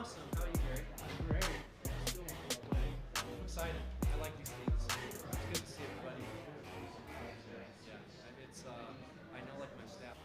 awesome. How are you, Gary? I'm great. Still playing. I'm excited. I like these things. It's good to see everybody. Yeah, it's I know like my staff.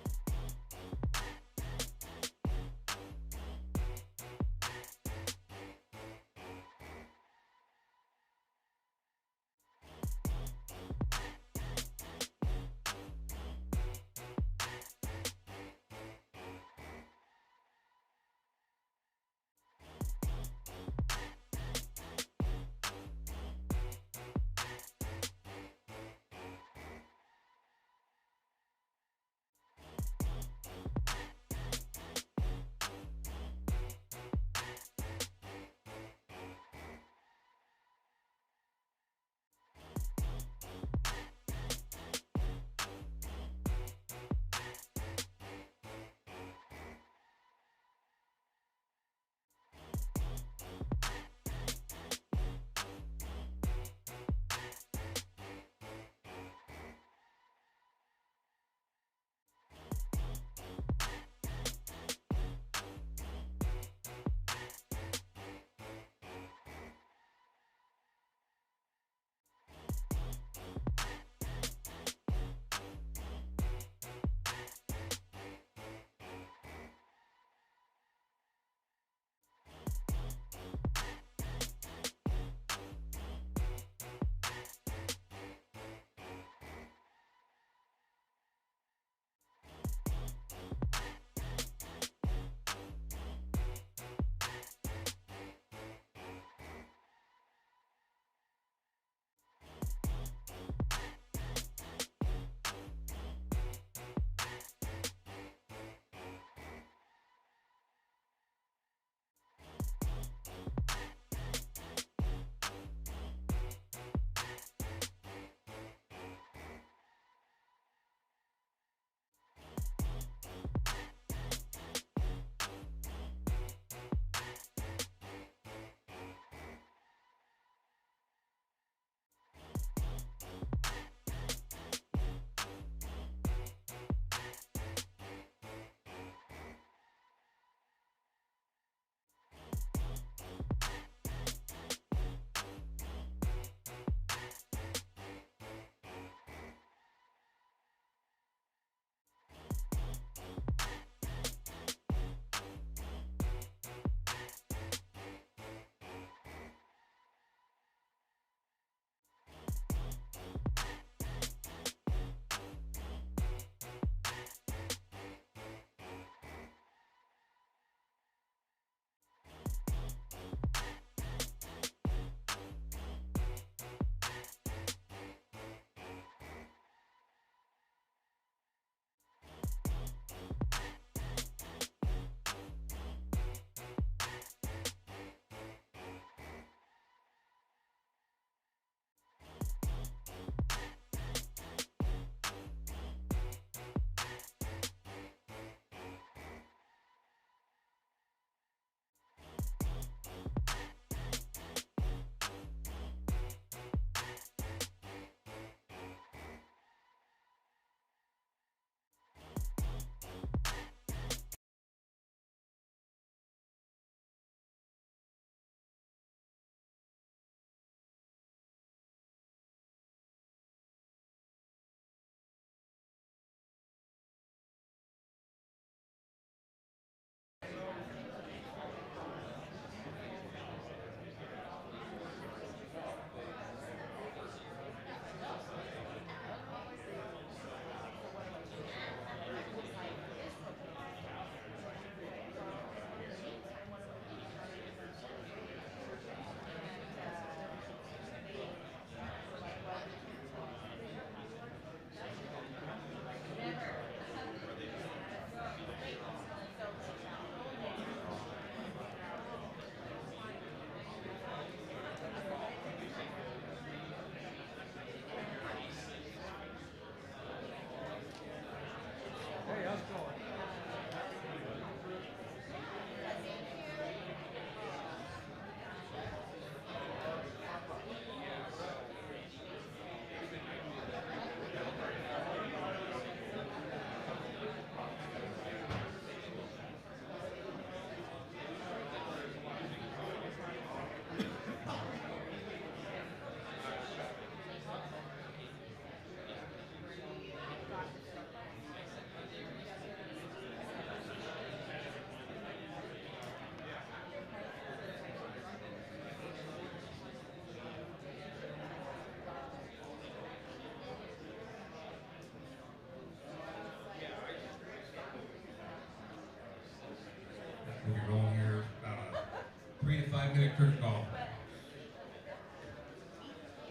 We'll be rolling here about a 3 to 5 minute curtain call.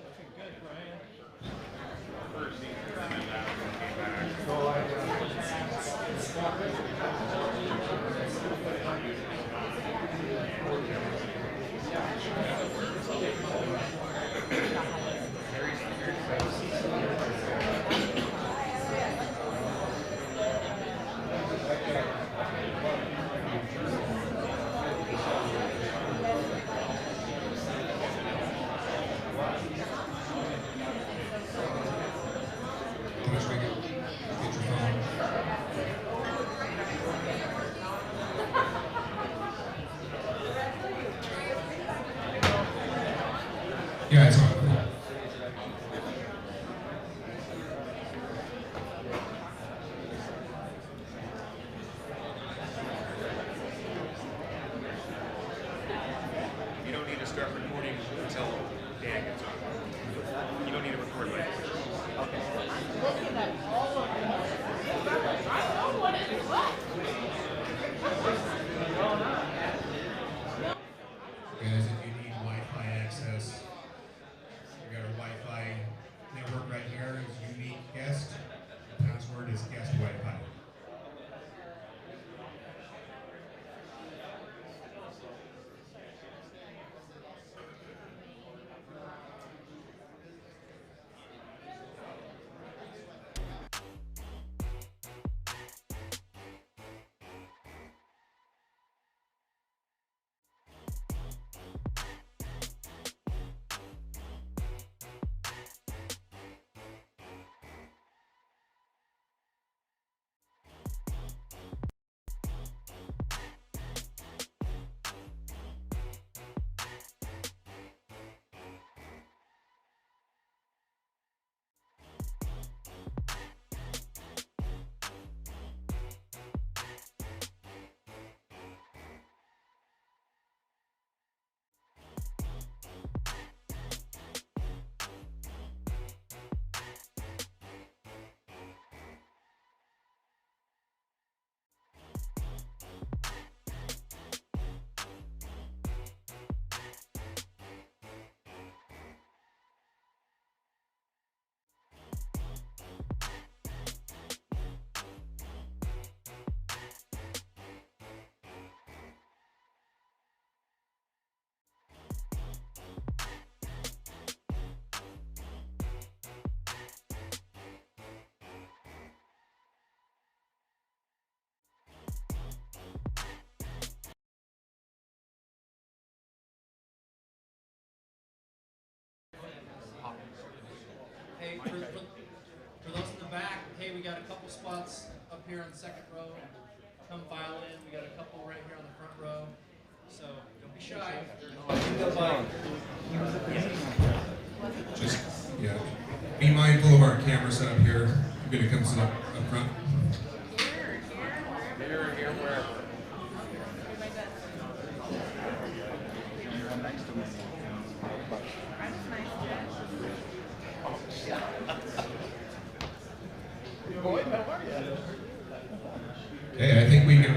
Looking good, Brian. Yeah, it's on. You don't need to start recording until Dan gets on. You don't need to record right away. Guys, if you need Wi-Fi access, we got our Wi-Fi network right here. It's unique guest. The password is guest Wi-Fi. Hey, for those in the back, hey, we got a couple spots up here on the second row. Come file in. We got a couple right here on the front row. So don't be shy. Just, yeah. Be mindful of our camera setup here. You're going to come sit up front. Here, wherever. Okay, I think we can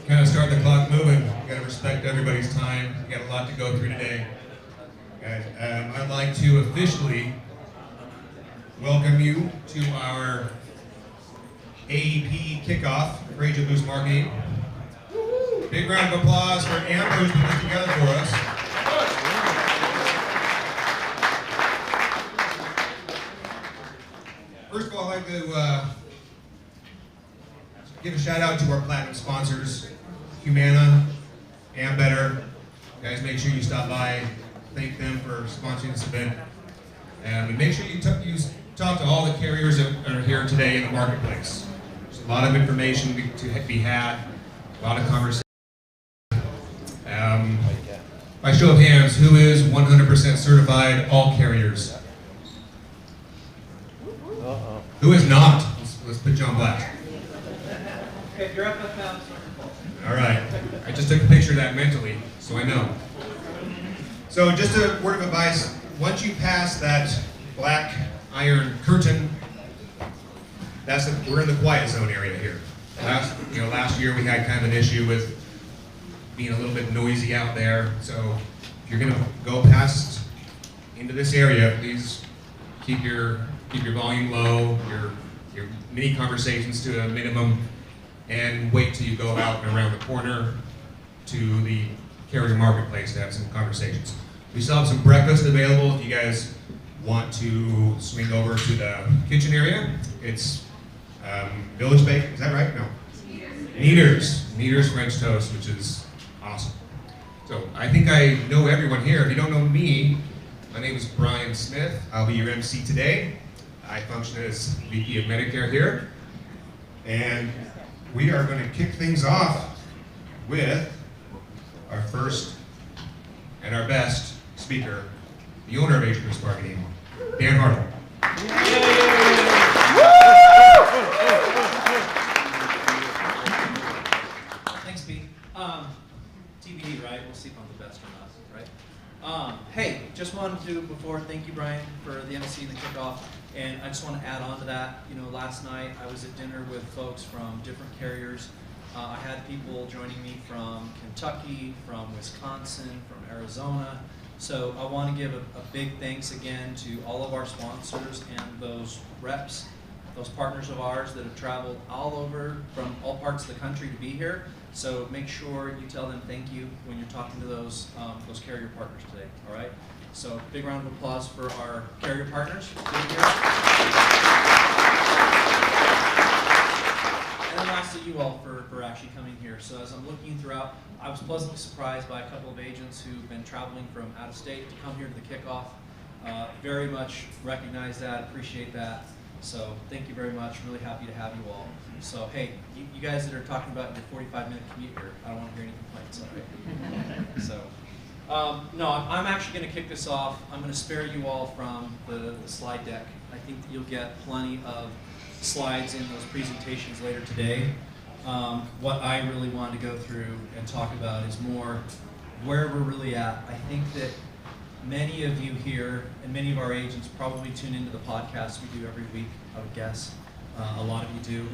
kind of start the clock moving. We got to respect everybody's time. We got a lot to go through today. Guys, I'd like to officially welcome you to our AEP kickoff for Age of Boost Marketing. Big round of applause for Amber who's put this together for us. First of all, I'd like to give a shout out to our platinum sponsors, Humana, Ambetter. Guys, make sure you stop by, thank them for sponsoring this event. And make sure you talk to all the carriers that are here today in the marketplace. There's a lot of information to be had, a lot of conversation. By show of hands, who is 100% certified all carriers? Who is not? Let's put you on blast. Okay, you're up at the All right. I just took a picture of that mentally, so I know. So just a word of advice. Once you pass that black iron curtain, we're in the quiet zone area here. Last year we had kind of an issue with being a little bit noisy out there. So if you're gonna go past into this area, please keep your volume low, your mini conversations to a minimum, and wait till you go out and around the corner to the carrier marketplace to have some conversations. We still have some breakfast available if you guys want to swing over to the kitchen area. It's Village Bake, is that right? No. Neater's French Toast, which is awesome. So I think I know everyone here. If you don't know me, my name is Brian Smith. I'll be your MC today. I function as VP of Medicare here. And we are going to kick things off with our first and our best speaker, the owner of Asian Risk Bargaining, Dan Hartle. Thanks, Pete. TBD, right? We'll see if I'm the best or not, right? Hey, just wanted to, thank you, Brian, for the MC and the kickoff. And I just want to add on to that. You know, last night I was at dinner with folks from different carriers. I had people joining me from Kentucky, from Wisconsin, from Arizona. So I want to give a big thanks again to all of our sponsors and those reps, those partners of ours that have traveled all over from all parts of the country to be here. So make sure you tell them thank you when you're talking to those carrier partners today, all right? So big round of applause for our carrier partners for being here. And then lastly, you all for actually coming here. So as I'm looking throughout, I was pleasantly surprised by a couple of agents who've been traveling from out of state to come here to the kickoff. Very much recognize that, appreciate that. So thank you very much. Really happy to have you all. So hey, you guys that are talking about your 45-minute commute here, I don't want to hear any complaints. All right? So no, I'm actually going to kick this off. I'm going to spare you all from the slide deck. I think that you'll get plenty of slides in those presentations later today. What I really wanted to go through and talk about is more where we're really at. I think that many of you here and many of our agents probably tune into the podcast we do every week, I would guess. A lot of you do.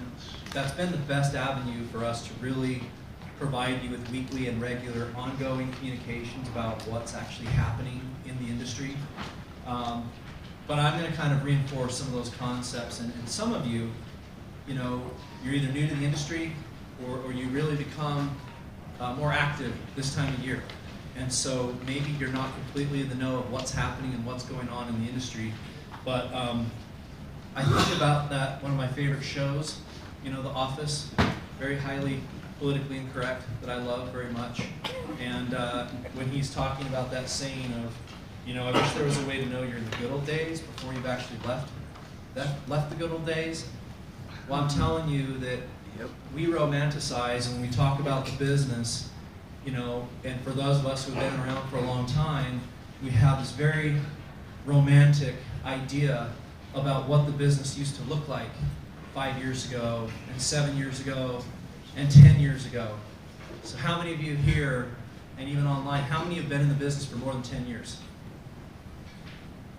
That's been the best avenue for us to really provide you with weekly and regular ongoing communications about what's actually happening in the industry. But I'm going to kind of reinforce some of those concepts. And some of you, you know, you're either new to the industry or you really become more active this time of year. And so maybe you're not completely in the know of what's happening and what's going on in the industry. But I think about that, one of my favorite shows, you know, The Office, very highly politically incorrect, that I love very much. And when he's talking about that saying of, you know, I wish there was a way to know you're in the good old days before you've actually left the good old days. Well, I'm telling you that we romanticize and when we talk about the business, you know, and for those of us who have been around for a long time, we have this very romantic idea about what the business used to look like 5 years ago, and 7 years ago, and 10 years ago. So how many of you here, and even online, how many have been in the business for more than 10 years?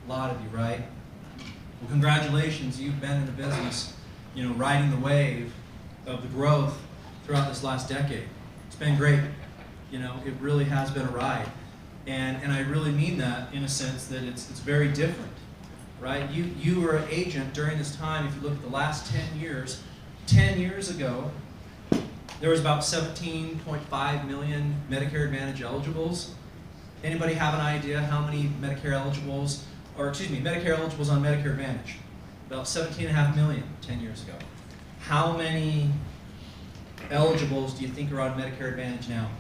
A lot of you, right? Well, congratulations, you've been in the business, you know, riding the wave of the growth throughout this last decade. It's been great. You know, it really has been a ride. And I really mean that in a sense that it's very different, right? You were an agent during this time. If you look at the last 10 years, 10 years ago, there was about 17.5 million Medicare Advantage eligibles. Anybody have an idea how many Medicare eligibles on Medicare Advantage? About 17.5 million 10 years ago. How many eligibles do you think are on Medicare Advantage now?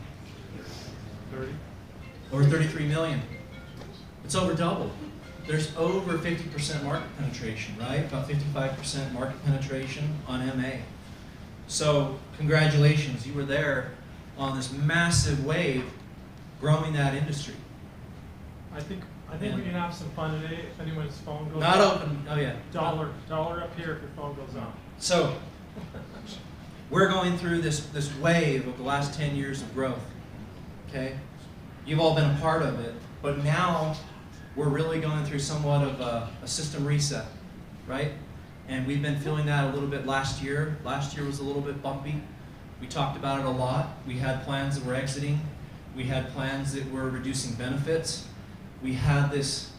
30. Over 33 million. It's over double. There's over 50% market penetration, right? About 55% market penetration on MA. So congratulations, you were there on this massive wave growing that industry. I think we can have some fun today if anyone's phone goes Not off. open, oh yeah. Dollar up here if your phone goes off. So we're going through this wave of the last 10 years of growth, okay? You've all been a part of it, but now we're really going through somewhat of a system reset, right? And we've been feeling that a little bit last year. Last year was a little bit bumpy. We talked about it a lot. We had plans that were exiting. We had plans that were reducing benefits. We had this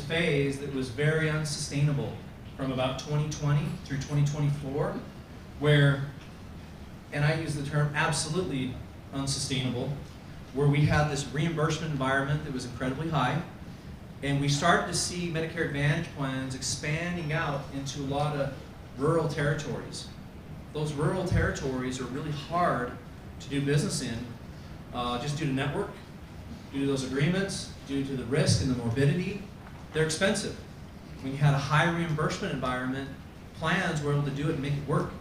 phase that was very unsustainable from about 2020 through 2024, where, and I use the term absolutely unsustainable, where we had this reimbursement environment that was incredibly high, and we started to see Medicare Advantage plans expanding out into a lot of rural territories. Those rural territories are really hard to do business in, just due to network, due to those agreements, due to the risk and the morbidity. They're expensive. When you had a high reimbursement environment, plans were able to do it and make it work.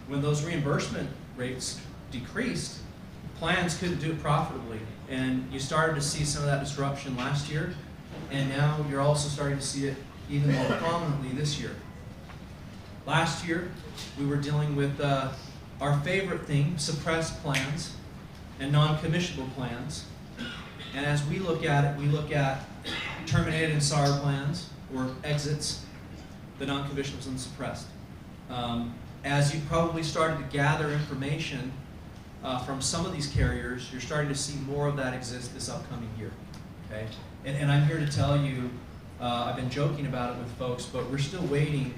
When those reimbursement rates decreased, plans couldn't do it profitably. And you started to see some of that disruption last year, and now you're also starting to see it even more prominently this year. Last year, we were dealing with our favorite thing, suppressed plans and non-commissionable plans. And as we look at it, we look at terminated and SAR plans, or exits, the non-commissionables and suppressed. As you probably started to gather information from some of these carriers, you're starting to see more of that exist this upcoming year. Okay? And I'm here to tell you, I've been joking about it with folks, but we're still waiting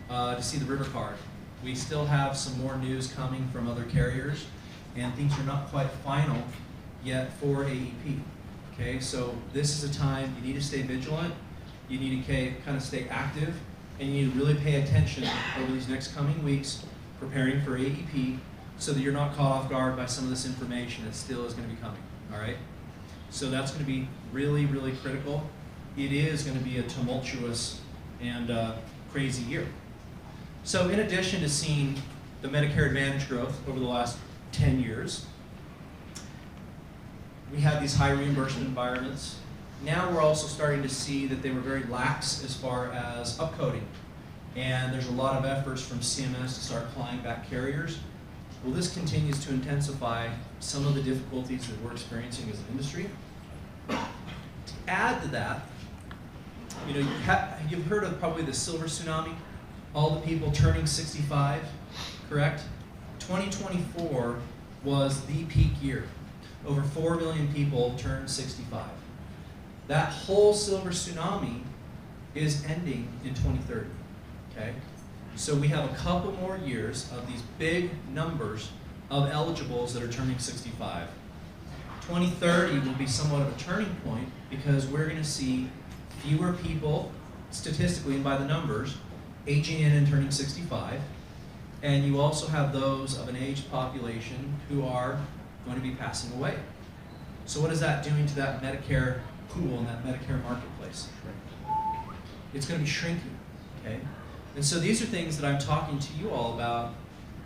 to see the river card. We still have some more news coming from other carriers, and things are not quite final yet for AEP. Okay, so this is a time you need to stay vigilant, you need to kind of stay active, and you need to really pay attention over these next coming weeks preparing for AEP so that you're not caught off guard by some of this information that still is going to be coming, all right? So that's going to be really, really critical. It is going to be a tumultuous and crazy year. So in addition to seeing the Medicare Advantage growth over the last 10 years, we had these high reimbursement environments. Now we're also starting to see that they were very lax as far as upcoding. And there's a lot of efforts from CMS to start clawing back carriers. Well, this continues to intensify some of the difficulties that we're experiencing as an industry. To add to that, you know, you've heard of probably the silver tsunami, all the people turning 65, correct? 2024 was the peak year. Over 4 million people turned 65. That whole silver tsunami is ending in 2030, okay? So we have a couple more years of these big numbers of eligibles that are turning 65. 2030 will be somewhat of a turning point because we're going to see fewer people, statistically and by the numbers, aging in and turning 65. And you also have those of an aged population who are going to be passing away. So what is that doing to that Medicare pool and that Medicare marketplace? It's going to be shrinking, okay? And so these are things that I'm talking to you all about.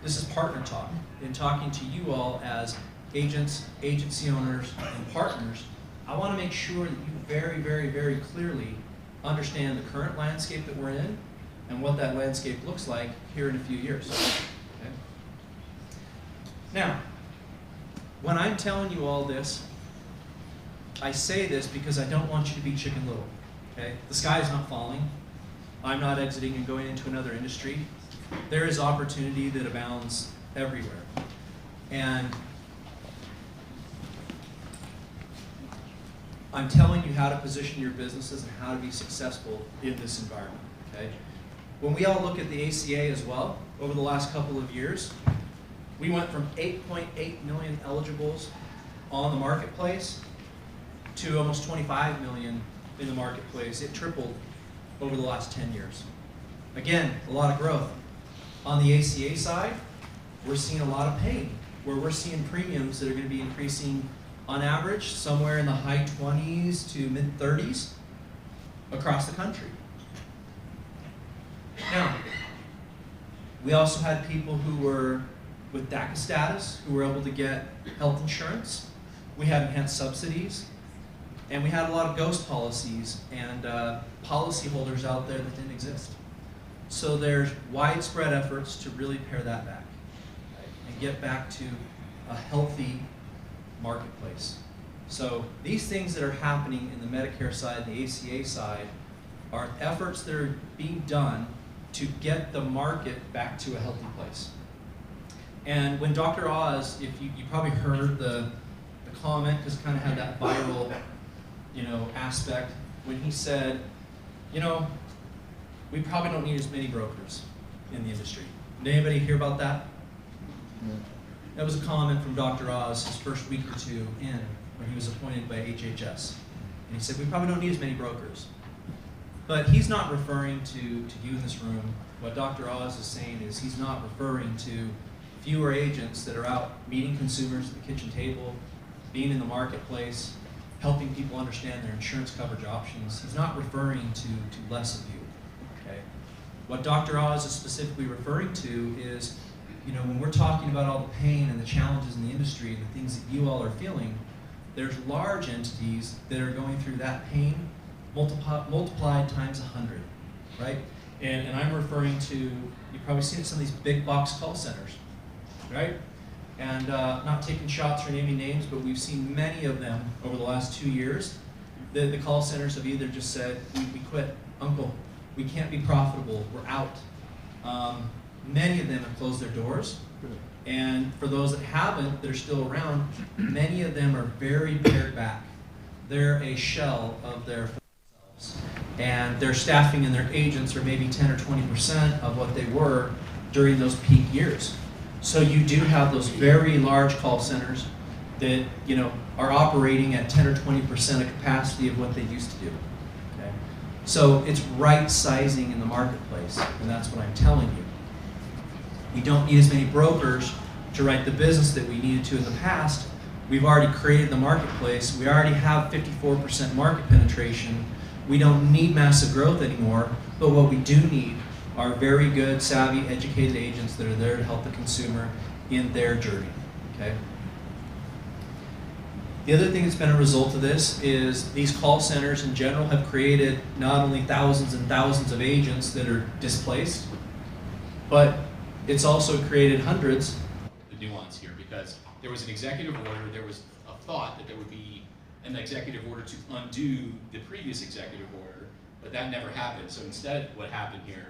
This is partner talk, and talking to you all as agents, agency owners, and partners. I want to make sure that you very, very, very clearly understand the current landscape that we're in and what that landscape looks like here in a few years. Okay? Now, when I'm telling you all this, I say this because I don't want you to be Chicken Little. Okay? The sky is not falling. I'm not exiting and going into another industry. There is opportunity that abounds everywhere. And I'm telling you how to position your businesses and how to be successful in this environment. Okay? When we all look at the ACA as well, over the last couple of years, we went from 8.8 million eligibles on the marketplace to almost 25 million in the marketplace. It tripled over the last 10 years. Again, a lot of growth. On the ACA side, we're seeing a lot of pain, where we're seeing premiums that are going to be increasing on average somewhere in the high 20s to mid 30s across the country. Now, we also had people who were with DACA status who were able to get health insurance. We had enhanced subsidies. And we had a lot of ghost policies and policy holders out there that didn't exist. So there's widespread efforts to really pare that back, right, and get back to a healthy marketplace. So these things that are happening in the Medicare side, the ACA side, are efforts that are being done to get the market back to a healthy place. And when Dr. Oz, if you probably heard the a comment, because it kind of had that viral, aspect, when he said, we probably don't need as many brokers in the industry. Did anybody hear about that? That was a comment from Dr. Oz his first week or two in when he was appointed by HHS. And he said, we probably don't need as many brokers. But he's not referring to you in this room. What Dr. Oz is saying is he's not referring to fewer agents that are out meeting consumers at the kitchen table, being in the marketplace, helping people understand their insurance coverage options. He's not referring to less of you, okay? What Dr. Oz is specifically referring to is, when we're talking about all the pain and the challenges in the industry and the things that you all are feeling, there's large entities that are going through that pain multiplied times 100, right? And I'm referring to, you've probably seen some of these big box call centers, right? And not taking shots or naming names, but we've seen many of them over the last 2 years. The call centers have either just said, we quit, uncle, we can't be profitable, we're out. Many of them have closed their doors. And for those that haven't, that are still around, many of them are very pared back. They're a shell of their former selves. And their staffing and their agents are maybe 10 or 20% of what they were during those peak years. So you do have those very large call centers that are operating at 10 or 20% of capacity of what they used to do. Okay? So it's right sizing in the marketplace, and that's what I'm telling you. We don't need as many brokers to write the business that we needed to in the past. We've already created the marketplace. We already have 54% market penetration. We don't need massive growth anymore, but what we do need are very good, savvy, educated agents that are there to help the consumer in their journey, okay? The other thing that's been a result of this is these call centers in general have created not only thousands and thousands of agents that are displaced, but it's also created hundreds. The nuance here, because there was an executive order, there was a thought that there would be an executive order to undo the previous executive order, but that never happened. So instead, what happened here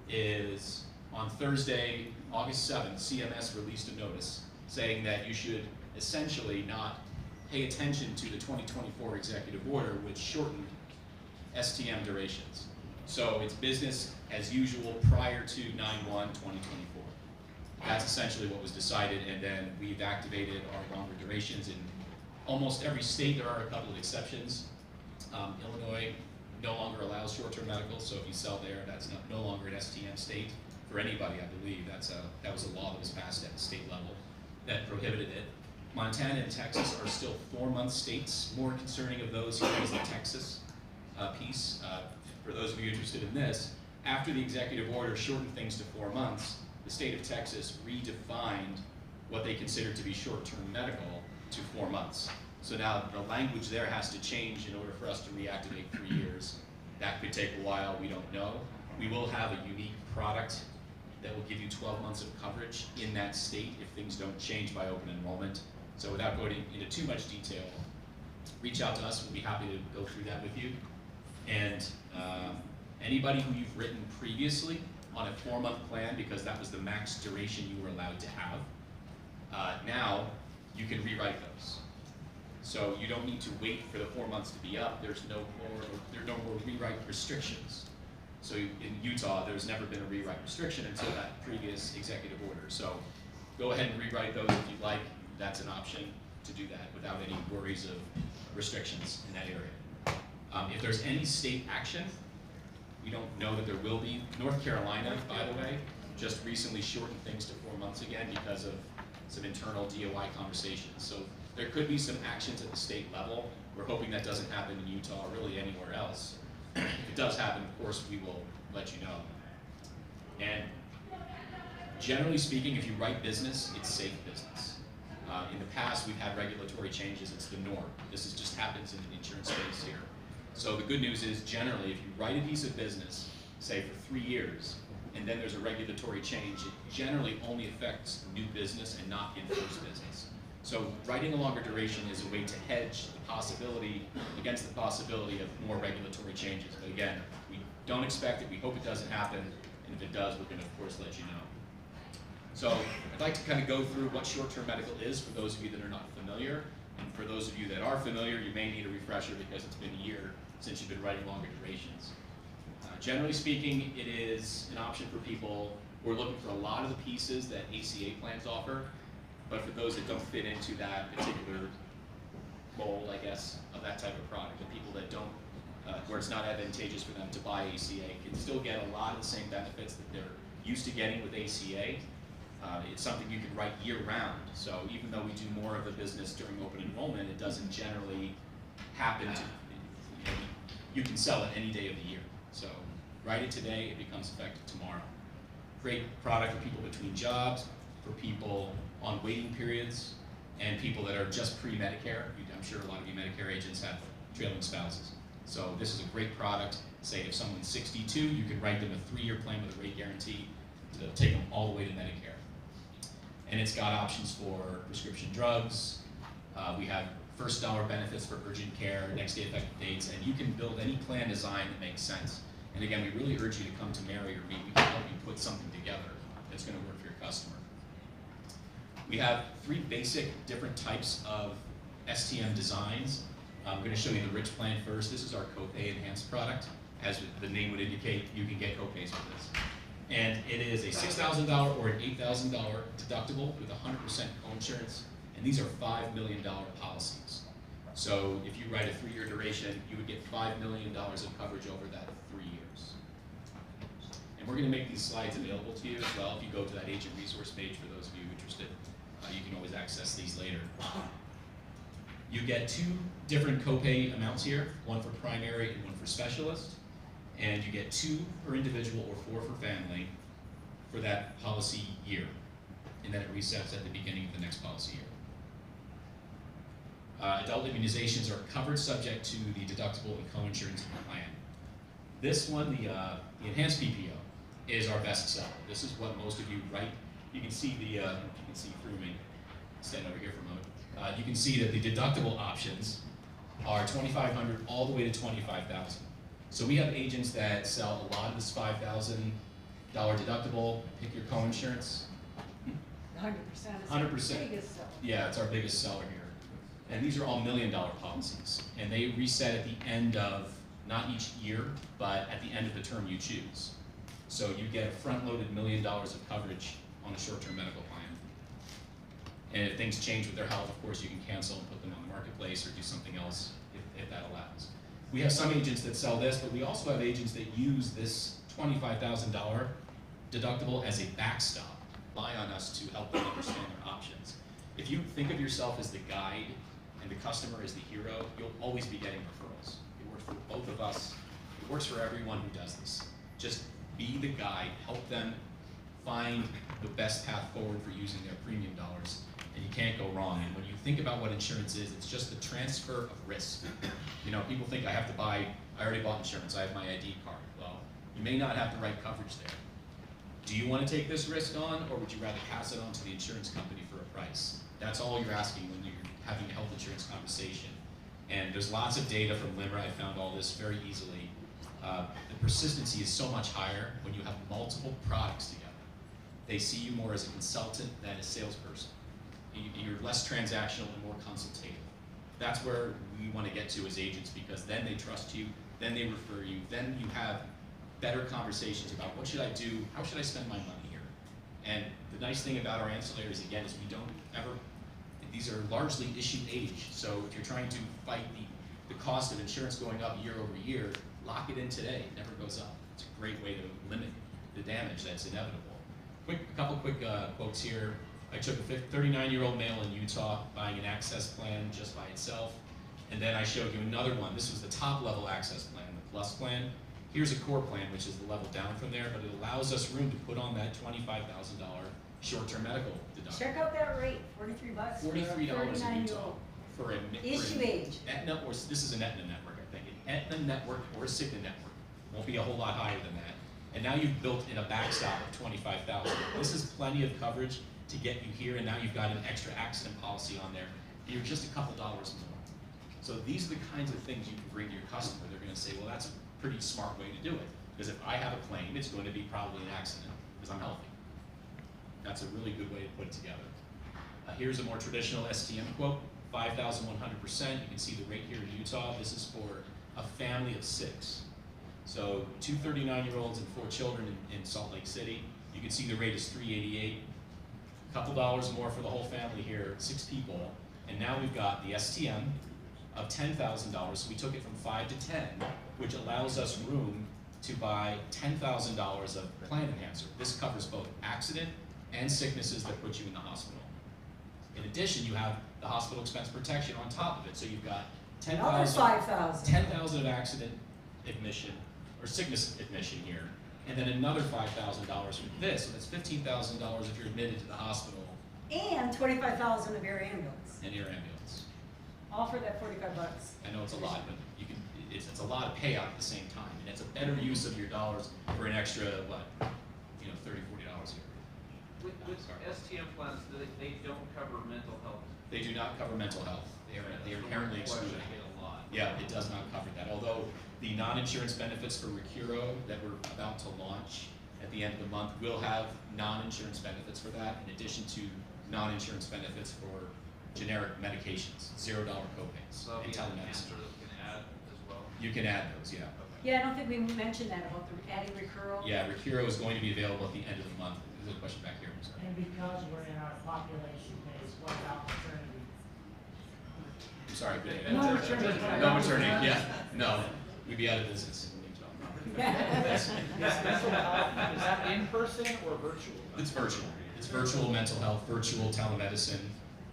is on Thursday, August 7th, CMS released a notice saying that you should essentially not pay attention to the 2024 executive order, which shortened STM durations. So it's business as usual prior to 9/1/2024. That's essentially what was decided, and then we've activated our longer durations in almost every state. There are a couple of exceptions. Illinois no longer allows short-term medical, so if you sell there, that's no longer an STM state for anybody, I believe. That was a law that was passed at the state level that prohibited it. Montana and Texas are still 4-month states. More concerning of those here is the Texas piece. For those of you interested in this, after the executive order shortened things to 4 months, the state of Texas redefined what they considered to be short-term medical to 4 months. So now the language there has to change in order for us to reactivate 3 years. That could take a while, we don't know. We will have a unique product that will give you 12 months of coverage in that state if things don't change by open enrollment. So without going into too much detail, reach out to us, we'll be happy to go through that with you. And anybody who you've written previously on a 4-month plan, because that was the max duration you were allowed to have, now you can rewrite those. So you don't need to wait for the 4 months to be up. There are no more rewrite restrictions. So in Utah, there's never been a rewrite restriction until that previous executive order. So go ahead and rewrite those if you'd like. That's an option to do that without any worries of restrictions in that area. If there's any state action, we don't know that there will be. North Carolina, by the way, just recently shortened things to 4 months again because of some internal DOI conversations. So there could be some actions at the state level. We're hoping that doesn't happen in Utah or really anywhere else. If it does happen, of course, we will let you know. And generally speaking, if you write business, it's safe business. In the past, we've had regulatory changes. It's the norm. This just happens in the insurance space here. So the good news is, generally, if you write a piece of business, say for 3 years, and then there's a regulatory change, it generally only affects new business and not in-force business. So writing a longer duration is a way to hedge the possibility against the possibility of more regulatory changes. But again, we don't expect it. We hope it doesn't happen. And if it does, we're going to, of course, let you know. So I'd like to kind of go through what short-term medical is for those of you that are not familiar. And for those of you that are familiar, you may need a refresher because it's been a year since you've been writing longer durations. Generally speaking, it is an option for people who are looking for a lot of the pieces that ACA plans offer, but for those that don't fit into that particular mold, I guess, of that type of product, and people that don't, where it's not advantageous for them to buy ACA, can still get a lot of the same benefits that they're used to getting with ACA. It's something you can write year-round, so even though we do more of the business during open enrollment, it doesn't generally happen to, you can sell it any day of the year. So write it today, it becomes effective tomorrow. Great product for people between jobs, for people on waiting periods, and people that are just pre-Medicare. I'm sure a lot of you Medicare agents have trailing spouses. So this is a great product. Say if someone's 62, you can write them a 3-year plan with a rate guarantee to take them all the way to Medicare. And it's got options for prescription drugs. We have first dollar benefits for urgent care, next day effective dates, and you can build any plan design that makes sense. And again, we really urge you to come to Mary or me. We can help you put something together that's going to work for your customer. We have 3 basic different types of STM designs. I'm going to show you the Rich plan first. This is our copay enhanced product. As the name would indicate, you can get copays with this. And it is a $6,000 or an $8,000 deductible with 100% co-insurance. And these are $5 million policies. So if you write a 3-year duration, you would get $5 million of coverage over that 3 years. And we're going to make these slides available to you as well. If you go to that agent resource page, for those of you interested, you can always access these later. You get 2 different copay amounts here, one for primary and one for specialist. And you get 2 per individual or 4 for family for that policy year. And then it resets at the beginning of the next policy year. Adult immunizations are covered subject to the deductible and co-insurance plan. This one, the enhanced PPO, is our best seller. This is what most of you write. You can see you can see through me. Stand over here for a moment. You can see that the deductible options are $2,500 all the way to $25,000. So we have agents that sell a lot of this $5,000 deductible. Pick your co-insurance. 100% is 100%. our biggest seller. Yeah, it's our biggest seller here. And these are all $1 million policies. And they reset at the end of, not each year, but at the end of the term you choose. So you get a front-loaded $1 million of coverage on a short-term medical plan. And if things change with their health, of course, you can cancel and put them on the marketplace or do something else if that allows. We have some agents that sell this, but we also have agents that use this $25,000 deductible as a backstop. Rely on us to help them understand their options. If you think of yourself as the guide and the customer as the hero, you'll always be getting referrals. It works for both of us. It works for everyone who does this. Just be the guide, help them find the best path forward for using their premium dollars, and you can't go wrong. And when you think about what insurance is, it's just the transfer of risk. You know, people think I already bought insurance, I have my ID card. Well, you may not have the right coverage there. Do you want to take this risk on, or would you rather pass it on to the insurance company for a price? That's all you're asking when you're having a health insurance conversation. And there's lots of data from LIMRA. I found all this very easily. The persistency is so much higher when you have multiple products together. They see you more as a consultant than a salesperson. You're less transactional and more consultative. That's where we want to get to as agents, because then they trust you, then they refer you, then you have better conversations about what should I do, how should I spend my money here. And the nice thing about our ancillaries, again, is we don't ever, these are largely issued age. So if you're trying to fight the cost of insurance going up year over year, lock it in today, it never goes up. It's a great way to limit the damage that's inevitable. A couple quick quotes here. I took a 39-year-old male in Utah buying an access plan just by itself, and then I showed you another one. This was the top level access plan, the plus plan. Here's a core plan, which is the level down from there, but it allows us room to put on that $25,000 short-term medical deductible. Check out that rate, $43 $43 in Utah for an issue age. Aetna, or this is an Aetna network, I think. An Aetna network or a Cigna network won't be a whole lot higher than that. And now you've built in a backstop of $25,000. This is plenty of coverage to get you here, and now you've got an extra accident policy on there. You're just a couple dollars more. So these are the kinds of things you can bring to your customer. They're going to say, well, that's a pretty smart way to do it. Because if I have a claim, it's going to be probably an accident because I'm healthy. That's a really good way to put it together. Here's a more traditional STM quote 5,100%. You can see the rate here in Utah. This is for a family of 6. So 2 39-year-olds and 4 children in Salt Lake City. You can see the rate is $388. A couple dollars more for the whole family here, 6 people. And now we've got the STM of $10,000. So we took it from 5 to 10, which allows us room to buy $10,000 of plan enhancer. This covers both accident and sicknesses that put you in the hospital. In addition, you have the hospital expense protection on top of it. So you've got Another 5,000. 10,000 of accident admission or sickness admission here, and then another $5,000 for this. So that's $15,000 if you're admitted to the hospital And 25,000 of air ambulance. and air ambulance. All for that $45. I know it's a lot, but you can, it's a lot of payout at the same time, and it's a better use of your dollars for an extra, what, $30, $40 here. With Sorry. STM plans, they don't cover mental health. They do not cover mental health. They are inherently excluded. I get a lot. Yeah, it does not cover that. Although the non-insurance benefits for Recuro that we're about to launch at the end of the month will have non-insurance benefits for that, in addition to non-insurance benefits for generic medications, $0 copays, So and the telemedicine. answer that can add as well. You can add those, yeah. Yeah, I don't think we mentioned that about the adding recurral. Yeah, Recuro is going to be available at the end of the month. There's a question back here. I'm sorry. And because we're in our population base, what about maternity? I'm sorry, but No maternity. no maternity. Yeah, no, we'd be out of business. Yes. Is mental health, is that in person or virtual? It's virtual. It's virtual mental health, virtual telemedicine,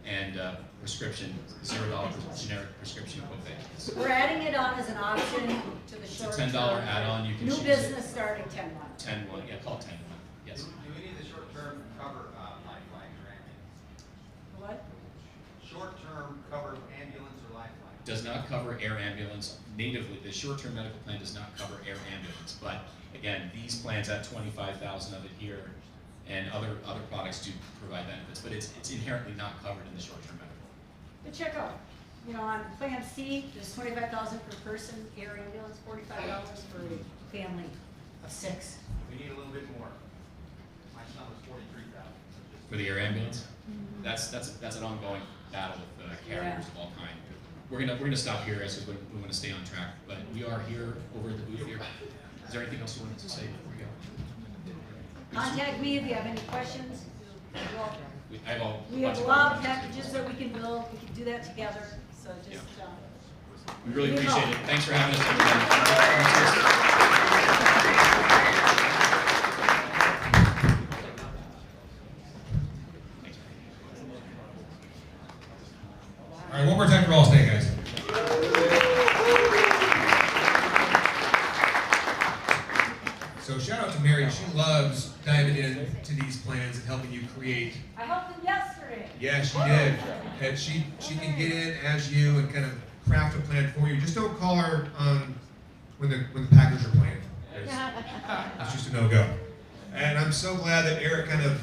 and prescription, $0 generic prescription copay. We're adding it on as an option to the It's a short $10 term. add-on. You can New choose business starting 10-1. 10-1, yeah, call 10-1. Yes. Do any of the short-term cover lifelines or ambulance? What? Short-term cover ambulance or lifeline? Does not cover air ambulance. Natively, the short-term medical plan does not cover air ambulance. But again, these plans have 25,000 of it here, and other products do provide benefits. But it's inherently not covered in the short-term medical. But check out, on Plan C, there's 25,000 per person, air ambulance, $45 for a family of 6. We need a little bit more. My son was 43,000. For the air ambulance, that's an ongoing battle with carriers of all kinds. We're gonna stop here as we want to stay on track. But we are here over at the booth here. Is there anything else you wanted to say before we go? Contact me if you have any questions. We We have a lot of packages that we can build, we can do that together, so just, We really Good appreciate call. it. Thanks for having us. everybody. All right, one more time for Allstate, guys. So shout out to Mary. She loves diving into these plans and helping you create. I helped them yesterday. Yeah, she did. And she can get in as you and kind of craft a plan for you. Just don't call her when the Packers are playing. It's just a no-go. And I'm so glad that Eric kind of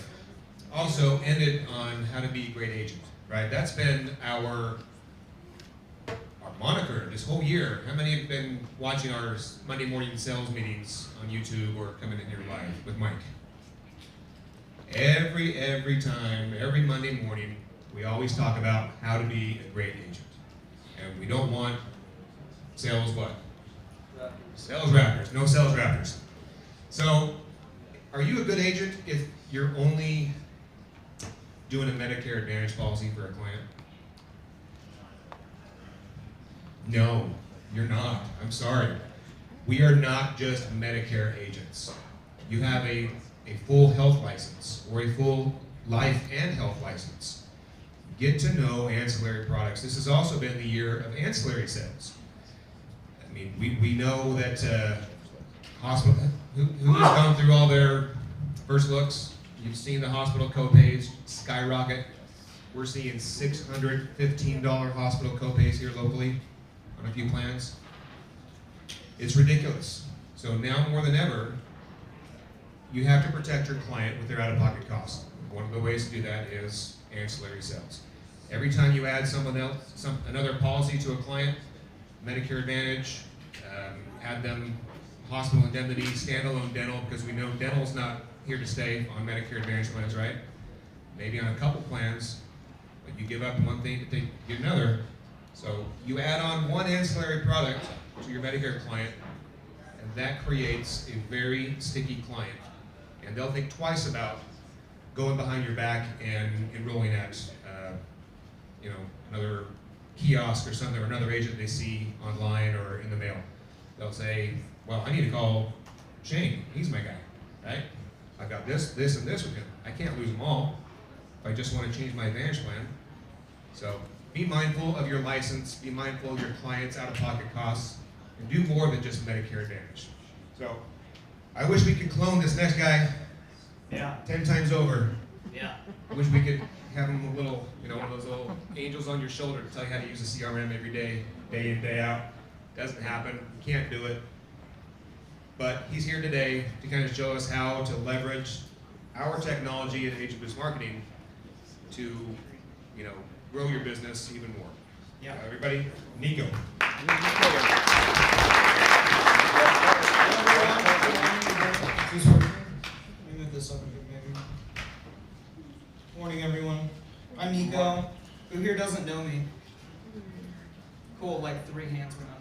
also ended on how to be a great agent, right? That's been our moniker this whole year. How many have been watching our Monday morning sales meetings on YouTube or coming in here live with Mike? Every time, every Monday morning, we always talk about how to be a great agent. And we don't want sales what? Sales rappers, no sales rappers. So, are you a good agent if you're only doing a Medicare Advantage policy for a client? No, you're not. I'm sorry. We are not just Medicare agents. You have a full health license or a full life and health license. Get to know ancillary products. This has also been the year of ancillary sales. I mean, we know that hospital, who has gone through all their first looks? You've seen the hospital copays skyrocket. We're seeing $615 hospital copays here locally on a few plans. It's ridiculous. So now more than ever, you have to protect your client with their out-of-pocket costs. One of the ways to do that is ancillary sales. Every time you add another policy to a client, Medicare Advantage, add them hospital indemnity, standalone dental, because we know dental's not here to stay on Medicare Advantage plans, right? Maybe on a couple plans, but you give up one thing to get another. So you add on one ancillary product to your Medicare client, and that creates a very sticky client. And they'll think twice about going behind your back and enrolling at, another kiosk or something, or another agent they see online or in the mail. They'll say, well, I need to call Shane, he's my guy, right? I've got this, this, and this with him. I can't lose them all if I just want to change my Advantage plan. So be mindful of your license, be mindful of your clients' out-of-pocket costs, and do more than just Medicare Advantage. So I wish we could clone this next guy 10 times over. Yeah. I wish we could have him a little, one of those little angels on your shoulder to tell you how to use a CRM every day, day in, day out. Doesn't happen, can't do it. But he's here today to kind of show us how to leverage our technology at Agent Boost Marketing to, grow your business even more. Yeah. Everybody, Nico. Is this working? Let me move this up a bit, maybe. Morning, everyone. I'm Nico. Who here doesn't know me? Cool, like 3 hands went up.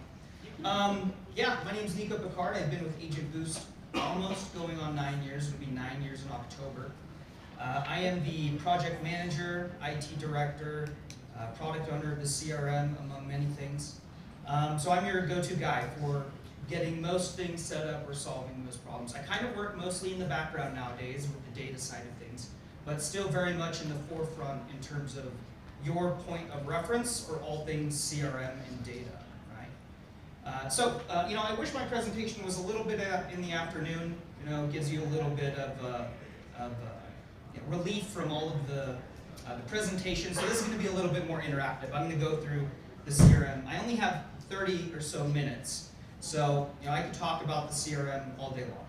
Yeah, my name's Nico Picard. I've been with Agent Boost almost going on 9 years. It'll be 9 years in October. I am the project manager, IT director, product owner of the CRM, among many things. So I'm your go-to guy for getting most things set up or solving most problems. I kind of work mostly in the background nowadays with the data side of things, but still very much in the forefront in terms of your point of reference for all things CRM and data, right? I wish my presentation was a little bit in the afternoon, gives you a little bit of relief from all of the presentation. So this is going to be a little bit more interactive. I'm going to go through the CRM. I only have 30 or so minutes. So, I could talk about the CRM all day long.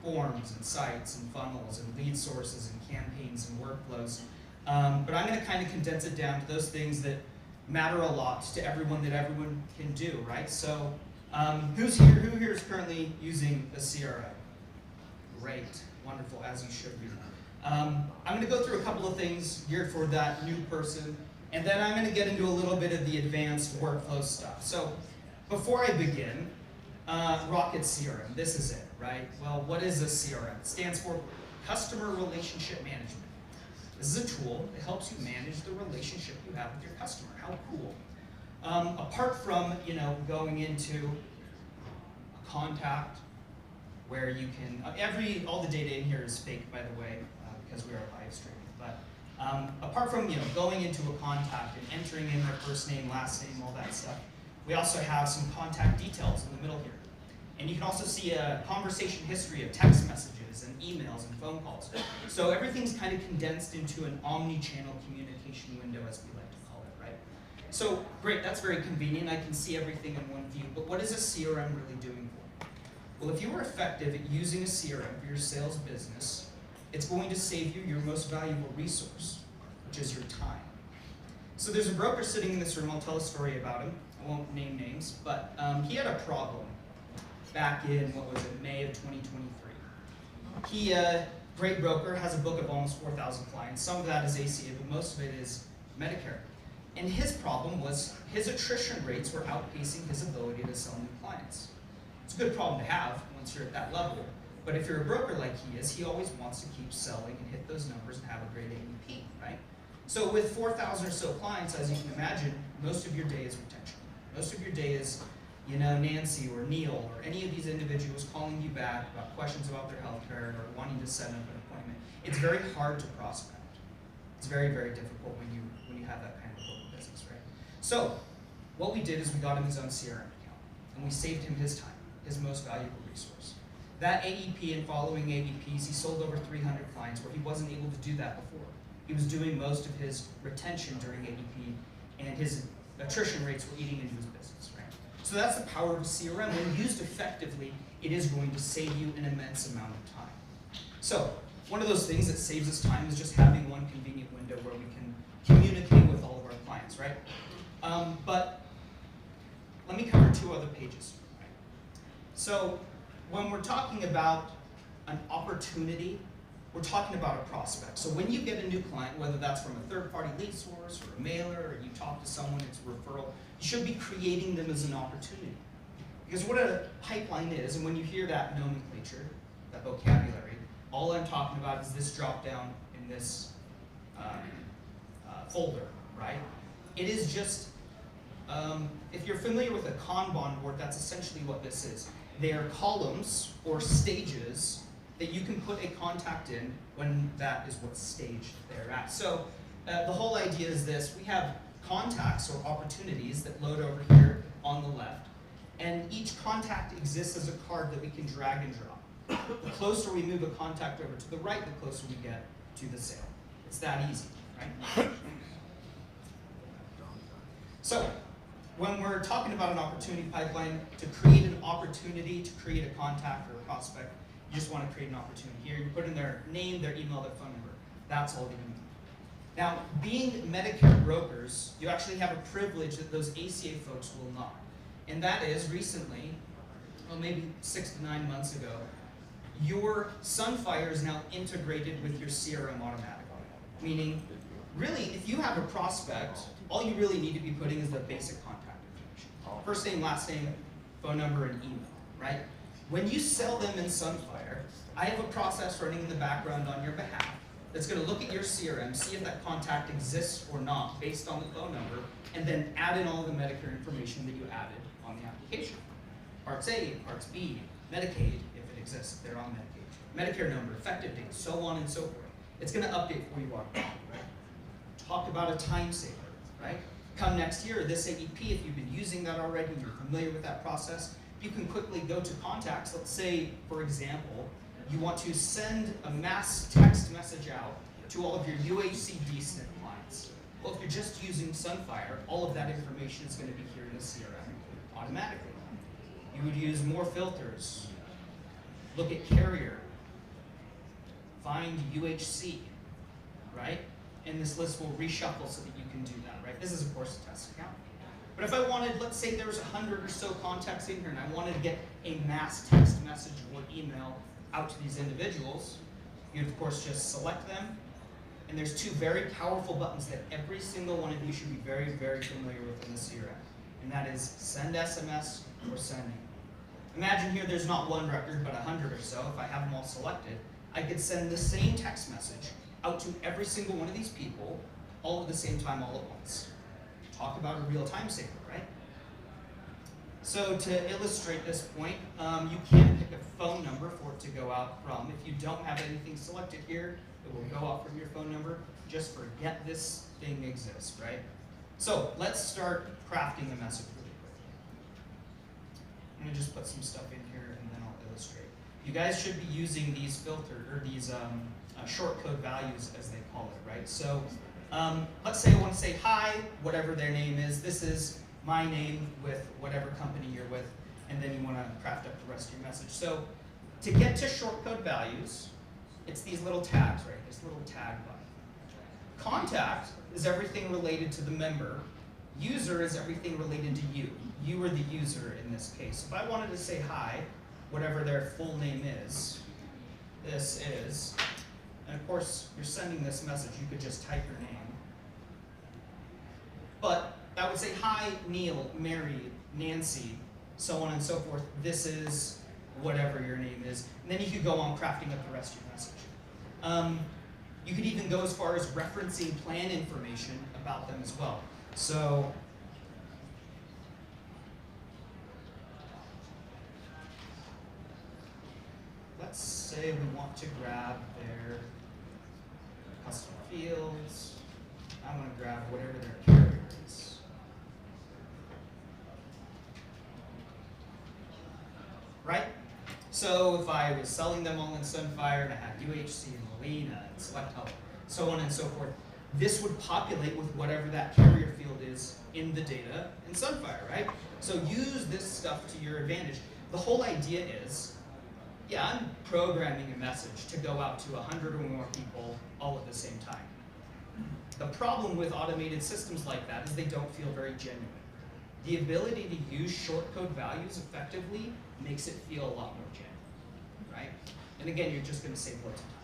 Forms and sites and funnels and lead sources and campaigns and workflows. But I'm going to kind of condense it down to those things that matter a lot to everyone that everyone can do, right? So, who here is currently using a CRM? Great, wonderful, as you should be. I'm going to go through a couple of things geared for that new person, and then I'm going to get into a little bit of the advanced workflow stuff. So, before I begin, Rocket CRM, this is it, right? Well, what is a CRM? It stands for Customer Relationship Management. This is a tool that helps you manage the relationship you have with your customer. How cool. Apart from, going into a contact where you can, all the data in here is fake, by the way, because we are live streaming. But apart from, going into a contact and entering in their first name, last name, all that stuff, we also have some contact details in the middle here. And you can also see a conversation history of text messages and emails and phone calls. So everything's kind of condensed into an omni-channel communication window, as we like to call it, right? So great, that's very convenient. I can see everything in one view. But what is a CRM really doing for you? Well, if you are effective at using a CRM for your sales business, it's going to save you your most valuable resource, which is your time. So there's a broker sitting in this room. I'll tell a story about him. I won't name names, but he had a problem back in, May of 2023. He, great broker, has a book of almost 4,000 clients. Some of that is ACA, but most of it is Medicare. And his problem was his attrition rates were outpacing his ability to sell new clients. It's a good problem to have once you're at that level, but if you're a broker like he is, he always wants to keep selling and hit those numbers and have a great AEP, right? So with 4,000 or so clients, as you can imagine, most of your day is retention. Most of your day is, Nancy or Neil or any of these individuals calling you back about questions about their health care or wanting to set up an appointment. It's very hard to prospect. It's very, very difficult when you have that kind of local business, right? So what we did is we got him his own CRM account, and we saved him his time, his most valuable resource. That AEP and following AEPs, he sold over 300 clients where he wasn't able to do that before. He was doing most of his retention during AEP, and his attrition rates were eating into his business, right? So that's the power of CRM. When used effectively, it is going to save you an immense amount of time. So one of those things that saves us time is just having one convenient window where we can communicate with all of our clients, right? But let me cover 2 other pages. Right? So when we're talking about an opportunity we're talking about a prospect. So when you get a new client, whether that's from a third-party lead source or a mailer, or you talk to someone, it's a referral, you should be creating them as an opportunity. Because what a pipeline is, and when you hear that nomenclature, that vocabulary, all I'm talking about is this drop down in this folder, right? It is just, if you're familiar with a Kanban board, that's essentially what this is. They are columns or stages that you can put a contact in when that is what stage they're at. So the whole idea is this: we have contacts or opportunities that load over here on the left, and each contact exists as a card that we can drag and drop. The closer we move a contact over to the right, the closer we get to the sale. It's that easy, right? So when we're talking about an opportunity pipeline, to create an opportunity, to create a contact or a prospect, you just want to create an opportunity. Here, you put in their name, their email, their phone number. That's all you need. Now, being Medicare brokers, you actually have a privilege that those ACA folks will not. And that is, recently, well, maybe 6 to 9 months ago, your Sunfire is now integrated with your CRM automatically. Meaning, really, if you have a prospect, all you really need to be putting is the basic contact information. First name, last name, phone number, and email, right? When you sell them in Sunfire, I have a process running in the background on your behalf that's going to look at your CRM, see if that contact exists or not based on the phone number, and then add in all the Medicare information that you added on the application. Parts A, Parts B, Medicaid, if it exists, they're on Medicaid. Medicare number, effective date, so on and so forth. It's going to update for you automatically, right? Talk about a time saver, right? Come next year, this AEP, if you've been using that already, you're familiar with that process, you can quickly go to contacts. Let's say, for example, you want to send a mass text message out to all of your UHC DSNP clients. Well, if you're just using Sunfire, all of that information is going to be here in the CRM automatically. You would use more filters, look at carrier, find UHC, right? And this list will reshuffle so that you can do that, right? This is, of course, a test account. But if I wanted, let's say there was 100 or so contacts in here, and I wanted to get a mass text message or email out to these individuals, you'd, of course, just select them. And there's two very powerful buttons that every single one of you should be very, very familiar with in the CRM. And that is send SMS or send email. Imagine here there's not one record, but 100 or so. If I have them all selected, I could send the same text message out to every single one of these people, all at the same time, all at once. Talk about a real time saver, right? So to illustrate this point, you can pick a phone number for it to go out from. If you don't have anything selected here, it will go out from your phone number. Just forget this thing exists, right? So let's start crafting the message really quickly. I'm gonna just put some stuff in here and then I'll illustrate. You guys should be using these filtered, or these short code values as they call it, right? So let's say I want to say hi, whatever their name is. This is my name with whatever company you're with, and then you want to craft up the rest of your message. So to get to short code values, it's these little tags, right? This little tag button. Contact is everything related to the member. User is everything related to you. You are the user in this case. If I wanted to say hi, whatever their full name is, this is, and of course you're sending this message, you could just type your name. But I would say, hi, Neil, Mary, Nancy, so on and so forth. This is whatever your name is. And then you could go on crafting up the rest of your message. You could even go as far as referencing plan information about them as well. So let's say we want to grab their custom fields. I want to grab whatever their carrier is. Right? So if I was selling them all in Sunfire and I had UHC and Molina and Select Health, so on and so forth, this would populate with whatever that carrier field is in the data in Sunfire, right? So use this stuff to your advantage. The whole idea is, yeah, I'm programming a message to go out to 100 or more people all at the same time. The problem with automated systems like that is they don't feel very genuine. The ability to use short code values effectively makes it feel a lot more genuine, right? And again, you're just going to save loads of time.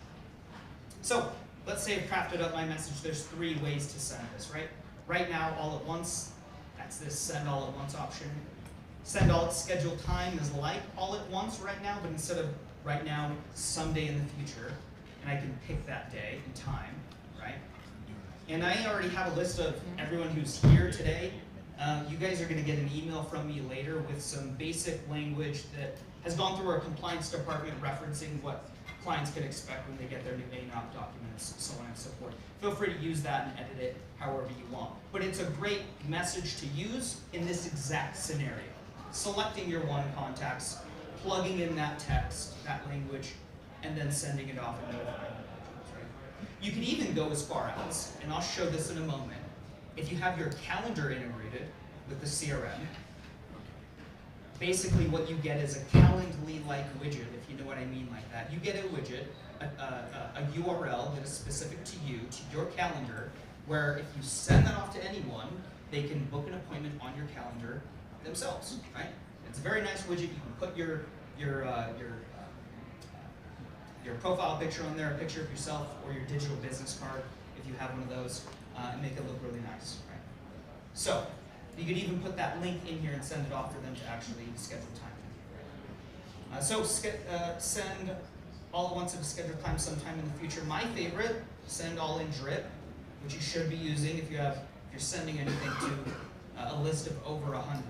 So let's say I've crafted up my message. There's 3 ways to send this, right? Right now, all at once, that's this send all at once option. Send all at scheduled time is like all at once right now, but instead of right now, someday in the future, and I can pick that day and time, right? And I already have a list of everyone who's here today. You guys are going to get an email from me later with some basic language that has gone through our compliance department referencing what clients can expect when they get their new AEP documents, so on and so forth. Feel free to use that and edit it however you want. But it's a great message to use in this exact scenario. Selecting your one contacts, plugging in that text, that language, and then sending it off and notifying individuals, right? You can even go as far as, and I'll show this in a moment, if you have your calendar integrated with the CRM, basically what you get is a Calendly-like widget, if you know what I mean like that. You get a widget, a URL that is specific to you, to your calendar, where if you send that off to anyone, they can book an appointment on your calendar themselves, right? It's a very nice widget. You can put your profile picture on there, a picture of yourself, or your digital business card, if you have one of those, and make it look really nice, right? So, you could even put that link in here and send it off for them to actually schedule time with you, right? Send all at once at a scheduled time sometime in the future. My favorite, send all in drip, which you should be using if you're sending anything to a list of over 100.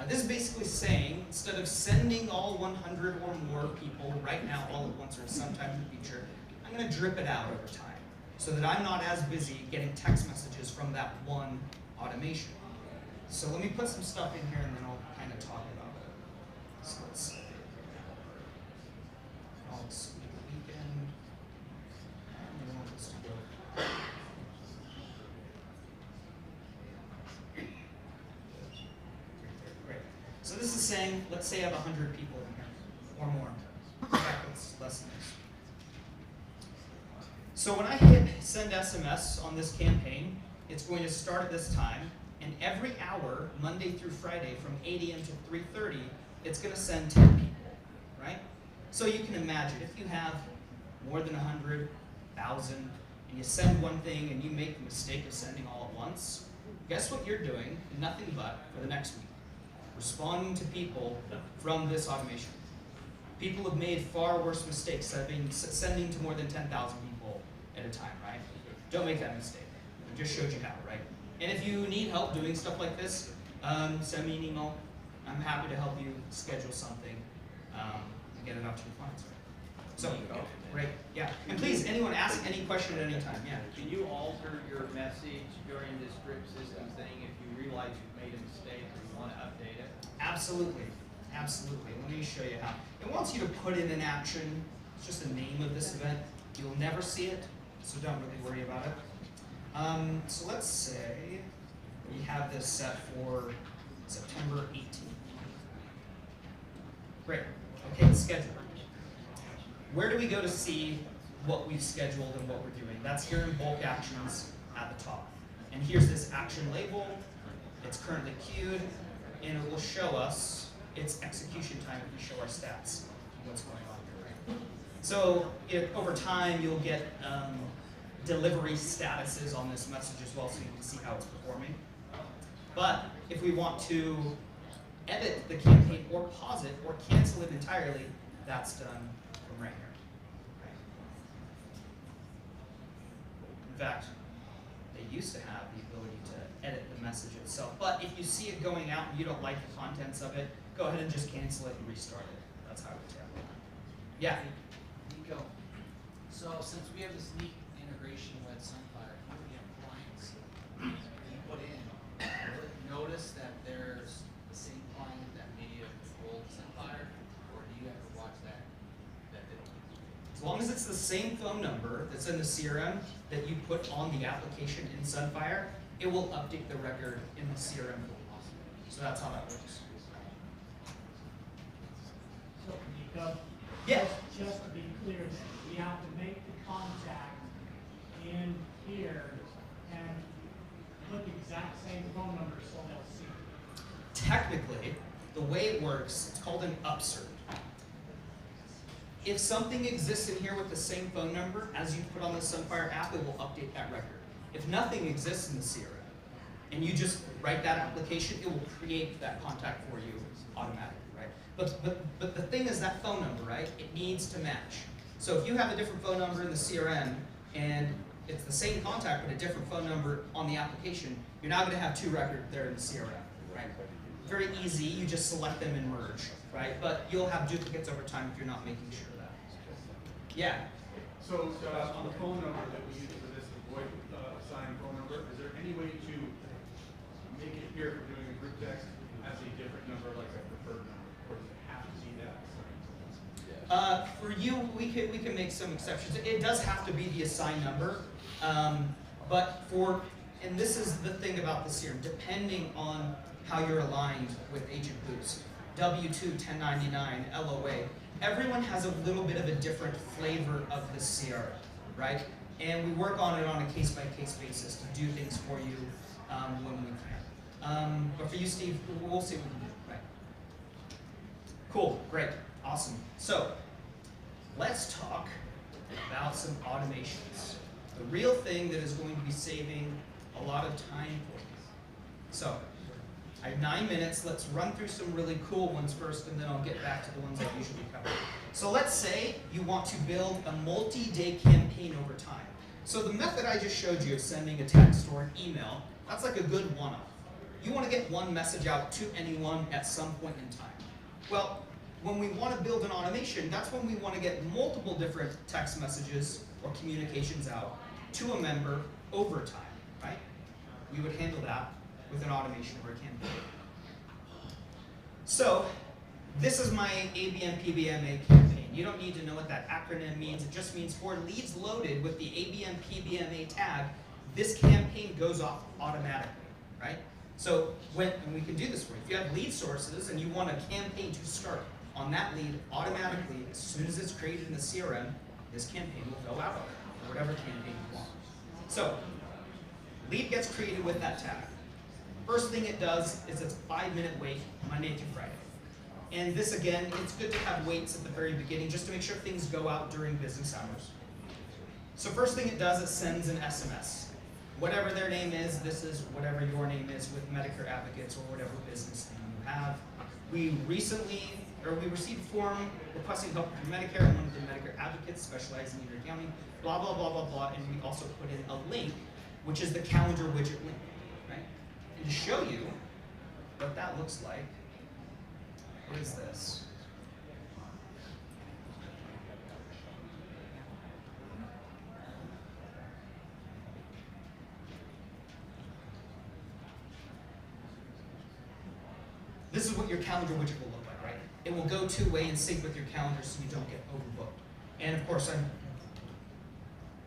This is basically saying, instead of sending all 100 or more people right now all at once or sometime in the future, I'm going to drip it out over time so that I'm not as busy getting text messages from that one automation. So let me put some stuff in here and then I'll kind of talk about it. So let's say, I'll just make a weekend. And we want this to go. Great. So this is saying, let's say I have 100 people in here or more. In fact, it's less than this. So when I hit send SMS on this campaign, it's going to start at this time. And every hour, Monday through Friday, from 8 a.m. to 3:30, it's going to send 10 people, right? So you can imagine, if you have more than 100, 1,000, and you send one thing and you make the mistake of sending all at once, guess what you're doing? Nothing but, for the next week, responding to people from this automation. People have made far worse mistakes. I've been sending to more than 10,000 people at a time, right? Don't make that mistake. I just showed you how, right? And if you need help doing stuff like this, send me an email. I'm happy to help you schedule something and get it out to your clients. So, great, yeah. And please, anyone ask any question at any time, yeah. Can you alter your message during this drip system thing if you realize you've made a mistake or you want to update it? Absolutely, absolutely. Let me show you how. It wants you to put in an action. It's just the name of this event. You'll never see it, so don't really worry about it. So let's say we have this set for September 18th. Great. Okay, schedule. Where do we go to see what we've scheduled and what we're doing? That's here in bulk actions at the top. And here's this action label. It's currently queued, and it will show us its execution time if we show our stats, what's going on here, right? So over time, you'll get delivery statuses on this message as well so you can see how it's performing. But if we want to edit the campaign or pause it or cancel it entirely, that's done from right here. Okay. In fact, they used to have the ability to edit the message itself. But if you see it going out and you don't like the contents of it, go ahead and just cancel it and restart it. That's how it would happen. Yeah? Nico, so since we have this neat integration with Sunfire, how many clients you put in, will it notice that there's the same client that maybe have rolled Sunfire, or do you have to watch that they don't? As long as it's the same phone number that's in the CRM that you put on the application in Sunfire, it will update the record in the CRM. So that's how that works. So, Nico, Yeah. just to be clear, we have to make the contact in here and put the exact same phone number so they'll see it. Technically, the way it works, it's called an upsert. If something exists in here with the same phone number as you put on the Sunfire app, it will update that record. If nothing exists in the CRM, and you just write that application, it will create that contact for you automatically, right? But the thing is that phone number, right? It needs to match. So if you have a different phone number in the CRM and it's the same contact but a different phone number on the application, you're now going to have two records there in the CRM, right? Very easy, you just select them and merge, right? But you'll have duplicates over time if you're not making sure of that. Yeah? So on the phone number that we use for this, the void assigned phone number, is there any way to make it appear if we're doing a group text as a different number, like a preferred number, or does it have to be that assigned? For you, we can make some exceptions. It does have to be the assigned number, but and this is the thing about this here, depending on how you're aligned with Agent Boost, W-2, 1099, LOA, everyone has a little bit of a different flavor of the CRM, right? And we work on it on a case-by-case basis to do things for you when we can. But for you, Steve, we'll see what we can do, right? Cool, great, awesome. So, let's talk about some automations. The real thing that is going to be saving a lot of time for you. So, I have 9 minutes. Let's run through some really cool ones first, and then I'll get back to the ones I usually cover. So let's say you want to build a multi-day campaign over time. So the method I just showed you of sending a text or an email, that's like a good one-off. You want to get one message out to anyone at some point in time. Well, when we want to build an automation, that's when we want to get multiple different text messages or communications out to a member over time, right? We would handle that with an automation or a campaign. So, this is my ABM PBMA campaign. You don't need to know what that acronym means. It just means for leads loaded with the ABM PBMA tag, this campaign goes off automatically, right? So, and we can do this for you. If you have lead sources and you want a campaign to start on that lead automatically, as soon as it's created in the CRM, this campaign will go out of it, or whatever campaign you want. So, lead gets created with that tag. First thing it does is it's a 5-minute wait, Monday through Friday. And this again, it's good to have waits at the very beginning just to make sure things go out during business hours. So first thing it does, it sends an SMS. Whatever their name is, this is whatever your name is with Medicare Advocates or whatever business name you have. We received a form requesting help from Medicare, and one of the Medicare Advocates specializing in your county, blah, blah, blah, blah, blah, and we also put in a link, which is the calendar widget link. To show you what that looks like, what is this? This is what your calendar widget will look like, right? It will go two-way and sync with your calendar so you don't get overbooked. And of course,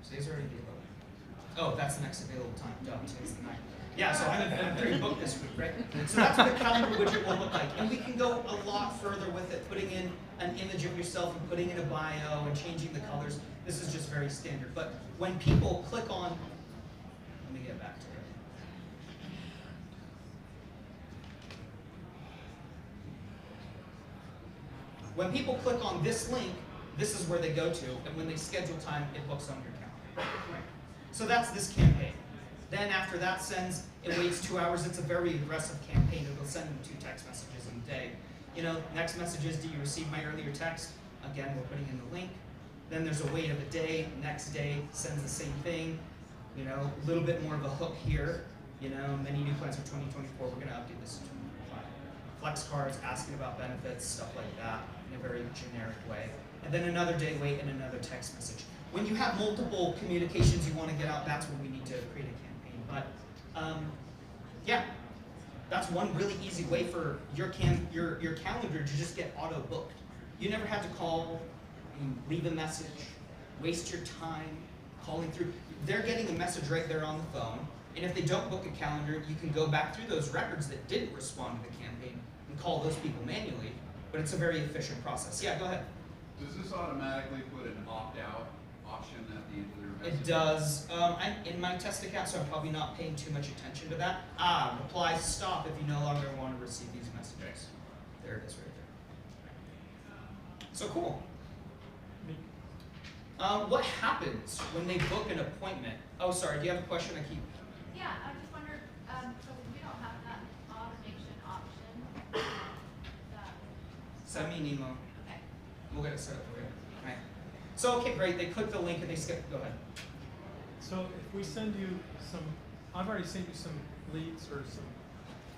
today's already the 11th. Oh, that's the next available time. Duh, today's the 9th. Yeah, so I'm pretty booked this week, right? So that's what the calendar widget will look like. And we can go a lot further with it, putting in an image of yourself and putting in a bio and changing the colors. This is just very standard. But when people click on, let me get back to it. When people click on this link, this is where they go to, and when they schedule time, it books on your calendar. Right? So that's this campaign. Then after that sends, it waits 2 hours. It's a very aggressive campaign. It'll send them 2 text messages in a day. You know, next message is, do you receive my earlier text? Again, we're putting in the link. Then there's a wait of a day. Next day sends the same thing. You know, a little bit more of a hook here. You know, many new plans for 2024. We're going to update this in 2025. Flex cards, asking about benefits, stuff like that in a very generic way. And then another day wait and another text message. When you have multiple communications you want to get out, that's when we need to create a campaign. But yeah, that's one really easy way for your calendar to just get auto booked. You never have to call and leave a message, waste your time calling through. They're getting a message right there on the phone, and if they don't book a calendar, you can go back through those records that didn't respond to the campaign and call those people manually. But it's a very efficient process. Yeah, go ahead. Does this automatically put an opt-out option at the end of their message? It does. I'm in my test account, so I'm probably not paying too much attention to that. Reply stop if you no longer want to receive these messages. There it is right there. So cool. What happens when they book an appointment? Oh, sorry, do you have a question? I keep. Yeah, I just wondered, so we don't have that automation option. Send me an email. Okay. We'll get it set up for you. Right. So, okay, great. They click the link and they skip. Go ahead. So if we send you some, I've already sent you some leads or some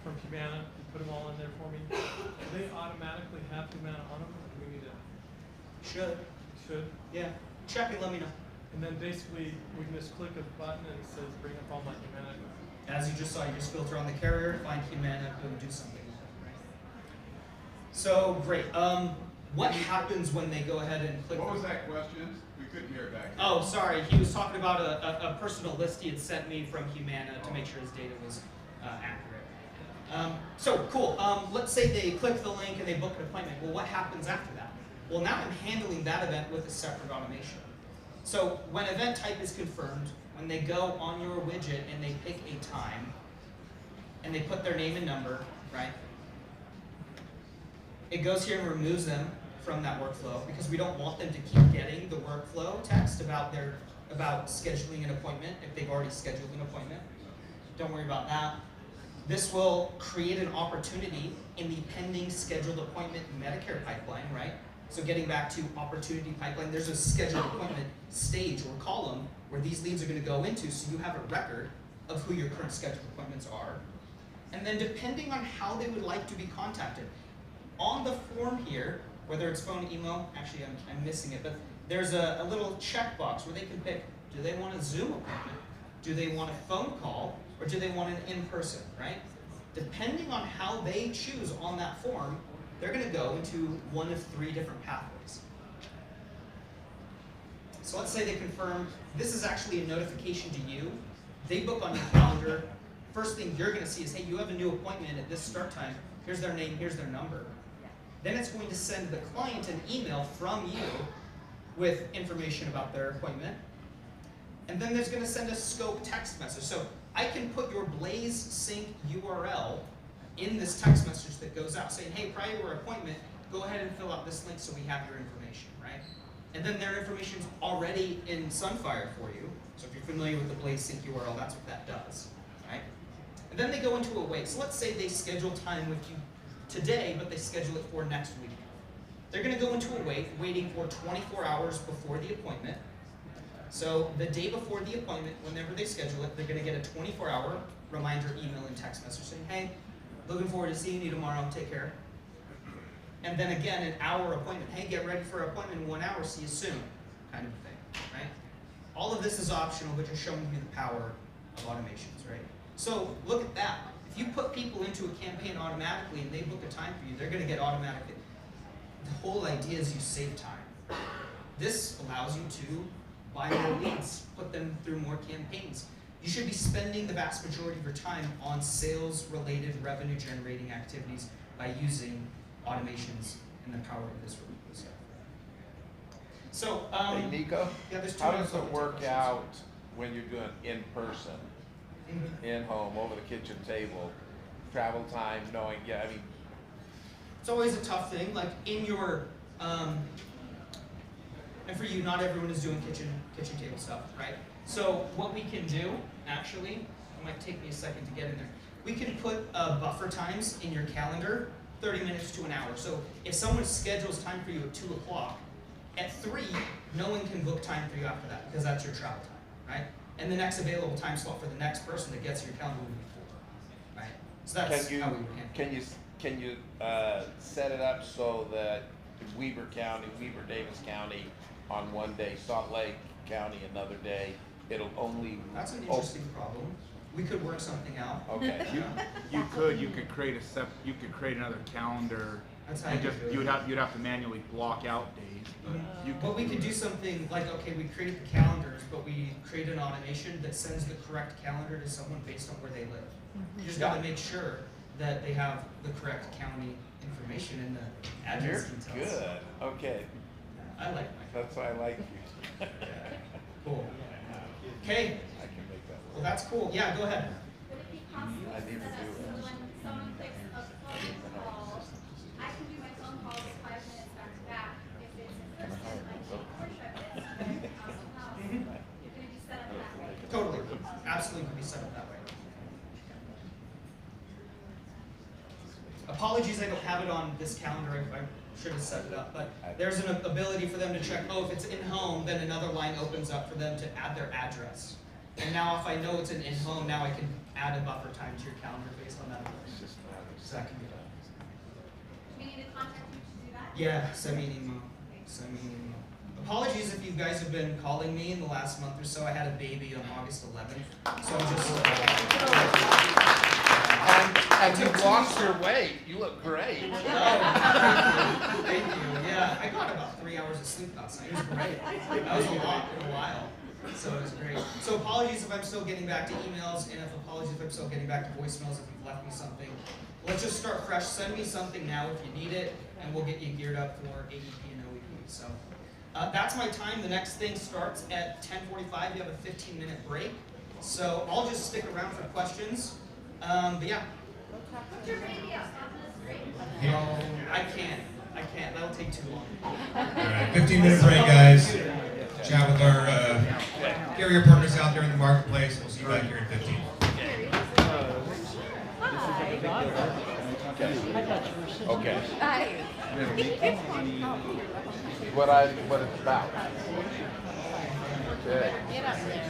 from Humana. You put them all in there for me. Do they automatically have Humana on them? Or do we need to? Should. Should. Yeah. Check and let me know. And then basically we can just click a button and it says bring up all my Humana. As you just saw, you just filter on the carrier, find Humana, go do something with it, right? So great. What happens when they go ahead and click? What was that question? We couldn't hear it back. Oh, sorry. He was talking about a personal list he had sent me from Humana to make sure his data was accurate. So cool. Let's say they click the link and they book an appointment. Well, what happens after that? Well, now I'm handling that event with a separate automation. So when event type is confirmed, when they go on your widget and they pick a time, and they put their name and number, right? It goes here and removes them from that workflow because we don't want them to keep getting the workflow text about scheduling an appointment if they've already scheduled an appointment. Don't worry about that. This will create an opportunity in the pending scheduled appointment Medicare pipeline, right? So getting back to opportunity pipeline, there's a scheduled appointment stage or column where these leads are going to go into, so you have a record of who your current scheduled appointments are. And then depending on how they would like to be contacted, on the form here, whether it's phone, email, actually I'm missing it, but there's a little checkbox where they can pick, do they want a Zoom appointment, do they want a phone call, or do they want an in-person, right? Depending on how they choose on that form, they're going to go into one of 3 different pathways. So let's say they confirm, this is actually a notification to you. They book on your calendar. First thing you're going to see is, hey, you have a new appointment at this start time. Here's their name, here's their number. Then it's going to send the client an email from you with information about their appointment. And then there's going to send a scope text message. So I can put your Blaze Sync URL in this text message that goes out saying, hey, prior to our appointment, go ahead and fill out this link so we have your information, right? And then their information's already in Sunfire for you. So if you're familiar with the Blaze Sync URL, that's what that does, right? And then they go into a wait. So let's say they schedule time with you today, but they schedule it for next week. They're going to go into a wait, waiting for 24 hours before the appointment. So the day before the appointment, whenever they schedule it, they're going to get a 24-hour reminder email and text message saying, hey, looking forward to seeing you tomorrow, take care. And then again, an hour appointment. Hey, get ready for an appointment in 1 hour, see you soon, kind of thing, right? All of this is optional, but just showing you the power of automations, right? So look at that. If you put people into a campaign automatically and they book a time for you, they're going to get automatic. The whole idea is you save time. This allows you to buy more leads, put them through more campaigns. You should be spending the vast majority of your time on sales-related revenue-generating activities by using automations and the power of this stuff. So, hey, Nico, yeah, there's 2 how does it work out when you're doing in-person, in-home, over the kitchen table, travel time, knowing, yeah, I mean. It's always a tough thing, like in your, and for you, not everyone is doing kitchen table stuff, right? So what we can do, actually, it might take me a second to get in there. We can put buffer times in your calendar, 30 minutes to an hour. So if someone schedules time for you at 2 o'clock, at 3, no one can book time for you after that because that's your travel time, right? And the next available time slot for the next person that gets your calendar will be 4, right? So that's how we would handle it. Can you set it up so that Weber County, Weber-Davis County on one day, Salt Lake County another day, it'll only. That's an interesting problem. We could work something out. Okay. You could create you could create another calendar. That's how and you just do it. you'd have to manually block out days. But we could do something like, okay, we create the calendars, but we create an automation that sends the correct calendar to someone based on where they live. You just got to make sure that they have the correct county information in the address You're details. good. Okay. I like my. That's why I like you. Cool. Okay. I can make that work. Well, that's cool. Yeah, go ahead. Would it be possible I to need to set up do so it. when someone clicks a phone call, I can do my phone calls 5 minutes back to back if it's in person, like Portia is. absolutely could be set up that way. Apologies, I don't have it on this calendar. I should have set it up, but there's an ability for them to check, oh, if it's in-home, then another line opens up for them to add their address. And now if I know it's an in-home, now I can add a buffer time to your calendar based on that ability. So that can be done. Do we need to contact you to do that? Yeah, send me an email. Send me an email. Apologies if you guys have been calling me in the last month or so. I had a baby on August 11th, so I'm just. And you lost your weight. You look great. Oh, thank you. Yeah, I got about 3 hours of sleep last night. It was great. That was a lot in a while. So it was great. So apologies if I'm still getting back to emails, and apologies if I'm still getting back to voicemails if you've left me something. Let's just start fresh. Send me something now if you need it, and we'll get you geared up for AEP and OEP. So that's my time. The next thing starts at 10:45. You have a 15-minute break. So I'll just stick around for questions. But yeah. Put your baby up on the screen. No, I can't. That'll take too long. All right, 15-minute break, guys. Chat with our carrier partners out there in the marketplace. We'll see you back here in 15. Okay. Hi. What it's about. Okay. Get up there.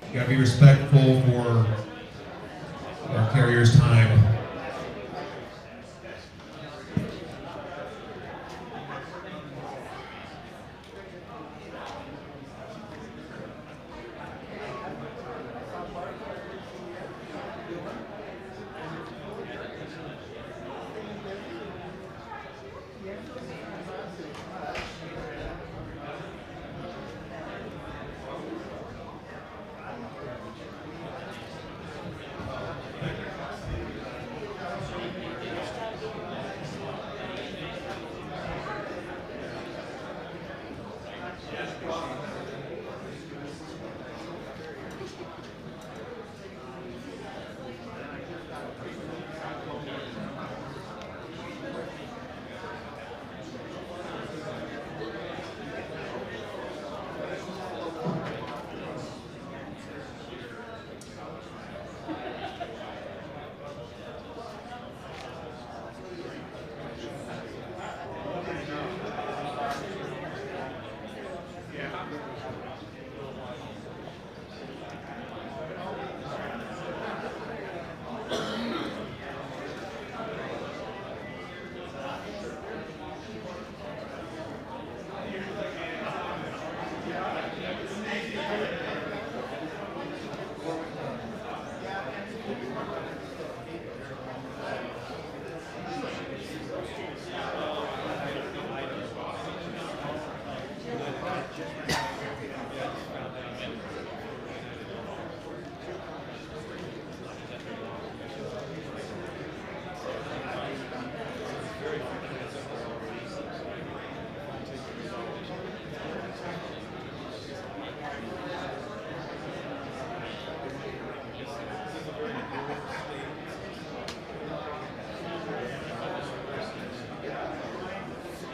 You gotta be respectful for our carrier's time.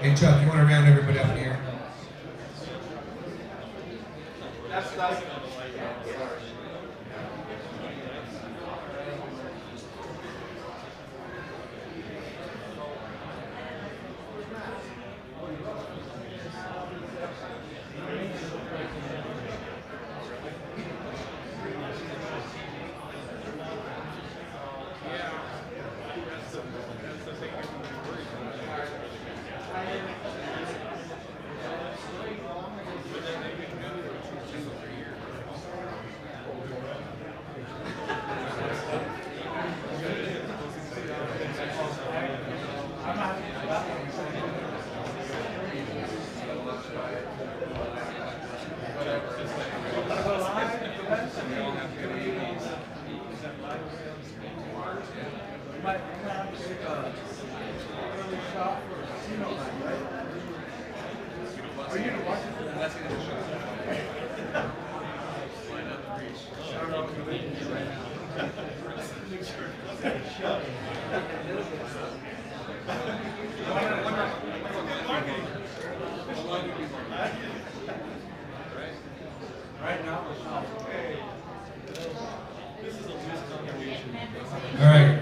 Hey Chuck, you want to round everybody up in here? That's nice.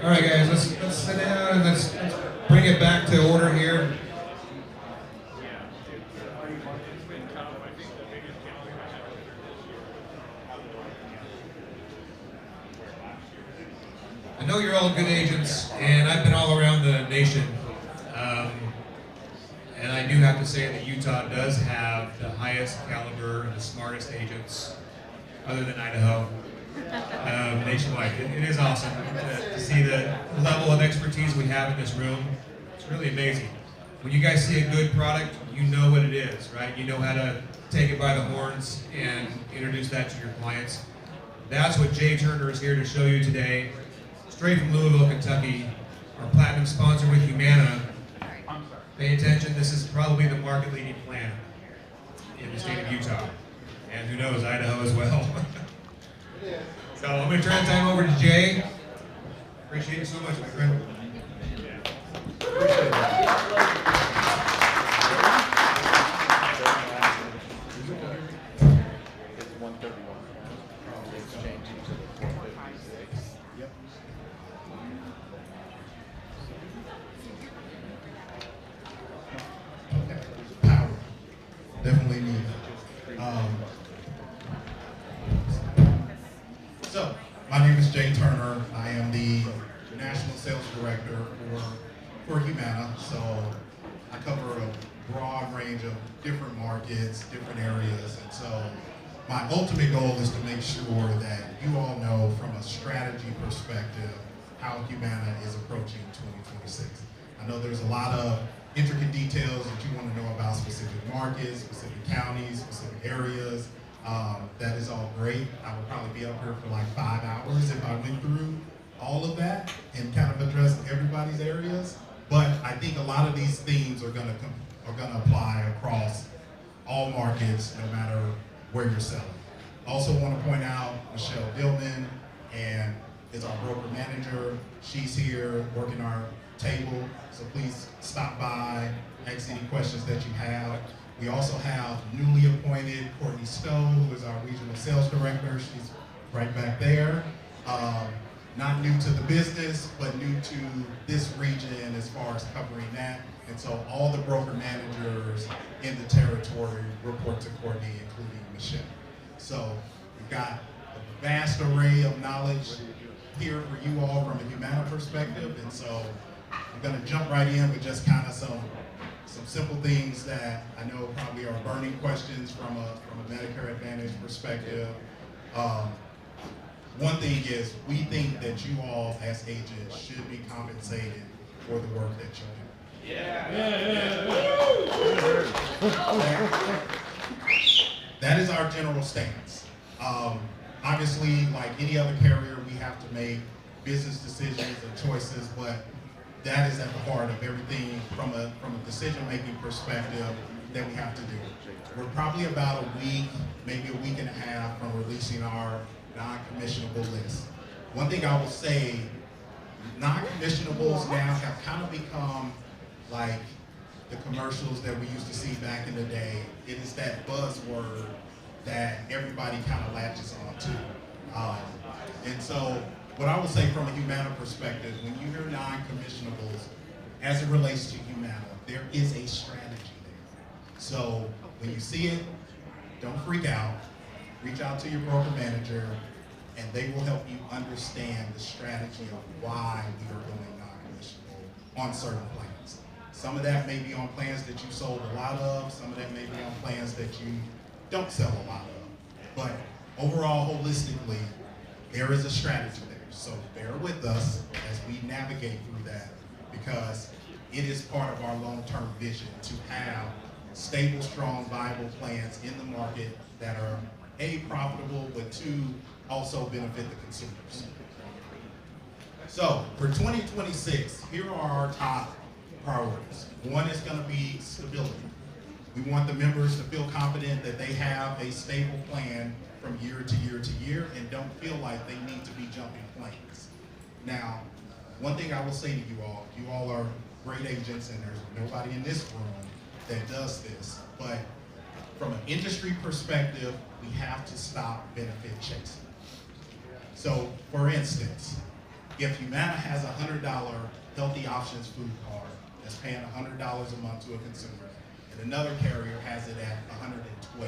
All right, guys, let's sit down and let's bring it back to order here. I know you're all good agents, and I've been all around the nation, and I do have to say that Utah does have the highest caliber and the smartest agents, other than Idaho. Nationwide. It is awesome to see the level of expertise we have in this room. It's really amazing. When you guys see a good product, you know what it is, right? You know how to take it by the horns and introduce that to your clients. That's what Jay Turner is here to show you today. Straight from Louisville, Kentucky, our platinum sponsor with Humana. Pay attention, this is probably the market leading plan in the state of Utah. And who knows, Idaho as well. So I'm going to turn the time over to Jay. Appreciate it so much, my friend. Appreciate It's 131. It's changing to the 456. Yep. Power. Definitely need. So, my name is Jay Turner. I am the National Sales Director for Humana. So, I cover a broad range of different markets, different areas. And so, my ultimate goal is to make sure that you all know from a strategy perspective how Humana is approaching 2026. I know there's a lot of intricate details that you want to know about specific markets, specific counties, specific areas. That is all great. I would probably be up here for like 5 hours if I went through all of that and kind of addressed everybody's areas. But I think a lot of these themes are gonna apply across all markets, no matter where you're selling. Also want to point out Michelle Dillman and is our broker manager. She's here working our table, so please stop by, ask any questions that you have. We also have newly appointed Courtney Stowe, who is our regional sales director. She's right back there. Not new to the business, but new to this region as far as covering that. And so all the broker managers in the territory report to Courtney, including Michelle. So we've got a vast array of knowledge here for you all from a Humana perspective. And so I'm gonna jump right in with just kind of some simple things that I know probably are burning questions from a Medicare Advantage perspective. One thing is, we think that you all as agents should be compensated for the work that you do. That is our general stance. Obviously, like any other carrier, we have to make business decisions and choices, but that is at the heart of everything from a decision-making perspective that we have to do. We're probably about a week, maybe a week and a half from releasing our non-commissionable list. One thing I will say, non-commissionables now have kind of become like the commercials that we used to see back in the day. It is that buzzword that everybody kind of latches on to. And so what I would say from a Humana perspective, when you hear non-commissionables, as it relates to Humana, there is a strategy there. So when you see it, don't freak out. Reach out to your broker manager, and they will help you understand the strategy of why we are going non-commissionable on certain plans. Some of that may be on plans that you sold a lot of, some of that may be on plans that you don't sell a lot of. But overall, holistically, there is a strategy there. So bear with us as we navigate through that, because it is part of our long-term vision to have stable, strong, viable plans in the market that are A, profitable, but two, also benefit the consumers. So for 2026, here are our top priorities. One is going to be stability. We want the members to feel confident that they have a stable plan from year to year to year and don't feel like they need to be jumping planes. Now, one thing I will say to you all are great agents, and there's nobody in this room that does this, but from an industry perspective, we have to stop benefit chasing. So, for instance, if Humana has a $100 Healthy Options food card that's paying $100 a month to a consumer, and another carrier has it at $112,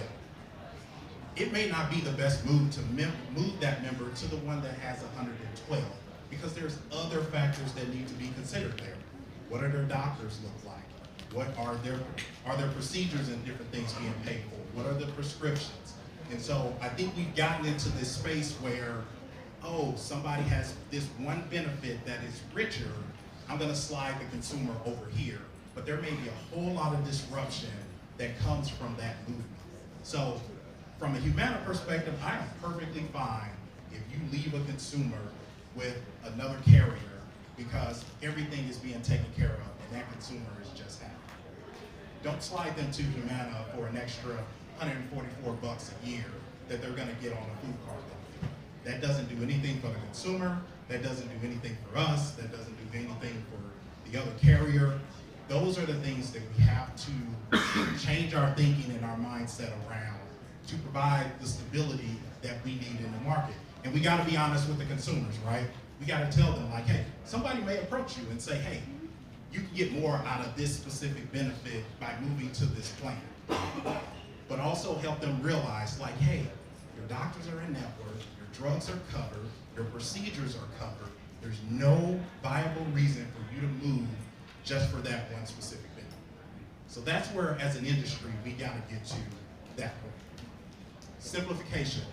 it may not be the best move to move that member to the one that has 112, because there's other factors that need to be considered there. What are their doctors look like? What are their procedures and different things being paid for? What are the prescriptions? And so I think we've gotten into this space where, oh, somebody has this one benefit that is richer, I'm gonna slide the consumer over here. But there may be a whole lot of disruption that comes from that movement. So from a Humana perspective, I am perfectly fine if you leave a consumer with another carrier because everything is being taken care of and that consumer is just happy. Don't slide them to Humana for an extra $144 a year that they're gonna get on a food card benefit. That doesn't do anything for the consumer, that doesn't do anything for us, that doesn't do anything for the other carrier. Those are the things that we have to change our thinking and our mindset around to provide the stability that we need in the market. And we gotta be honest with the consumers, right? We gotta tell them like, hey, somebody may approach you and say, hey, you can get more out of this specific benefit by moving to this plan. But also help them realize like, hey, your doctors are in network, your drugs are covered, your procedures are covered. There's no viable reason for you to move just for that one specific benefit. So that's where, as an industry, we gotta get to that point. Simplification.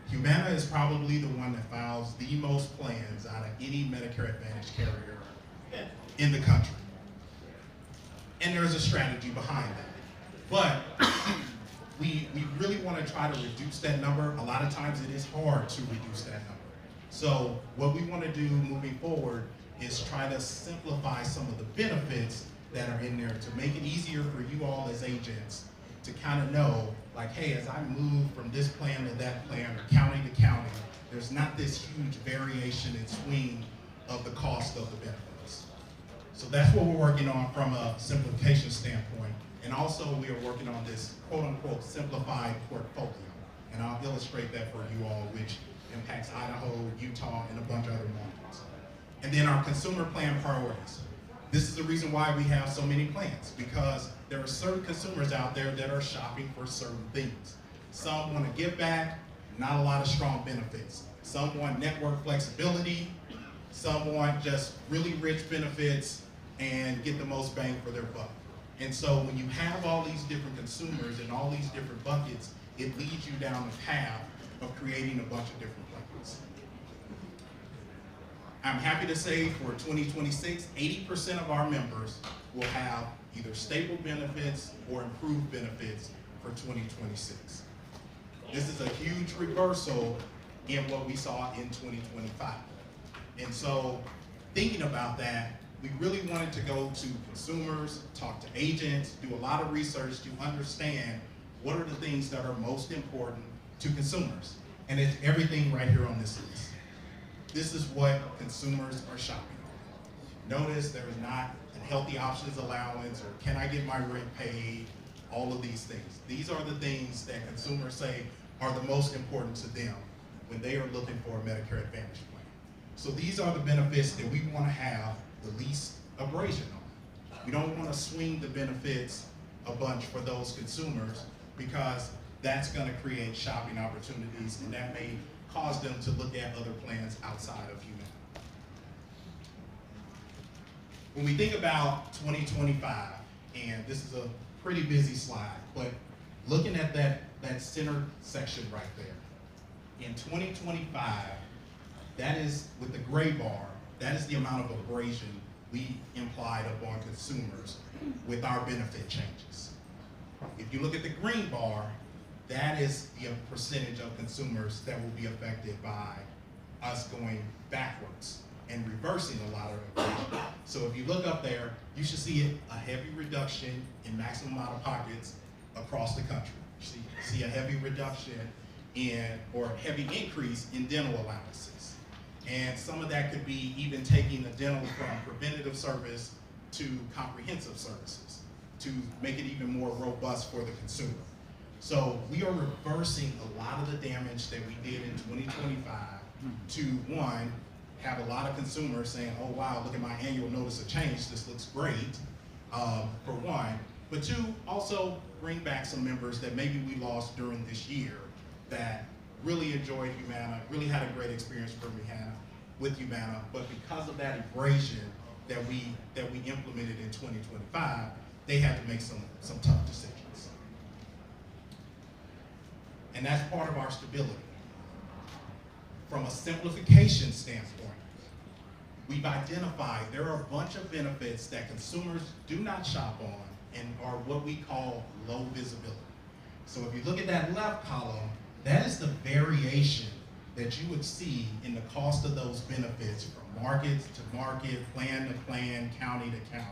Humana is probably the one that files the most plans out of any Medicare Advantage carrier in the country. And there's a strategy behind that. But we really want to try to reduce that number. A lot of times it is hard to reduce that number. So what we want to do moving forward is try to simplify some of the benefits that are in there to make it easier for you all as agents to kind of know, like, hey, as I move from this plan to that plan or county to county, there's not this huge variation and swing of the cost of the benefits. So that's what we're working on from a simplification standpoint. And also we are working on this quote unquote simplified portfolio. And I'll illustrate that for you all, which impacts Idaho, Utah, and a bunch of other markets. And then our consumer plan priorities. This is the reason why we have so many plans, because there are certain consumers out there that are shopping for certain things. Some want to give back, not a lot of strong benefits. Some want network flexibility, some want just really rich benefits and get the most bang for their buck. And so when you have all these different consumers and all these different buckets, it leads you down the path of creating a bunch of different plans. I'm happy to say for 2026, 80% of our members will have either stable benefits or improved benefits for 2026. This is a huge reversal in what we saw in 2025. And so thinking about that, we really wanted to go to consumers, talk to agents, do a lot of research to understand what are the things that are most important to consumers. And it's everything right here on this list. This is what consumers are shopping on. Notice there is not a healthy options allowance or can I get my rent paid, all of these things. These are the things that consumers say are the most important to them when they are looking for a Medicare Advantage plan. So these are the benefits that we want to have the least abrasion on. We don't want to swing the benefits a bunch for those consumers because that's going to create shopping opportunities and that may cause them to look at other plans outside of Humana. When we think about 2025, and this is a pretty busy slide, but looking at that center section right there, in 2025, that is, with the gray bar, that is the amount of abrasion we implied upon consumers with our benefit changes. If you look at the green bar, that is the percentage of consumers that will be affected by us going backwards and reversing a lot of abrasion. So if you look up there, you should see a heavy reduction in maximum out-of-pockets across the country. You see a heavy reduction or heavy increase in dental allowances. And some of that could be even taking the dental from preventative service to comprehensive services to make it even more robust for the consumer. So we are reversing a lot of the damage that we did in 2025 to, one, have a lot of consumers saying, oh wow, look at my annual notice of change, this looks great, for one. But two, also bring back some members that maybe we lost during this year that really enjoyed Humana, really had a great experience with Humana, but because of that abrasion that we implemented in 2025, they had to make some tough decisions. And that's part of our stability. From a simplification standpoint, we've identified there are a bunch of benefits that consumers do not shop on and are what we call low visibility. So if you look at that left column, that is the variation that you would see in the cost of those benefits from market to market, plan to plan, county to county.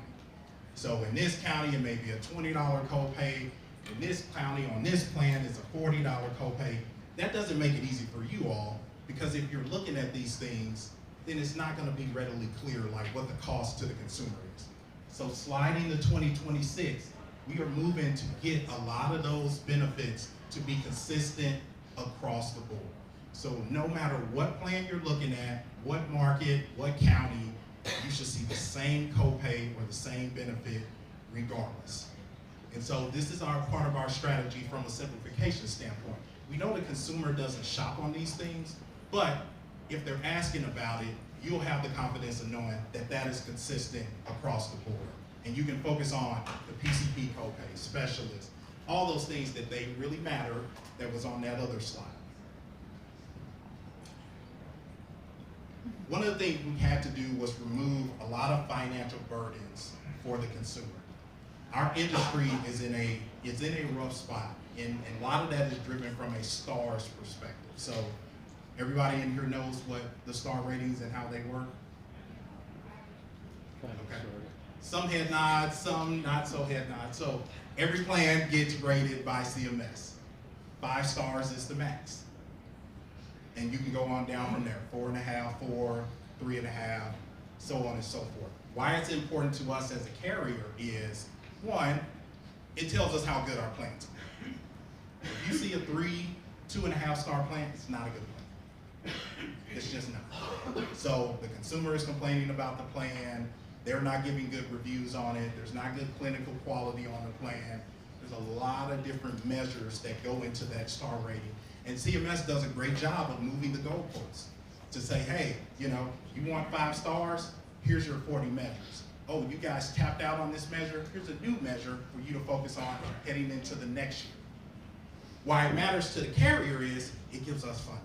So in this county, it may be a $20 copay. In this county, on this plan, it's a $40 copay. That doesn't make it easy for you all, because if you're looking at these things, then it's not going to be readily clear like what the cost to the consumer is. So sliding to 2026, we are moving to get a lot of those benefits to be consistent across the board. So no matter what plan you're looking at, what market, what county, you should see the same copay or the same benefit regardless. And so this is part of our strategy from a simplification standpoint. We know the consumer doesn't shop on these things, but if they're asking about it, you'll have the confidence of knowing that that is consistent across the board. And you can focus on the PCP copay, specialists, all those things that they really matter that was on that other slide. One of the things we had to do was remove a lot of financial burdens for the consumer. Our industry is in a rough spot, and a lot of that is driven from a stars perspective. So everybody in here knows what the star ratings and how they work? Okay. Some head nods, some not so head nods. So every plan gets graded by CMS. 5 stars is the max. And you can go on down from there, 4.5, 4, 3.5, so on and so forth. Why it's important to us as a carrier is, one, it tells us how good our plans are. If you see a 3, 2.5 star plan, it's not a good plan. It's just not. So the consumer is complaining about the plan, they're not giving good reviews on it, there's not good clinical quality on the plan. There's a lot of different measures that go into that star rating. And CMS does a great job of moving the goalposts to say, hey, you know, you want 5 stars? Here's your 40 measures. Oh, you guys tapped out on this measure? Here's a new measure for you to focus on heading into the next year. Why it matters to the carrier is it gives us funding.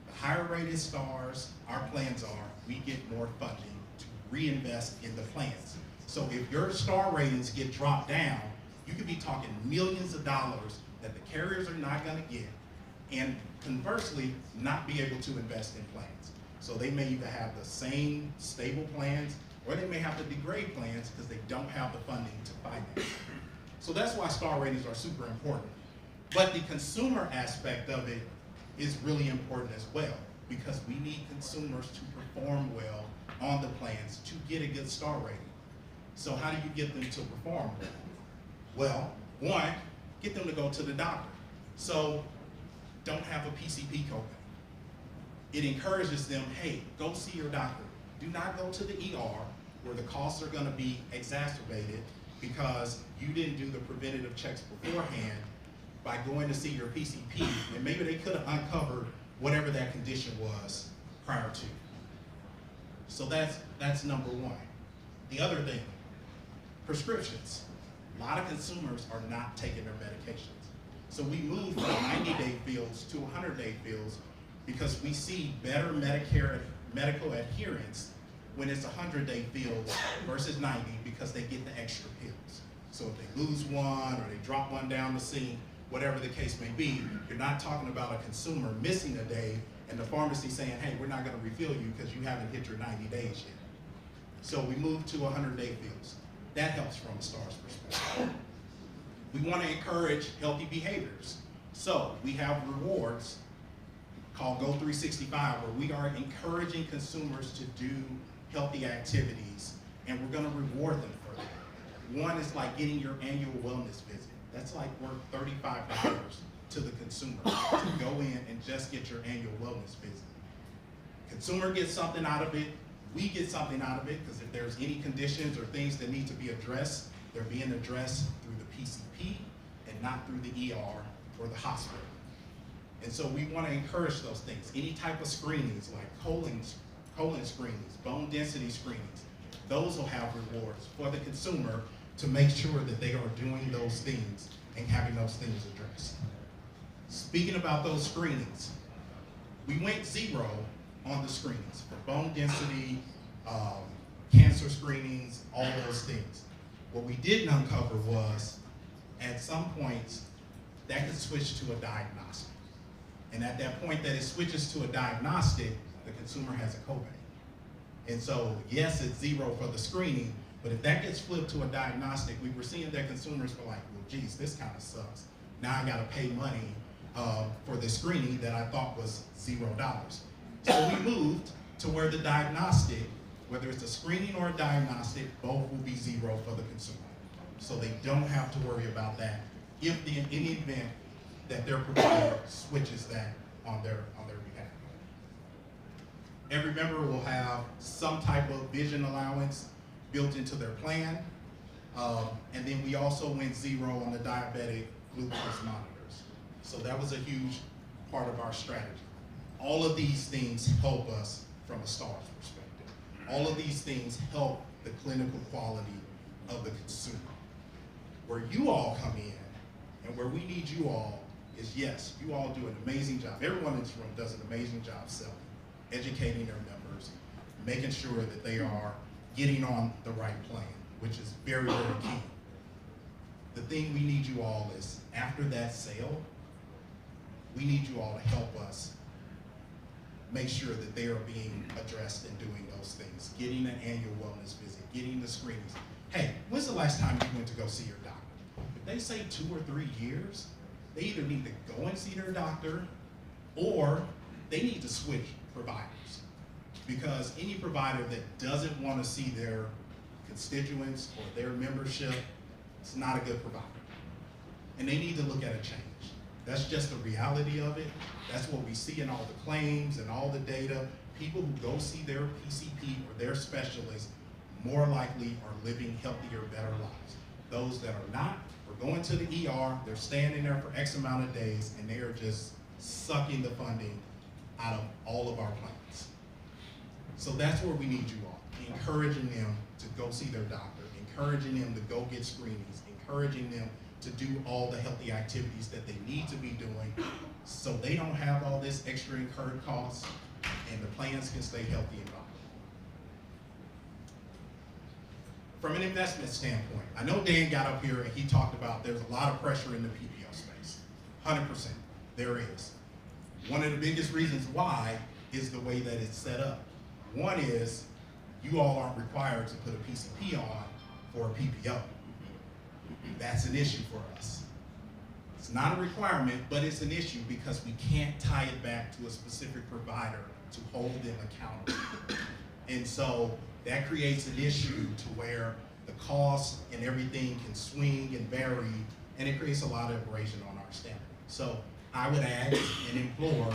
The higher rated stars our plans are, we get more funding to reinvest in the plans. So if your star ratings get dropped down, you could be talking millions of dollars that the carriers are not going to get, and conversely, not be able to invest in plans. So they may either have the same stable plans, or they may have to degrade plans because they don't have the funding to finance. So that's why star ratings are super important. But the consumer aspect of it is really important as well, because we need consumers to perform well on the plans to get a good star rating. So how do you get them to perform well? Well, one, get them to go to the doctor. So don't have a PCP copay. It encourages them, hey, go see your doctor. Do not go to the ER where the costs are going to be exacerbated because you didn't do the preventative checks beforehand by going to see your PCP, and maybe they could have uncovered whatever that condition was prior to. So that's number one. The other thing, prescriptions. A lot of consumers are not taking their medications. So we moved from 90-day fields to 100-day fields because we see better medical adherence when it's 100-day fields versus 90 because they get the extra pills. So if they lose one or they drop one down the sink, whatever the case may be, you're not talking about a consumer missing a day and the pharmacy saying, hey, we're not going to refill you because you haven't hit your 90 days yet. So we moved to 100-day fields. That helps from a STARS perspective. We want to encourage healthy behaviors. So we have rewards called Go 365 where we are encouraging consumers to do healthy activities, and we're going to reward them for that. One is like getting your annual wellness visit. That's like worth $35 to the consumer to go in and just get your annual wellness visit. Consumer gets something out of it, we get something out of it, because if there's any conditions or things that need to be addressed, they're being addressed through the PCP and not through the ER or the hospital. And so we want to encourage those things. Any type of screenings like colon screenings, bone density screenings, those will have rewards for the consumer to make sure that they are doing those things and having those things addressed. Speaking about those screenings, we went 0 on the screenings for bone density, cancer screenings, all those things. What we didn't uncover was, at some points, that could switch to a diagnostic. And at that point that it switches to a diagnostic, the consumer has a copay. And so, yes, it's 0 for the screening, but if that gets flipped to a diagnostic, we were seeing that consumers were like, well, geez, this kind of sucks. Now I gotta pay money for the screening that I thought was $0. So we moved to where the diagnostic, whether it's a screening or a diagnostic, both will be 0 for the consumer. So they don't have to worry about that if in any event that their provider switches that on their behalf. Every member will have some type of vision allowance built into their plan. And then we also went 0 on the diabetic glucose monitors. So that was a huge part of our strategy. All of these things help us from a STARS perspective. All of these things help the clinical quality of the consumer. Where you all come in and where we need you all is, yes, you all do an amazing job. Everyone in this room does an amazing job selling, educating their members, making sure that they are getting on the right plan, which is very, very key. The thing we need you all is, after that sale, we need you all to help us make sure that they are being addressed and doing those things. Getting an annual wellness visit, getting the screenings. Hey, when's the last time you went to go see your doctor? If they say 2 or 3 years, they either need to go and see their doctor or they need to switch providers. Because any provider that doesn't want to see their constituents or their membership, it's not a good provider. And they need to look at a change. That's just the reality of it. That's what we see in all the claims and all the data. People who go see their PCP or their specialist more likely are living healthier, better lives. Those that are not, are going to the ER, they're standing there for X amount of days, and they are just sucking the funding out of all of our plans. So that's where we need you all, encouraging them to go see their doctor, encouraging them to go get screenings, encouraging them to do all the healthy activities that they need to be doing so they don't have all this extra incurred costs and the plans can stay healthy and viable. From an investment standpoint, I know Dan got up here and he talked about there's a lot of pressure in the PPO space. 100%, there is. One of the biggest reasons why is the way that it's set up. One is you all aren't required to put a PCP on for a PPO. That's an issue for us. It's not a requirement, but it's an issue because we can't tie it back to a specific provider to hold them accountable. And so that creates an issue to where the cost and everything can swing and vary, and it creates a lot of abrasion on our standard. So I would ask and implore,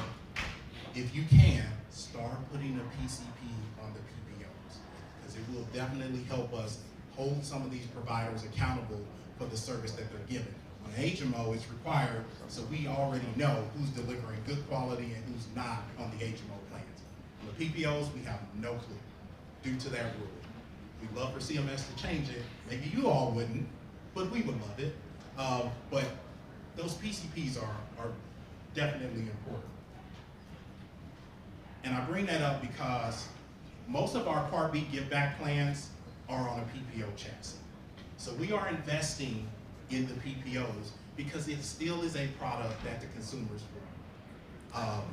if you can, start putting a PCP on the PPOs, because it will definitely help us hold some of these providers accountable for the service that they're giving. On HMO, it's required, so we already know who's delivering good quality and who's not on the HMO plans. On the PPOs, we have no clue due to that rule. We'd love for CMS to change it. Maybe you all wouldn't, but we would love it. But those PCPs are definitely important. And I bring that up because most of our Part B give back plans are on a PPO chassis. So we are investing in the PPOs because it still is a product that the consumers want.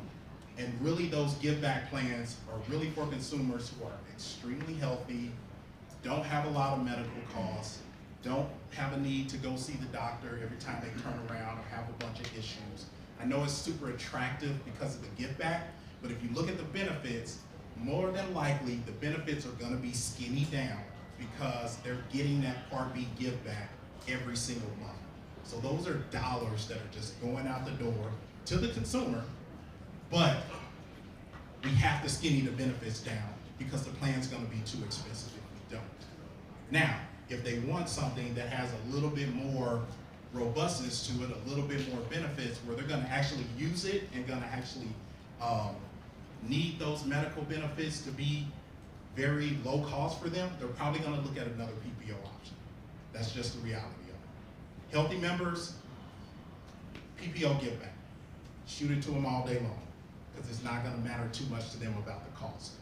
And really those give back plans are really for consumers who are extremely healthy, don't have a lot of medical costs, don't have a need to go see the doctor every time they turn around or have a bunch of issues. I know it's super attractive because of the give back, but if you look at the benefits, more than likely the benefits are gonna be skinny down because they're getting that Part B give back every single month. So those are dollars that are just going out the door to the consumer, but we have to skinny the benefits down because the plan's gonna be too expensive if we don't. Now, if they want something that has a little bit more robustness to it, a little bit more benefits, where they're gonna actually use it and gonna actually need those medical benefits to be very low cost for them, they're probably gonna look at another PPO option. That's just the reality of it. Healthy members, PPO give back. Shoot it to them all day long, because it's not gonna matter too much to them about the cost.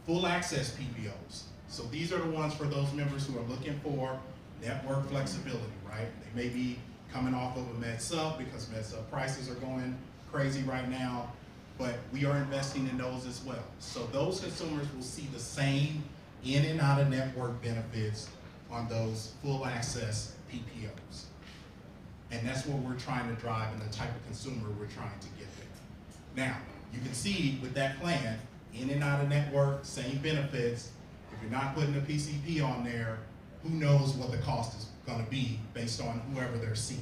Full access PPOs. So these are the ones for those members who are looking for network flexibility, right? They may be coming off of a med sub because med sub prices are going crazy right now, but we are investing in those as well. So those consumers will see the same in and out of network benefits on those full access PPOs. And that's what we're trying to drive and the type of consumer we're trying to get there. Now, you can see with that plan, in and out of network, same benefits. If you're not putting a PCP on there, who knows what the cost is gonna be based on whoever they're seeing.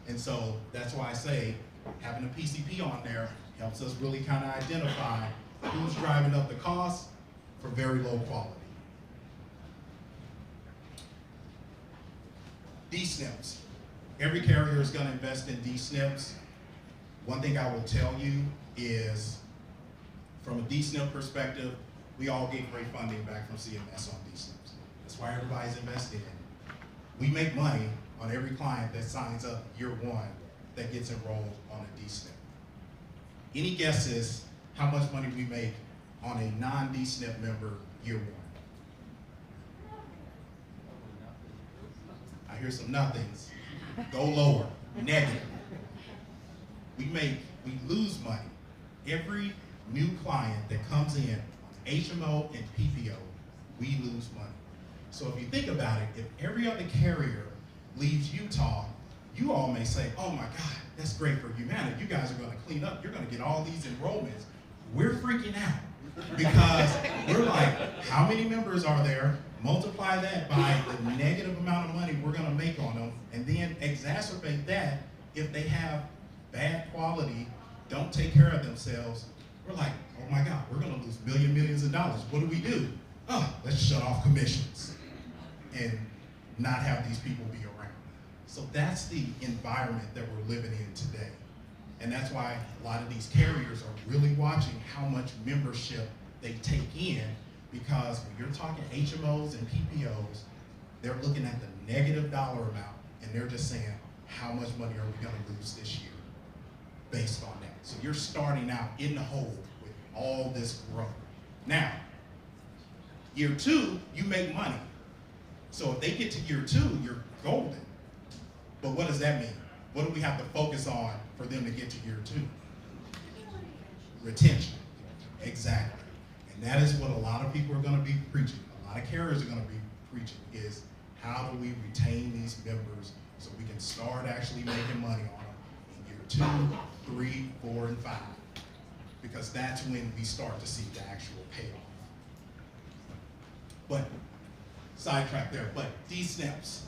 And so that's why I say having a PCP on there helps us really kind of identify who's driving up the cost for very low quality. D-SNPs. Every carrier is going to invest in D-SNPs. One thing I will tell you is, from a DSNP perspective, we all get great funding back from CMS on DSNPs. That's why everybody's invested in it. We make money on every client that signs up year one that gets enrolled on a DSNP. Any guesses how much money we make on a non-DSNP member year one? I hear some nothings. Go lower, negative. We lose money. Every new client that comes in on HMO and PPO, we lose money. So if you think about it, if every other carrier leaves Utah, you all may say, oh my God, that's great for Humana. You guys are gonna clean up. You're gonna get all these enrollments. We're freaking out because we're like, how many members are there? Multiply that by the negative amount of money we're gonna make on them, and then exacerbate that if they have bad quality, don't take care of themselves. We're like, oh my God, we're gonna lose millions of dollars. What do? Oh, let's shut off commissions and not have these people be around. So that's the environment that we're living in today. And that's why a lot of these carriers are really watching how much membership they take in, because when you're talking HMOs and PPOs, they're looking at the negative dollar amount and they're just saying, how much money are we gonna lose this year based on that? So you're starting out in the hole with all this growth. Now, year two, you make money. So if they get to year two, you're golden. But what does that mean? What do we have to focus on for them to get to year two? Retention. Exactly. And that is what a lot of people are going to be preaching. A lot of carriers are going to be preaching is, how do we retain these members so we can start actually making money on them in year 2, 3, 4, and 5. Because that's when we start to see the actual payoff. But, sidetrack there, but DSNPs.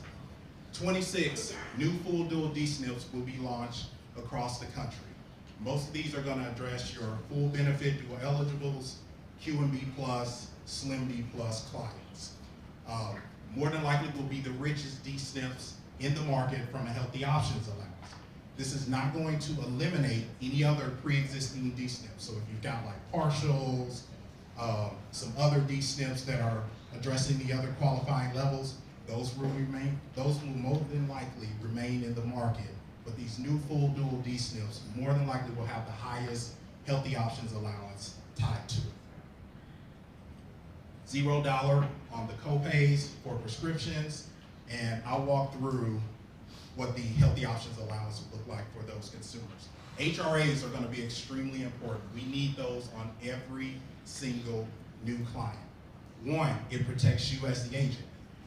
26 new full dual DSNPs will be launched across the country. Most of these are going to address your full benefit dual eligibles, QMB plus, Slim B plus clients. More than likely will be the richest DSNPs in the market from a healthy options allowance. This is not going to eliminate any other pre-existing DSNPs. So if you've got like partials, some other DSNPs that are addressing the other qualifying levels, those will more than likely remain in the market. But these new full dual DSNPs more than likely will have the highest healthy options allowance tied to it. $0 on the co-pays for prescriptions, and I'll walk through what the healthy options allowance will look like for those consumers. HRAs are going to be extremely important. We need those on every single new client. One, it protects you as the agent,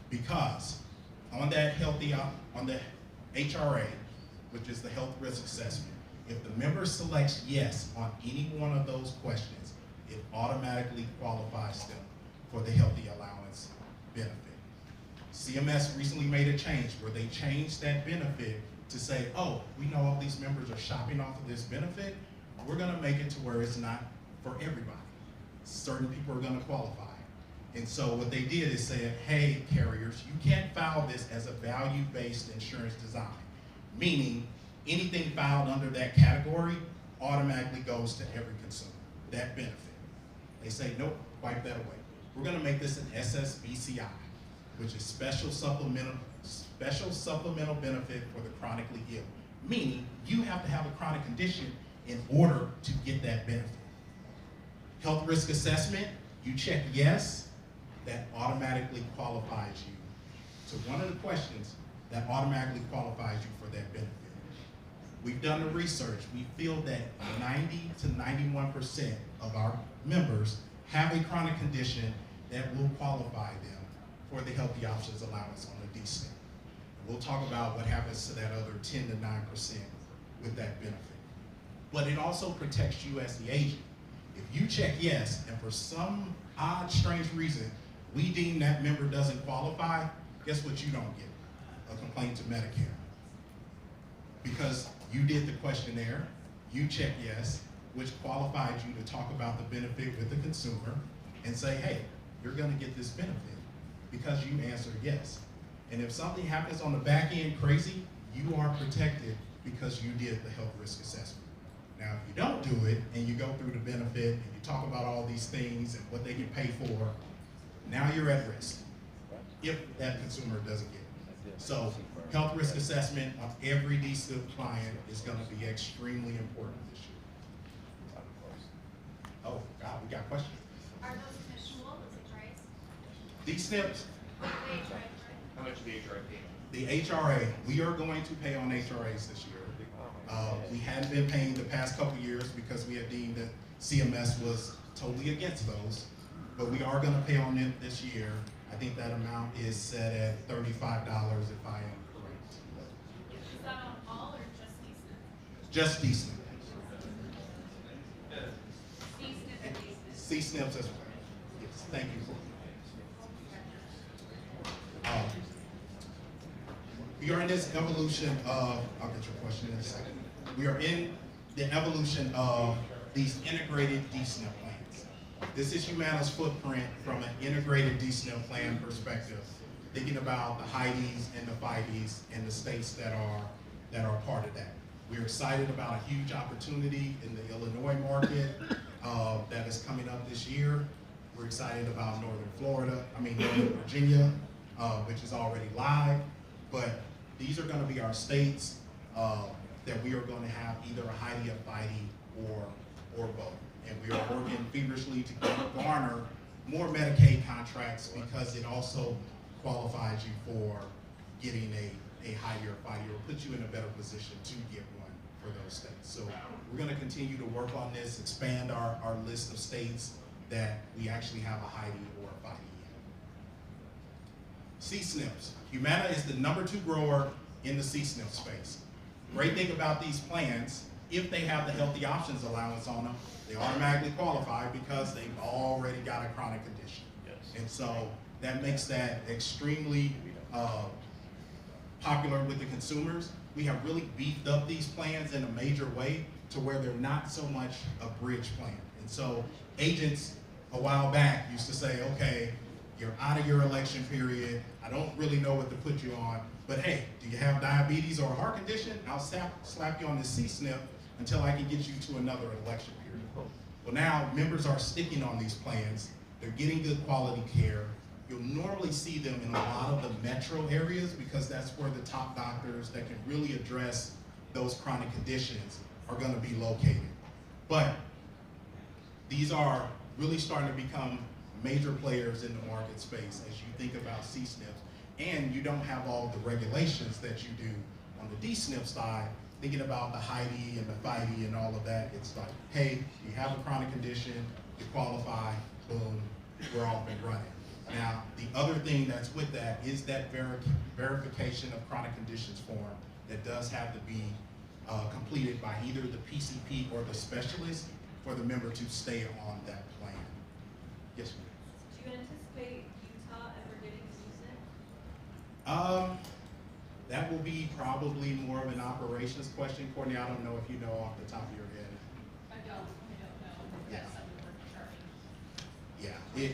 because on that on the HRA, which is the health risk assessment, if the member selects yes on any one of those questions, it automatically qualifies them for the healthy allowance benefit. CMS recently made a change where they changed that benefit to say, oh, we know all these members are shopping off of this benefit. We're going to make it to where it's not for everybody. Certain people are going to qualify. And so what they did is say, hey, carriers, you can't file this as a value-based insurance design, meaning anything filed under that category automatically goes to every consumer, that benefit. They say, nope, wipe that away. We're going to make this an SSBCI, which is special supplemental benefit for the chronically ill, meaning you have to have a chronic condition in order to get that benefit. Health risk assessment, you check yes, that automatically qualifies you. So one of the questions that automatically qualifies you for that benefit. We've done the research. We feel that 90 to 91% of our members have a chronic condition that will qualify them for the healthy options allowance on the DSNP. We'll talk about what happens to that other 10 to 9% with that benefit. But it also protects you as the agent. If you check yes, and for some odd, strange reason, we deem that member doesn't qualify, guess what you don't get? A complaint to Medicare. Because you did the questionnaire, you checked yes, which qualified you to talk about the benefit with the consumer and say, hey, you're gonna get this benefit because you answered yes. And if something happens on the back end crazy, you are protected because you did the health risk assessment. Now, if you don't do it and you go through the benefit and you talk about all these things and what they can pay for, now you're at risk if that consumer doesn't get it. So health risk assessment of every DSNP client is going to be extremely important this year. Oh, God, we got questions. Are those commissionable, those HRAs? DSNPs, How much of the HRA pay? the HRA, we are going to pay on HRAs this year. We hadn't been paying the past couple years because we had deemed that CMS was totally against those, but we are going to pay on it this year. I think that amount is set at $35 if I am correct. Is that on all or just DSNP? Just DSNP. DSNP and DSNP. C-SNPs as well. Yes, thank you. We are in this evolution of, I'll get your question in a second. We are in the evolution of these integrated DSNP plans. This is Humana's footprint from an integrated DSNP plan perspective, thinking about the HIDEs and the FIDEs and the states that are part of that. We're excited about a huge opportunity in the Illinois market that is coming up this year. We're excited about Northern Virginia, which is already live, but these are going to be our states that we are going to have either a HIDE, a FIDE, or both. And we are working feverishly to garner more Medicaid contracts because it also qualifies you for getting a HIDE or FIDE, or puts you in a better position to get one for those states. So we're going to continue to work on this, expand our list of states that we actually have a HIDE or a FIDE in. C-SNPs. Humana is the #2 grower in the C-SNP space. Great thing about these plans, if they have the healthy options allowance on them, they automatically qualify because they've already got a chronic condition. Yes. And so that makes that extremely popular with the consumers. We have really beefed up these plans in a major way to where they're not so much a bridge plan. And so agents a while back used to say, okay, you're out of your election period, I don't really know what to put you on, but hey, do you have diabetes or a heart condition? I'll slap you on the C-SNP until I can get you to another election period. Well, now members are sticking on these plans, they're getting good quality care. You'll normally see them in a lot of the metro areas because that's where the top doctors that can really address those chronic conditions are going to be located. But these are really starting to become major players in the market space as you think about C-SNPs, and you don't have all the regulations that you do on the D-SNP side, thinking about the HIDE and the FIDE and all of that. It's like, hey, you have a chronic condition, you qualify, boom, we're off and running. Now, the other thing that's with that is that verification of chronic conditions form that does have to be completed by either the PCP or the specialist for the member to stay on that plan. Yes, ma'am. Do you anticipate Utah ever getting CSNP? That will be probably more of an operations question. Courtney, I don't know if you know off the top of your head. I don't know. Yeah. That's something we're determining. Yeah.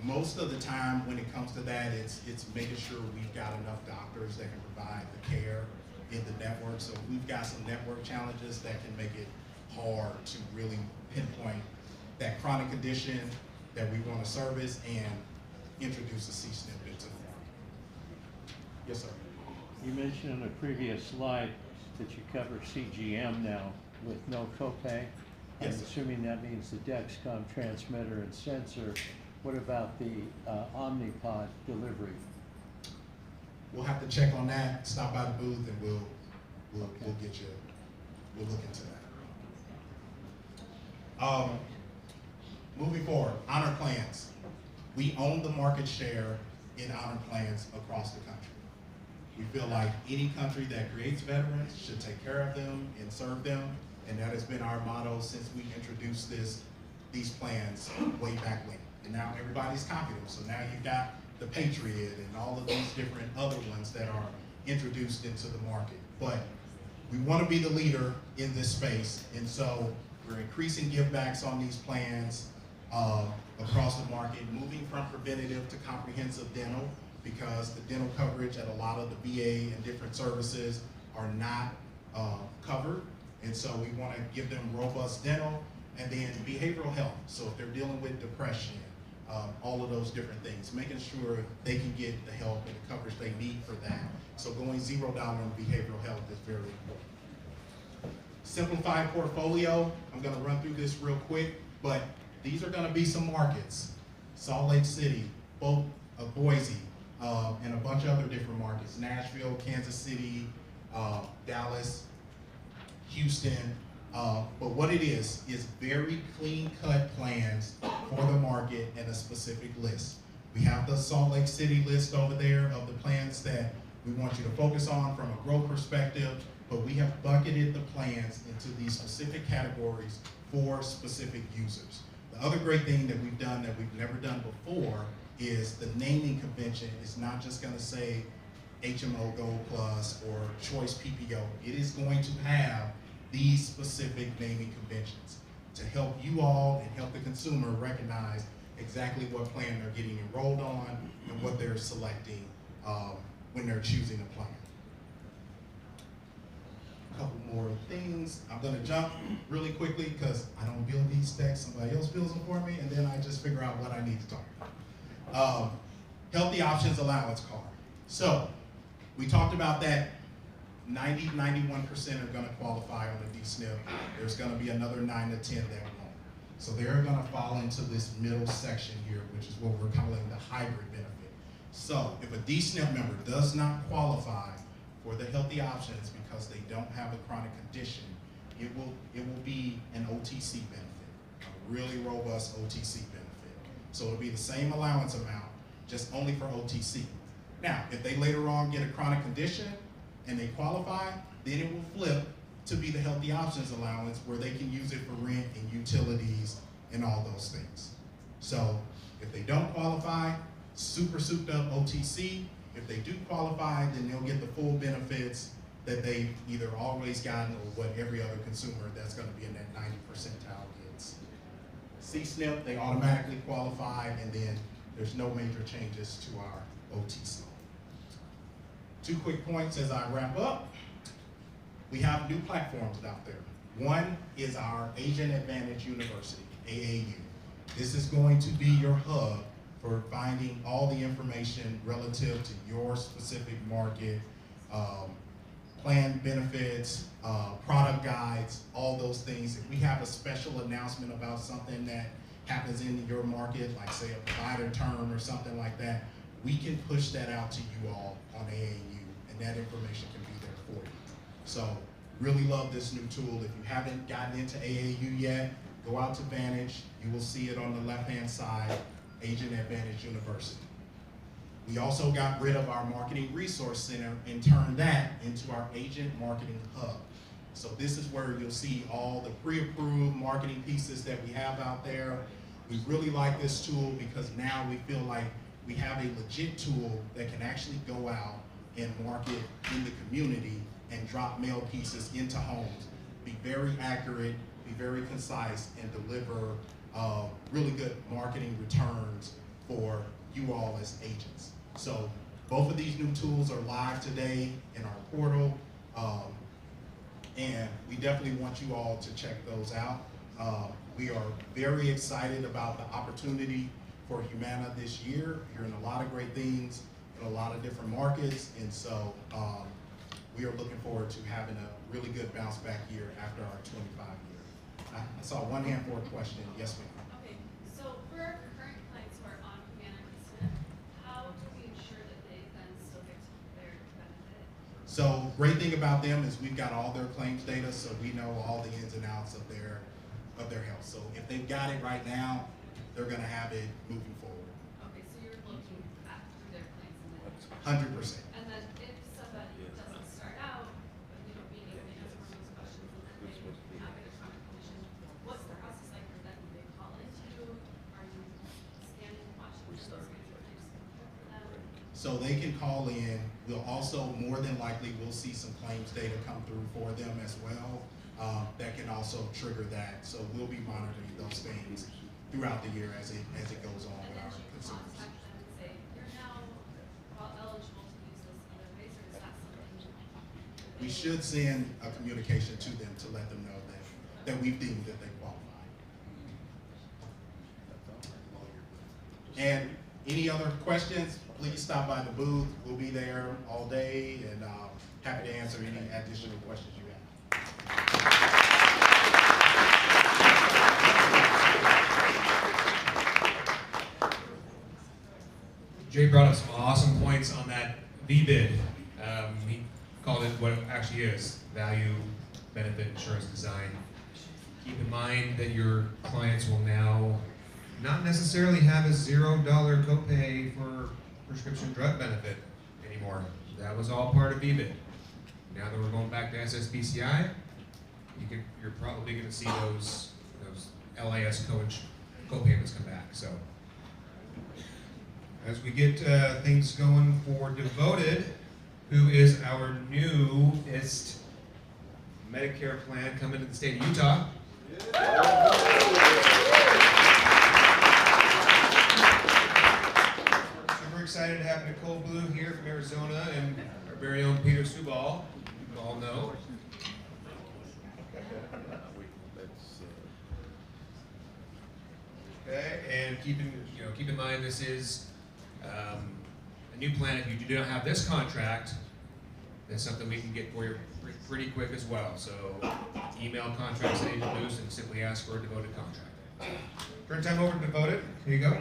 Most of the time when it comes to that, it's making sure we've got enough doctors that can provide the care in the network. So we've got some network challenges that can make it hard to really pinpoint that chronic condition that we want to service and introduce a C-SNP into the market. Yes, sir. You mentioned on a previous slide that you cover CGM now with no copay. Yes, I'm sir. assuming that means the Dexcom transmitter and sensor. What about the Omnipod delivery? We'll have to check on that. Stop by the booth and we'll get you. We'll look into that. Moving forward, honor plans. We own the market share in honor plans across the country. We feel like any country that creates veterans should take care of them and serve them, and that has been our motto since we introduced these plans way back when. And now everybody's copied them. So now you've got the Patriot and all of these different other ones that are introduced into the market. But we want to be the leader in this space, and so we're increasing givebacks on these plans across the market, moving from preventative to comprehensive dental, because the dental coverage at a lot of the VA and different services are not covered. And so we want to give them robust dental and then behavioral health. So if they're dealing with depression, all of those different things, making sure they can get the help and the coverage they need for that. So going $0 on behavioral health is very important. Simplified portfolio, I'm going to run through this real quick, but these are going to be some markets. Salt Lake City, Boise, and a bunch of other different markets. Nashville, Kansas City, Dallas, Houston. But what it is very clean-cut plans for the market and a specific list. We have the Salt Lake City list over there of the plans that we want you to focus on from a growth perspective, but we have bucketed the plans into these specific categories for specific users. The other great thing that we've done that we've never done before is the naming convention is not just going to say HMO Gold Plus or Choice PPO. It is going to have these specific naming conventions to help you all and help the consumer recognize exactly what plan they're getting enrolled on and what they're selecting when they're choosing a plan. A couple more things. I'm going to jump really quickly because I don't build these specs. Somebody else builds them for me, and then I just figure out what I need to talk about. Healthy Options Allowance Card. So we talked about that 91% are going to qualify on the DSNP. There's going to be another 9 to 10 that won't. So they're going to fall into this middle section here, which is what we're calling the hybrid benefit. So if a DSNP member does not qualify for the healthy options because they don't have a chronic condition, it will be an OTC benefit, a really robust OTC benefit. So it'll be the same allowance amount, just only for OTC. Now, if they later on get a chronic condition and they qualify, then it will flip to be the healthy options allowance where they can use it for rent and utilities and all those things. So if they don't qualify, super souped up OTC. If they do qualify, then they'll get the full benefits that they've either always gotten or what every other consumer that's going to be in that 90 percentile gets. C-SNP, they automatically qualify, and then there's no major changes to our OTC. 2 quick points as I wrap up. We have new platforms out there. One is our Agent Advantage University, AAU. This is going to be your hub for finding all the information relative to your specific market, plan benefits, product guides, all those things. If we have a special announcement about something that happens in your market, like say a provider term or something like that, we can push that out to you all on AAU, and that information can be there for you. So really love this new tool. If you haven't gotten into AAU yet, go out to Vantage. You will see it on the left-hand side, Agent Advantage University. We also got rid of our Marketing Resource Center and turned that into our Agent Marketing Hub. So this is where you'll see all the pre-approved marketing pieces that we have out there. We really like this tool because now we feel like we have a legit tool that can actually go out and market in the community and drop mail pieces into homes, be very accurate, be very concise, and deliver really good marketing returns for you all as agents. So both of these new tools are live today in our portal, and we definitely want you all to check those out. We are very excited about the opportunity for Humana this year. You're in a lot of great things in a lot of different markets, and so we are looking forward to having a really good bounce back year after our 25 year. I saw one hand for a question. Yes, ma'am. Okay, so for our current clients who are on Humana and SNP, how do we ensure that they then still get their benefit? So great thing about them is we've got all their claims data, so we know all the ins and outs of their health. So if they've got it right now, they're going to have it moving forward. Okay, so you're looking at through their claims and then 100%. and then if somebody doesn't start out, you know, being able to answer one of those questions and then they have a chronic condition, what's the process like for them? Do they call into you? Are you scanning, watching those kinds of things for them? So they can call in. We'll also, more than likely, we'll see some claims data come through for them as well. That can also trigger that. So we'll be monitoring those things throughout the year as it goes on with our consumers. Contact them and say, you're now eligible to use this other base, or is that something? we should send a communication to them to let them know that we've deemed that they qualify. And any other questions, please stop by the booth. We'll be there all day and happy to answer any additional questions you have. Jay brought up some awesome points on that VBID. He called it what it actually is, value benefit insurance design. Keep in mind that your clients will now not necessarily have a $0 copay for prescription drug benefit anymore. That was all part of VBID. Now that we're going back to SSBCI, you're probably going to see those LIS co-payments come back. So as we get things going for Devoted, who is our newest Medicare plan coming to the state of Utah. Super excited to have Nicole Blue here from Arizona and our very own Peter Subal, you all know. Okay, and keep in mind this is a new plan. If you do not have this contract, that's something we can get for you pretty quick as well. So email contracts at Agent Boost and simply ask for a Devoted contract. Turn time over to Devoted. Here you go.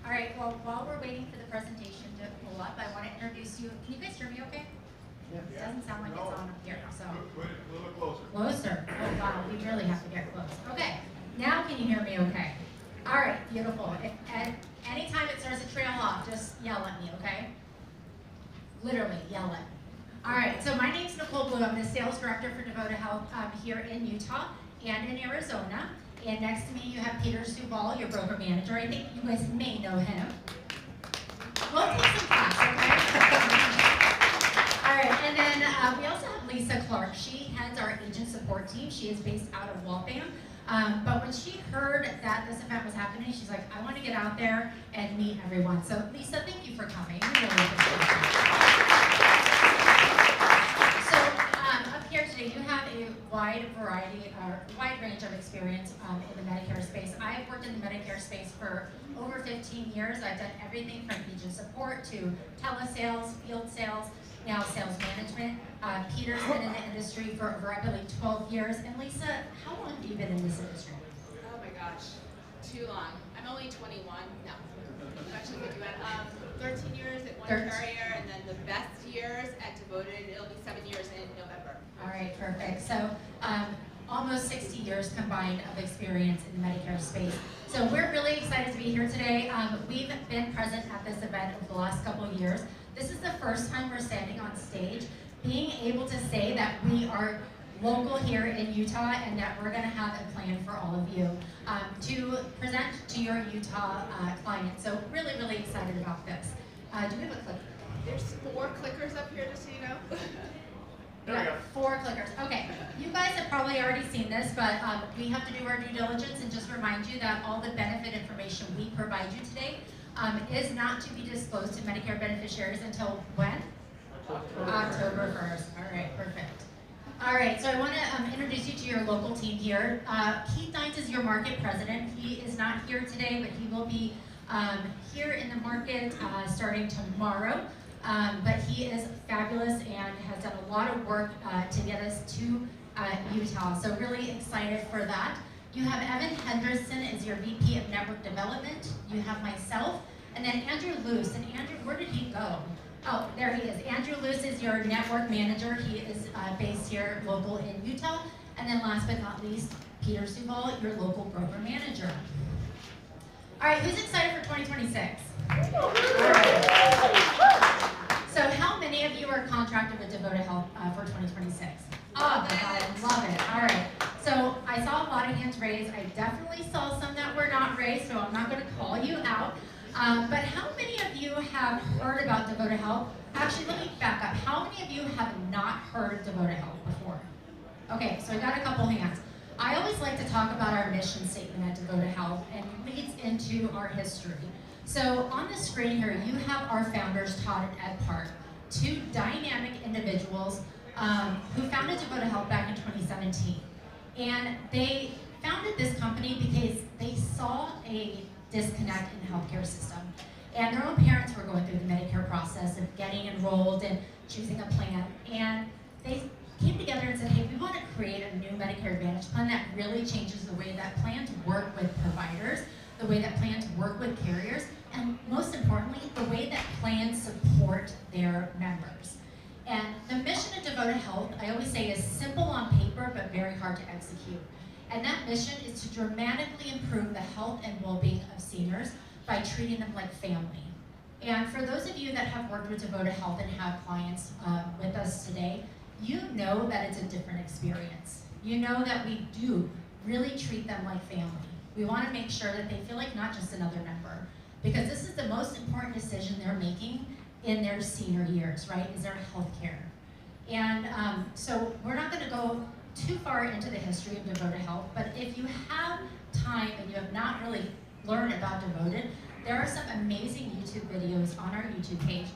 All right, well, while we're waiting for the presentation to pull up, I want to introduce you. Can you guys hear me okay? Yeah. It doesn't sound like it's on up here, so. Put it a little closer. Closer? Oh, wow, we really have to get close. Okay, now can you hear me okay? All right, beautiful. If at any time it starts to trail off, just yell at me, okay? Literally, yell at me. All right, so my name's Nicole Blue. I'm the sales director for Devoted Health here in Utah and in Arizona. And next to me, you have Peter Subal, your broker manager. I think you guys may know him. We'll take some class, okay? All right, and then we also have Lisa Clark. She heads our agent support team. She is based out of Waltham. But when she heard that this event was happening, she's like, I want to get out there and meet everyone. So Lisa, thank you for coming. We really appreciate it. So up here today, you have a wide range of experience in the Medicare space. I have worked in the Medicare space for over 15 years. I've done everything from agent support to telesales, field sales, now sales management. Peter's been in the industry for over, I believe, 12 years. And Lisa, how long have you been in this industry? Oh my gosh, too long. I'm only 21. No, actually, 13 years at one carrier, and then the best years at Devoted. It'll be 7 years in November. All right, perfect. So almost 60 years combined of experience in the Medicare space. So we're really excited to be here today. We've been present at this event over the last couple of years. This is the first time we're standing on stage, being able to say that we are local here in Utah and that we're going to have a plan for all of you to present to your Utah clients. So really, really excited about this. Do we have a clicker? There's 4 clickers up here, just so you know. Yeah, 4 clickers. Okay, you guys have probably already seen this, but we have to do our due diligence and just remind you that all the benefit information we provide you today is not to be disclosed to Medicare beneficiaries until when? October 1st. All right, perfect. All right, so I want to introduce you to your local team here. Keith Dines is your market president. He is not here today, but he will be here in the market starting tomorrow. But he is fabulous and has done a lot of work to get us to Utah. So really excited for that. You have Evan Henderson as your VP of Network Development. You have myself, and then Andrew Luce. And Andrew, where did he go? Oh, there he is. Andrew Luce is your network manager. He is based here local in Utah. And then last but not least, Peter Subal, your local broker manager. All right, who's excited for 2026? All right. So how many of you are contracted with Devoted Health for 2026? Oh, I love it. All right. So I saw a lot of hands raised. I definitely saw some that were not raised, so I'm not going to call you out. But how many of you have heard about Devoted Health? Actually, let me back up. How many of you have not heard of Devoted Health before? Okay, so I got a couple hands. I always like to talk about our mission statement at Devoted Health, and it leads into our history. So on the screen here, you have our founders, Todd and Ed Park, two dynamic individuals who founded Devoted Health back in 2017. And they founded this company because they saw a disconnect in the healthcare system. And their own parents were going through the Medicare process of getting enrolled and choosing a plan. And they came together and said, hey, we want to create a new Medicare Advantage plan that really changes the way that plans work with providers, the way that plans work with carriers, and most importantly, the way that plans support their members. And the mission of Devoted Health, I always say, is simple on paper, but very hard to execute. And that mission is to dramatically improve the health and well-being of seniors by treating them like family. And for those of you that have worked with Devoted Health and have clients with us today, you know that it's a different experience. You know that we do really treat them like family. We want to make sure that they feel like not just another member, because this is the most important decision they're making in their senior years, right, is their health care. And so we're not going to go too far into the history of Devoted Health, but if you have time and you have not really learned about Devoted, there are some amazing YouTube videos on our YouTube page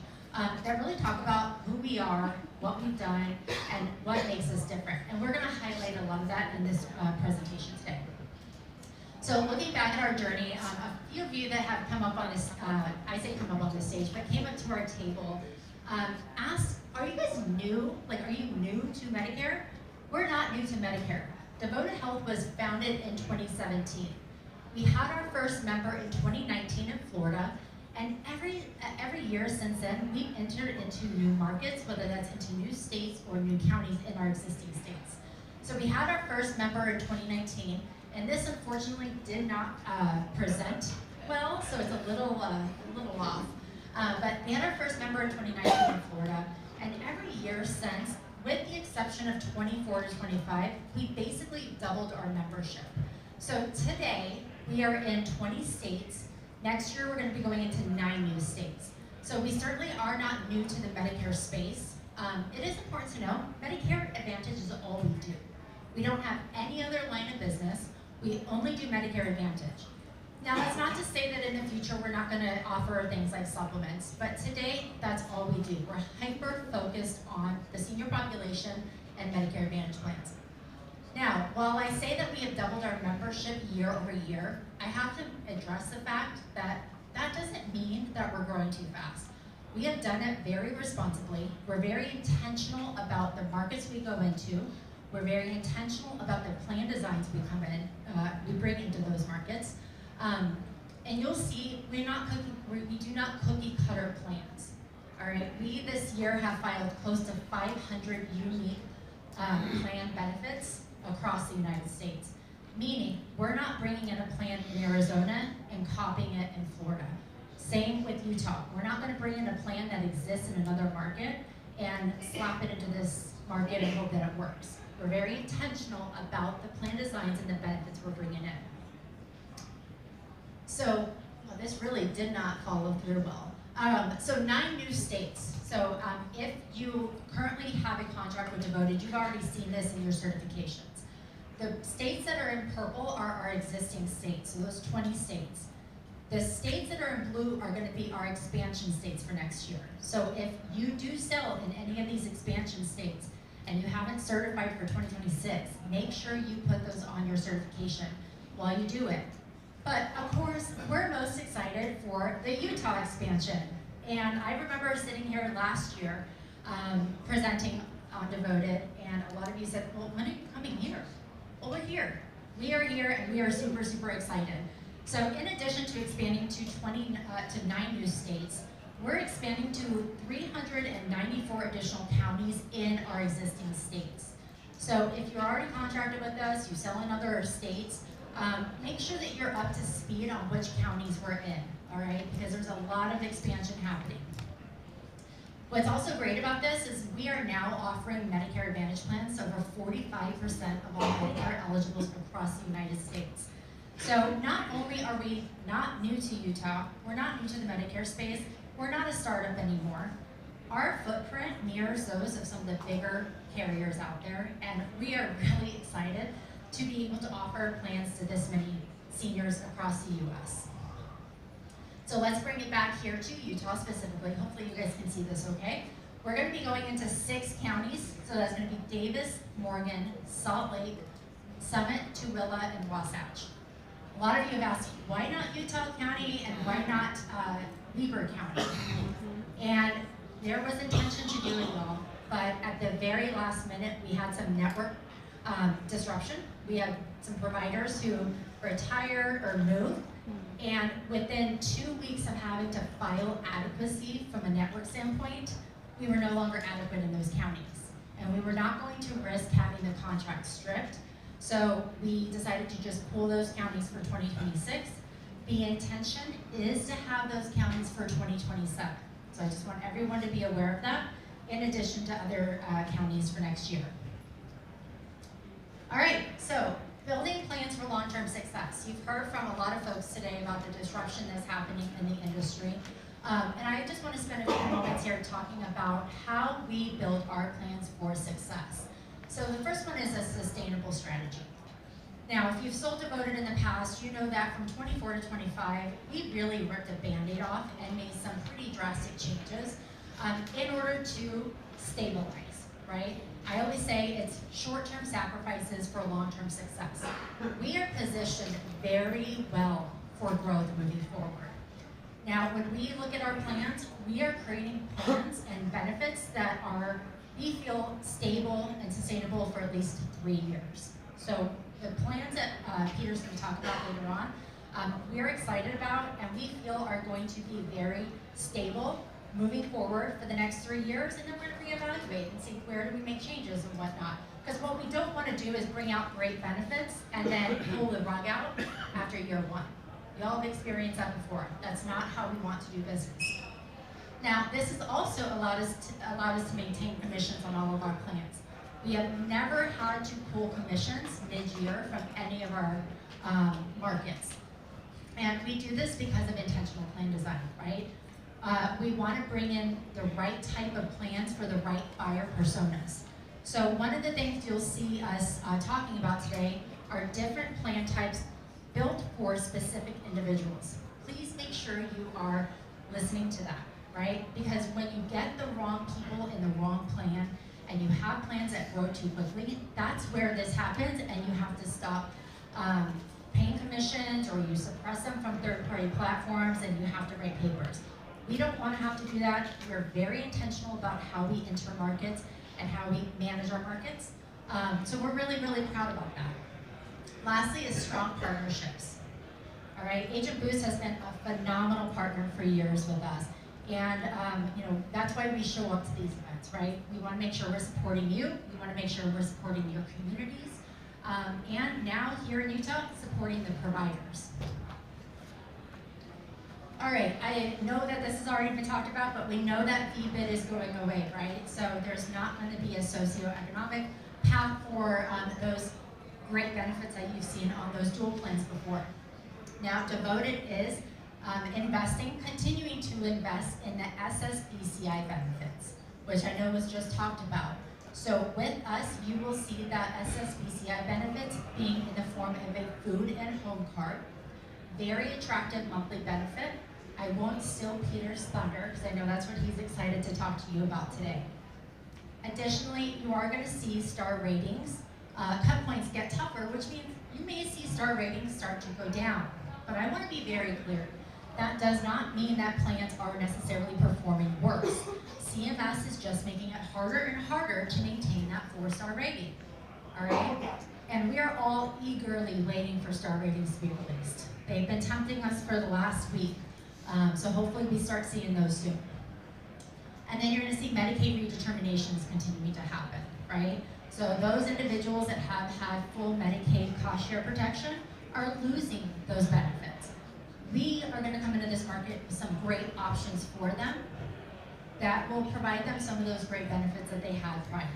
that really talk about who we are, what we've done, and what makes us different. And we're going to highlight a lot of that in this presentation today. So looking back at our journey, a few of you that have come up on this, I say come up on this stage, but came up to our table, asked, are you guys new? Like, are you new to Medicare? We're not new to Medicare. Devoted Health was founded in 2017. We had our first member in 2019 in Florida, and every year since then, we've entered into new markets, whether that's into new states or new counties in our existing states. So we had our first member in 2019, and this unfortunately did not present well, so it's a little off. But we had our first member in 2019 in Florida, and every year since, with the exception of 24 to 25, we basically doubled our membership. So today, we are in 20 states. Next year, we're going to be going into 9 new states. So we certainly are not new to the Medicare space. It is important to know, Medicare Advantage is all we do. We don't have any other line of business. We only do Medicare Advantage. Now, that's not to say that in the future we're not going to offer things like supplements, but today, that's all we do. We're hyper-focused on the senior population and Medicare Advantage plans. Now, while I say that we have doubled our membership year over year, I have to address the fact that that doesn't mean that we're growing too fast. We have done it very responsibly. We're very intentional about the markets we go into. We're very intentional about the plan designs we bring into those markets. And you'll see we do not cookie cutter plans. All right, we this year have filed close to 500 unique plan benefits across the United States, meaning we're not bringing in a plan in Arizona and copying it in Florida. Same with Utah. We're not going to bring in a plan that exists in another market and slap it into this market and hope that it works. We're very intentional about the plan designs and the benefits we're bringing in. So, well, this really did not follow through well. So 9 new states. So if you currently have a contract with Devoted, you've already seen this in your certifications. The states that are in purple are our existing states, so those 20 states. The states that are in blue are going to be our expansion states for next year. So if you do sell in any of these expansion states and you haven't certified for 2026, make sure you put those on your certification while you do it. But of course, we're most excited for the Utah expansion. And I remember sitting here last year presenting on Devoted, and a lot of you said, well, when are you coming here? Well, we're here. We are here, and we are super, super excited. So in addition to expanding to 9 new states, we're expanding to 394 additional counties in our existing states. So if you're already contracted with us, you sell in other states, make sure that you're up to speed on which counties we're in, all right? Because there's a lot of expansion happening. What's also great about this is we are now offering Medicare Advantage plans to over 45% of all Medicare eligibles across the United States. So not only are we not new to Utah, we're not new to the Medicare space, we're not a startup anymore. Our footprint mirrors those of some of the bigger carriers out there, and we are really excited to be able to offer plans to this many seniors across the U.S. So let's bring it back here to Utah specifically. Hopefully you guys can see this okay. We're gonna be going into 6 counties. So that's gonna be Davis, Morgan, Salt Lake, Summit, Tooele, and Wasatch. A lot of you have asked, why not Utah County and why not Weber County? And there was intention to do it all, but at the very last minute, we had some network disruption. We had some providers who retired or moved, and within 2 weeks of having to file adequacy from a network standpoint, we were no longer adequate in those counties. And we were not going to risk having the contract stripped. So we decided to just pull those counties for 2026. The intention is to have those counties for 2027. So I just want everyone to be aware of that, in addition to other counties for next year. All right, so building plans for long-term success. You've heard from a lot of folks today about the disruption that's happening in the industry. And I just want to spend a few moments here talking about how we build our plans for success. So the first one is a sustainable strategy. Now, if you've sold Devoted in the past, you know that from 24 to 25, we really ripped a Band-Aid off and made some pretty drastic changes in order to stabilize, right? I always say it's short-term sacrifices for long-term success. We are positioned very well for growth moving forward. Now, when we look at our plans, we are creating plans and benefits that are, we feel, stable and sustainable for at least 3 years. So the plans that Peter's going to talk about later on, we're excited about and we feel are going to be very stable moving forward for the next 3 years, and then we're going to reevaluate and see where do we make changes and whatnot. Because what we don't want to do is bring out great benefits and then pull the rug out after year 1. We all have experienced that before. That's not how we want to do business. Now, this has also allowed us to maintain commissions on all of our plans. We have never had to pull commissions mid-year from any of our markets. And we do this because of intentional plan design, right? We want to bring in the right type of plans for the right buyer personas. So one of the things you'll see us talking about today are different plan types built for specific individuals. Please make sure you are listening to that, right? Because when you get the wrong people in the wrong plan and you have plans that grow too quickly, that's where this happens and you have to stop paying commissions or you suppress them from third-party platforms and you have to write papers. We don't want to have to do that. We're very intentional about how we enter markets and how we manage our markets. So we're really, really proud about that. Lastly is strong partnerships. All right, Agent Boost has been a phenomenal partner for years with us. And that's why we show up to these events, right? We want to make sure we're supporting you. We want to make sure we're supporting your communities. And now here in Utah, supporting the providers. All right, I know that this has already been talked about, but we know that VBID is going away, right? So there's not going to be a socioeconomic path for those great benefits that you've seen on those dual plans before. Now, Devoted is continuing to invest in the SSBCI benefits, which I know was just talked about. So with us, you will see that SSBCI benefits being in the form of a food and home card, very attractive monthly benefit. I won't steal Peter's thunder because I know that's what he's excited to talk to you about today. Additionally, you are going to see star ratings. Cut points get tougher, which means you may see star ratings start to go down. But I want to be very clear. That does not mean that plans are necessarily performing worse. CMS is just making it harder and harder to maintain that 4-star rating. All right? And we are all eagerly waiting for star ratings to be released. They've been tempting us for the last week. So hopefully we start seeing those soon. And then you're going to see Medicaid redeterminations continuing to happen, right? So those individuals that have had full Medicaid cost share protection are losing those benefits. We are going to come into this market with some great options for them that will provide them some of those great benefits that they had prior.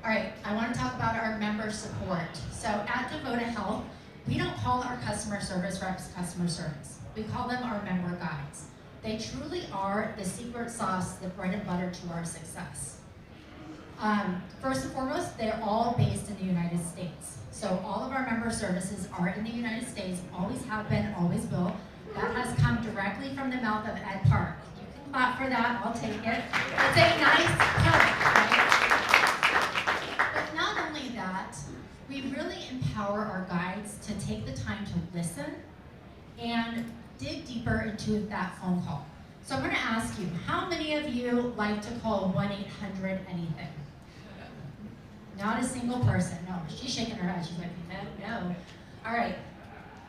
All right, I want to talk about our member support. So at Devoted Health, we don't call our customer service reps customer service. We call them our member guides. They truly are the secret sauce, the bread and butter to our success. First and foremost, they're all based in the United States. So all of our member services are in the United States, always have been, always will. That has come directly from the mouth of Ed Park. You can clap for that, I'll take it. It's a nice quote, right? But not only that, we really empower our guides to take the time to listen and dig deeper into that phone call. So I'm gonna ask you, how many of you like to call 1-800-anything? Not a single person, no, she's shaking her head, she's like, no. All right,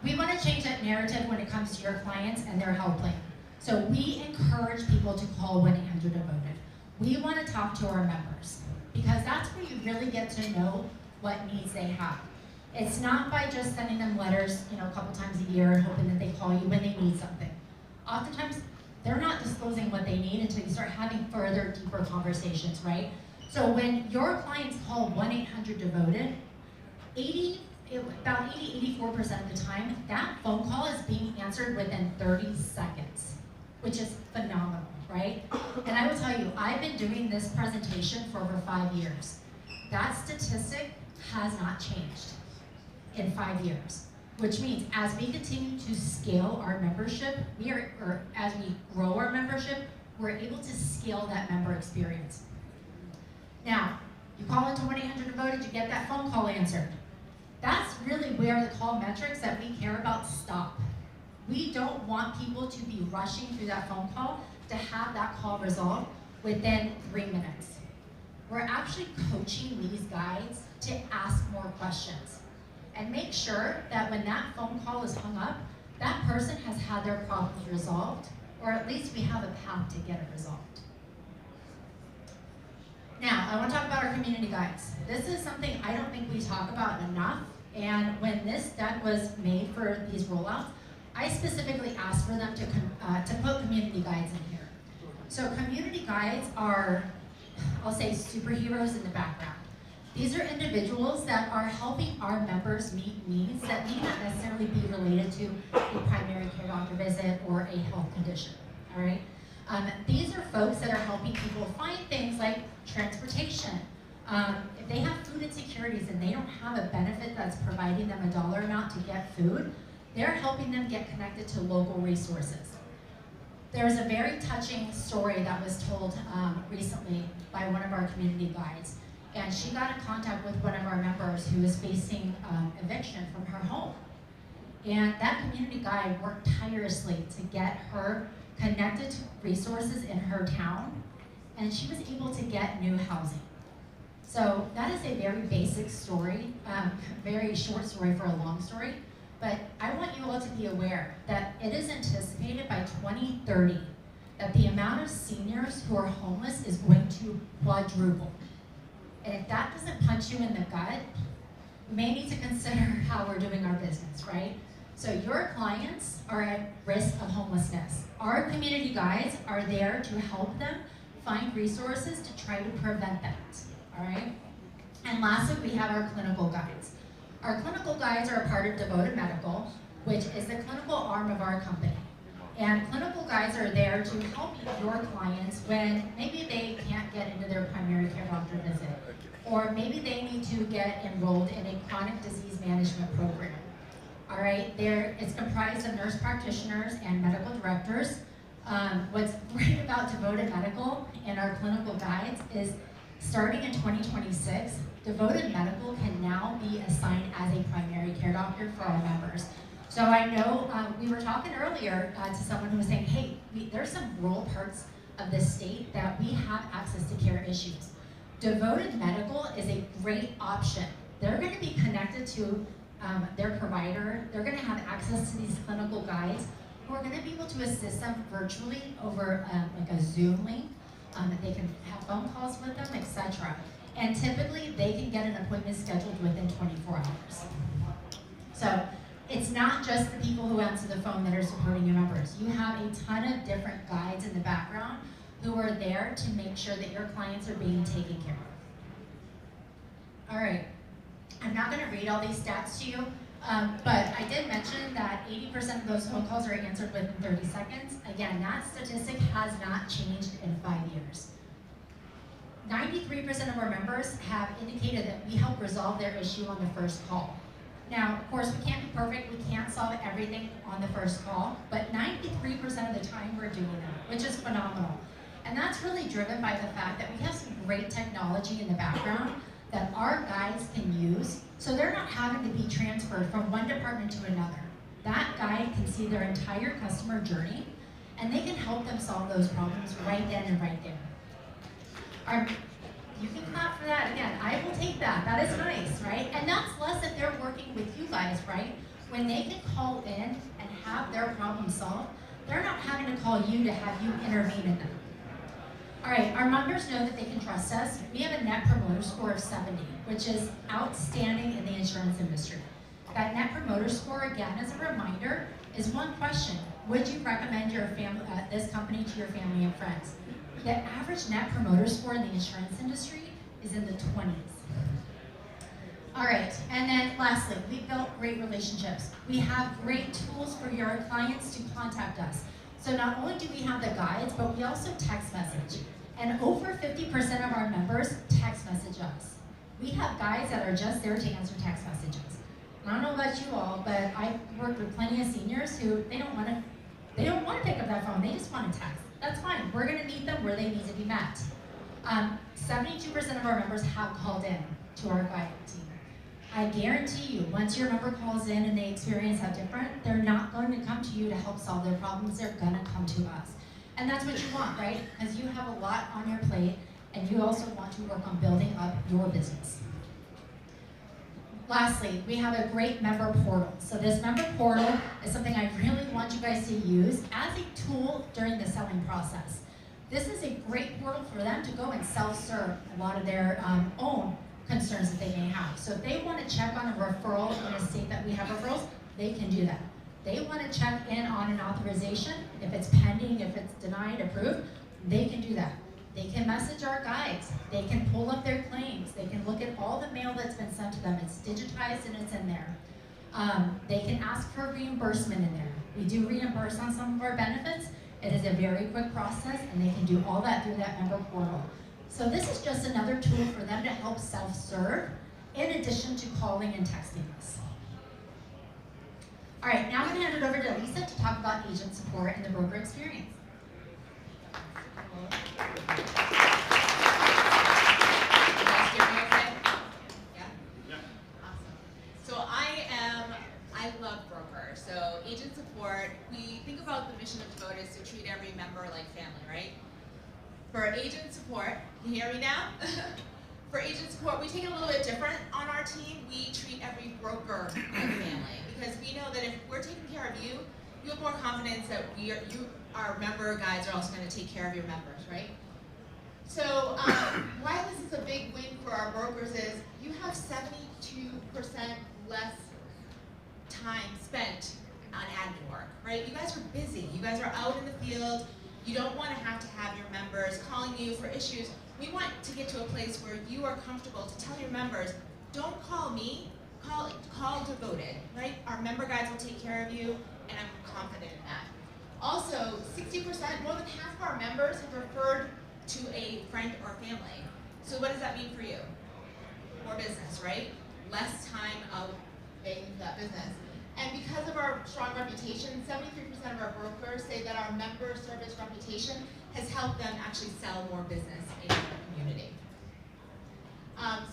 we wanna change that narrative when it comes to your clients and their health plan. So we encourage people to call 1-800-DEVOTED. We wanna talk to our members because that's where you really get to know what needs they have. It's not by just sending them letters, a couple times a year and hoping that they call you when they need something. Oftentimes, they're not disclosing what they need until you start having further, deeper conversations, right? So when your clients call 1-800-DEVOTED, about 80-84% of the time, that phone call is being answered within 30 seconds, which is phenomenal, right? And I will tell you, I've been doing this presentation for over 5 years. That statistic has not changed in 5 years, which means as we continue to scale our membership, as we grow our membership, we're able to scale that member experience. Now, you call into 1-800-DEVOTED, you get that phone call answered. That's really where the call metrics that we care about stop. We don't want people to be rushing through that phone call to have that call resolved within 3 minutes. We're actually coaching these guides to ask more questions and make sure that when that phone call is hung up, that person has had their problems resolved, or at least we have a path to get it resolved. Now, I want to talk about our community guides. This is something I don't think we talk about enough, and when this deck was made for these rollouts, I specifically asked for them to put community guides in here. So community guides are, I'll say, superheroes in the background. These are individuals that are helping our members meet needs that may not necessarily be related to a primary care doctor visit or a health condition, all right? These are folks that are helping people find things like transportation. If they have food insecurities and they don't have a benefit that's providing them a dollar amount to get food, they're helping them get connected to local resources. There's a very touching story that was told recently by one of our community guides. And she got in contact with one of our members who was facing eviction from her home. And that community guide worked tirelessly to get her connected to resources in her town, and she was able to get new housing. So that is a very basic story, very short story for a long story, but I want you all to be aware that it is anticipated by 2030 that the amount of seniors who are homeless is going to quadruple. And if that doesn't punch you in the gut, we may need to consider how we're doing our business, right? So your clients are at risk of homelessness. Our community guides are there to help them find resources to try to prevent that, all right? And lastly, we have our clinical guides. Our clinical guides are a part of Devoted Medical, which is the clinical arm of our company. And clinical guides are there to help your clients when maybe they can't get into their primary care doctor visit, or maybe they need to get enrolled in a chronic disease management program. All right, it's comprised of nurse practitioners and medical directors. What's great about Devoted Medical and our clinical guides is starting in 2026, Devoted Medical can now be assigned as a primary care doctor for our members. So I know we were talking earlier to someone who was saying, hey, there's some rural parts of the state that we have access to care issues. Devoted Medical is a great option. They're going to be connected to their provider. They're going to have access to these clinical guides who are going to be able to assist them virtually over like a Zoom link. They can have phone calls with them, etc. And typically, they can get an appointment scheduled within 24 hours. So it's not just the people who answer the phone that are supporting your members. You have a ton of different guides in the background who are there to make sure that your clients are being taken care of. All right, I'm not going to read all these stats to you, but I did mention that 80% of those phone calls are answered within 30 seconds. Again, that statistic has not changed in 5 years. 93% of our members have indicated that we help resolve their issue on the first call. Now, of course, we can't be perfect, we can't solve everything on the first call, but 93% of the time we're doing that, which is phenomenal. And that's really driven by the fact that we have some great technology in the background that our guides can use, so they're not having to be transferred from one department to another. That guide can see their entire customer journey, and they can help them solve those problems right then and right there. You can clap for that again. I will take that. That is nice, right? And that's less that they're working with you guys, right? When they can call in and have their problem solved, they're not having to call you to have you intervene in them. All right, our members know that they can trust us. We have a net promoter score of 70, which is outstanding in the insurance industry. That net promoter score, again, as a reminder, is one question. Would you recommend your family, this company to your family and friends? The average net promoter score in the insurance industry is in the 20s. All right, and then lastly, we've built great relationships. We have great tools for your clients to contact us. So not only do we have the guides, but we also text message. And over 50% of our members text message us. We have guides that are just there to answer text messages. And I don't know about you all, but I've worked with plenty of seniors who they don't want to pick up that phone, they just want to text. That's fine, we're gonna meet them where they need to be met. 72% of our members have called in to our guide team. I guarantee you, once your member calls in and they experience how different, they're not going to come to you to help solve their problems, they're gonna come to us. And that's what you want, right? Because you have a lot on your plate, and you also want to work on building up your business. Lastly, we have a great member portal. So this member portal is something I really want you guys to use as a tool during the selling process. This is a great portal for them to go and self-serve a lot of their own concerns that they may have. So if they want to check on a referral in a state that we have referrals, they can do that. They want to check in on an authorization, if it's pending, if it's denied, approved, they can do that. They can message our guides. They can pull up their claims. They can look at all the mail that's been sent to them. It's digitized and it's in there. They can ask for reimbursement in there. We do reimburse on some of our benefits. It is a very quick process, and they can do all that through that member portal. So this is just another tool for them to help self-serve, in addition to calling and texting us. All right, now I'm going to hand it over to Lisa to talk about agent support and the broker experience. I love brokers. So agent support, we think about the mission of Devoted is to treat every member like family, right? For agent support, can you hear me now? For agent support, we take it a little bit different on our team. We treat every broker like family, because we know that if we're taking care of you, you have more confidence that our member guides are also going to take care of your members, right? So why this is a big win for our brokers is you have 72% less time spent on admin work, right? You guys are busy. You guys are out in the field. You don't want to have your members calling you for issues. We want to get to a place where you are comfortable to tell your members, don't call me, call Devoted, right? Our member guides will take care of you, and I'm confident in that. Also, 60%, more than half of our members have referred to a friend or family. So what does that mean for you? More business, right? Less time out begging for that business. And because of our strong reputation, 73% of our brokers say that our member service reputation has helped them actually sell more business in their community.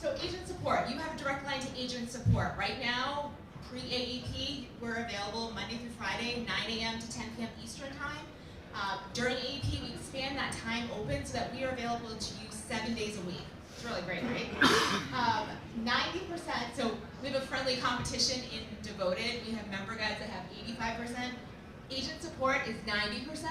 So agent support, you have a direct line to agent support. Right now, pre-AEP, we're available Monday through Friday, 9 a.m. to 10 p.m. Eastern time. During AEP, we expand that time open so that we are available to you 7 days a week. It's really great, right? 90%, so we have a friendly competition in Devoted. We have member guides that have 85%. Agent support is 90%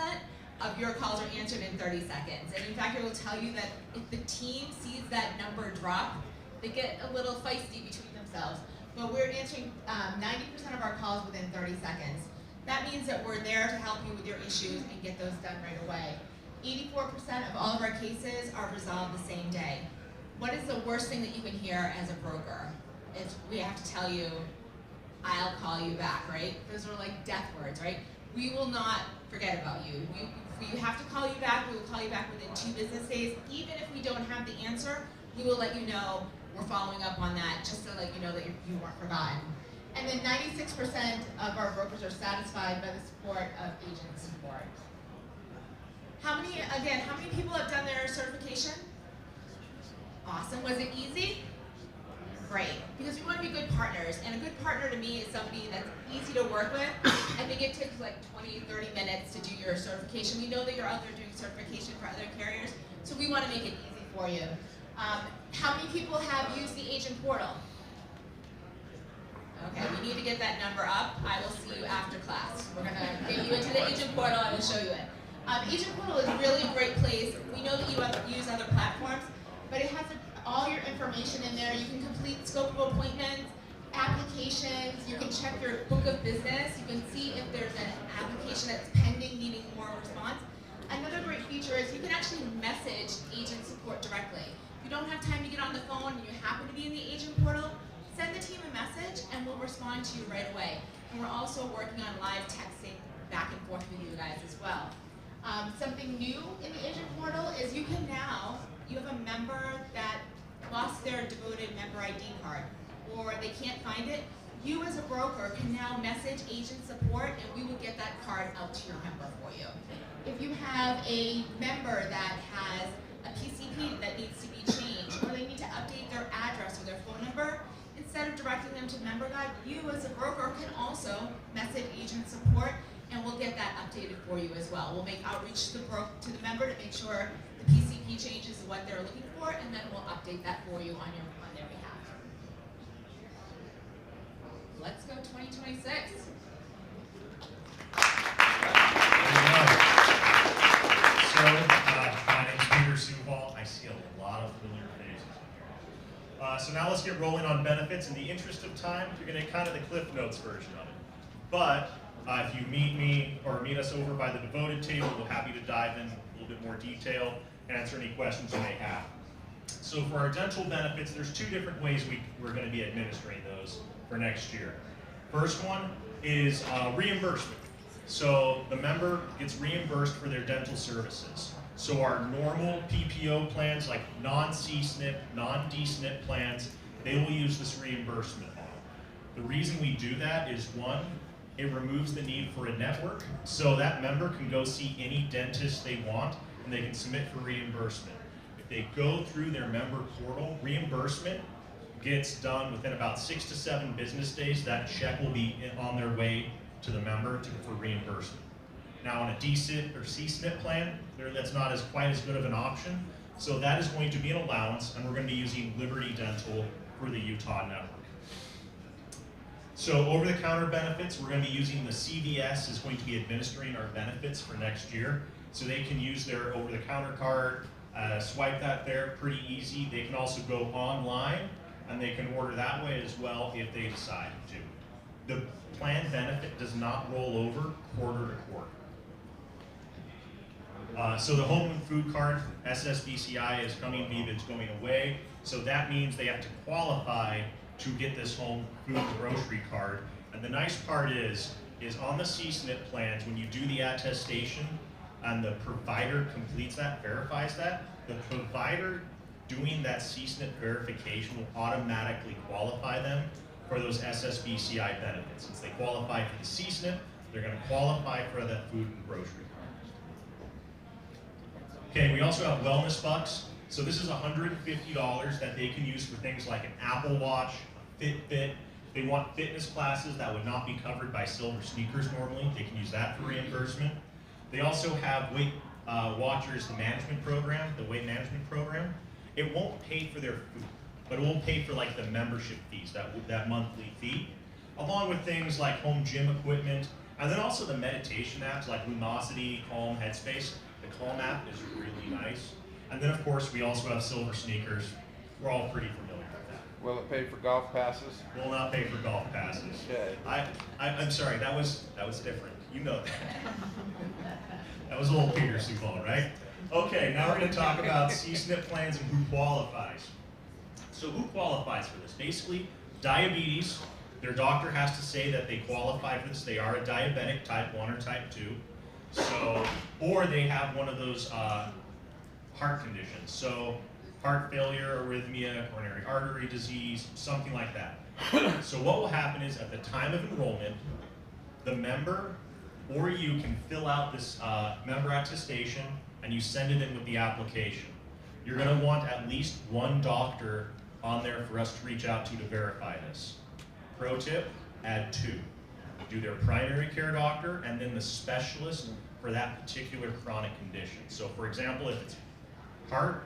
of your calls are answered in 30 seconds. And in fact, it will tell you that if the team sees that number drop, they get a little feisty between themselves. But we're answering 90% of our calls within 30 seconds. That means that we're there to help you with your issues and get those done right away. 84% of all of our cases are resolved the same day. What is the worst thing that you can hear as a broker? If we have to tell you, I'll call you back, right? Those are like death words, right? We will not forget about you. If we have to call you back, we will call you back within 2 business days. Even if we don't have the answer, we will let you know we're following up on that just to let you know that you weren't forgotten. And then 96% of our brokers are satisfied by the support of agent support. How many people have done their certification? Awesome. Was it easy? Great. Because we want to be good partners. And a good partner to me is somebody that's easy to work with. I think it takes like 20, 30 minutes to do your certification. We know that you're out there doing certification for other carriers, so we want to make it easy for you. How many people have used the agent portal? Okay, we need to get that number up. I will see you after class. We're going to get you into the agent portal. I will show you it. Agent portal is really a great place. We know that you use other platforms, but it has all your information in there. You can complete scope of appointments, applications. You can check your book of business. You can see if there's an application that's pending needing more response. Another great feature is you can actually message agent support directly. If you don't have time to get on the phone and you happen to be in the agent portal, send the team a message and we'll respond to you right away. And we're also working on live texting back and forth with you guys as well. Something new in the agent portal is you have a member that lost their devoted member ID card or they can't find it. You as a broker can now message agent support and we will get that card out to your member for you. If you have a member that has a PCP that needs to be changed or they need to update their address or their phone number, instead of directing them to member guide, you as a broker can also message agent support and we'll get that updated for you as well. We'll make outreach to the member to make sure the PCP change is what they're looking for, and then we'll update that for you on their behalf. Let's go 2026. So, my name's Peter Sewall. I see a lot of familiar faces here. So now let's get rolling on benefits. In the interest of time, you're going to get kind of the Cliff Notes version of it. But if you meet me or meet us over by the devoted table, we're happy to dive in a little bit more detail, answer any questions you may have. So for our dental benefits, there's two different ways we're going to be administering those for next year. First one is reimbursement. So the member gets reimbursed for their dental services. So our normal PPO plans, like non-C-SNP, non-D-SNP plans, they will use this reimbursement model. The reason we do that is, one, it removes the need for a network, so that member can go see any dentist they want and they can submit for reimbursement. If they go through their member portal, reimbursement gets done within about 6 to 7 business days. That check will be on their way to the member for reimbursement. Now on a D-SNP or C-SNP plan, that's not quite as good of an option, so that is going to be an allowance, and we're going to be using Liberty Dental for the Utah network. So over-the-counter benefits, we're going to be using the CVS is going to be administering our benefits for next year. So they can use their over-the-counter card, swipe that there, pretty easy. They can also go online and they can order that way as well if they decide to. The plan benefit does not roll over quarter to quarter. So the home and food card, SSBCI is coming, Viva's going away. So that means they have to qualify to get this home food and grocery card. And the nice part is on the C-SNP plans, when you do the attestation and the provider completes that, verifies that, the provider doing that C-SNP verification will automatically qualify them for those SSBCI benefits. Since they qualify for the C-SNP, they're going to qualify for that food and grocery card. Okay, we also have wellness bucks. So this is $150 that they can use for things like an Apple Watch, a Fitbit. If they want fitness classes that would not be covered by Silver Sneakers normally, they can use that for reimbursement. They also have Weight Watchers, the management program, the weight management program. It won't pay for their food, but it will pay for like the membership fees, that monthly fee, along with things like home gym equipment, and then also the meditation apps like Lumosity, Calm, Headspace. The Calm app is really nice. And then, of course, we also have Silver Sneakers. We're all pretty familiar with that. Will it pay for golf passes? Will not pay for golf passes. Okay. I'm sorry, that was different. You know that. That was old Peter Sewall, right? Okay, now we're going to talk about C-SNP plans and who qualifies. So who qualifies for this? Basically, diabetes. Their doctor has to say that they qualify for this. They are a diabetic, type 1 or type 2. So, or they have one of those heart conditions. So heart failure, arrhythmia, coronary artery disease, something like that. So what will happen is at the time of enrollment, the member or you can fill out this member attestation and you send it in with the application. You're going to want at least one doctor on there for us to reach out to verify this. Pro tip, add 2. Do their primary care doctor and then the specialist for that particular chronic condition. So for example, if it's heart,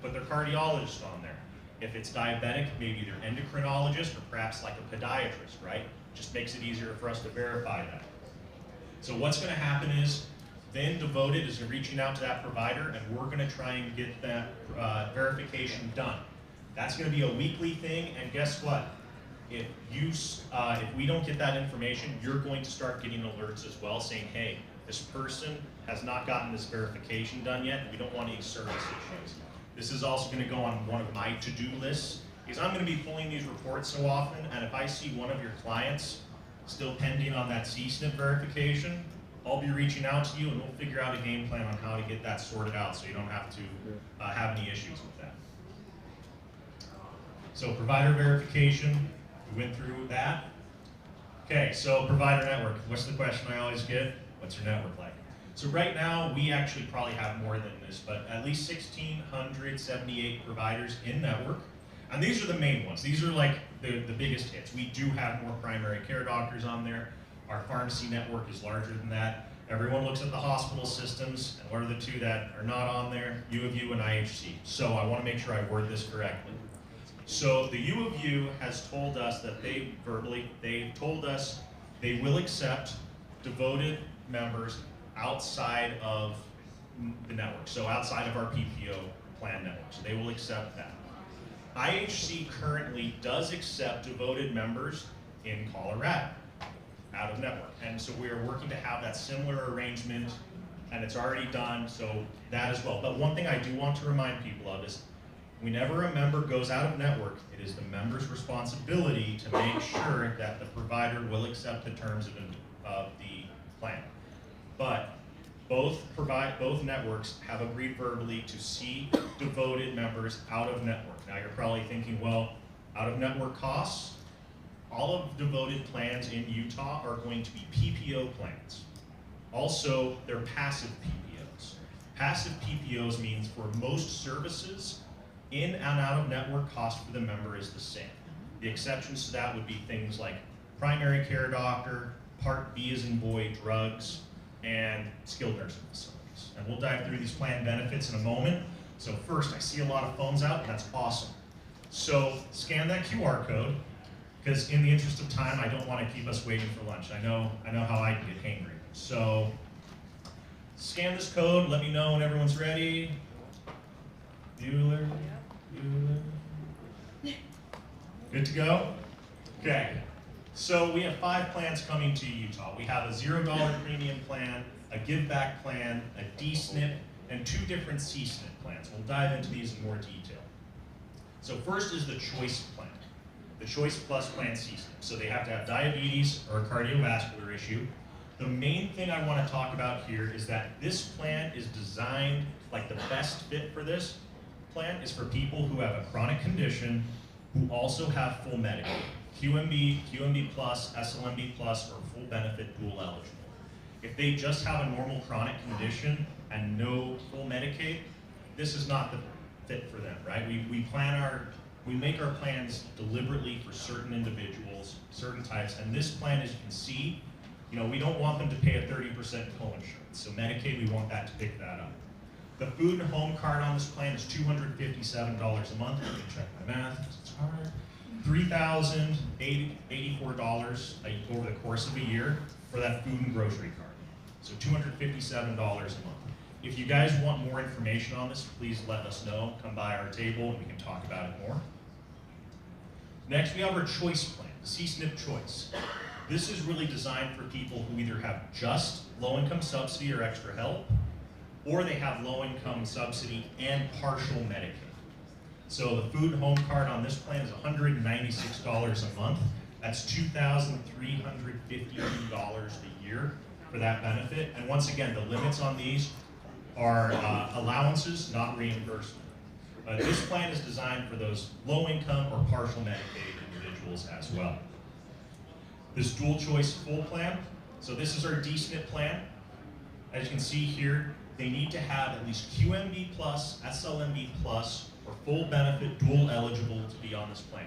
put their cardiologist on there. If it's diabetic, maybe their endocrinologist or perhaps like a podiatrist, right? Just makes it easier for us to verify that. So what's going to happen is then Devoted is reaching out to that provider and we're going to try and get that verification done. That's going to be a weekly thing, and guess what? If we don't get that information, you're going to start getting alerts as well saying, hey, this person has not gotten this verification done yet, we don't want any service issues. This is also going to go on one of my to-do lists, because I'm going to be pulling these reports so often, and if I see one of your clients still pending on that CSNP verification, I'll be reaching out to you and we'll figure out a game plan on how to get that sorted out so you don't have to have any issues with that. So provider verification, we went through that. Okay, so provider network. What's the question I always get? What's your network like? So right now, we actually probably have more than this, but at least 1,678 providers in network. And these are the main ones. These are like the biggest hits. We do have more primary care doctors on there. Our pharmacy network is larger than that. Everyone looks at the hospital systems, and what are the 2 that are not on there? U of U and IHC. So I want to make sure I word this correctly. So the U of U has told us that they told us they will accept Devoted members outside of the network, so outside of our PPO plan network. So they will accept that. IHC currently does accept Devoted members in Colorado, out of network. And so we are working to have that similar arrangement, and it's already done, so that as well. But one thing I do want to remind people of is, whenever a member goes out of network, it is the member's responsibility to make sure that the provider will accept the terms of the plan. But both networks have agreed verbally to see Devoted members out of network. Now you're probably thinking, well, out of network costs? All of Devoted plans in Utah are going to be PPO plans. Also, they're passive PPOs. Passive PPOs means for most services, in and out of network cost for the member is the same. The exceptions to that would be things like primary care doctor, Part B as in boy, drugs, and skilled nursing facilities. And we'll dive through these plan benefits in a moment. So first, I see a lot of phones out, and that's awesome. So scan that QR code, because in the interest of time, I don't want to keep us waiting for lunch. I know how I can get hangry. So scan this code, let me know when everyone's ready. Bueller. Good to go? Okay. So we have 5 plans coming to Utah. We have a $0 premium plan, a give back plan, a DSNP, and 2 different CSNP plans. We'll dive into these in more detail. So first is the Choice plan, the Choice Plus plan CSNP. So they have to have diabetes or a cardiovascular issue. The main thing I want to talk about here is that this plan is designed, like the best fit for this plan is for people who have a chronic condition who also have full Medicaid. QMB, QMB Plus, SLMB Plus, or full benefit dual eligible. If they just have a normal chronic condition and no full Medicaid, this is not the fit for them, right? We make our plans deliberately for certain individuals, certain types, and this plan, as you can see, we don't want them to pay a 30% co-insurance. So Medicaid, we want that to pick that up. The food and home card on this plan is $257 a month. Let me check my math. It's hard. $3,084 over the course of a year for that food and grocery card. So $257 a month. If you guys want more information on this, please let us know. Come by our table and we can talk about it more. Next, we have our Choice plan, the CSNP Choice. This is really designed for people who either have just low-income subsidy or extra help, or they have low-income subsidy and partial Medicaid. So the food and home card on this plan is $196 a month. That's $2,352 a year for that benefit. And once again, the limits on these are allowances, not reimbursement. But this plan is designed for those low-income or partial Medicaid individuals as well. This dual choice full plan, so this is our DSNP plan. As you can see here, they need to have at least QMB plus, SLMB plus, or full benefit dual eligible to be on this plan.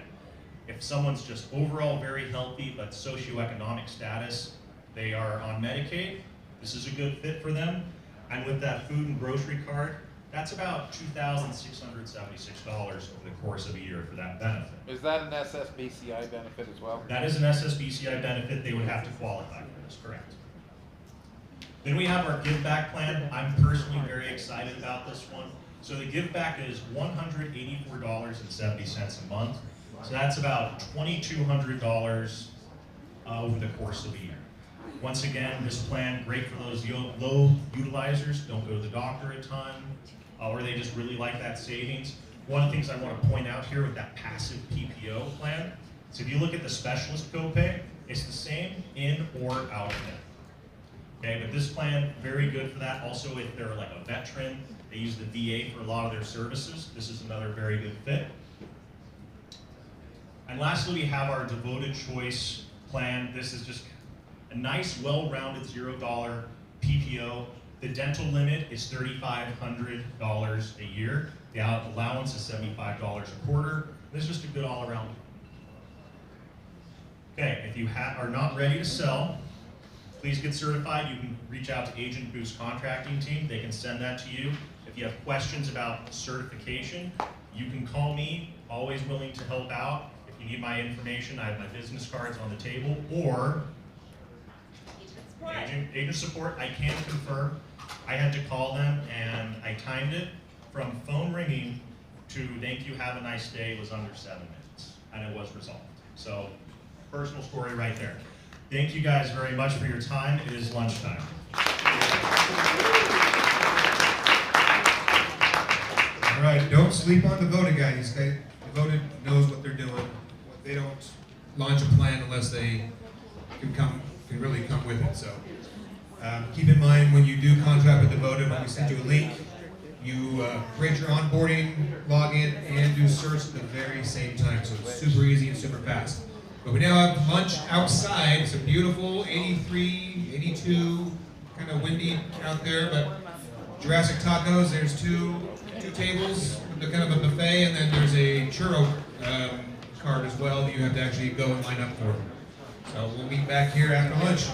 If someone's just overall very healthy but socioeconomic status, they are on Medicaid, this is a good fit for them. And with that food and grocery card, that's about $2,676 over the course of a year for that benefit. Is that an SSBCI benefit as well? That is an SSBCI benefit. They would have to qualify for this, correct. Then we have our Give Back plan. I'm personally very excited about this one. So the Give Back is $184.70 a month. So that's about $2,200 over the course of a year. Once again, this plan, great for those low utilizers, don't go to the doctor a ton, or they just really like that savings. One of the things I want to point out here with that passive PPO plan, so if you look at the specialist copay, it's the same in or out of net. Okay, but this plan, very good for that. Also, if they're like a veteran, they use the VA for a lot of their services. This is another very good fit. And lastly, we have our devoted choice plan. This is just a nice, well-rounded $0 PPO. The dental limit is $3,500 a year. The allowance is $75 a quarter. This is just a good all-around. Okay, if you are not ready to sell, please get certified. You can reach out to Agent Boost contracting team. They can send that to you. If you have questions about certification, you can call me. Always willing to help out. If you need my information, I have my business cards on the table, or agent support. I can confirm. I had to call them and I timed it from phone ringing to thank you, have a nice day was under 7 minutes, and it was resolved. So, personal story right there. Thank you guys very much for your time. It is lunchtime. All right, don't sleep on the voted guy. These guys, the voted knows what they're doing. They don't launch a plan unless they can really come with it. So keep in mind when you do contract with the voted, when we send you a link, you create your onboarding, log in, and do search at the very same time. So it's super easy and super fast. But we now have lunch outside. It's a beautiful 83, 82, kind of windy out there, but Jurassic Tacos, there's two tables, kind of a buffet, and then there's a churro card as well that you have to actually go and line up for. So we'll meet back here after lunch.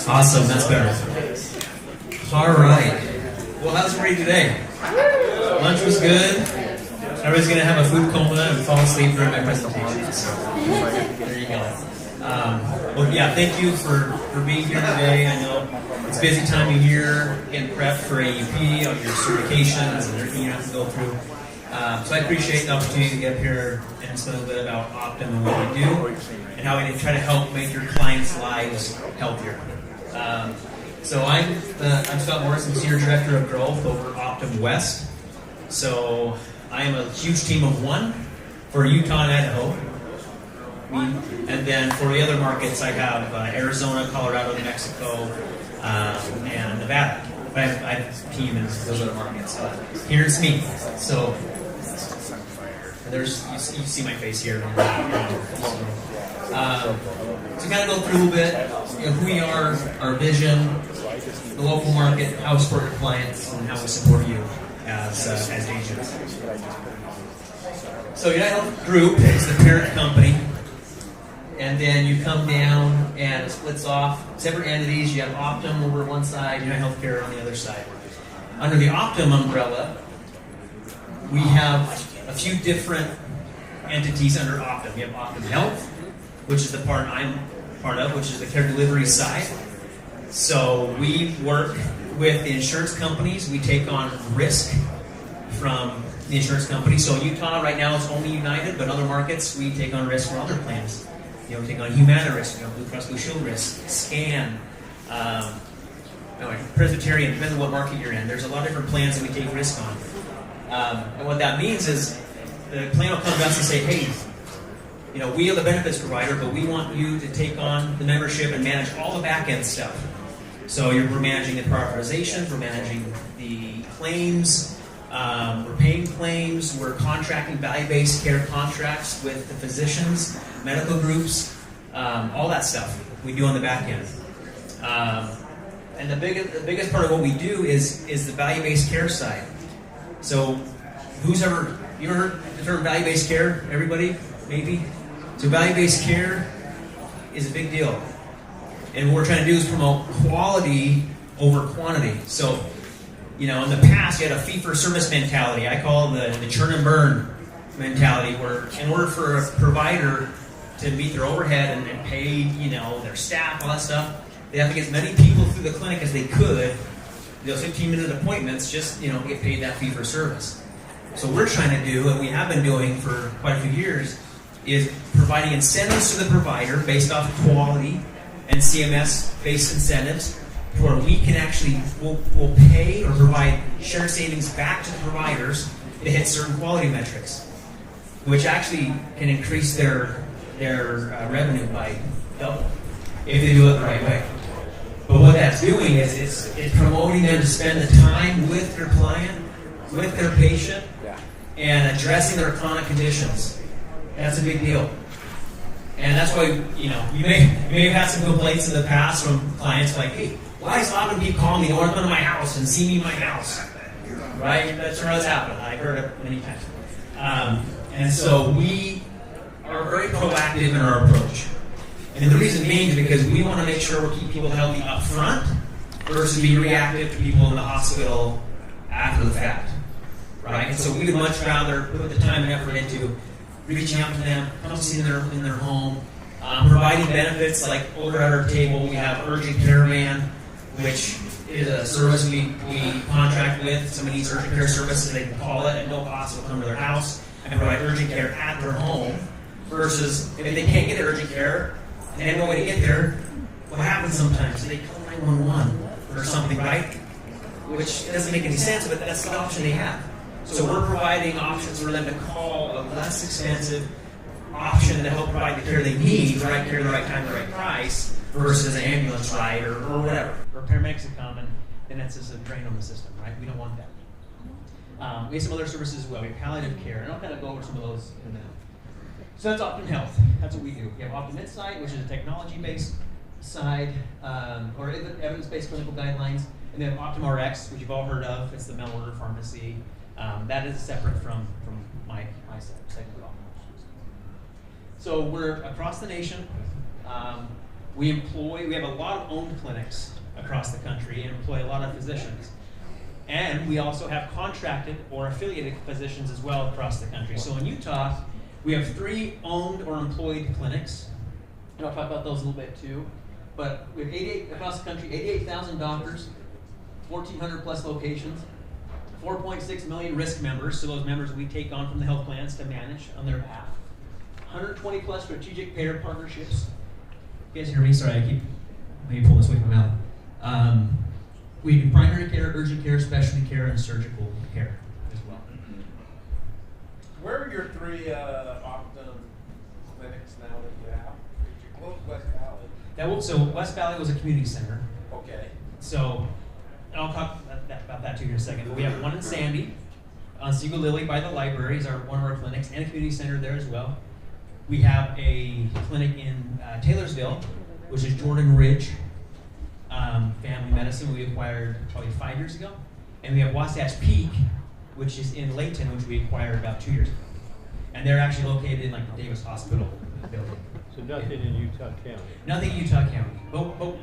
Awesome, that's better. All right. Well, how's everybody today? Lunch was good. Everybody's gonna have a food coma and fall asleep during my presentation. So there you go. Well, yeah, thank you for being here today. I know it's a busy time of year, getting prepped for AEP, all your certifications and everything you have to go through. So I appreciate the opportunity to get up here and explain a little bit about Optum and what we do and how we can try to help make your clients' lives healthier. So I'm Scott Morris, I'm Senior Director of Growth over Optum West. So I am a huge team of one for Utah and Idaho. And then for the other markets, I have Arizona, Colorado, New Mexico, and Nevada. I have a team in those other markets. Here's me. So there's you see my face here. So kind of go through a little bit, who we are, our vision, the local market, how we support our clients, and how we support you as agents. So United Health Group is the parent company, and then you come down and it splits off separate entities. You have Optum over one side, United Healthcare on the other side. Under the Optum umbrella, we have a few different entities under Optum. We have Optum Health, which is the part I'm part of, which is the care delivery side. So we work with the insurance companies. We take on risk from the insurance companies. So Utah right now is only United, but in other markets we take on risk from other plans. We take on Humana risk, Blue Cross Blue Shield risk, SCAN, Presbyterian, depends on what market you're in. There's a lot of different plans that we take risk on. And what that means is the plan will come to us and say, hey, we are the benefits provider, but we want you to take on the membership and manage all the back-end stuff. So we're managing the prior authorizations, we're managing the claims, we're paying claims, we're contracting value-based care contracts with the physicians, medical groups, all that stuff we do on the back end. And the biggest part of what we do is the value-based care side. So you ever heard the term value-based care? Everybody? Maybe? So value-based care is a big deal. And what we're trying to do is promote quality over quantity. So, in the past, you had a fee-for-service mentality. I call it the churn and burn mentality, where in order for a provider to meet their overhead and pay, their staff, all that stuff, they have to get as many people through the clinic as they could. Those 15-minute appointments, just, get paid that fee-for-service. So what we're trying to do, and we have been doing for quite a few years, is providing incentives to the provider based off of quality and CMS-based incentives, where we can actually we'll pay or provide shared savings back to the providers to hit certain quality metrics, which actually can increase their revenue by double if they do it the right way. But what that's doing is it's promoting them to spend the time with their client, with their patient, and addressing their chronic conditions. That's a big deal. And that's why, you may have had some complaints in the past from clients like, hey, why does Optum keep calling me? They want to come to my house and see me in my house. Right? That's what's happened. I've heard it many times. And so we are very proactive in our approach. And the reason being is because we want to make sure we're keeping people healthy up front versus being reactive to people in the hospital after the fact. Right? And so we would much rather put the time and effort into reaching out to them, come see them in their home, providing benefits like over at our table. We have Urgent Care Van, which is a service we contract with. Somebody needs urgent care services, they can call it at no cost. We'll come to their house and provide urgent care at their home. Versus if they can't get urgent care and they have no way to get there, what happens sometimes? They call 911 or something, right? Which doesn't make any sense, but that's the option they have. So we're providing options for them to call a less expensive option to help provide the care they need, the right care, the right time, the right price, versus an ambulance ride or whatever. Or paramedics that come and that's just a drain on the system, right? We don't want that. We have some other services as well. We have palliative care, and I'll kind of go over some of those in a minute. So that's Optum Health. That's what we do. We have Optum Insight, which is a technology-based side, or evidence-based clinical guidelines. And then Optum RX, which you've all heard of. It's the mail order pharmacy. That is separate from my segment of Optum. So we're across the nation. We have a lot of owned clinics across the country and employ a lot of physicians. And we also have contracted or affiliated physicians as well across the country. So in Utah, we have 3 owned or employed clinics. And I'll talk about those a little bit too. But we have 88 across the country, 88,000 doctors, 1,400 plus locations, 4.6 million risk members, so those members we take on from the health plans to manage on their behalf. 120 plus strategic payer partnerships. You guys hear me? Sorry, let me pull this away from my mouth. We do primary care, urgent care, specialty care, and surgical care as well. Where are your 3 Optum clinics now that you have? You closed West Valley. So West Valley was a community center. Okay. So, and I'll talk about that too in a second. But we have one in Sandy, on Siegel Lily by the library is one of our clinics, and a community center there as well. We have a clinic in Taylorsville, which is Jordan Ridge Family Medicine we acquired probably 5 years ago. And we have Wasatch Peak, which is in Layton, which we acquired about 2 years ago. And they're actually located in like the Davis Hospital building. So nothing in Utah County? Nothing in Utah County, but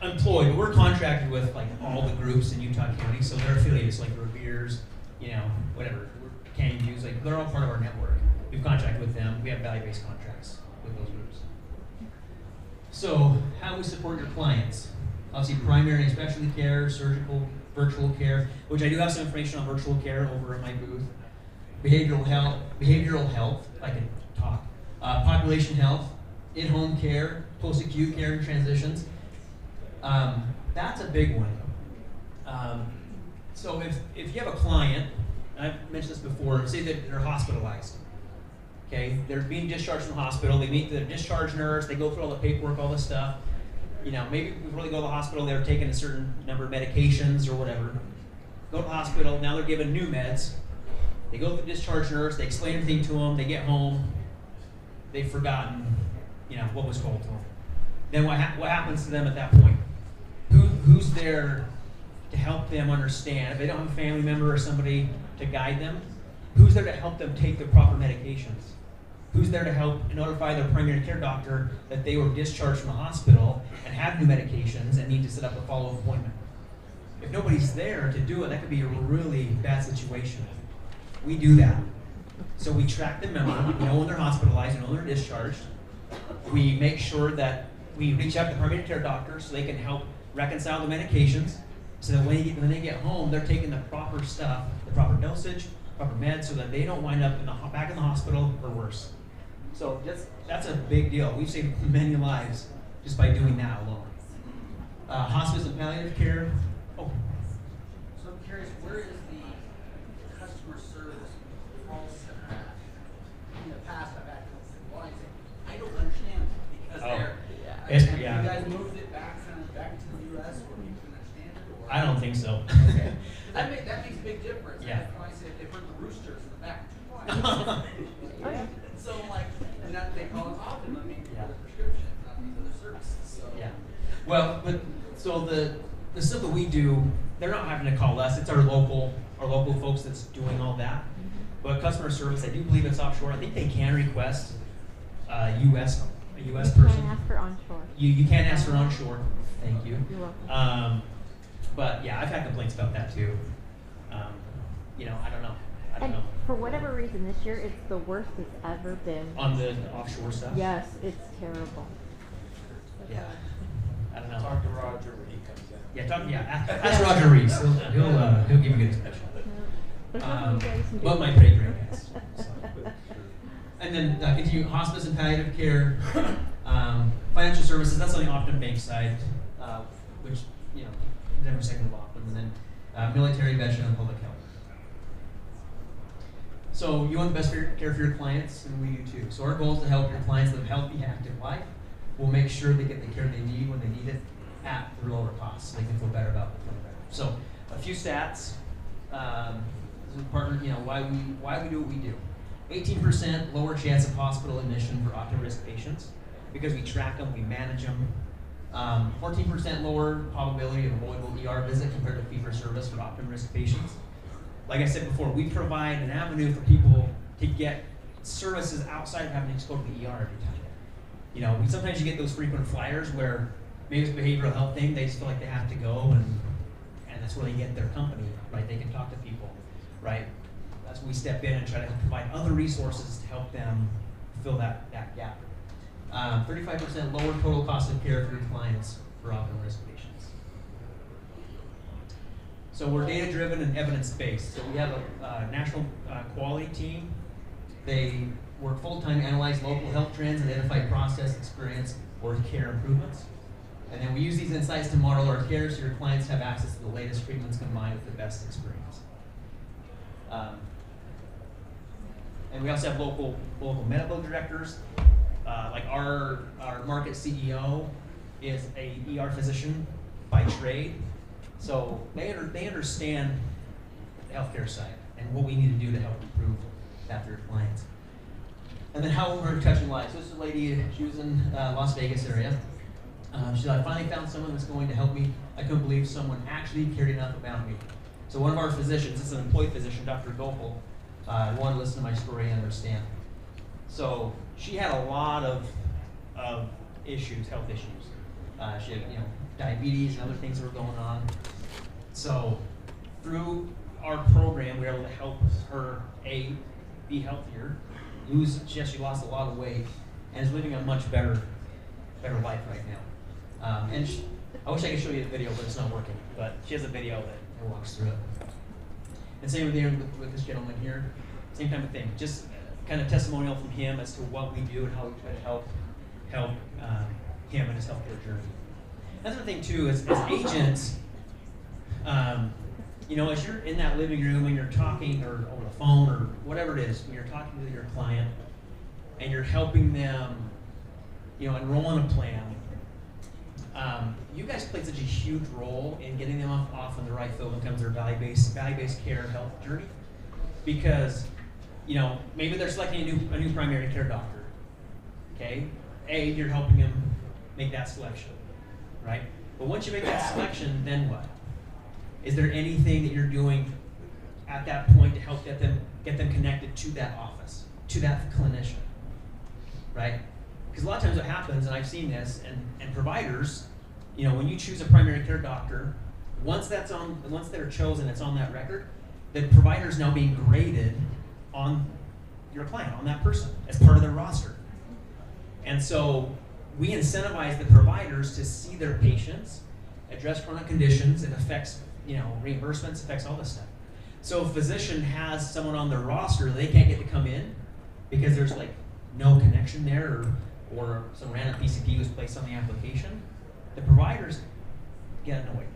employed. But we're contracted with like all the groups in Utah County, so they're affiliated, so like Revere's, whatever, Canyon Views, like they're all part of our network. We've contracted with them. We have value-based contracts with those groups. So how we support your clients? Obviously primary and specialty care, surgical, virtual care, which I do have some information on virtual care over at my booth. Behavioral health, I can talk. Population health, in-home care, post-acute care and transitions. That's a big one. So if you have a client, and I've mentioned this before, say that they're hospitalized. Okay, they're being discharged from the hospital, they meet the discharge nurse, they go through all the paperwork, all this stuff. Maybe before they go to the hospital, they're taking a certain number of medications or whatever. Go to the hospital, now they're given new meds. They go to the discharge nurse, they explain everything to them, they get home, they've forgotten, what was told to them. Then what happens to them at that point? Who's there to help them understand? If they don't have a family member or somebody to guide them, who's there to help them take the proper medications? Who's there to help notify their primary care doctor that they were discharged from the hospital and have new medications and need to set up a follow-up appointment? If nobody's there to do it, that could be a really bad situation. We do that. So we track the member, we know when they're hospitalized, we know when they're discharged. We make sure that we reach out to the primary care doctor so they can help reconcile the medications so that when they get home, they're taking the proper stuff, the proper dosage, proper meds, so that they don't wind up back in the hospital or worse. So that's a big deal. We've saved many lives just by doing that alone. Hospice and palliative care. So I'm curious, where is the customer service call center at? In the past, I've had people say, I don't understand because you guys moved it back to the U.S. where you can understand it? Or? I don't think so. Okay. that makes a big difference. Yeah. If I say they've heard the roosters in the back too quiet. So they call it often, for the prescription, not these other services. So. Yeah. Well, so the stuff that we do, they're not having to call us. It's our local folks that's doing all that. But customer service, I do believe it's offshore. I think they can request a U.S. person. You can't ask for onshore. You can't ask for onshore. Thank you. You're welcome. But yeah, I've had complaints about that too. I don't know. And for whatever reason, this year it's the worst it's ever been. On the offshore stuff? Yes, it's terrible. Yeah. I don't know. Talk to Roger when he comes in. Ask Roger Reese. He'll give you a good discussion. But my pay grade, yes. So. And then continue hospice and palliative care, financial services. That's on the Optum Bank side, which never second of Optum, and then military, veteran, and public health. So you want the best care for your clients, and we do too. So our goal is to help your clients live a healthy, active life. We'll make sure they get the care they need when they need it at the lower cost, so they can feel better about it. So a few stats. Why we do what we do. 18% lower chance of hospital admission for Optum risk patients because we track them, we manage them. 14% lower probability of avoidable ER visit compared to fee-for-service for Optum risk patients. Like I said before, we provide an avenue for people to get services outside of having to go to the ER every time. Sometimes you get those frequent flyers where maybe it's a behavioral health thing, they just feel like they have to go, and that's where they get their company, right? They can talk to people, right? That's when we step in and try to provide other resources to help them fill that gap. 35% lower total cost of care for your clients for optimal risk patients. So we're data-driven and evidence-based. So we have a national quality team. They work full-time to analyze local health trends, identify process, experience, or care improvements. And then we use these insights to model our care so your clients have access to the latest treatments combined with the best experience. And we also have local medical directors. Like our market CEO is a ER physician by trade. So they understand the healthcare side and what we need to do to help improve that for your clients. And then how we're touching lives. This is a lady, she was in Las Vegas area. She said, I finally found someone that's going to help me. I couldn't believe someone actually cared enough about me. So one of our physicians, this is an employed physician, Dr. Gopal, wanted to listen to my story and understand. So she had a lot of issues, health issues. She had, diabetes and other things that were going on. So through our program, we were able to help her be healthier, she actually lost a lot of weight, and is living a much better life right now. And I wish I could show you the video, but it's not working. But she has a video that walks through it. And same with this gentleman here, same type of thing. Just kind of testimonial from him as to what we do and how we try to help him in his healthcare journey. Another thing too is as agents, as you're in that living room and you're talking or over the phone or whatever it is, when you're talking to your client and you're helping them, enroll in a plan, you guys play such a huge role in getting them off on the right foot when it comes to their value-based care health journey, because maybe they're selecting a new primary care doctor. Okay, you're helping them make that selection, right? But once you make that selection, then what? Is there anything that you're doing at that point to help get them connected to that office, to that clinician, right? Because a lot of times what happens, and I've seen this, and providers, when you choose a primary care doctor, once they're chosen, it's on that record, the provider is now being graded on your client, on that person, as part of their roster. And so we incentivize the providers to see their patients, address chronic conditions. It affects, reimbursements, affects all this stuff. So if a physician has someone on their roster, they can't get to come in because there's no connection there, or some random PCP was placed on the application. The providers get annoyed.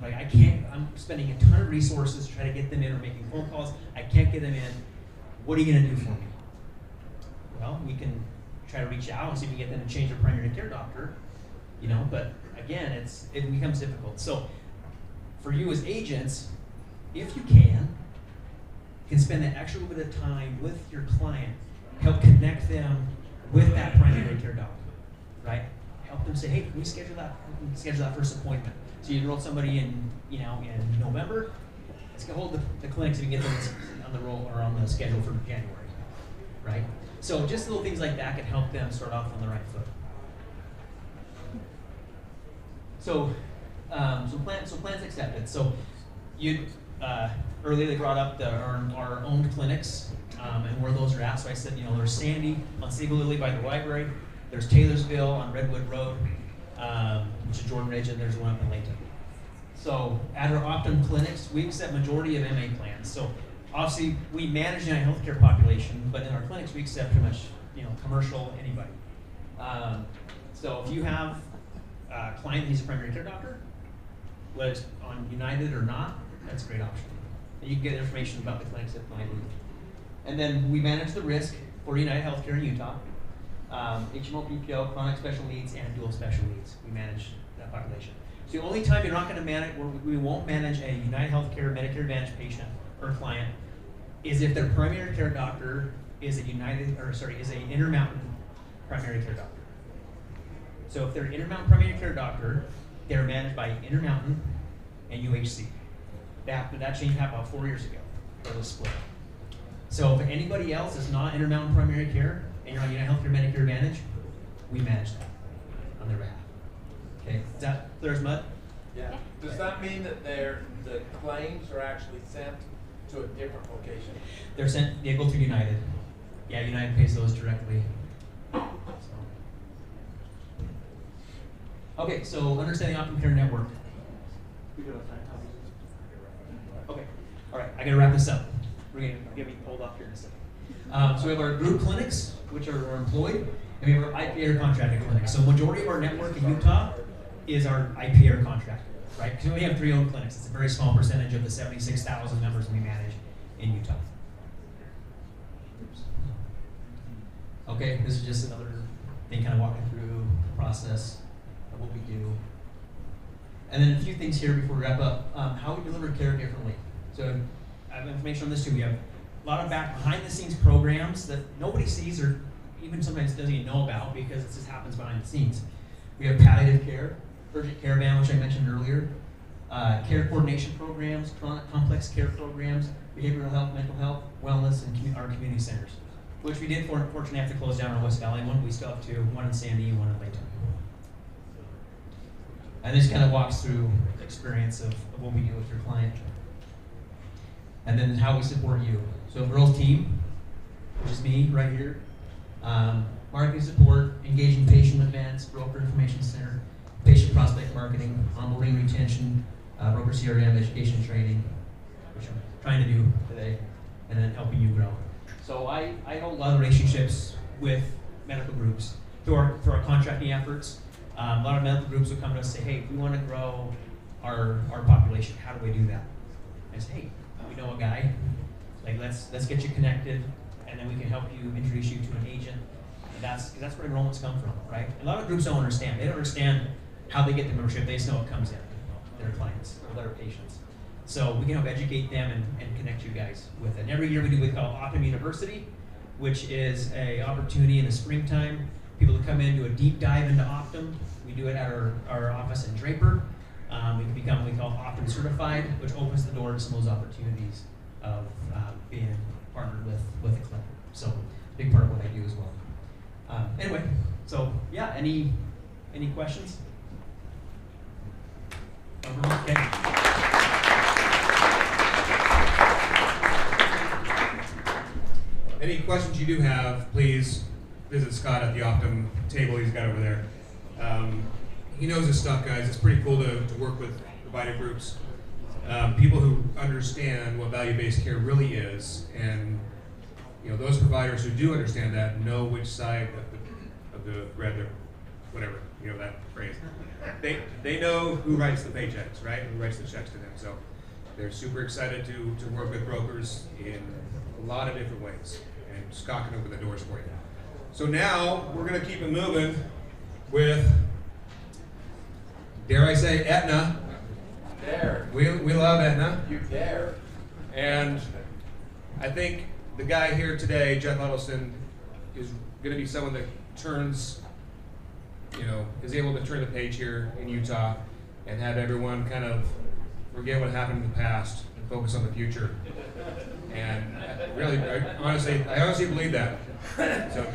I'm spending a ton of resources to try to get them in, or making phone calls. I can't get them in. What are you going to do for me? Well, we can try to reach out and see if we can get them to change their primary care doctor, but again, it becomes difficult. So for you as agents, if you can spend that extra little bit of time with your client, help connect them with that primary care doctor, right? Help them say, hey, can we schedule that first appointment? So you enroll somebody in November, let's get hold of the clinics and get them on the roll or on the schedule for January, right? So just little things like that can help them start off on the right foot. So, plans accepted. So earlier they brought up our owned clinics and where those are at. So I said, there's Sandy on Siegel Lily by the library. There's Taylorsville on Redwood Road, which is Jordan Ridge, and there's one up in Layton. So at our Optum clinics, we accept majority of MA plans. So obviously we manage the healthcare population, but in our clinics we accept pretty much commercial, anybody. So if you have a client that needs a primary care doctor, whether it's on United or not, that's a great option. And you can get information about the clinics at United. And then we manage the risk for United Healthcare in Utah. HMO, PPO, chronic special needs, and dual special needs. We manage that population. So the only time you're not going to manage, we won't manage a United Healthcare Medicare Advantage patient or client is if their primary care doctor is an Intermountain primary care doctor. So if they're an Intermountain primary care doctor, they're managed by Intermountain and UHC. That change happened about 4 years ago, or the split. So if anybody else is not Intermountain primary care and you're on United Healthcare Medicare Advantage, we manage that on their behalf. Okay, is that clear as mud? Yeah. Does that mean that the claims are actually sent to a different location? They're sent, they go through United. Yeah, United pays those directly. Okay, so understanding Optum Care Network. Okay, all right, I gotta wrap this up. We're gonna get me pulled off here in a second. So we have our group clinics, which are employed, and we have our IPA contracted clinics. So majority of our network in Utah is our IPA contracted, right? Because we only have 3 owned clinics. It's a very small percentage of the 76,000 members we manage in Utah. Okay, this is just another thing kind of walking through the process of what we do. And then a few things here before we wrap up. How we deliver care differently. So I have information on this too. We have a lot of behind the scenes programs that nobody sees or even sometimes doesn't even know about because it just happens behind the scenes. We have palliative care, urgent care van, which I mentioned earlier, care coordination programs, chronic complex care programs, behavioral health, mental health, wellness, and our community centers, which we did unfortunately have to close down our West Valley one. We still have 2, one in Sandy and one in Layton. And this kind of walks through the experience of what we do with your client. And then how we support you. So girls team, which is me right here. Marketing support, engaging patient events, broker information center, patient prospect marketing, onboarding retention, broker CRM, education and training, which I'm trying to do today, and then helping you grow. So I hold a lot of relationships with medical groups through our contracting efforts. A lot of medical groups will come to us and say, hey, we want to grow our population. How do we do that? And I say, hey, we know a guy. Like let's get you connected, and then we can help you introduce you to an agent. And that's where enrollments come from, right? A lot of groups don't understand. They don't understand how they get the membership. They just know it comes in. Their clients or their patients. So we can help educate them and connect you guys with it. And every year we do what we call Optum University, which is a opportunity in the springtime. People to come in, do a deep dive into Optum. We do it at our office in Draper. We can become what we call Optum Certified, which opens the door to some of those opportunities of being partnered with a clinic. So big part of what I do as well. Anyway, so yeah, any questions? Okay. Any questions you do have, please visit Scott at the Optum table he's got over there. He knows his stuff, guys. It's pretty cool to work with provider groups. People who understand what value-based care really is, and those providers who do understand that know which side of the bread, whatever, that phrase. They know who writes the paychecks, right? Who writes the checks to them. So they're super excited to work with brokers in a lot of different ways, and Scott can open the doors for you. So now we're gonna keep it moving with, dare I say, Aetna. Dare. We love Aetna. You dare. And I think the guy here today, Jeff Huddleston, is going to be someone that turns, is able to turn the page here in Utah and have everyone kind of forget what happened in the past and focus on the future. And really, I honestly believe that. So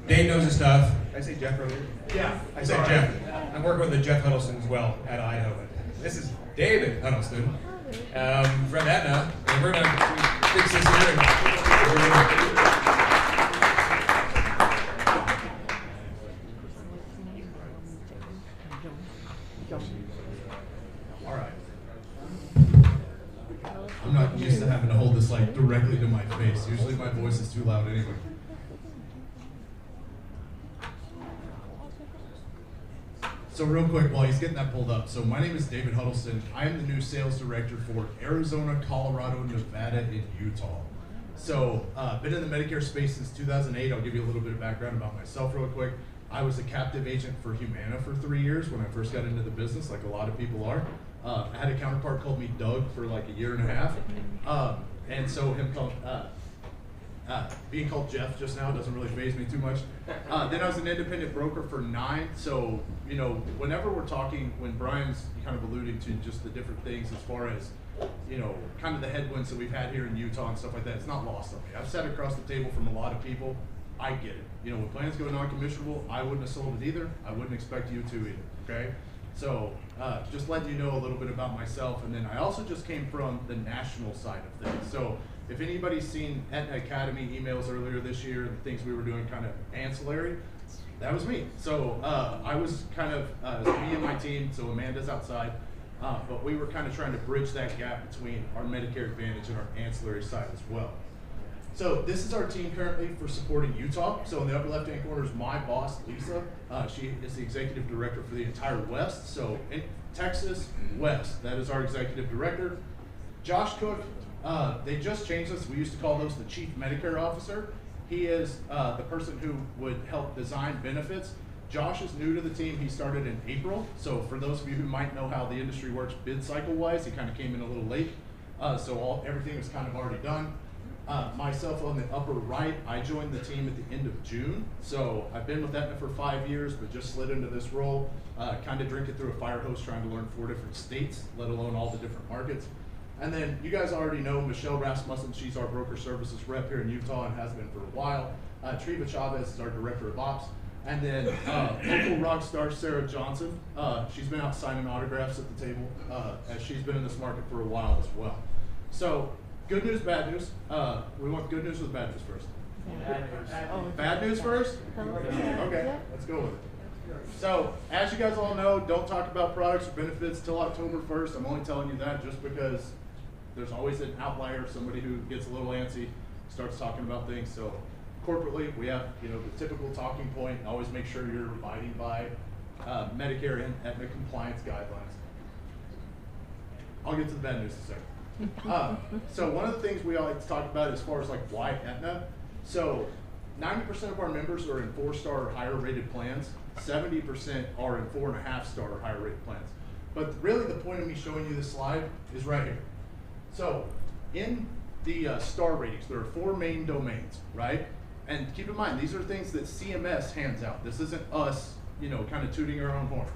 Dave knows his stuff. Did I say Jeff earlier? Yeah. I said Jeff. I'm working with the Jeff Huddleston as well at Idaho. This is David Huddleston from Aetna, and we're going to fix this here. All right. I'm not used to having to hold this directly to my face. Usually my voice is too loud anyway. So real quick, while he's getting that pulled up, so my name is David Huddleston. I am the new sales director for Arizona, Colorado, Nevada, and Utah. So been in the Medicare space since 2008. I'll give you a little bit of background about myself real quick. I was a captive agent for Humana for 3 years when I first got into the business, like a lot of people are. I had a counterpart called me Doug for like a year and a half. And so being called Jeff just now doesn't really faze me too much. Then I was an independent broker for 9. So, whenever we're talking, when Brian's kind of alluding to just the different things as far as, kind of the headwinds that we've had here in Utah and stuff like that, it's not lost on me. I've sat across the table from a lot of people. I get it. You know, when plans go non-commissionable, I wouldn't have sold it either. I wouldn't expect you to either, okay? So, just letting you know a little bit about myself, and then I also just came from the national side of things. So, if anybody's seen Aetna Academy emails earlier this year, the things we were doing kind of ancillary, that was me. So, I was kind of, it was me and my team, so Amanda's outside, but we were kind of trying to bridge that gap between our Medicare Advantage and our ancillary side as well. So this is our team currently for supporting Utah. So in the upper left-hand corner is my boss, Lisa. She is the executive director for the entire West. So in Texas, West, that is our executive director. Josh Cook, they just changed this. We used to call those the chief Medicare officer. He is the person who would help design benefits. Josh is new to the team. He started in April. So for those of you who might know how the industry works bid cycle-wise, he kind of came in a little late. So everything was kind of already done. Myself on the upper right, I joined the team at the end of June. So I've been with Aetna for 5 years, but just slid into this role, kind of drinking through a fire hose trying to learn 4 different states, let alone all the different markets. And then you guys already know Michelle Rasmussen. She's our broker services rep here in Utah and has been for a while. Treva Chavez is our director of ops. And then local rock star Sarah Johnson. She's been out signing autographs at the table as she's been in this market for a while as well. So good news, bad news. We want good news or bad news first? Bad news first? Okay, let's go with it. So, as you guys all know, don't talk about products or benefits till October 1st. I'm only telling you that just because there's always an outlier, somebody who gets a little antsy, starts talking about things. So, corporately, we have the typical talking point. Always make sure you're abiding by Medicare and Aetna compliance guidelines. I'll get to the bad news in a second. So one of the things we like to talk about as far as like why Aetna. So 90% of our members are in 4-star or higher rated plans. 70% are in 4.5-star or higher rated plans. But really the point of me showing you this slide is right here. So in the star ratings, there are 4 main domains, right? And keep in mind, these are things that CMS hands out. This isn't us, kind of tooting our own horn.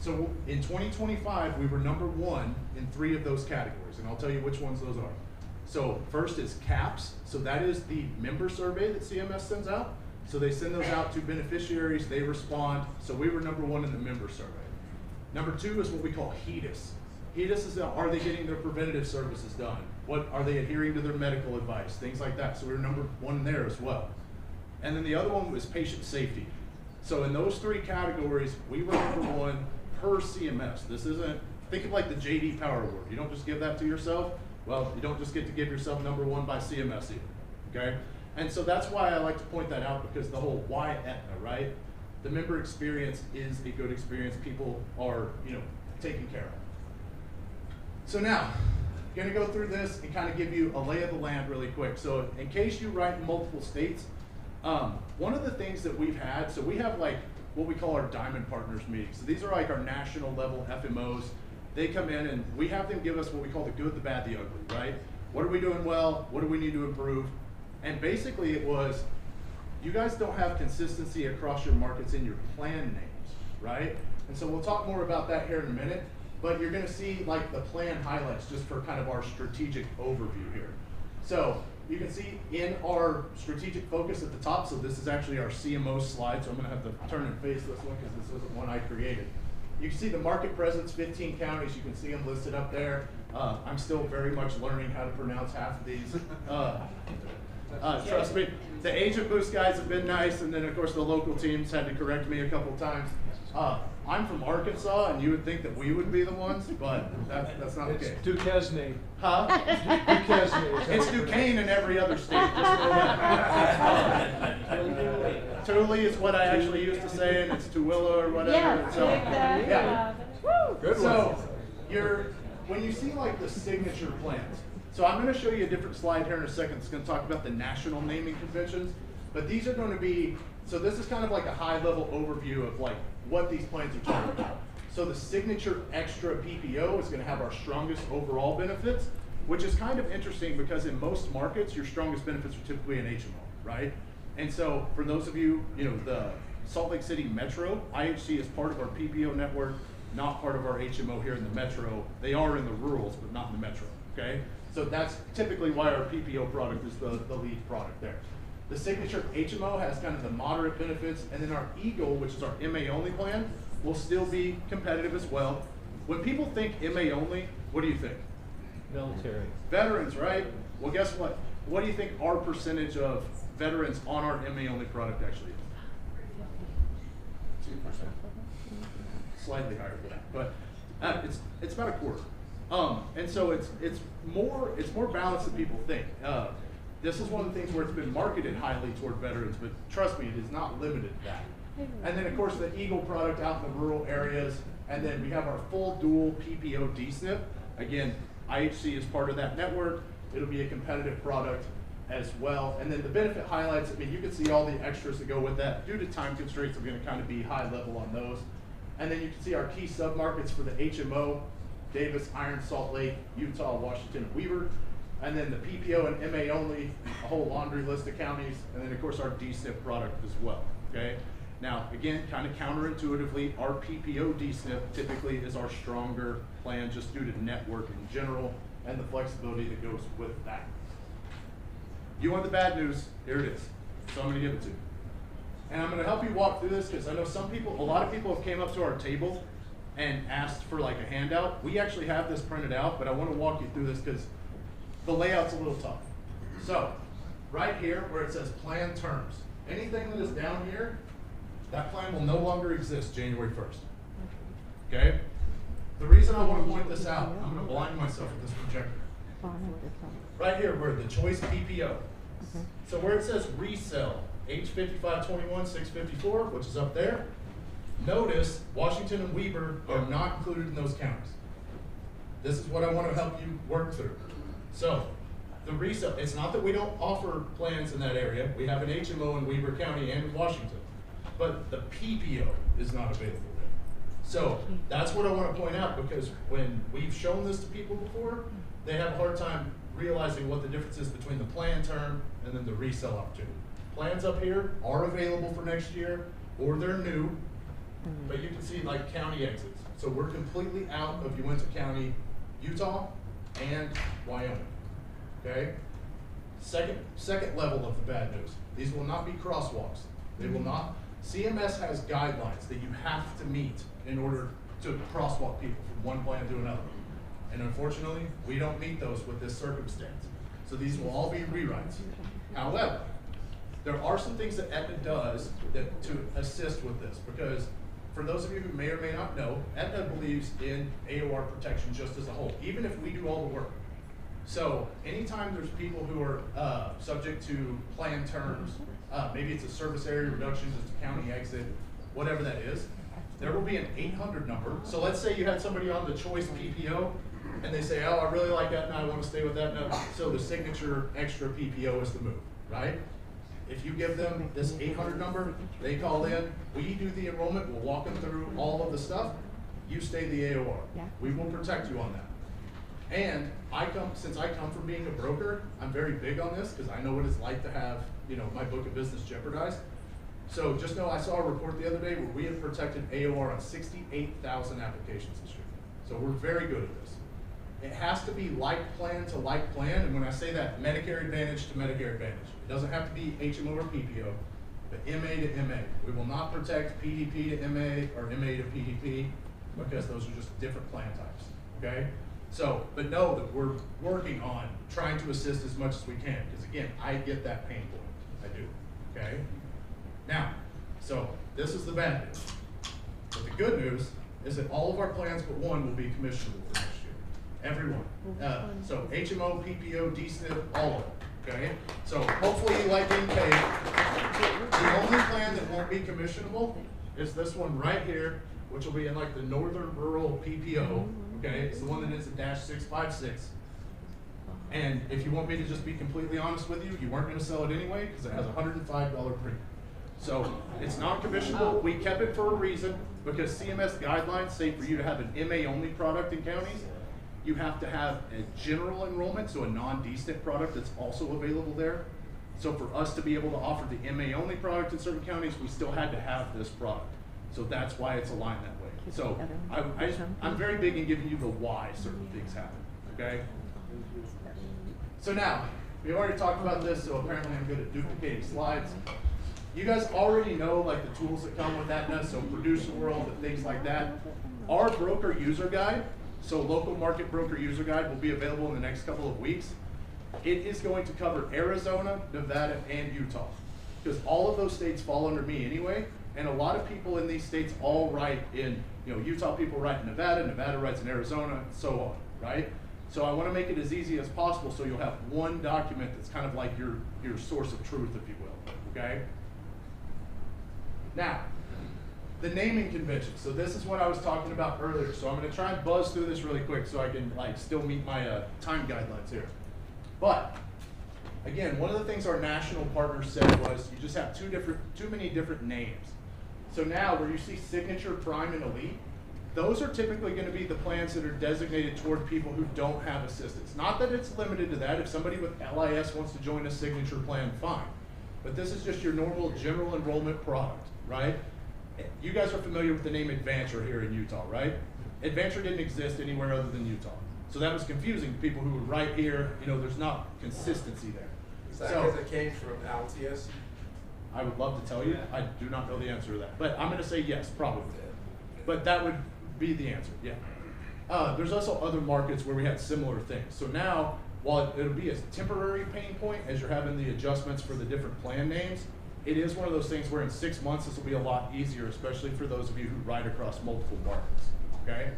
So in 2025, we were #1 in 3 of those categories, and I'll tell you which ones those are. So first is CAPS. So that is the member survey that CMS sends out. So they send those out to beneficiaries, they respond. So we were #1 in the member survey. #2 is what we call HEDIS. HEDIS is, are they getting their preventative services done? What are they adhering to their medical advice? Things like that. So we were #1 there as well. And then the other one was patient safety. So in those 3 categories, we were #1 per CMS. This isn't, think of like the JD Power Award. You don't just give that to yourself. Well, you don't just get to give yourself #1 by CMS either, okay? And so that's why I like to point that out, because the whole why Aetna, right? The member experience is a good experience. People are, taken care of. So now, I'm gonna go through this and kind of give you a lay of the land really quick. So in case you write in multiple states, one of the things that we've had, so we have like what we call our Diamond Partners meetings. So these are like our national level FMOs. They come in and we have them give us what we call the good, the bad, the ugly, right? What are we doing well? What do we need to improve? And basically it was, you guys don't have consistency across your markets in your plan names, right? And so we'll talk more about that here in a minute, but you're gonna see like the plan highlights just for kind of our strategic overview here. So you can see in our strategic focus at the top, so this is actually our CMO slide, so I'm gonna have to turn and face this one because this isn't one I created. You can see the market presence, 15 counties, you can see them listed up there. I'm still very much learning how to pronounce half of these. Trust me, the agent boost guys have been nice, and then of course the local teams had to correct me a couple times. I'm from Arkansas, and you would think that we would be the ones, but that's not the case. It's Duquesne. Huh? Duquesne. It's Duquesne in every other state. Just know that. Thule is what I actually used to say, and it's Tooele or whatever. Yeah, so, yeah. Good So when you see like the signature plans, so I'm going to show you a different slide here in a second. It's going to talk about the national naming conventions, but these are going to be, so this is kind of like a high level overview of like what these plans are talking about. So the signature extra PPO is going to have our strongest overall benefits, which is kind of interesting because in most markets, your strongest benefits are typically an HMO, right? And so for those of you, the Salt Lake City Metro, IHC is part of our PPO network, not part of our HMO here in the Metro. They are in the rurals, but not in the Metro, okay? So that's typically why our PPO product is the lead product there. The Signature HMO has kind of the moderate benefits, and then our Eagle, which is our MA only plan, will still be competitive as well. When people think MA only, what do you think? Military. Veterans, right? Well, guess what? What do you think our percentage of veterans on our MA only product actually is? 2%. Slightly higher than that, but it's about a quarter. And so it's more balanced than people think. This is one of the things where it's been marketed highly toward veterans, but trust me, it is not limited to that. And then of course the Eagle product out in the rural areas, and then we have our full dual PPO DSNP. Again, IHC is part of that network. It'll be a competitive product as well. And then the benefit highlights, I mean, you can see all the extras that go with that. Due to time constraints, I'm gonna kind of be high level on those. And then you can see our key submarkets for the HMO, Davis, Iron, Salt Lake, Utah, Washington, and Weber. And then the PPO and MA only, a whole laundry list of counties, and then of course our DSNP product as well, okay? Now, again, kind of counterintuitively, our PPO DSNP typically is our stronger plan just due to network in general and the flexibility that goes with that. You want the bad news, here it is. So I'm gonna give it to you. And I'm gonna help you walk through this because I know a lot of people have came up to our table and asked for like a handout. We actually have this printed out, but I wanna walk you through this because the layout's a little tough. So, right here where it says plan terms, anything that is down here, that plan will no longer exist January 1st. Okay? The reason I want to point this out, I'm going to blind myself with this projector. Right here, where the choice PPO. So where it says resell, H5521, 654, which is up there, notice Washington and Weber are not included in those counties. This is what I want to help you work through. So, the resell, it's not that we don't offer plans in that area. We have an HMO in Weber County and in Washington. But the PPO is not available there. So, that's what I want to point out because when we've shown this to people before, they have a hard time realizing what the difference is between the plan term and then the resell opportunity. Plans up here are available for next year, or they're new, but you can see like county exits. So we're completely out of Uinta County, Utah, and Wyoming, okay? Second level of the bad news. These will not be crosswalks. They will not. CMS has guidelines that you have to meet in order to crosswalk people from one plan to another. And unfortunately, we don't meet those with this circumstance. So these will all be rewrites. However, there are some things that Aetna does to assist with this because for those of you who may or may not know, Aetna believes in AOR protection just as a whole, even if we do all the work. So anytime there's people who are subject to plan terms, maybe it's a service area reduction, just a county exit, whatever that is, there will be an 800 number. So let's say you had somebody on the choice PPO and they say, oh, I really like Aetna, I want to stay with Aetna. So the signature extra PPO is the move, right? If you give them this 800 number, they call in, we do the enrollment, we'll walk them through all of the stuff, you stay the AOR. We will protect you on that. And since I come from being a broker, I'm very big on this because I know what it's like to have, my book of business jeopardized. So just know I saw a report the other day where we have protected AOR on 68,000 applications this year. So we're very good at this. It has to be like plan to like plan, and when I say that, Medicare Advantage to Medicare Advantage. It doesn't have to be HMO or PPO, but MA to MA. We will not protect PDP to MA or MA to PDP because those are just different plan types, okay? So, but know that we're working on trying to assist as much as we can, because again, I get that pain point, I do, okay? Now, so this is the bad news. But the good news is that all of our plans but one will be commissionable for next year. Every one. So HMO, PPO, DSNP, all of them, okay? So hopefully you like getting paid. The only plan that won't be commissionable is this one right here, which will be in like the northern rural PPO, okay? It's the one that is a -656. And if you want me to just be completely honest with you, you weren't gonna sell it anyway because it has a $105 premium. So it's non-commissionable. We kept it for a reason because CMS guidelines say for you to have an MA only product in counties, you have to have a general enrollment, so a non-DSNP product that's also available there. So for us to be able to offer the MA only product in certain counties, we still had to have this product. So that's why it's aligned that way. So I'm very big in giving you the why certain things happen, okay? So now, we already talked about this, so apparently I'm good at duplicating slides. You guys already know like the tools that come with Aetna, so Producer World and things like that. Our broker user guide, so local market broker user guide, will be available in the next couple of weeks. It is going to cover Arizona, Nevada, and Utah, because all of those states fall under me anyway, and a lot of people in these states all write in, Utah people write in Nevada, Nevada writes in Arizona, and so on, right? So I want to make it as easy as possible so you'll have one document that's kind of like your source of truth, if you will, okay? Now, the naming convention. So this is what I was talking about earlier. So I'm going to try and buzz through this really quick so I can still meet my time guidelines here. But again, one of the things our national partners said was you just have too many different names. So now where you see Signature, Prime, and Elite, those are typically going to be the plans that are designated toward people who don't have assistance. Not that it's limited to that. If somebody with LIS wants to join a Signature plan, fine. But this is just your normal general enrollment product, right? You guys are familiar with the name Advanture here in Utah, right? Advanture didn't exist anywhere other than Utah. So that was confusing to people who were right here. There's not consistency there. Is that because it came from LTS? I would love to tell you. I do not know the answer to that. But I'm going to say yes, probably. But that would be the answer, yeah. There's also other markets where we had similar things. So now, while it'll be a temporary pain point as you're having the adjustments for the different plan names, it is one of those things where in 6 months this will be a lot easier, especially for those of you who ride across multiple markets, okay?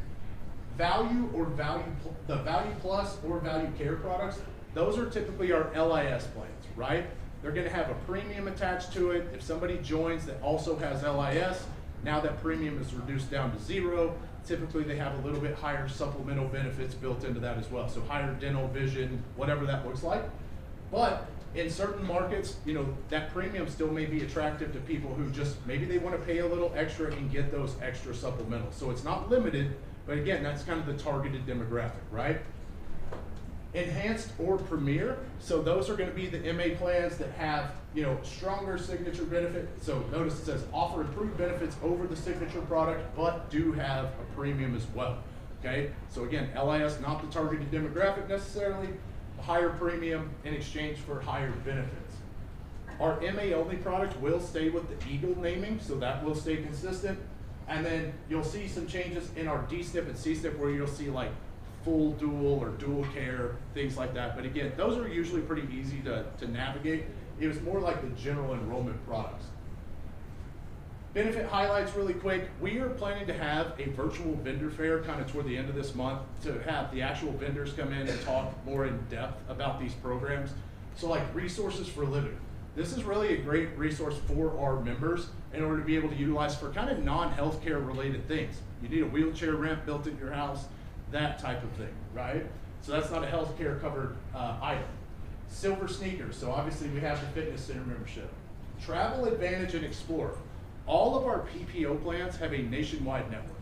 The Value Plus or Value Care products, those are typically our LIS plans, right? They're gonna have a premium attached to it. If somebody joins that also has LIS, now that premium is reduced down to 0. Typically they have a little bit higher supplemental benefits built into that as well. So higher dental, vision, whatever that looks like. But in certain markets, that premium still may be attractive to people who just, maybe they want to pay a little extra and get those extra supplementals. So it's not limited, but again, that's kind of the targeted demographic, right? Enhanced or Premier, so those are going to be the MA plans that have, stronger Signature benefit. So notice it says offer improved benefits over the Signature product, but do have a premium as well, okay? So again, LIS, not the targeted demographic necessarily, a higher premium in exchange for higher benefits. Our MA only product will stay with the Eagle naming, so that will stay consistent. And then you'll see some changes in our D-SNP and C-SNP where you'll see like full dual or dual care, things like that. But again, those are usually pretty easy to navigate. It was more like the general enrollment products. Benefit highlights really quick. We are planning to have a virtual vendor fair kind of toward the end of this month to have the actual vendors come in and talk more in depth about these programs. So like resources for living. This is really a great resource for our members in order to be able to utilize for kind of non-healthcare related things. You need a wheelchair ramp built in your house, that type of thing, right? So that's not a healthcare covered item. Silver sneakers, so obviously we have the fitness center membership. Travel Advantage and Explore. All of our PPO plans have a nationwide network.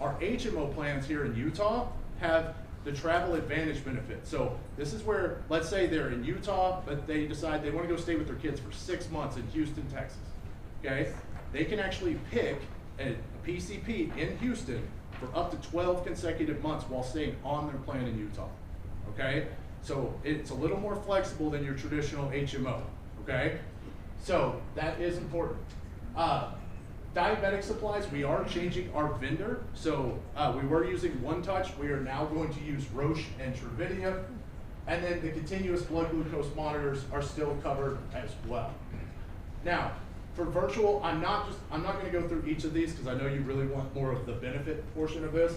Our HMO plans here in Utah have the Travel Advantage benefit. So this is where, let's say they're in Utah, but they decide they want to go stay with their kids for 6 months in Houston, Texas, okay? They can actually pick a PCP in Houston for up to 12 consecutive months while staying on their plan in Utah, okay? So it's a little more flexible than your traditional HMO, okay? So that is important. Diabetic supplies, we are changing our vendor. So we were using One Touch. We are now going to use Roche and Travidia. And then the continuous blood glucose monitors are still covered as well. Now, for virtual, I'm not going to go through each of these because I know you really want more of the benefit portion of this.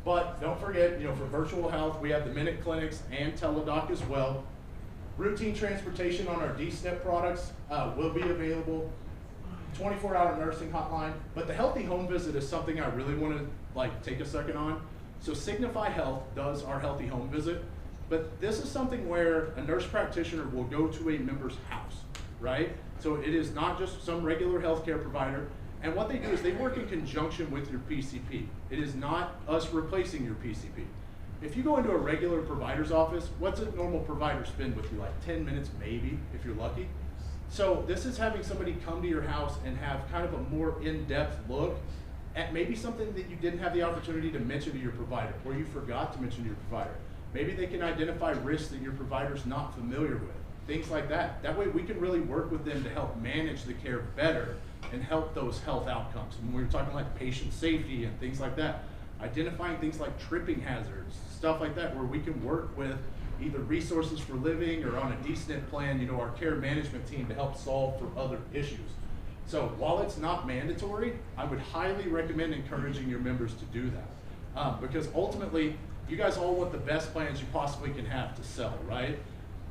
But don't forget, for virtual health, we have the Minute Clinics and Teladoc as well. Routine transportation on our D-SNP products will be available. 24-hour nursing hotline, but the healthy home visit is something I really want to take a second on. So Signify Health does our healthy home visit, but this is something where a nurse practitioner will go to a member's house, right? So it is not just some regular healthcare provider, and what they do is they work in conjunction with your PCP. It is not us replacing your PCP. If you go into a regular provider's office, what's a normal provider spend with you? Like 10 minutes maybe, if you're lucky. So this is having somebody come to your house and have kind of a more in-depth look at maybe something that you didn't have the opportunity to mention to your provider, or you forgot to mention to your provider. Maybe they can identify risks that your provider's not familiar with, things like that. That way we can really work with them to help manage the care better and help those health outcomes. When we were talking like patient safety and things like that, identifying things like tripping hazards, stuff like that, where we can work with either resources for living or on a DSNP plan, you know, our care management team to help solve for other issues. So while it's not mandatory, I would highly recommend encouraging your members to do that. Because ultimately, you guys all want the best plans you possibly can have to sell, right?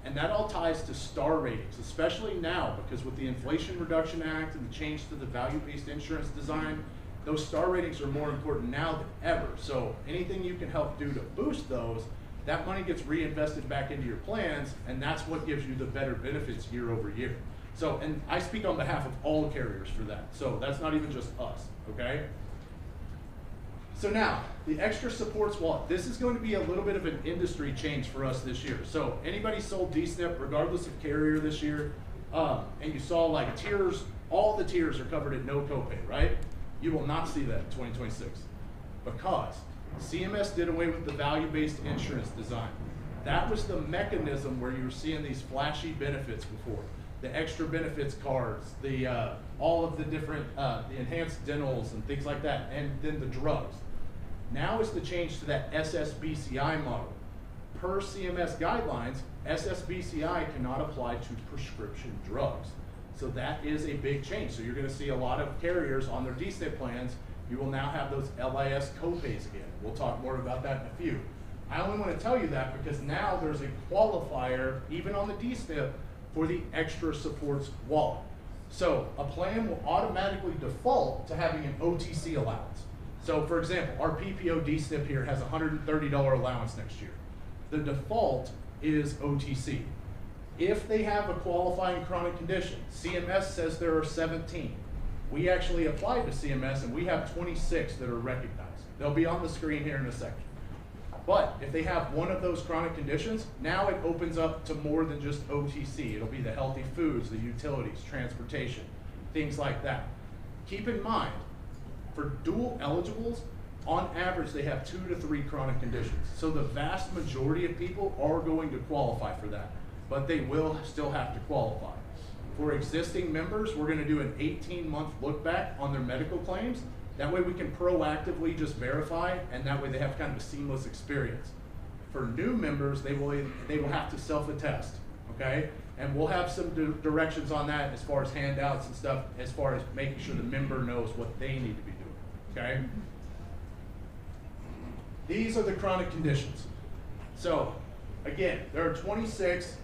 And that all ties to star ratings, especially now, because with the Inflation Reduction Act and the change to the value-based insurance design, those star ratings are more important now than ever. So anything you can help do to boost those, that money gets reinvested back into your plans, and that's what gives you the better benefits year over year. So, and I speak on behalf of all carriers for that. So that's not even just us, okay? So now, the extra supports wallet. This is going to be a little bit of an industry change for us this year. So anybody sold DSNP, regardless of carrier this year, and you saw like tiers, all the tiers are covered at no copay, right? You will not see that in 2026 because CMS did away with the value-based insurance design. That was the mechanism where you were seeing these flashy benefits before. The extra benefits cards, the all of the different, the enhanced dentals and things like that, and then the drugs. Now is the change to that SSBCI model. Per CMS guidelines, SSBCI cannot apply to prescription drugs. So that is a big change. So you're gonna see a lot of carriers on their DSNP plans, you will now have those LIS copays again. We'll talk more about that in a few. I only wanna tell you that because now there's a qualifier, even on the DSNP, for the extra supports wallet. So a plan will automatically default to having an OTC allowance. So for example, our PPO DSNP here has a $130 allowance next year. The default is OTC. If they have a qualifying chronic condition, CMS says there are 17. We actually applied to CMS and we have 26 that are recognized. They'll be on the screen here in a second. But if they have one of those chronic conditions, now it opens up to more than just OTC. It'll be the healthy foods, the utilities, transportation, things like that. Keep in mind, for dual eligibles, on average, they have 2 to 3 chronic conditions. So the vast majority of people are going to qualify for that, but they will still have to qualify. For existing members, we're gonna do an 18-month look back on their medical claims. That way we can proactively just verify, and that way they have kind of a seamless experience. For new members, they will have to self-attest, okay? And we'll have some directions on that as far as handouts and stuff, as far as making sure the member knows what they need to be doing, okay? These are the chronic conditions. So, again, there are 26.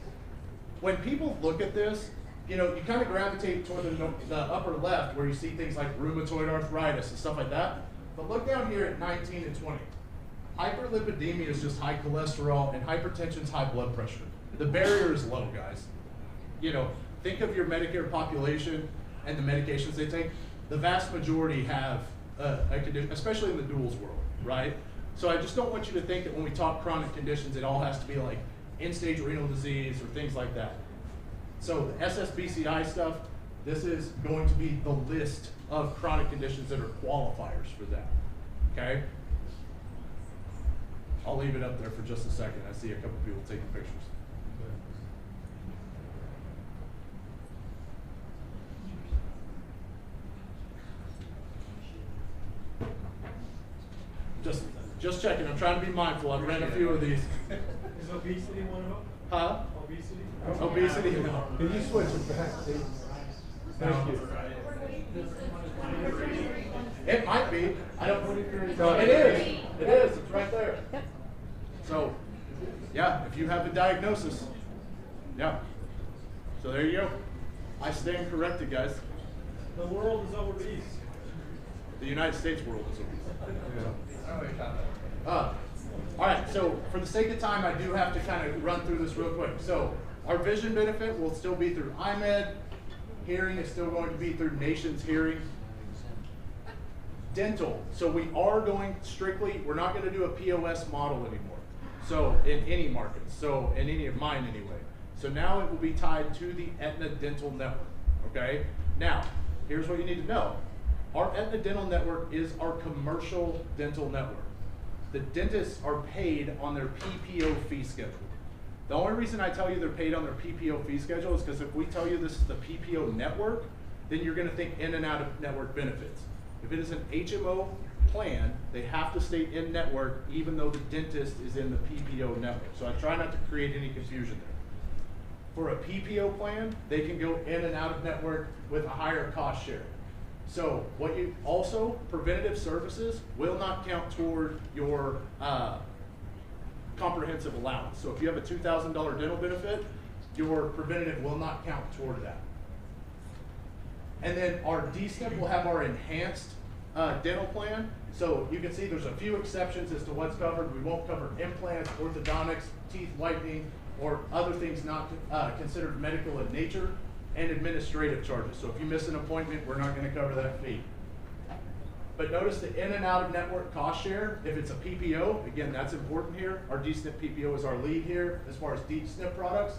When people look at this, you know, you kind of gravitate toward the upper left where you see things like rheumatoid arthritis and stuff like that. But look down here at 19 and 20. Hyperlipidemia is just high cholesterol, and hypertension is high blood pressure. The barrier is low, guys. You know, think of your Medicare population and the medications they take. The vast majority have a condition, especially in the duals world, right? So I just don't want you to think that when we talk chronic conditions, it all has to be like end-stage renal disease or things like that. So the SSBCI stuff, this is going to be the list of chronic conditions that are qualifiers for that, okay? I'll leave it up there for just a second. I see a couple people taking pictures. Just checking. I'm trying to be mindful. I've read a few of these. Is obesity one of them? Huh? Obesity? Obesity? No. Can you switch it back, please? Thank you. It might be. I don't. No, it is. It is. It's right there. So, yeah, if you have a diagnosis, yeah. So there you go. I stand corrected, guys. The world is obese. The United States world is obese. All right, so for the sake of time, I do have to kind of run through this real quick. So our vision benefit will still be through IMED. Hearing is still going to be through Nations Hearing. Dental, so we are going strictly, we're not going to do a POS model anymore. So in any markets, so in any of mine anyway. So now it will be tied to the Aetna Dental Network, okay? Now, here's what you need to know. Our Aetna Dental Network is our commercial dental network. the dentists are paid on their PPO fee schedule. The only reason I tell you they're paid on their PPO fee schedule is because if we tell you this is the PPO network, then you're going to think in and out of network benefits. If it is an HMO plan, they have to stay in network even though the dentist is in the PPO network. So I try not to create any confusion there. For a PPO plan, they can go in and out of network with a higher cost share. So what you also, preventative services will not count toward your comprehensive allowance. So if you have a $2,000 dental benefit, your preventative will not count toward that. And then our DSNP will have our enhanced dental plan. So you can see there's a few exceptions as to what's covered. We won't cover implants, orthodontics, teeth whitening, or other things not considered medical in nature, and administrative charges. So if you miss an appointment, we're not going to cover that fee. But notice the in and out of network cost share, if it's a PPO, again, that's important here. Our DSNP PPO is our lead here as far as DSNP products.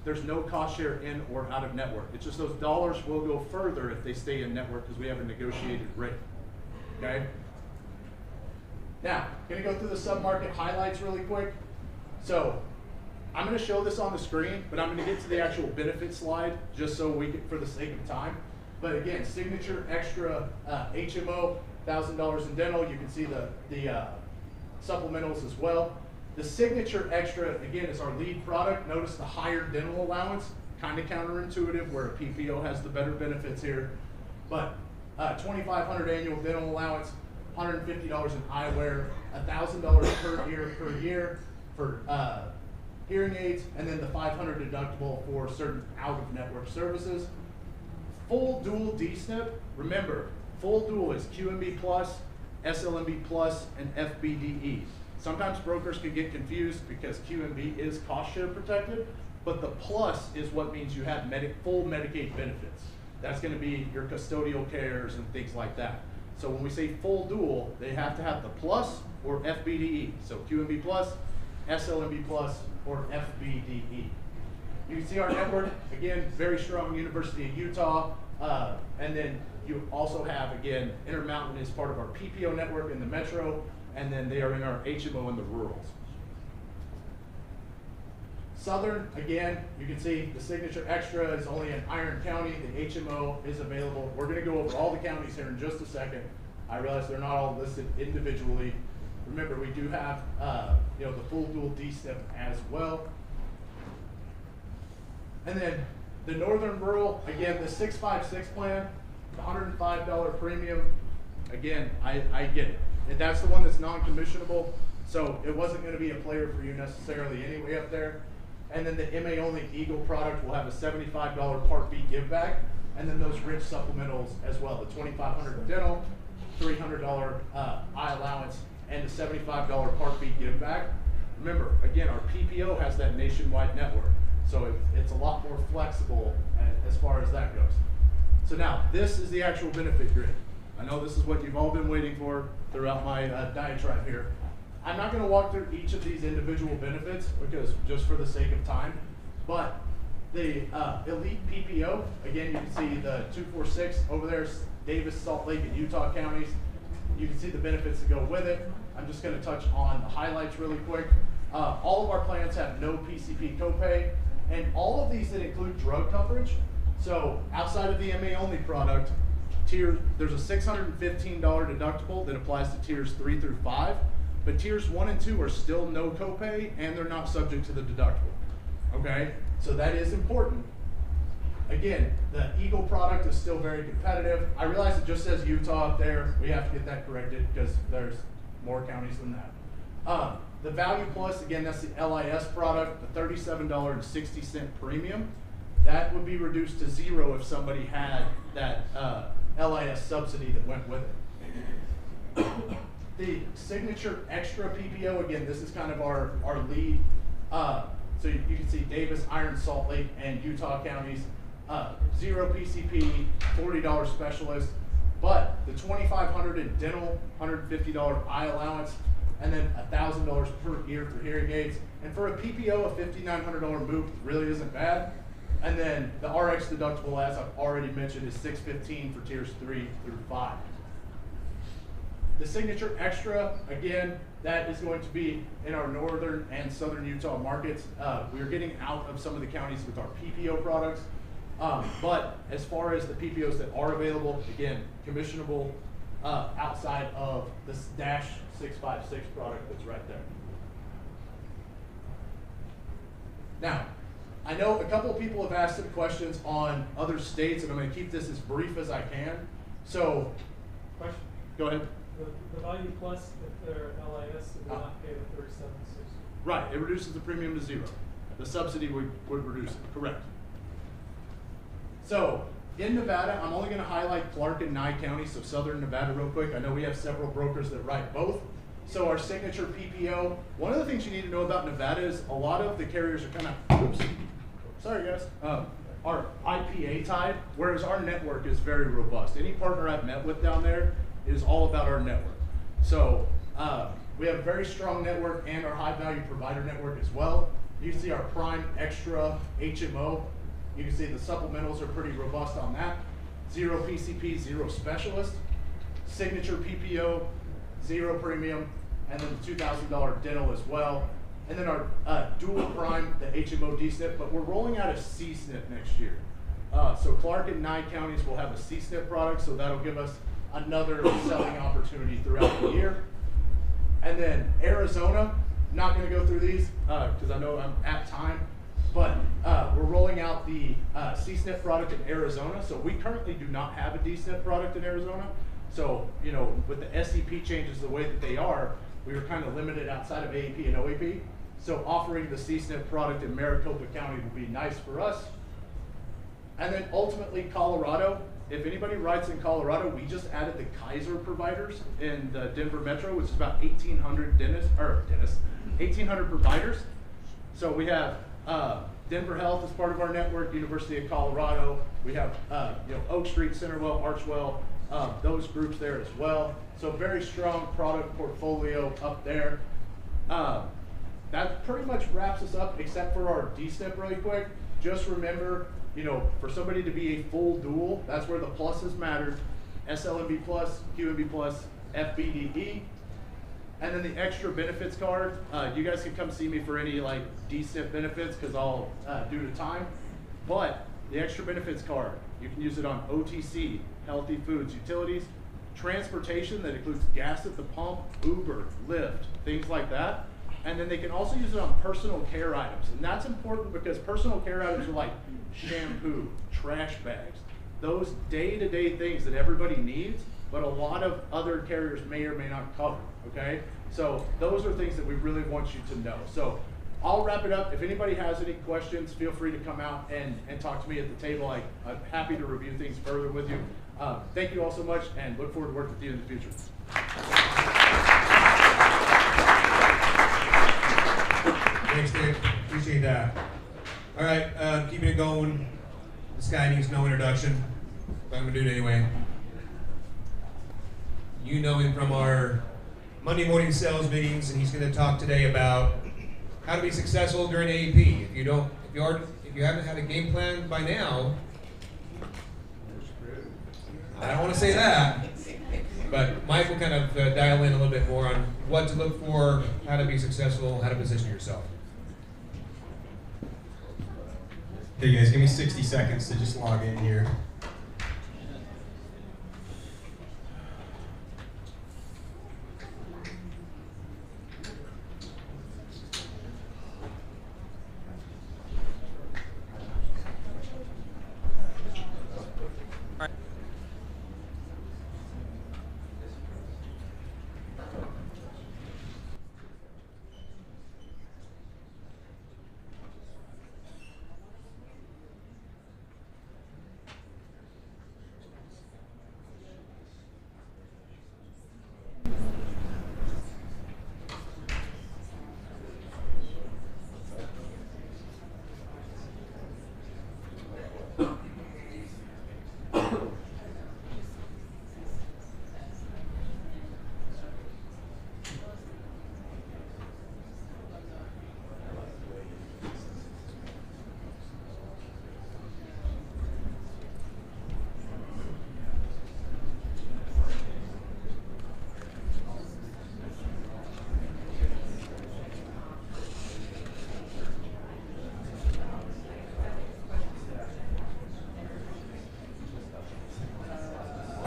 There's no cost share in or out of network. It's just those dollars will go further if they stay in network because we have a negotiated rate, okay? Now, gonna go through the sub-market highlights really quick. So, I'm gonna show this on the screen, but I'm gonna get to the actual benefit slide just so we can, for the sake of time. But again, Signature Extra HMO, $1,000 in dental. You can see the supplementals as well. The Signature Extra, again, is our lead product. Notice the higher dental allowance, kind of counterintuitive where a PPO has the better benefits here. But $2,500 annual dental allowance, $150 in eyewear, $1,000 per year for hearing aids, and then the $500 deductible for certain out-of-network services. Full dual DSNP, remember, full dual is QMB Plus, SLMB Plus, and FBDE. Sometimes brokers can get confused because QMB is cost share protected, but the plus is what means you have full Medicaid benefits. That's going to be your custodial cares and things like that. So when we say full dual, they have to have the plus or FBDE. So QMB Plus, SLMB Plus, or FBDE. You can see our network, again, very strong, University of Utah, and then you also have, again, Intermountain is part of our PPO network in the metro, and then they are in our HMO in the rurals. Southern, again, you can see the Signature Extra is only in Iron County. The HMO is available. We're going to go over all the counties here in just a second. I realize they're not all listed individually. Remember, we do have the full dual DSNP as well. And then the Northern Rural, again, the 656 plan, the $105 premium. Again, I get it. And that's the one that's non-commissionable, so it wasn't going to be a player for you necessarily anyway up there. And then the MA only Eagle product will have a $75 Part B give back, and then those rich supplementals as well, the $2,500 in dental, $300 eye allowance, and the $75 Part B give back. Remember, again, our PPO has that nationwide network, so it's a lot more flexible as far as that goes. So now, this is the actual benefit grid. I know this is what you've all been waiting for throughout my diatribe here. I'm not going to walk through each of these individual benefits because just for the sake of time, but the elite PPO, again, you can see the 246 over there, Davis, Salt Lake, and Utah counties. You can see the benefits that go with it. I'm just going to touch on the highlights really quick. All of our plans have no PCP copay, and all of these that include drug coverage. So outside of the MA only product, there's a $615 deductible that applies to tiers 3 through 5, but tiers 1 and 2 are still no copay and they're not subject to the deductible. Okay, so that is important. Again, the Eagle product is still very competitive. I realize it just says Utah up there. We have to get that corrected because there's more counties than that. The Value Plus, again, that's the LIS product, the $37.60 premium. That would be reduced to 0 if somebody had that LIS subsidy that went with it. The Signature Extra PPO, again, this is kind of our lead. So you can see Davis, Iron, Salt Lake, and Utah counties. 0 PCP, $40 specialist, but the $2,500 in dental, $150 eye allowance, and then $1,000 per year for hearing aids. And for a PPO, a $5,900 move really isn't bad. And then the RX deductible, as I've already mentioned, is $615 for tiers 3 through 5. The Signature Extra, again, that is going to be in our northern and southern Utah markets. We're getting out of some of the counties with our PPO products. But as far as the PPOs that are available, again, commissionable outside of this Dash 656 product that's right there. Now, I know a couple of people have asked some questions on other states, and I'm going to keep this as brief as I can. So, question. Go ahead. The Value Plus, if they're LIS, they will not pay the $37.60. Right, it reduces the premium to 0. The subsidy would reduce it, correct. So, in Nevada, I'm only going to highlight Clark and Nye County, so southern Nevada real quick. I know we have several brokers that write both. So our signature PPO, one of the things you need to know about Nevada is a lot of the carriers are kind of, oops, sorry guys, are IPA tied, whereas our network is very robust. Any partner I've met with down there is all about our network. So we have a very strong network and our high value provider network as well. You can see our Prime Extra HMO. You can see the supplementals are pretty robust on that. 0 PCP, 0 specialist. Signature PPO, 0 premium, and then the $2,000 dental as well. And then our dual prime, the HMO D-SNP, but we're rolling out a C-SNP next year. So Clark and Nye counties will have a C-SNP product, so that'll give us another selling opportunity throughout the year. And then Arizona, not gonna go through these because I know I'm at time, but we're rolling out the C-SNP product in Arizona. So we currently do not have a D-SNP product in Arizona. So, you know, with the SEP changes the way that they are, we were kind of limited outside of AEP and OEP. So offering the C-SNP product in Maricopa County would be nice for us. And then ultimately Colorado, if anybody writes in Colorado, we just added the Kaiser providers in the Denver Metro, which is about 1,800 1,800 providers. So we have Denver Health as part of our network, University of Colorado. We have you know, Oak Street, Centerwell, Archwell, those groups there as well. So very strong product portfolio up there. That pretty much wraps us up, except for our D-SNP really quick. Just remember, you know, for somebody to be a full dual, that's where the pluses matter. SLMB plus, QMB plus, FBDE. And then the extra benefits card, you guys can come see me for any like D-SNP benefits because I'll due to time. But the extra benefits card, you can use it on OTC, healthy foods, utilities, transportation that includes gas at the pump, Uber, Lyft, things like that. And then they can also use it on personal care items. And that's important because personal care items are like shampoo, trash bags, those day-to-day things that everybody needs, but a lot of other carriers may or may not cover, okay? So those are things that we really want you to know. So I'll wrap it up. If anybody has any questions, feel free to come out and talk to me at the table. I'm happy to review things further with you. Thank you all so much and look forward to working with you in the future. Thanks, Dave. Appreciate that. All right, keeping it going. This guy needs no introduction, but I'm gonna do it anyway. You know him from our Monday morning sales meetings, and he's going to talk today about how to be successful during AEP. If you haven't had a game plan by now, I don't want to say that, but Mike will kind of dial in a little bit more on what to look for, how to be successful, how to position yourself. Hey guys, give me 60 seconds to just log in here.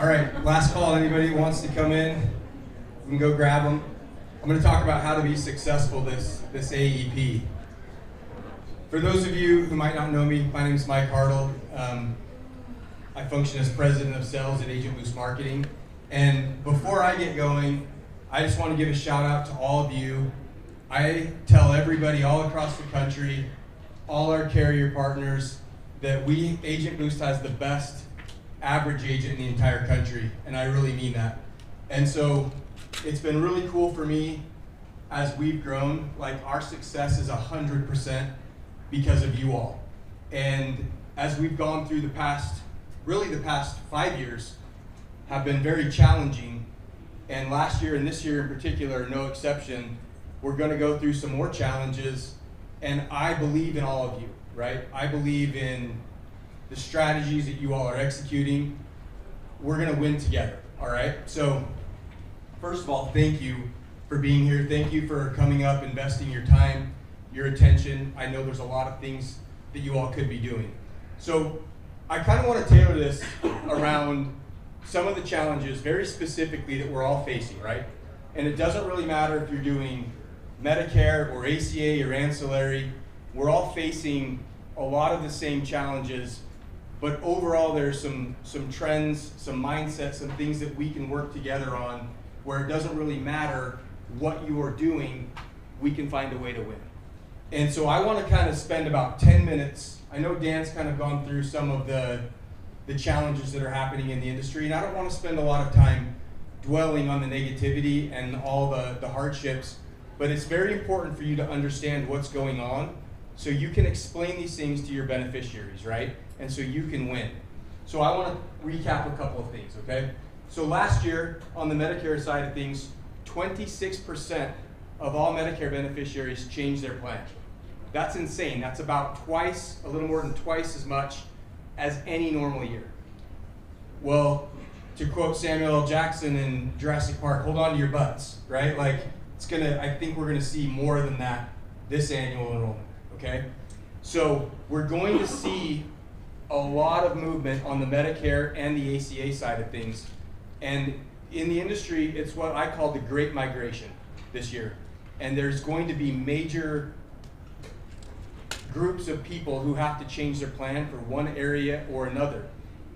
All right, last call. Anybody who wants to come in, we can go grab them. I'm going to talk about how to be successful this AEP. For those of you who might not know me, my name is Mike Hartle. I function as president of sales at Agent Boost Marketing. And before I get going, I just want to give a shout out to all of you. I tell everybody all across the country, all our carrier partners, that Agent Boost has the best average agent in the entire country, and I really mean that. And so it's been really cool for me as we've grown. Like, our success is 100% because of you all. And as we've gone through the past 5 years have been very challenging, and last year and this year in particular are no exception. We're going to go through some more challenges, and I believe in all of you, right? I believe in the strategies that you all are executing. We're going to win together, all right? So first of all, thank you for being here. Thank you for coming up, investing your time, your attention. I know there's a lot of things that you all could be doing. So I kind of want to tailor this around some of the challenges very specifically that we're all facing, right? And it doesn't really matter if you're doing Medicare or ACA or ancillary. We're all facing a lot of the same challenges, but overall there's some trends, some mindsets, some things that we can work together on where it doesn't really matter what you are doing, we can find a way to win. And so I want to kind of spend about 10 minutes. I know Dan's kind of gone through some of the challenges that are happening in the industry, and I don't want to spend a lot of time dwelling on the negativity and all the hardships, but it's very important for you to understand what's going on so you can explain these things to your beneficiaries, right? And so you can win. So I want to recap a couple of things, okay? So last year, on the Medicare side of things, 26% of all Medicare beneficiaries changed their plan. That's insane. That's about twice, a little more than twice as much as any normal year. Well, to quote Samuel L. Jackson in Jurassic Park, hold on to your butts, right? Like, I think we're gonna see more than that this annual enrollment, okay? So we're going to see a lot of movement on the Medicare and the ACA side of things. And in the industry, it's what I call the Great Migration this year. And there's going to be major groups of people who have to change their plan for one area or another.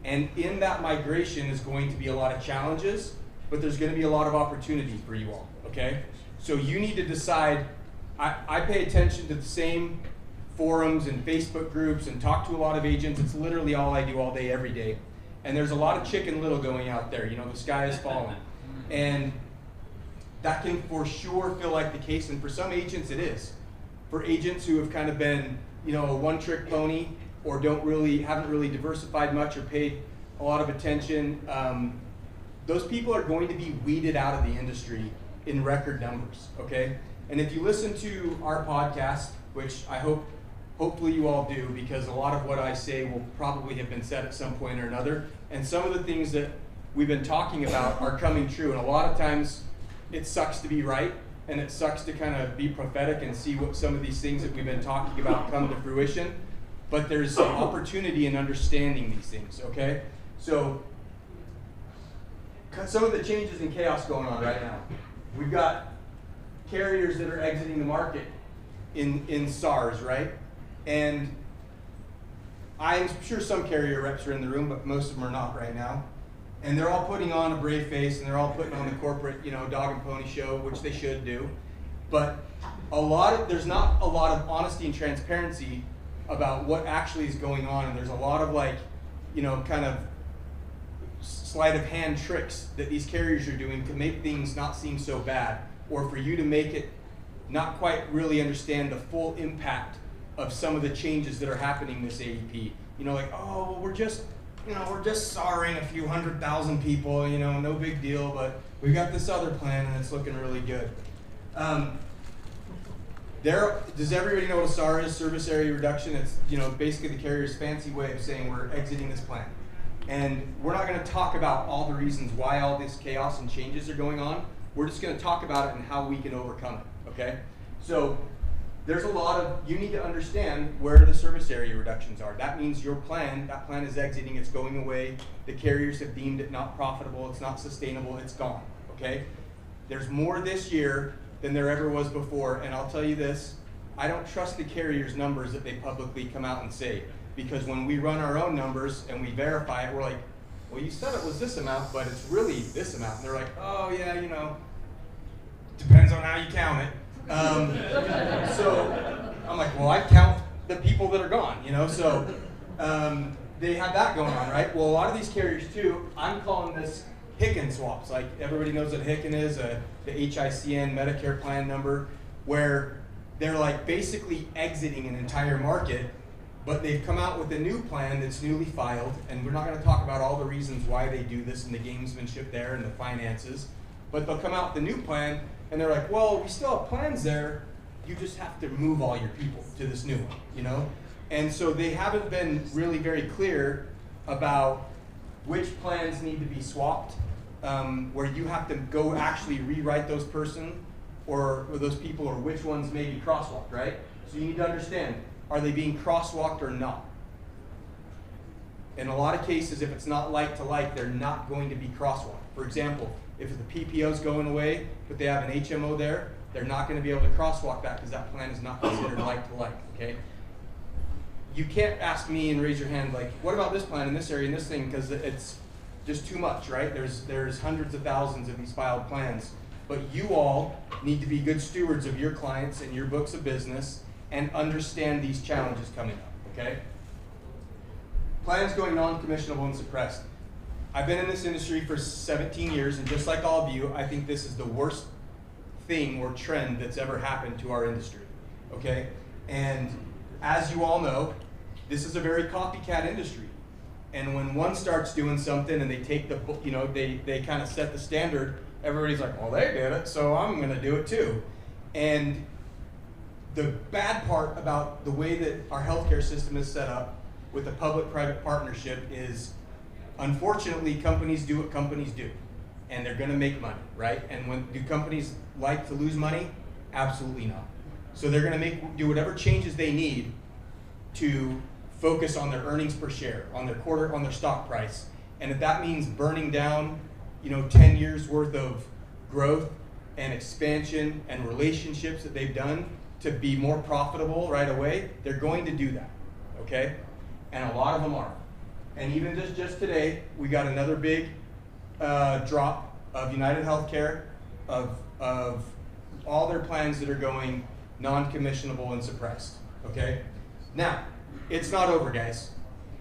And in that migration is going to be a lot of challenges, but there's going to be a lot of opportunity for you all, okay? So you need to decide. I pay attention to the same forums and Facebook groups and talk to a lot of agents. It's literally all I do all day, every day. And there's a lot of Chicken Little going out there. You know, the sky is falling. And that can for sure feel like the case, and for some agents it is. For agents who have kind of been, you know, a one-trick pony or haven't really diversified much or paid a lot of attention, those people are going to be weeded out of the industry in record numbers, okay? And if you listen to our podcast, which I hopefully you all do, because a lot of what I say will probably have been said at some point or another, and some of the things that we've been talking about are coming true, and a lot of times it sucks to be right, and it sucks to kind of be prophetic and see what some of these things that we've been talking about come to fruition, but there's some opportunity in understanding these things, okay? So some of the changes in chaos going on right now. We've got carriers that are exiting the market in SARS, right? And I'm sure some carrier reps are in the room, but most of them are not right now. And they're all putting on a brave face, and they're all putting on the corporate, dog and pony show, which they should do. But there's not a lot of honesty and transparency about what actually is going on, and there's a lot of kind of sleight of hand tricks that these carriers are doing to make things not seem so bad, or for you to make it not quite really understand the full impact of some of the changes that are happening this AEP. We're just SARring a few 100,000 people, no big deal, but we got this other plan and it's looking really good. Does everybody know what a SAR is? Service area reduction. It's basically the carrier's fancy way of saying we're exiting this plan. And we're not going to talk about all the reasons why all this chaos and changes are going on. We're just going to talk about it and how we can overcome it, okay? So there's a lot of, you need to understand where the service area reductions are. That means your plan, that plan is exiting, it's going away. The carriers have deemed it not profitable, it's not sustainable, it's gone, okay? There's more this year than there ever was before, and I'll tell you this, I don't trust the carriers' numbers that they publicly come out and say, because when we run our own numbers and we verify it, we're like, well, you said it was this amount, but it's really this amount. And they're like, oh yeah, you know, depends on how you count it. So I'm like, well, I count the people that are gone, you know, so they have that going on, right? Well, a lot of these carriers too, I'm calling this HICKOFF swaps. Like everybody knows what HICKOFF is, the HICN Medicare plan number, where they're like basically exiting an entire market, but they've come out with a new plan that's newly filed, and we're not going to talk about all the reasons why they do this and the gamesmanship there and the finances, but they'll come out with a new plan, and they're like, well, we still have plans there, you just have to move all your people to this new one, you know? And so they haven't been really very clear about which plans need to be swapped, where you have to go actually rewrite those person or those people, or which ones may be crosswalked, right? So you need to understand, are they being crosswalked or not? In a lot of cases, if it's not like to like, they're not going to be crosswalked. For example, if the PPO is going away, but they have an HMO there, they're not going to be able to crosswalk that because that plan is not considered like to like, okay? You can't ask me and raise your hand like, what about this plan in this area and this thing, because it's just too much, right? There's hundreds of thousands of these filed plans, but you all need to be good stewards of your clients and your books of business and understand these challenges coming up, okay? Plans going non-commissionable and suppressed. I've been in this industry for 17 years, and just like all of you, I think this is the worst thing or trend that's ever happened to our industry, okay? And as you all know, this is a very copycat industry. And when one starts doing something and they take the, you know, they kind of set the standard, everybody's like, well, they did it, so I'm gonna do it too. And the bad part about the way that our healthcare system is set up with the public-private partnership is, unfortunately, companies do what companies do, and they're gonna make money, right? And do companies like to lose money? Absolutely not. So they're gonna do whatever changes they need to focus on their earnings per share, on their stock price. And if that means burning down, 10 years worth of growth and expansion and relationships that they've done to be more profitable right away, they're going to do that, okay? And a lot of them are. And even just today, we got another big drop of United Healthcare, of all their plans that are going non-commissionable and suppressed, okay? Now, it's not over, guys.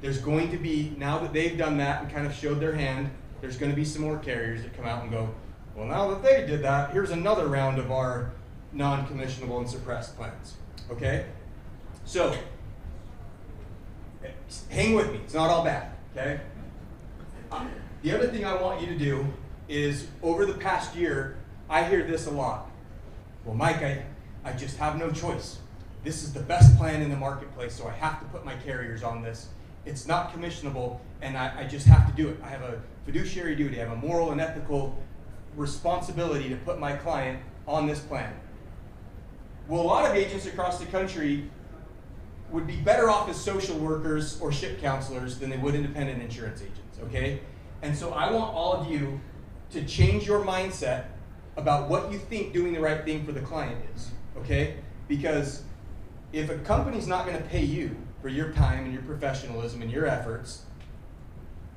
There's going to be, now that they've done that and kind of showed their hand, there's going to be some more carriers that come out and go, well, now that they did that, here's another round of our non-commissionable and suppressed plans, okay? So, hang with me, it's not all bad, okay? The other thing I want you to do is, over the past year, I hear this a lot. Well, Mike, I just have no choice. This is the best plan in the marketplace, so I have to put my carriers on this. It's not commissionable, and I just have to do it. I have a fiduciary duty, I have a moral and ethical responsibility to put my client on this plan. Well, a lot of agents across the country would be better off as social workers or ship counselors than they would independent insurance agents, okay? And so I want all of you to change your mindset about what you think doing the right thing for the client is, okay? Because if a company's not gonna pay you for your time and your professionalism and your efforts,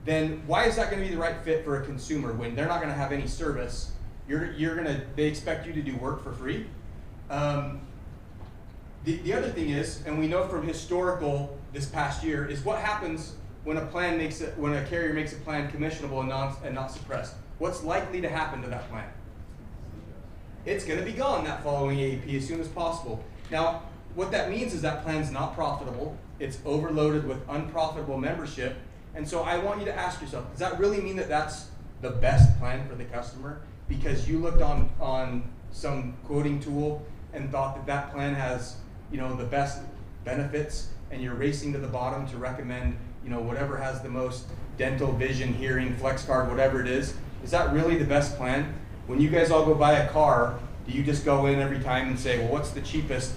then why is that gonna be the right fit for a consumer when they're not gonna have any service? They expect you to do work for free? The other thing is, and we know from historical this past year, is what happens when a carrier makes a plan commissionable and not suppressed. What's likely to happen to that plan? It's going to be gone that following AEP as soon as possible. Now, what that means is that plan's not profitable. It's overloaded with unprofitable membership. And so I want you to ask yourself, does that really mean that that's the best plan for the customer? Because you looked on some quoting tool and thought that that plan has the best benefits, and you're racing to the bottom to recommend whatever has the most dental, vision, hearing, flex card, whatever it is that really the best plan? When you guys all go buy a car, do you just go in every time and say, well, what's the cheapest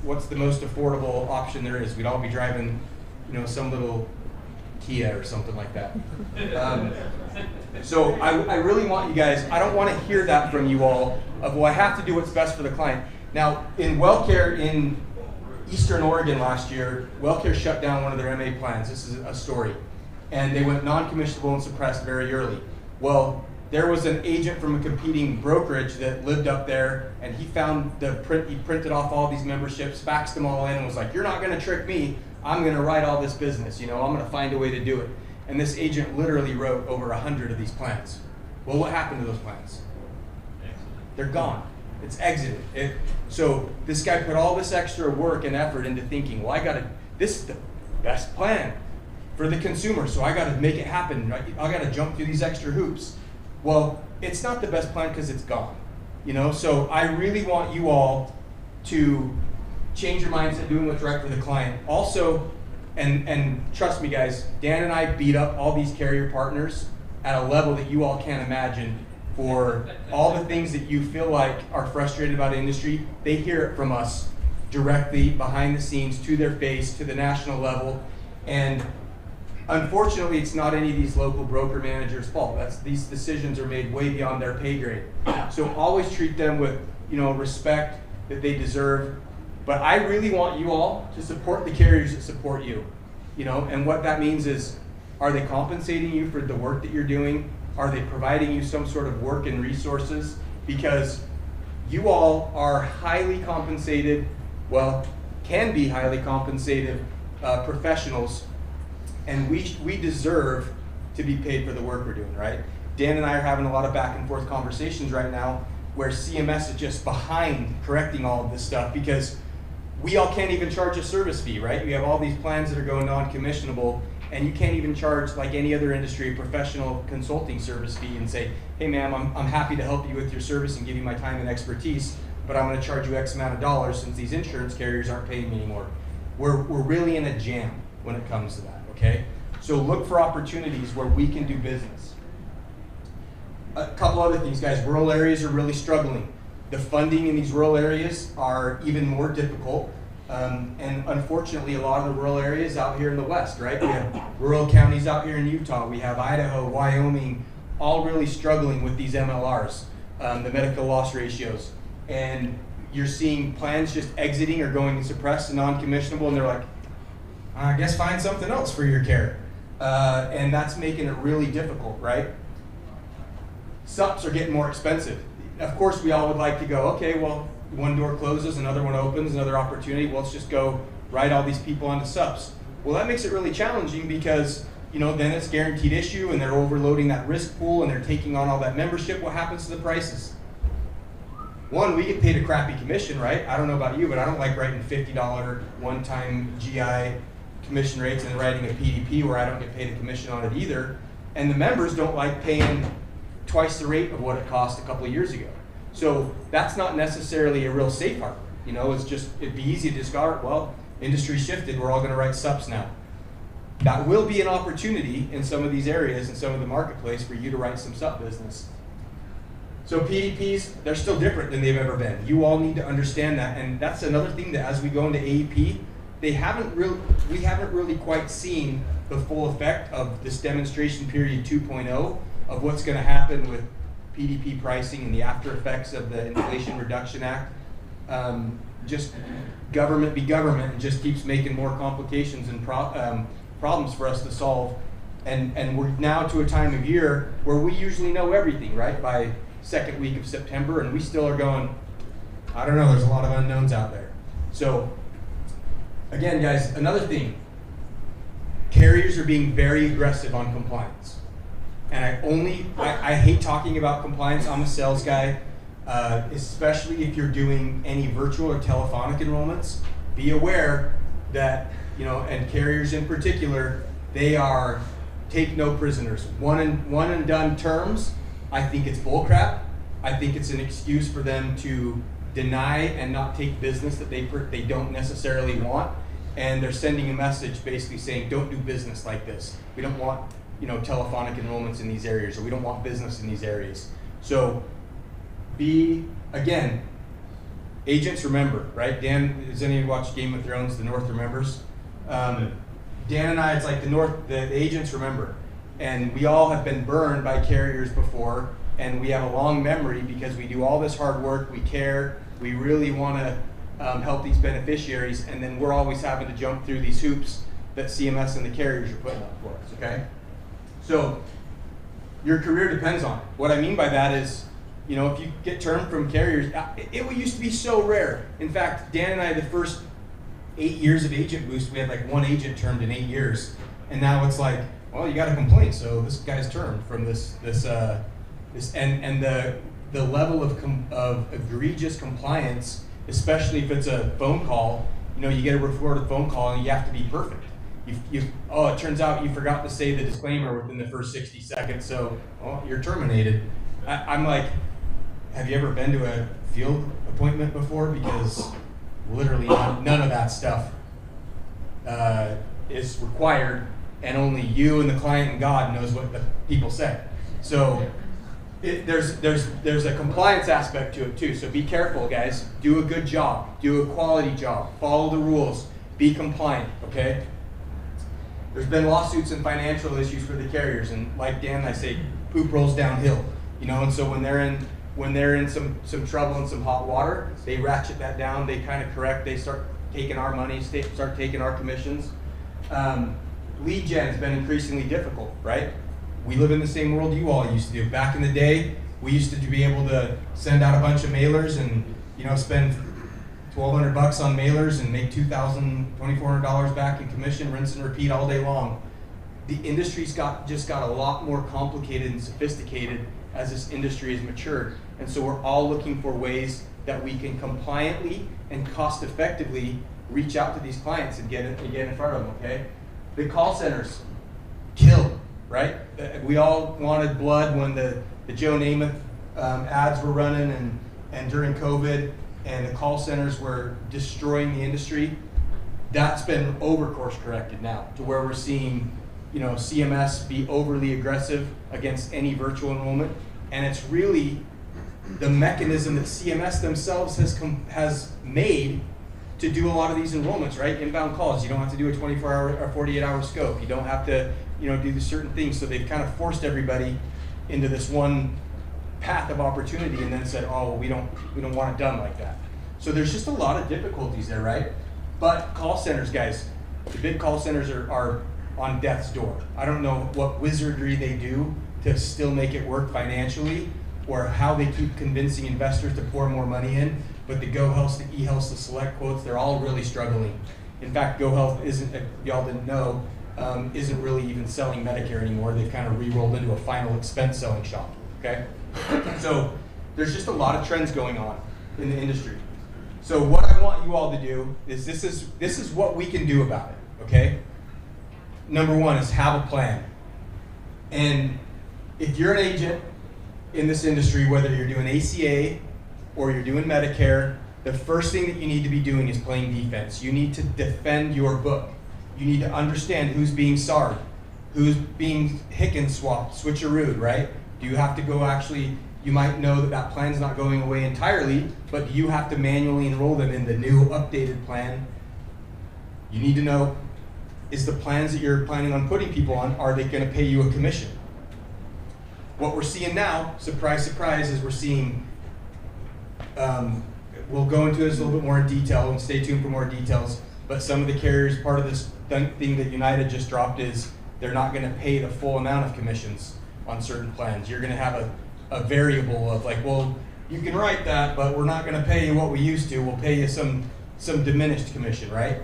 what's the most affordable option there is. We'd all be driving, you know, some little Kia or something like that. So I really want you guys, I don't want to hear that from you all of, well, I have to do what's best for the client. Now, in WellCare in Eastern Oregon last year, WellCare shut down one of their MA plans. This is a story. And they went non-commissionable and suppressed very early. Well, there was an agent from a competing brokerage that lived up there, and he found he printed off all these memberships, faxed them all in, and was like, you're not gonna trick me, I'm gonna write all this business, you know, I'm gonna find a way to do it. And this agent literally wrote over 100 of these plans. Well, what happened to those plans? They're gone. It's exited. So this guy put all this extra work and effort into thinking, well, this is the best plan for the consumer, so I gotta make it happen. I gotta jump through these extra hoops. Well, it's not the best plan because it's gone. You know, so I really want you all to change your mindset, doing what's right for the client. Also, and trust me guys, Dan and I beat up all these carrier partners at a level that you all can't imagine for all the things that you feel like are frustrated about industry. They hear it from us directly, behind the scenes, to their face, to the national level. And unfortunately, it's not any of these local broker managers' fault. These decisions are made way beyond their pay grade. So always treat them with, you know, respect that they deserve. But I really want you all to support the carriers that support you. You know, and what that means is, are they compensating you for the work that you're doing? Are they providing you some sort of work and resources? Because you all are highly compensated, well, can be highly compensated professionals, and we deserve to be paid for the work we're doing, right? Dan and I are having a lot of back and forth conversations right now where CMS is just behind correcting all of this stuff because we all can't even charge a service fee, right? We have all these plans that are going non-commissionable, and you can't even charge, like any other industry, a professional consulting service fee and say, hey ma'am, I'm happy to help you with your service and give you my time and expertise, but I'm gonna charge you X amount of dollars since these insurance carriers aren't paying me anymore. We're really in a jam when it comes to that, okay? So look for opportunities where we can do business. A couple other things, guys. Rural areas are really struggling. The funding in these rural areas are even more difficult. And unfortunately, a lot of the rural areas out here in the West, right? We have rural counties out here in Utah. We have Idaho, Wyoming, all really struggling with these MLRs, the medical loss ratios. And you're seeing plans just exiting or going suppressed and non-commissionable, and they're like, I guess find something else for your care. And that's making it really difficult, right? SUPs are getting more expensive. Of course, we all would like to go, okay, well, one door closes, another one opens, another opportunity, well, let's just go write all these people onto SUPs. Well, that makes it really challenging because, you know, then it's guaranteed issue and they're overloading that risk pool and they're taking on all that membership. What happens to the prices? One, we get paid a crappy commission, right? I don't know about you, but I don't like writing $50 one-time GI commission rates and writing a PDP where I don't get paid a commission on it either. And the members don't like paying twice the rate of what it cost a couple of years ago. So that's not necessarily a real safe harbor. You know, it'd be easy to discard, well, industry shifted, we're all gonna write SUPs now. That will be an opportunity in some of these areas and some of the marketplace for you to write some SUP business. So PDPs, they're still different than they've ever been. You all need to understand that, and that's another thing that as we go into AEP, we haven't really quite seen the full effect of this demonstration period 2.0 of what's gonna happen with PDP pricing and the after effects of the Inflation Reduction Act. Just government be government and just keeps making more complications and problems for us to solve. And we're now to a time of year where we usually know everything, right? By second week of September, and we still are going, I don't know, there's a lot of unknowns out there. So again, guys, another thing, carriers are being very aggressive on compliance. And I hate talking about compliance. I'm a sales guy, especially if you're doing any virtual or telephonic enrollments. Be aware that, you know, and carriers in particular, they are take no prisoners. One and done terms. I think it's bullcrap. I think it's an excuse for them to deny and not take business that they don't necessarily want. And they're sending a message basically saying, don't do business like this. We don't want, you know, telephonic enrollments in these areas, or we don't want business in these areas. So again, agents remember, right? Dan, does anyone watch Game of Thrones? The North remembers. Dan and I, it's like the agents remember, and we all have been burned by carriers before, and we have a long memory because we do all this hard work, we care, we really want to help these beneficiaries, and then we're always having to jump through these hoops that CMS and the carriers are putting up for us, okay? So your career depends on it. What I mean by that is, you know, if you get termed from carriers, it used to be so rare. In fact, Dan and I, the first 8 years of Agent Boost, we had like 1 agent termed in 8 years, and now it's like, well, you got a complaint, so this guy's termed from this, and the level of egregious compliance, especially if it's a phone call. You know, you get a recorded phone call and you have to be perfect. Oh, it turns out you forgot to say the disclaimer within the first 60 seconds, so you're terminated. I'm like, have you ever been to a field appointment before? Because literally none of that stuff is required, and only you and the client and God knows what the people say. So there's a compliance aspect to it too. So be careful, guys. Do a good job. Do a quality job. Follow the rules. Be compliant, okay? There's been lawsuits and financial issues for the carriers, and like Dan, I say, poop rolls downhill. You know, and so when they're in some trouble and some hot water, they ratchet that down. They kind of correct. They start taking our money. Start taking our commissions. Lead gen has been increasingly difficult, right? We live in the same world you all used to do. Back in the day, we used to be able to send out a bunch of mailers and, you know, spend $1,200 on mailers and make $2,000, $2,400 back in commission, rinse and repeat all day long. The industry's just got a lot more complicated and sophisticated as this industry has matured. And so we're all looking for ways that we can compliantly and cost effectively reach out to these clients and get in front of them, okay? The call centers killed, right? We all wanted blood when the Joe Namath ads were running and during COVID, and the call centers were destroying the industry. That's been course corrected now to where we're seeing, you know, CMS be overly aggressive against any virtual enrollment, and it's really the mechanism that CMS themselves has made to do a lot of these enrollments, right? Inbound calls. You don't have to do a 24-hour or 48-hour scope. You don't have to, you know, do the certain things. So they've kind of forced everybody into this one path of opportunity, and then said, oh, well, we don't want it done like that. So there's just a lot of difficulties there, right? But call centers, guys, the big call centers are on death's door. I don't know what wizardry they do to still make it work financially, or how they keep convincing investors to pour more money in. But the GoHealth, the eHealth, the Select quotes, they're all really struggling. In fact, GoHealth isn't, if y'all didn't know, isn't really even selling Medicare anymore. They've kind of re-rolled into a final expense selling shop, okay? So there's just a lot of trends going on in the industry. So what I want you all to do is this is what we can do about it, okay? Number one is have a plan. And if you're an agent in this industry, whether you're doing ACA or you're doing Medicare, the first thing that you need to be doing is playing defense. You need to defend your book. You need to understand who's being SAR'd, who's being Hicken swapped, switcherooed, right? Do you have to go actually, you might know that plan's not going away entirely, but do you have to manually enroll them in the new updated plan? You need to know, is the plans that you're planning on putting people on, are they gonna pay you a commission? What we're seeing now, surprise, surprise, is we're seeing, we'll go into this a little bit more in detail, and stay tuned for more details, but some of the carriers, part of this thing that United just dropped is they're not gonna pay the full amount of commissions on certain plans. You're gonna have a variable of like, well, you can write that, but we're not gonna pay you what we used to. We'll pay you some diminished commission, right?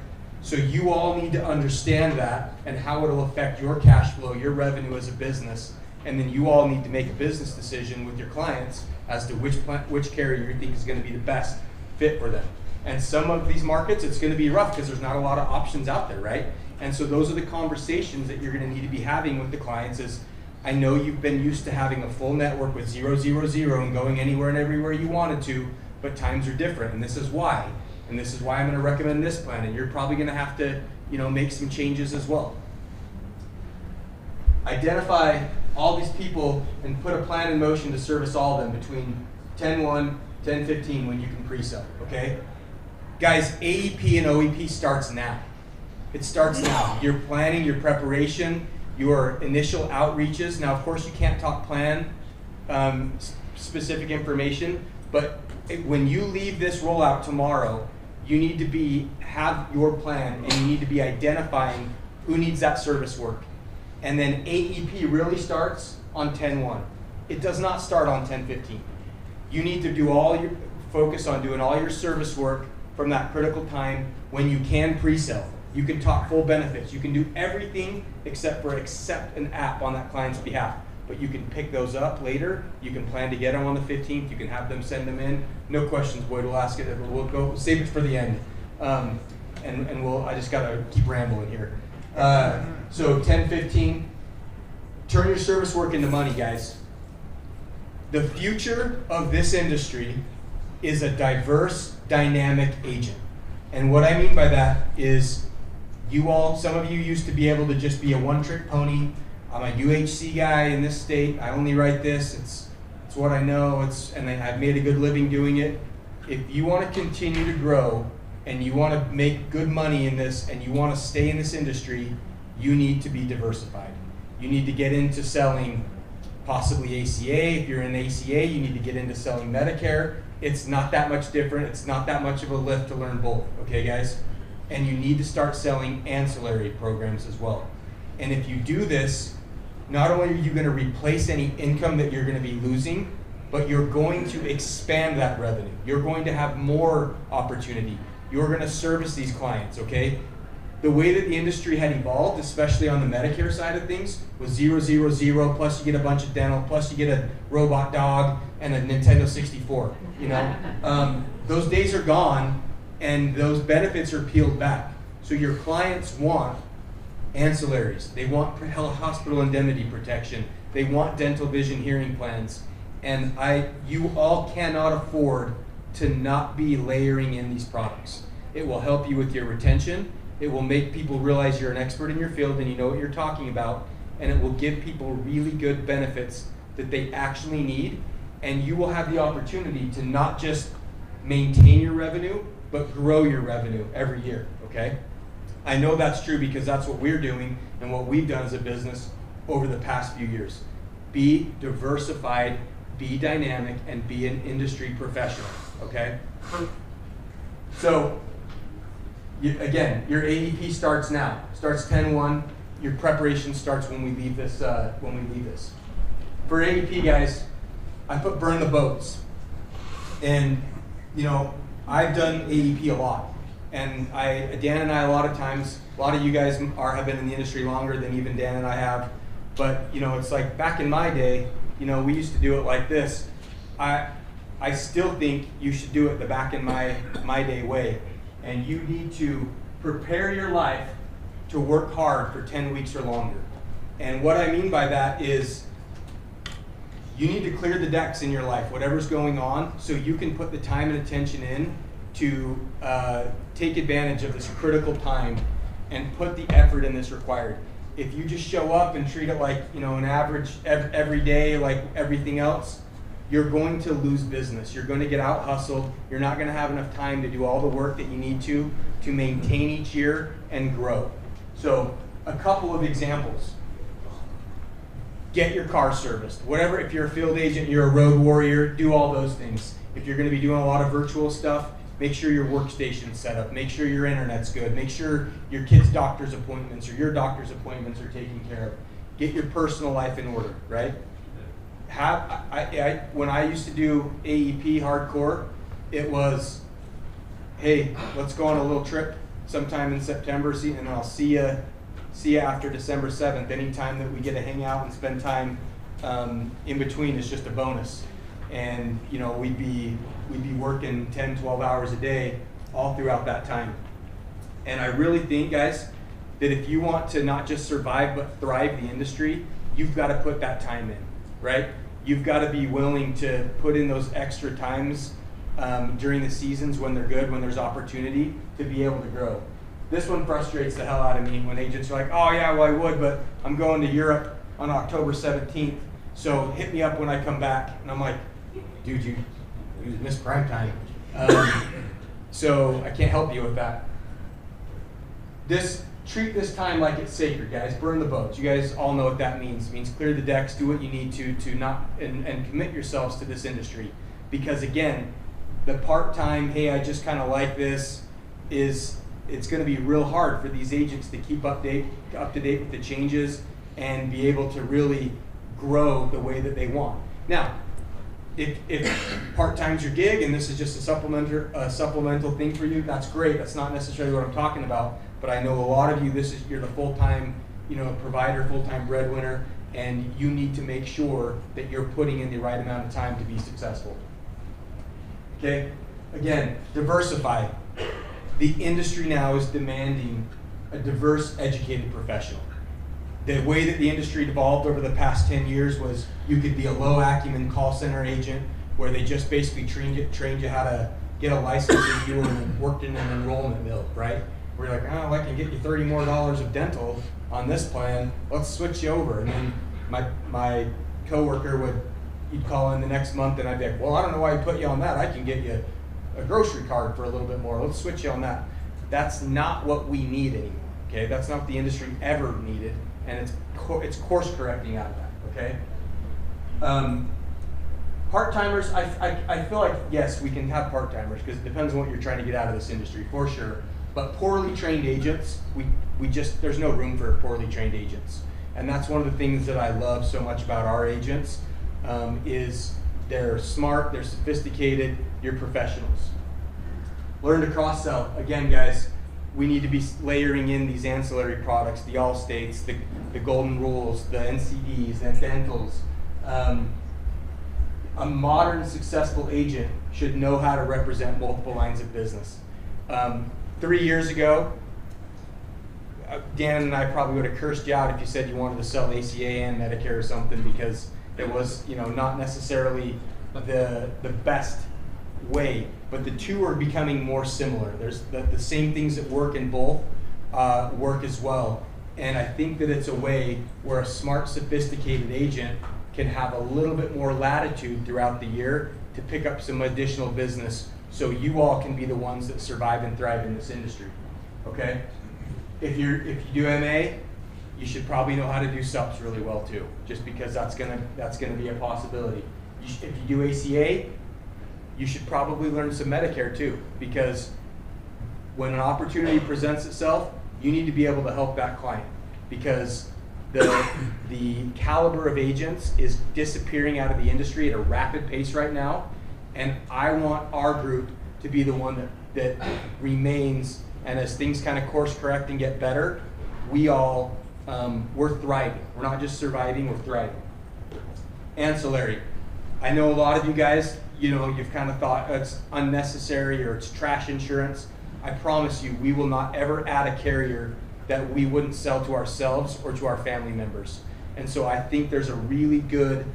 So you all need to understand that and how it'll affect your cash flow, your revenue as a business, and then you all need to make a business decision with your clients as to which carrier you think is gonna be the best fit for them. And some of these markets, it's gonna be rough because there's not a lot of options out there, right? And so those are the conversations that you're gonna need to be having with the clients is, I know you've been used to having a full network with 000 and going anywhere and everywhere you wanted to, but times are different, and this is why. And this is why I'm gonna recommend this plan, and you're probably gonna have to, you know, make some changes as well. Identify all these people and put a plan in motion to service all of them between 10/1 10:15 when you can pre-sell, okay? Guys, AEP and OEP starts now. It starts now. Your planning, your preparation, your initial outreaches. Now, of course, you can't talk plan specific information, but when you leave this rollout tomorrow, you need to have your plan, and you need to be identifying who needs that service work. And then AEP really starts on 10/1. It does not start on 10/15. You need to do focus on doing all your service work from that critical time when you can pre-sell. You can talk full benefits. You can do everything except accept an app on that client's behalf. But you can pick those up later. You can plan to get them on the 15th. You can have them send them in. No questions, Boyd. We'll ask it. We'll save it for the end. I just gotta keep rambling here. So 10:15. Turn your service work into money, guys. The future of this industry is a diverse, dynamic agent. And what I mean by that is some of you used to be able to just be a one-trick pony. I'm a UHC guy in this state. I only write this. It's what I know. And I've made a good living doing it. If you want to continue to grow and you want to make good money in this and you want to stay in this industry, you need to be diversified. You need to get into selling possibly ACA. If you're in ACA, you need to get into selling Medicare. It's not that much different. It's not that much of a lift to learn both, okay, guys? And you need to start selling ancillary programs as well. And if you do this, not only are you going to replace any income that you're going to be losing, but you're going to expand that revenue. You're going to have more opportunity. You're going to service these clients, okay? The way that the industry had evolved, especially on the Medicare side of things, was 0, 0, 0, plus you get a bunch of dental, plus you get a robot dog and a Nintendo 64, you know? Those days are gone, and those benefits are peeled back. So your clients want ancillaries. They want hospital indemnity protection. They want dental, vision, hearing plans. And you all cannot afford to not be layering in these products. It will help you with your retention. It will make people realize you're an expert in your field and you know what you're talking about. And it will give people really good benefits that they actually need. And you will have the opportunity to not just maintain your revenue, but grow your revenue every year, okay? I know that's true because that's what we're doing and what we've done as a business over the past few years. Be diversified, be dynamic, and be an industry professional, okay? So, again, your AEP starts now. Starts 10/1. Your preparation starts when we leave this. For AEP, guys, I put burn the boats. And, you know, I've done AEP a lot. And Dan and I, a lot of times, a lot of you guys have been in the industry longer than even Dan and I have. But, you know, it's like back in my day, you know, we used to do it like this. I still think you should do it the back in my day way. And you need to prepare your life to work hard for 10 weeks or longer. And what I mean by that is you need to clear the decks in your life, whatever's going on, so you can put the time and attention in to take advantage of this critical time and put the effort in that's required. If you just show up and treat it like, you know, an average every day, like everything else, you're going to lose business. You're going to get out hustled. You're not going to have enough time to do all the work that you need to maintain each year and grow. So a couple of examples. Get your car serviced. Whatever, if you're a field agent, you're a road warrior, do all those things. If you're going to be doing a lot of virtual stuff, make sure your workstation's set up. Make sure your internet's good. Make sure your kids' doctor's appointments or your doctor's appointments are taken care of. Get your personal life in order, right? When I used to do AEP hardcore, it was, hey, let's go on a little trip sometime in September, and I'll see you after December 7th. Any time that we get to hang out and spend time in between is just a bonus. And you know, we'd be working 10, 12 hours a day all throughout that time. And I really think, guys, that if you want to not just survive but thrive the industry, you've got to put that time in, right? You've got to be willing to put in those extra times during the seasons when they're good, when there's opportunity to be able to grow. This one frustrates the hell out of me when agents are like, oh yeah, well I would, but I'm going to Europe on October 17th, so hit me up when I come back. And I'm like, dude, You missed prime time. So I can't help you with that. Treat this time like it's sacred, guys. Burn the boats. You guys all know what that means. It means clear the decks, do what you need to not and commit yourselves to this industry. Because again, the part-time, hey, I just kind of like this, it's going to be real hard for these agents to keep up to date with the changes and be able to really grow the way that they want. Now, if part-time's your gig and this is just a supplemental thing for you, that's great. That's not necessarily what I'm talking about. But I know a lot of you, you're the full-time, provider, full-time breadwinner, and you need to make sure that you're putting in the right amount of time to be successful. Okay? Again, diversify. The industry now is demanding a diverse, educated professional. The way that the industry evolved over the past 10 years was you could be a low acumen call center agent where they just basically trained you how to get a license and you worked in an enrollment mill, right? Where you're like, oh, I can get you $30 more of dental on this plan. Let's switch you over. And then my coworker you'd call in the next month and I'd be like, well, I don't know why I put you on that. I can get you a grocery card for a little bit more. Let's switch you on that. That's not what we need anymore. Okay, that's not what the industry ever needed, and it's course correcting out of that. Okay. Part-timers, I feel like yes, we can have part-timers because it depends on what you're trying to get out of this industry for sure. But poorly trained agents, there's no room for poorly trained agents, and that's one of the things that I love so much about our agents is they're smart, they're sophisticated, you're professionals. Learn to cross-sell. Again, guys, we need to be layering in these ancillary products, the Allstates, the Golden Rules, the NCDs, the dentals. A modern, successful agent should know how to represent multiple lines of business. 3 years ago, Dan and I probably would have cursed you out if you said you wanted to sell ACA and Medicare or something because it was, not necessarily the best way. But the two are becoming more similar. There's the same things that work in both work as well. And I think that it's a way where a smart, sophisticated agent can have a little bit more latitude throughout the year to pick up some additional business so you all can be the ones that survive and thrive in this industry. Okay? If you do MA, you should probably know how to do subs really well too, just because that's gonna be a possibility. If you do ACA, you should probably learn some Medicare too, because when an opportunity presents itself, you need to be able to help that client, because the caliber of agents is disappearing out of the industry at a rapid pace right now, and I want our group to be the one that remains, and as things kind of course correct and get better, we're thriving. We're not just surviving, we're thriving. Ancillary. I know a lot of you guys, you've kind of thought it's unnecessary or it's trash insurance. I promise you, we will not ever add a carrier that we wouldn't sell to ourselves or to our family members. And so I think there's a really good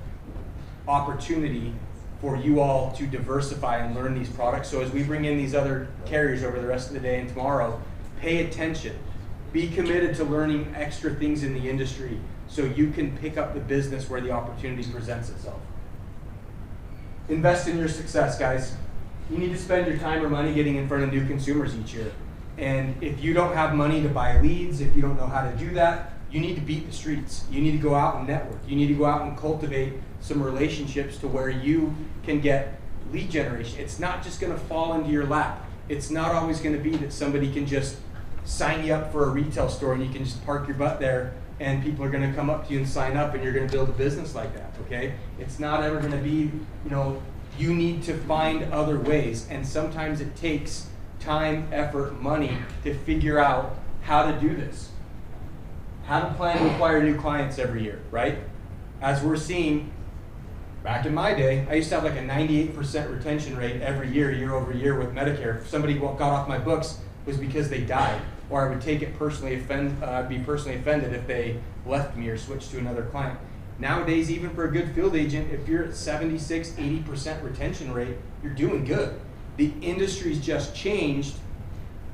opportunity for you all to diversify and learn these products. So as we bring in these other carriers over the rest of the day and tomorrow, pay attention. Be committed to learning extra things in the industry so you can pick up the business where the opportunity presents itself. Invest in your success, guys. You need to spend your time or money getting in front of new consumers each year. And if you don't have money to buy leads, if you don't know how to do that, you need to beat the streets. You need to go out and network. You need to go out and cultivate some relationships to where you can get lead generation. It's not just going to fall into your lap. It's not always going to be that somebody can just sign you up for a retail store and you can just park your butt there and people are going to come up to you and sign up and you're going to build a business like that, okay? It's not ever going to be, you need to find other ways, and sometimes it takes time, effort, money to figure out how to do this. Have a plan to acquire new clients every year, right? As we're seeing, back in my day, I used to have like a 98% retention rate every year over year with Medicare. If somebody got off my books, it was because they died, or I would take it personally, be personally offended if they left me or switched to another client. Nowadays, even for a good field agent, if you're at 76, 80% retention rate, you're doing good. The industry's just changed,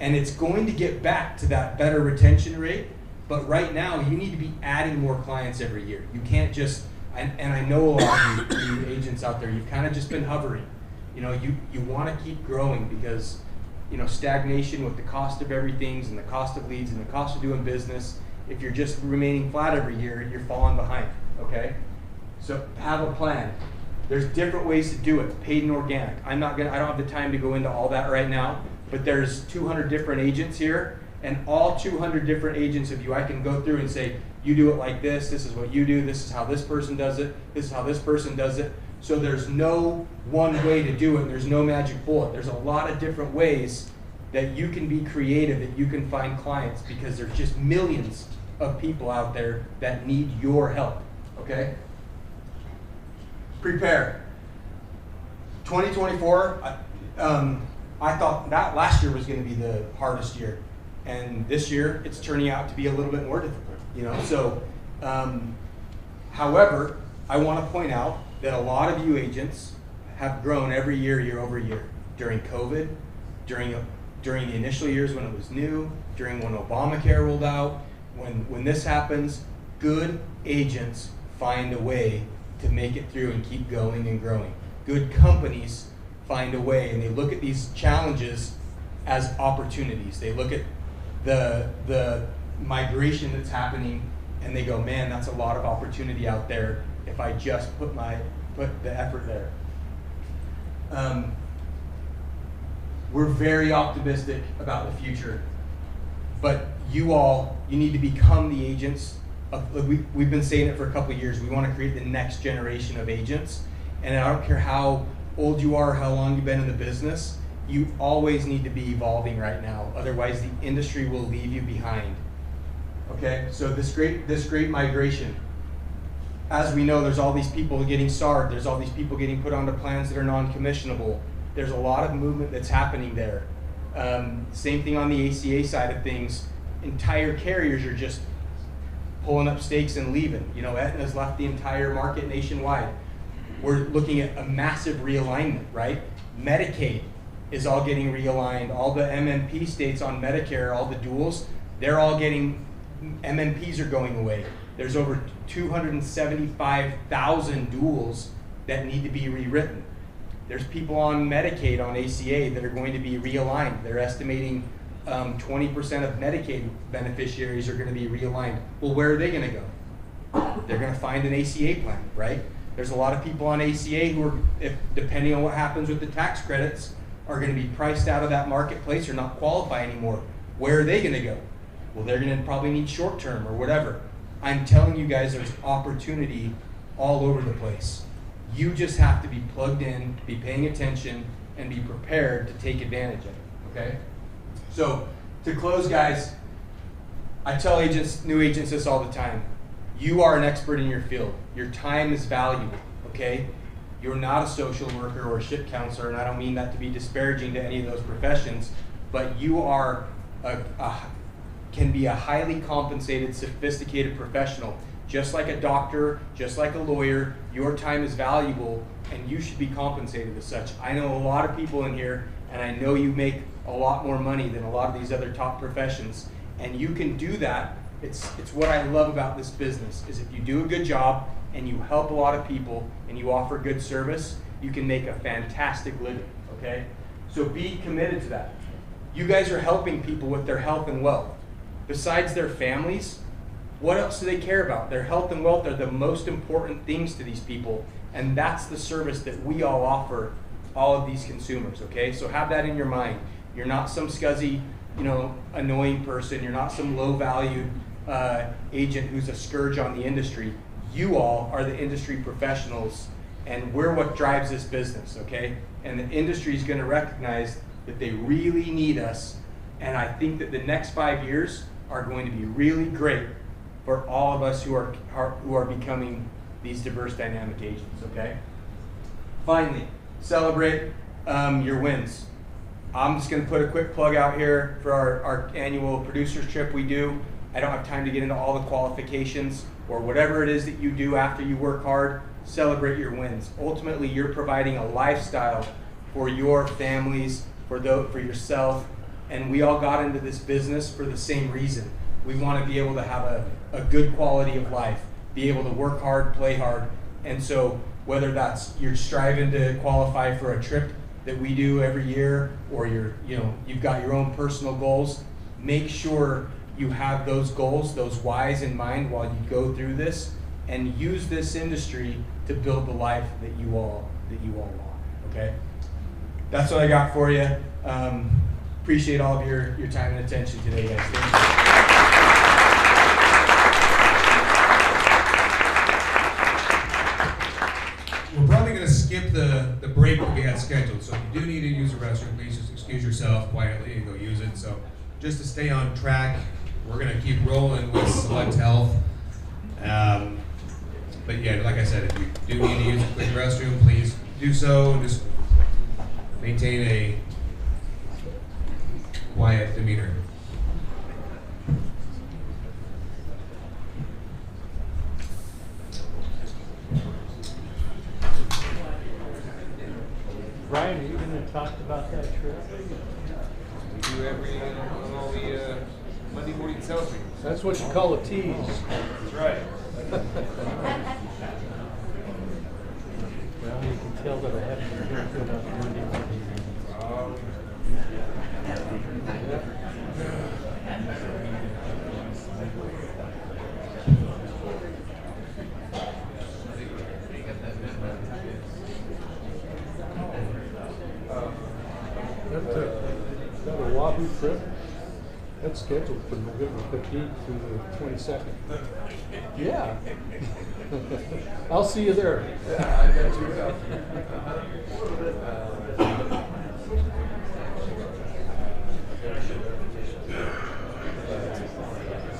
and it's going to get back to that better retention rate, but right now, you need to be adding more clients every year. You can't just, and I know a lot of you agents out there, you've kind of just been hovering. You know, you want to keep growing because, you know, stagnation with the cost of everything and the cost of leads and the cost of doing business, if you're just remaining flat every year, you're falling behind, okay? So have a plan. There's different ways to do it, paid and organic. I don't have the time to go into all that right now, but there's 200 different agents here, and all 200 different agents of you, I can go through and say, you do it like this is what you do, this is how this person does it, this is how this person does it. So there's no one way to do it, there's no magic bullet. There's a lot of different ways that you can be creative, that you can find clients, because there's just millions of people out there that need your help, okay? Prepare. 2024, I thought that last year was gonna be the hardest year. And this year, it's turning out to be a little bit more difficult, you know? So, however, I wanna point out that a lot of you agents have grown every year, year over year. During COVID, during the initial years when it was new, during when Obamacare rolled out, when this happens, good agents find a way to make it through and keep going and growing. Good companies find a way, and they look at these challenges as opportunities. They look at the migration that's happening, and they go, man, that's a lot of opportunity out there if I just put the effort there. We're very optimistic about the future, but you need to become the agents. We've been saying it for a couple of years. We want to create the next generation of agents, and I don't care how old you are, how long you've been in the business, you always need to be evolving right now. Otherwise, the industry will leave you behind. Okay, so this great migration. As we know, there's all these people getting SAR'd. There's all these people getting put onto plans that are non-commissionable. There's a lot of movement that's happening there. Same thing on the ACA side of things. Entire carriers are just pulling up stakes and leaving. You know, Aetna's left the entire market nationwide. We're looking at a massive realignment, right? Medicaid is all getting realigned. All the MMP states on Medicare, all the duals, they're all getting, MMPs are going away. There's over 275,000 duals that need to be rewritten. There's people on Medicaid, on ACA, that are going to be realigned. They're estimating 20% of Medicaid beneficiaries are going to be realigned. Well, where are they going to go? They're going to find an ACA plan, right? There's a lot of people on ACA who are, depending on what happens with the tax credits, are going to be priced out of that marketplace or not qualify anymore. Where are they going to go? Well, they're going to probably need short-term or whatever. I'm telling you guys, there's opportunity all over the place. You just have to be plugged in, be paying attention, and be prepared to take advantage of it, okay? So, to close, guys, I tell agents, new agents, this all the time. You are an expert in your field. Your time is valuable, okay? You're not a social worker or a ship counselor, and I don't mean that to be disparaging to any of those professions, but you are can be a highly compensated, sophisticated professional. Just like a doctor, just like a lawyer, your time is valuable, and you should be compensated as such. I know a lot of people in here, and I know you make a lot more money than a lot of these other top professions, and you can do that. It's what I love about this business, is if you do a good job and you help a lot of people and you offer good service, you can make a fantastic living, okay? So be committed to that. You guys are helping people with their health and wealth. Besides their families, what else do they care about? Their health and wealth are the most important things to these people, and that's the service that we all offer all of these consumers, okay? So have that in your mind. You're not some scuzzy, annoying person. You're not some low-valued agent who's a scourge on the industry. You all are the industry professionals, and we're what drives this business, okay? And the industry is going to recognize that they really need us, and I think that the next 5 years are going to be really great for all of us who are becoming these diverse dynamic agents, okay? Finally, celebrate your wins. I'm just going to put a quick plug out here for our annual producers trip we do. I don't have time to get into all the qualifications or whatever it is that you do after you work hard. Celebrate your wins. Ultimately, you're providing a lifestyle for your families, for yourself, and we all got into this business for the same reason. We want to be able to have a good quality of life, be able to work hard, play hard, and so whether that's you're striving to qualify for a trip that we do every year, or you've got your own personal goals, make sure you have those goals, those whys in mind while you go through this, and use this industry to build the life that you all want. Okay, that's what I got for you. Appreciate all of your time and attention today, guys. Thank you. We're probably going to skip the break that we had scheduled, so if you do need to use the restroom, please just excuse yourself quietly and go use it. So just to stay on track, we're going to keep rolling with select health. But yeah, like I said, if you do need to use the restroom, please do so. Just maintain a quiet demeanor. Brian, are you going to talk about that trip? We do every on all the Monday morning sales meetings. That's what you call a tease. That's right. Well, you can tell that I haven't been doing good on Monday morning. That Oahu trip, that's scheduled for November 15th through the 22nd. Yeah. I'll see you there. Yeah, I got you.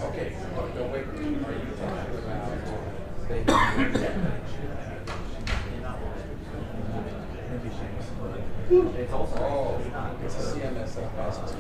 Okay, don't wait. Are you talking about it's also it's a CMS that passes.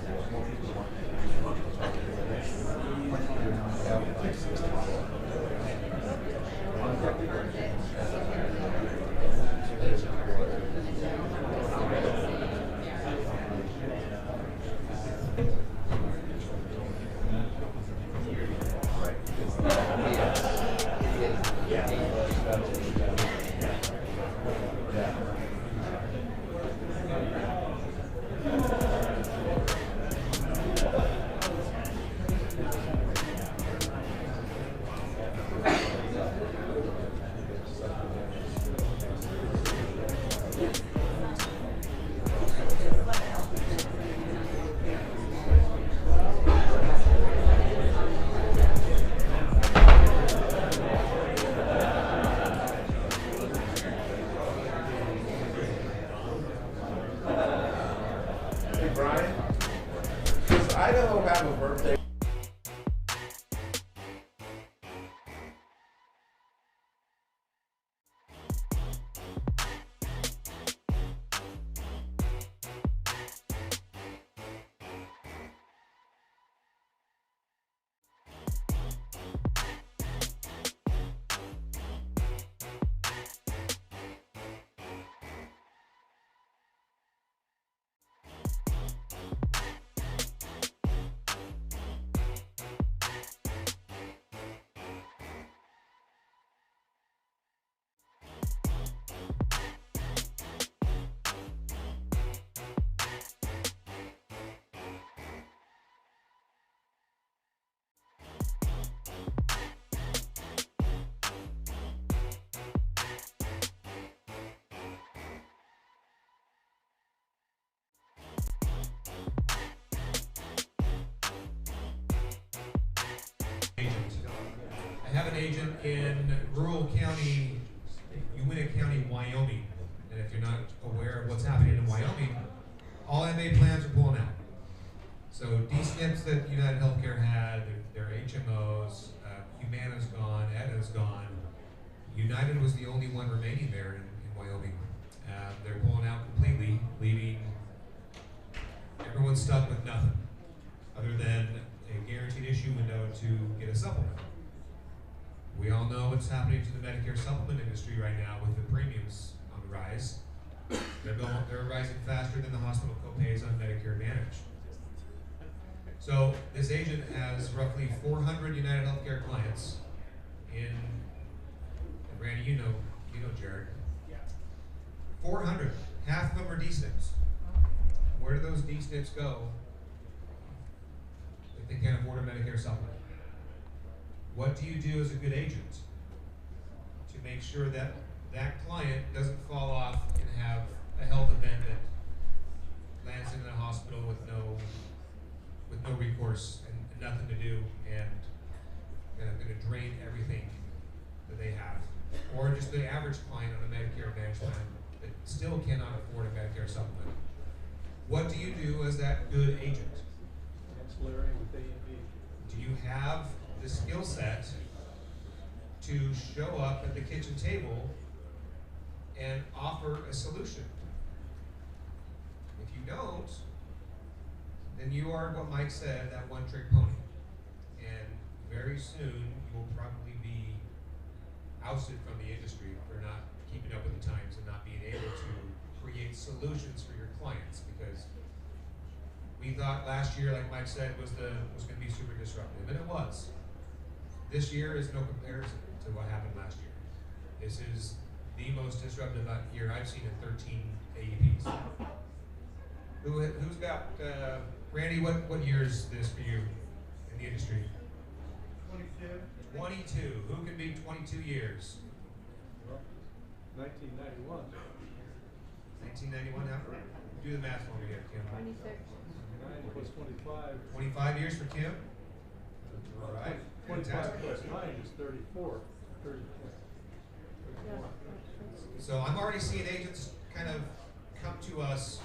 Brian, does Idaho have a birthday? I have an agent in rural county, Uinta County, Wyoming. And if you're not aware of what's happening in Wyoming, all MA plans are pulling out. So D-SNPs that United Healthcare had, their HMOs, Humana's gone, Aetna's gone. United was the only one remaining there in Wyoming. They're pulling out completely, leaving everyone stuck with nothing other than a guaranteed issue window to get a supplement. We all know what's happening to the Medicare supplement industry right now with the premiums on the rise. They're rising faster than the hospital copays on Medicare Advantage. So this agent has roughly 400 United Healthcare clients in, and Randy, you know Jared. 400. half of them are D-SNPs. Where do those D-SNPs go if they can't afford a Medicare supplement? What do you do as a good agent to make sure that that client doesn't fall off and have a health event that lands in the hospital with no recourse and nothing to do, and going to drain everything that they have? Or just the average client on a Medicare Advantage plan that still cannot afford a Medicare supplement. What do you do as that good agent? Ancillary with AEP. Do you have the skill set to show up at the kitchen table and offer a solution? If you don't, then you are what Mike said, that one-trick pony. And very soon you will probably be ousted from the industry for not keeping up with the times and not being able to create solutions for your clients, because we thought last year, like Mike said, was going to be super disruptive, and it was. This year is no comparison to what happened last year. This is the most disruptive year I've seen in 13 AEPs. Who's got, Randy, what year is this for you in the industry? 22. 22. Who can be 22 years? Well, 1991. 1991, how? Do the math for me here, Kim. 26. 9 plus 25. 25 years for Kim? All right. 25 Fantastic. plus 9 is 34. 34. So I'm already seeing agents kind of come to us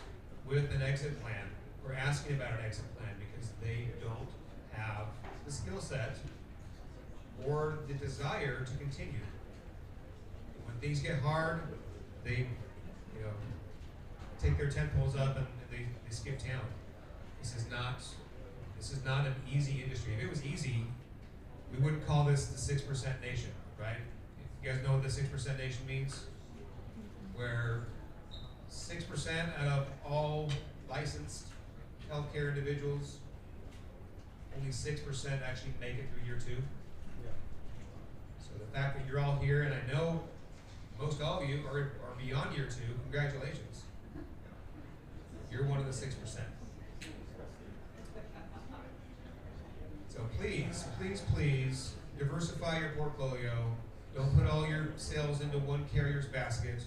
with an exit plan, or asking about an exit plan, because they don't have the skill set or the desire to continue. When things get hard, they, take their tent poles up and they skip town. This is not an easy industry. If it was easy, we wouldn't call this the 6% nation, right? You guys know what the 6% nation means? Where 6% out of all licensed healthcare individuals, only 6% actually make it through year 2. Yeah. So the fact that you're all here, and I know most all of you are beyond year 2, congratulations. You're one of the 6%. So please, please, please diversify your portfolio. Don't put all your sales into one carrier's basket.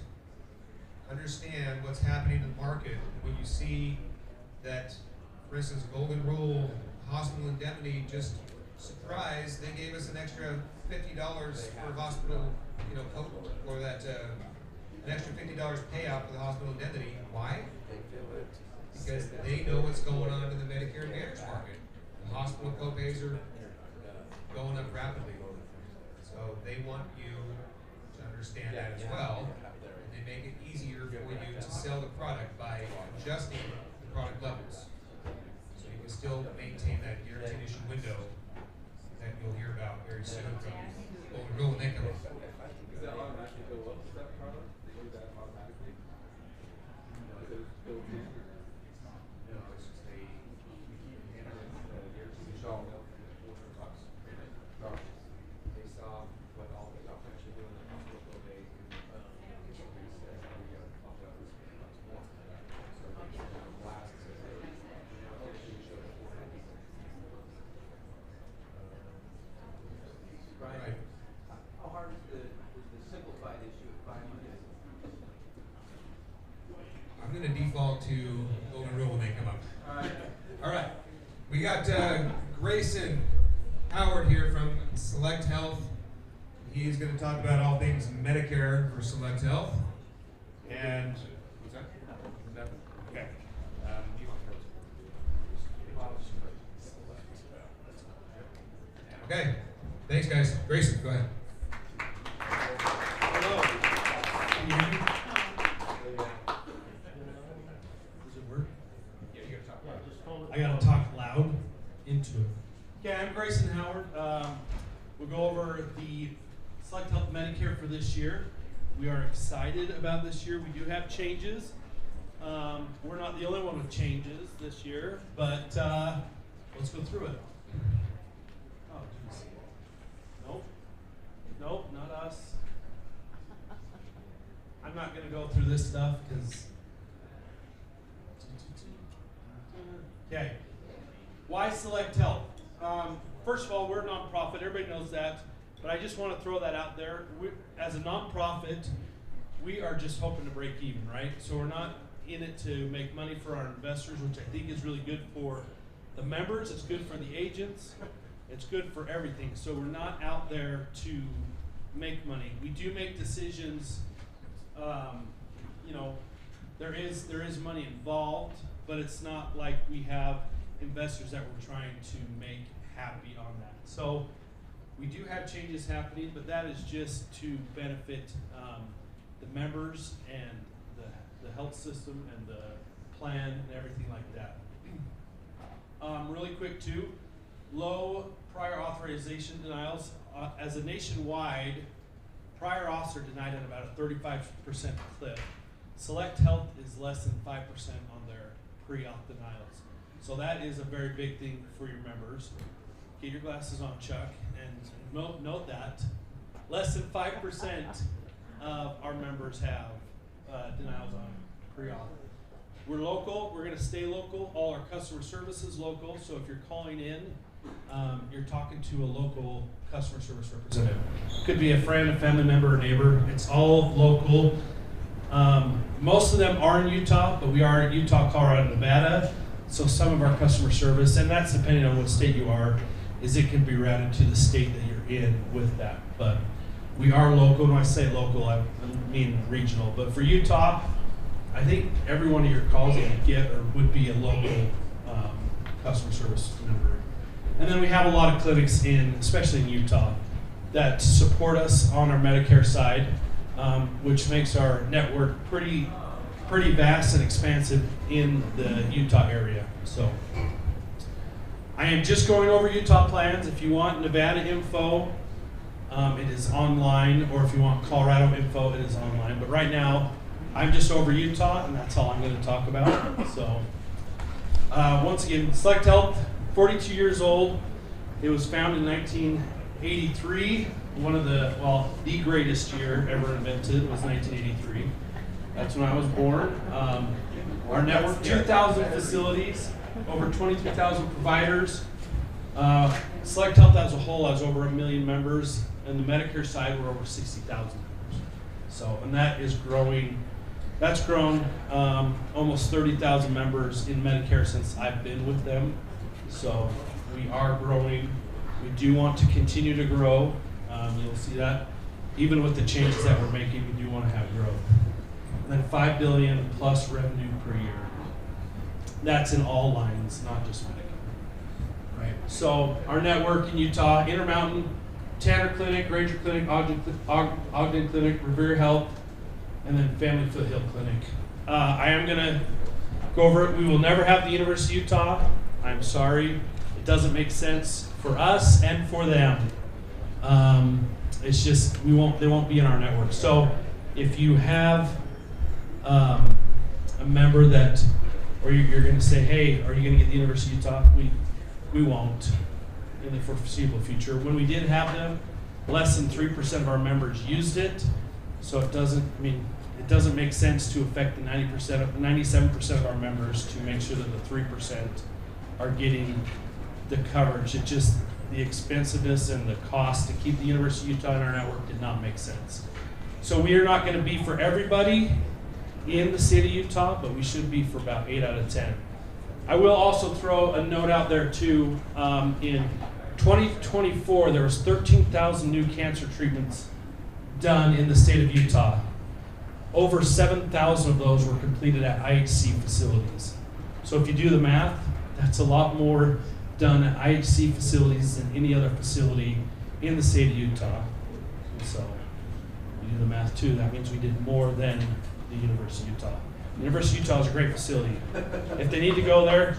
Understand what's happening in the market. When you see that, for instance, Golden Rule, Hospital Indemnity, just surprised, they gave us an extra $50 for hospital, coat, or that an extra $50 payout for the hospital indemnity. Why? Because they know what's going on in the Medicare Advantage market. The hospital copays are going up rapidly. So they want you to understand that as well. And they make it easier for you to sell the product by adjusting the product levels. So you can still maintain that guaranteed issue window that you'll hear about very soon from Golden Rule when they come up. Does that automatically go up with that product? They do that automatically? Is it built in? No, it's just a based off what all the doctors actually do in the hospital copay, Right. How hard is the simplified issue of 5 minutes? I'm going to default to Golden Rule when they come up. All right. We got Grayson Howard here from Select Health. He's going to talk about all things Medicare for Select Health. And what's that? Okay. Okay. Thanks, guys. Grayson, go ahead. Hello. Can you hear me? Does it work? Yeah, you got to talk loud. I gotta talk loud into it. Okay, I'm Grayson Howard. We'll go over the Select Health Medicare for this year. We are excited about this year. We do have changes. We're not the only one with changes this year, but let's go through it. Oh, geez. Nope, not us. I'm not gonna go through this stuff because Okay. Why Select Health? First of all, we're a nonprofit. Everybody knows that. But I just want to throw that out there. As a nonprofit, we are just hoping to break even, right? So we're not in it to make money for our investors, which I think is really good for the members. It's good for the agents. It's good for everything. So we're not out there to make money. We do make decisions. You know, there is money involved, but it's not like we have investors that we're trying to make happy on that. So we do have changes happening, but that is just to benefit the members and the health system and the plan and everything like that. Really quick too, low prior authorization denials. As a nationwide, prior auths are denied at about a 35% clip. Select Health is less than 5% on their pre-auth denials. So that is a very big thing for your members. Get your glasses on, Chuck, and note that less than 5% of our members have denials on pre-auth. We're local. We're going to stay local. All our customer service is local. So if you're calling in, you're talking to a local customer service representative. Could be a friend, a family member, a neighbor. It's all local. Most of them are in Utah, but we are in Utah, Colorado, Nevada. So some of our customer service, and that's depending on what state you are, is it can be routed to the state that you're in with that. But we are local. When I say local, I mean regional. But for Utah, I think every one of your calls that you get would be a local customer service member. And then we have a lot of clinics especially in Utah, that support us on our Medicare side, which makes our network pretty vast and expansive in the Utah area. So I am just going over Utah plans. If you want Nevada info, it is online, or if you want Colorado info, it is online. But right now, I'm just over Utah, and that's all I'm going to talk about. So once again, Select Health, 42 years old. It was founded in 1983. The greatest year ever invented was 1983. That's when I was born. Our network, 2,000 facilities, over 22,000 providers. Select Health as a whole has over 1 million members, and the Medicare side we're over 60,000 members. So, and that is growing. That's grown almost 30,000 members in Medicare since I've been with them. So we are growing. We do want to continue to grow. You'll see that even with the changes that we're making, we do want to have growth. And then $5 billion plus revenue per year. That's in all lines, not just Medicare. Right. So our network in Utah: Intermountain, Tanner Clinic, Ranger Clinic, Ogden Clinic, Revere Health, and then Family Foothill Clinic. I am going to go over it. We will never have the University of Utah. I'm sorry. It doesn't make sense for us and for them. It's just they won't be in our network. So if you have a member that, or you're going to say, hey, are you going to get the University of Utah? We won't in the foreseeable future. When we did have them, less than 3% of our members used it. So it doesn't make sense to affect the 97% of our members to make sure that the 3% are getting the coverage. It just, the expensiveness and the cost to keep the University of Utah in our network did not make sense. So we are not going to be for everybody in the state of Utah, but we should be for about 8 out of 10. I will also throw a note out there too. In 2024, there was 13,000 new cancer treatments done in the state of Utah. Over 7,000 of those were completed at IHC facilities. So if you do the math, that's a lot more done at IHC facilities than any other facility in the state of Utah. And so you do the math too, that means we did more than the University of Utah. The University of Utah is a great facility. If they need to go there,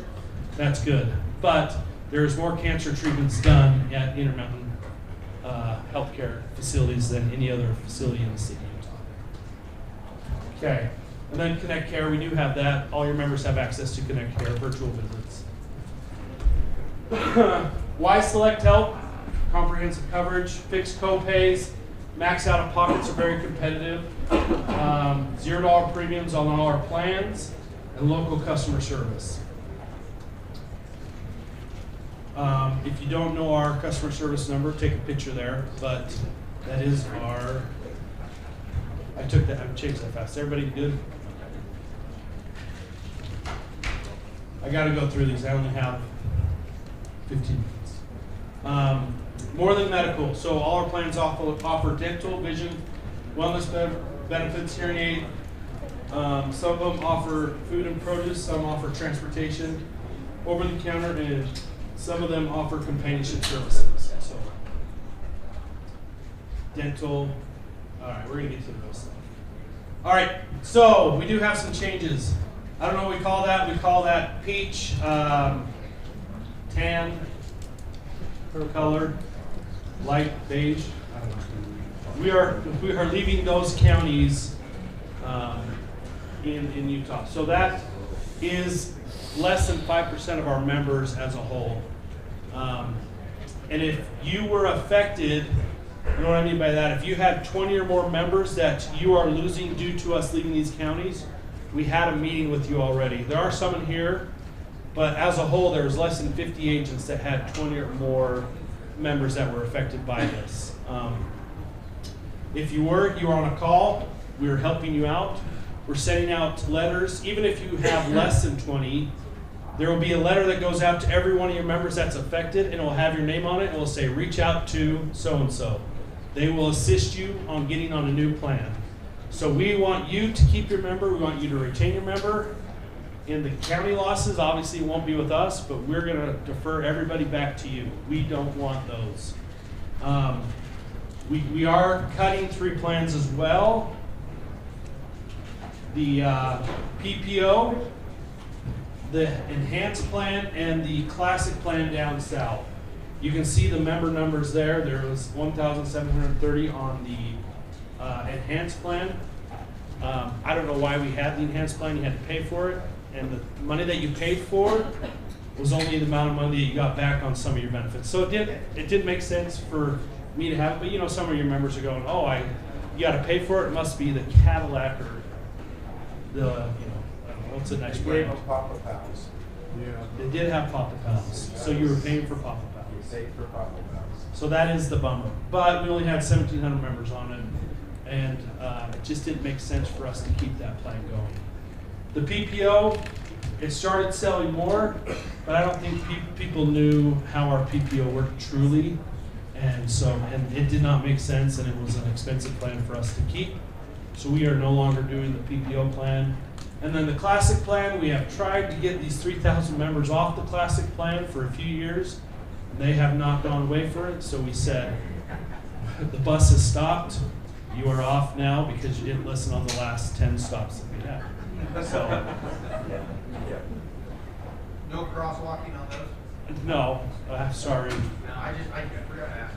that's good. But there's more cancer treatments done at Intermountain healthcare facilities than any other facility in the state of Utah. Okay, and then Connect Care, we do have that. All your members have access to Connect Care virtual visits. Why Select Health? Comprehensive coverage, fixed co-pays, max out-of-pockets are very competitive, $0 premiums on all our plans, and local customer service. If you don't know our customer service number, take a picture there, but that is our, I changed that fast. Everybody good? I gotta go through these, I only have 15 minutes. More than medical, so all our plans offer dental, vision, wellness benefits, hearing aid. Some of them offer food and produce, some offer transportation, over the counter, and some of them offer companionship services. So, dental, all right, we're gonna get to the real stuff. All right, so we do have some changes. I don't know what we call that. We call that peach, tan, color, light beige. I don't know. We are leaving those counties in Utah. So that is less than 5% of our members as a whole. And if you were affected, you know what I mean by that? If you had 20 or more members that you are losing due to us leaving these counties, we had a meeting with you already. There are some in here, but as a whole, there was less than 50 agents that had 20 or more members that were affected by this. If you were on a call, we were helping you out. We're sending out letters. Even if you have less than 20, there will be a letter that goes out to every one of your members that's affected, and it will have your name on it, and it will say, reach out to so-and-so. They will assist you on getting on a new plan. So we want you to keep your member. We want you to retain your member. In the county losses, obviously it won't be with us, but we're going to defer everybody back to you. We don't want those. We are cutting 3 plans as well. The PPO, the enhanced plan, and the classic plan down south. You can see the member numbers there. There was 1,730 on the enhanced plan. I don't know why we had the enhanced plan. You had to pay for it. And the money that you paid for was only the amount of money that you got back on some of your benefits. So it did make sense for me to have it. But you know, some of your members are going, oh, you got to pay for it. It must be the Cadillac or the, I don't know, what's the next brand? Papa Pals. Yeah. They did have Papa Pals. So you were paying for Papa Pals. You paid for Papa Pals. So that is the bummer. But we only had 1,700 members on it. And it just didn't make sense for us to keep that plan going. The PPO, it started selling more, but I don't think people knew how our PPO worked truly. And it did not make sense, and it was an expensive plan for us to keep. So we are no longer doing the PPO plan. And then the classic plan, we have tried to get these 3,000 members off the classic plan for a few years. They have not gone away for it, so we said, the bus has stopped. You are off now because you didn't listen on the last 10 stops that we had. So, No crosswalking on those? no, sorry. No, I forgot to ask.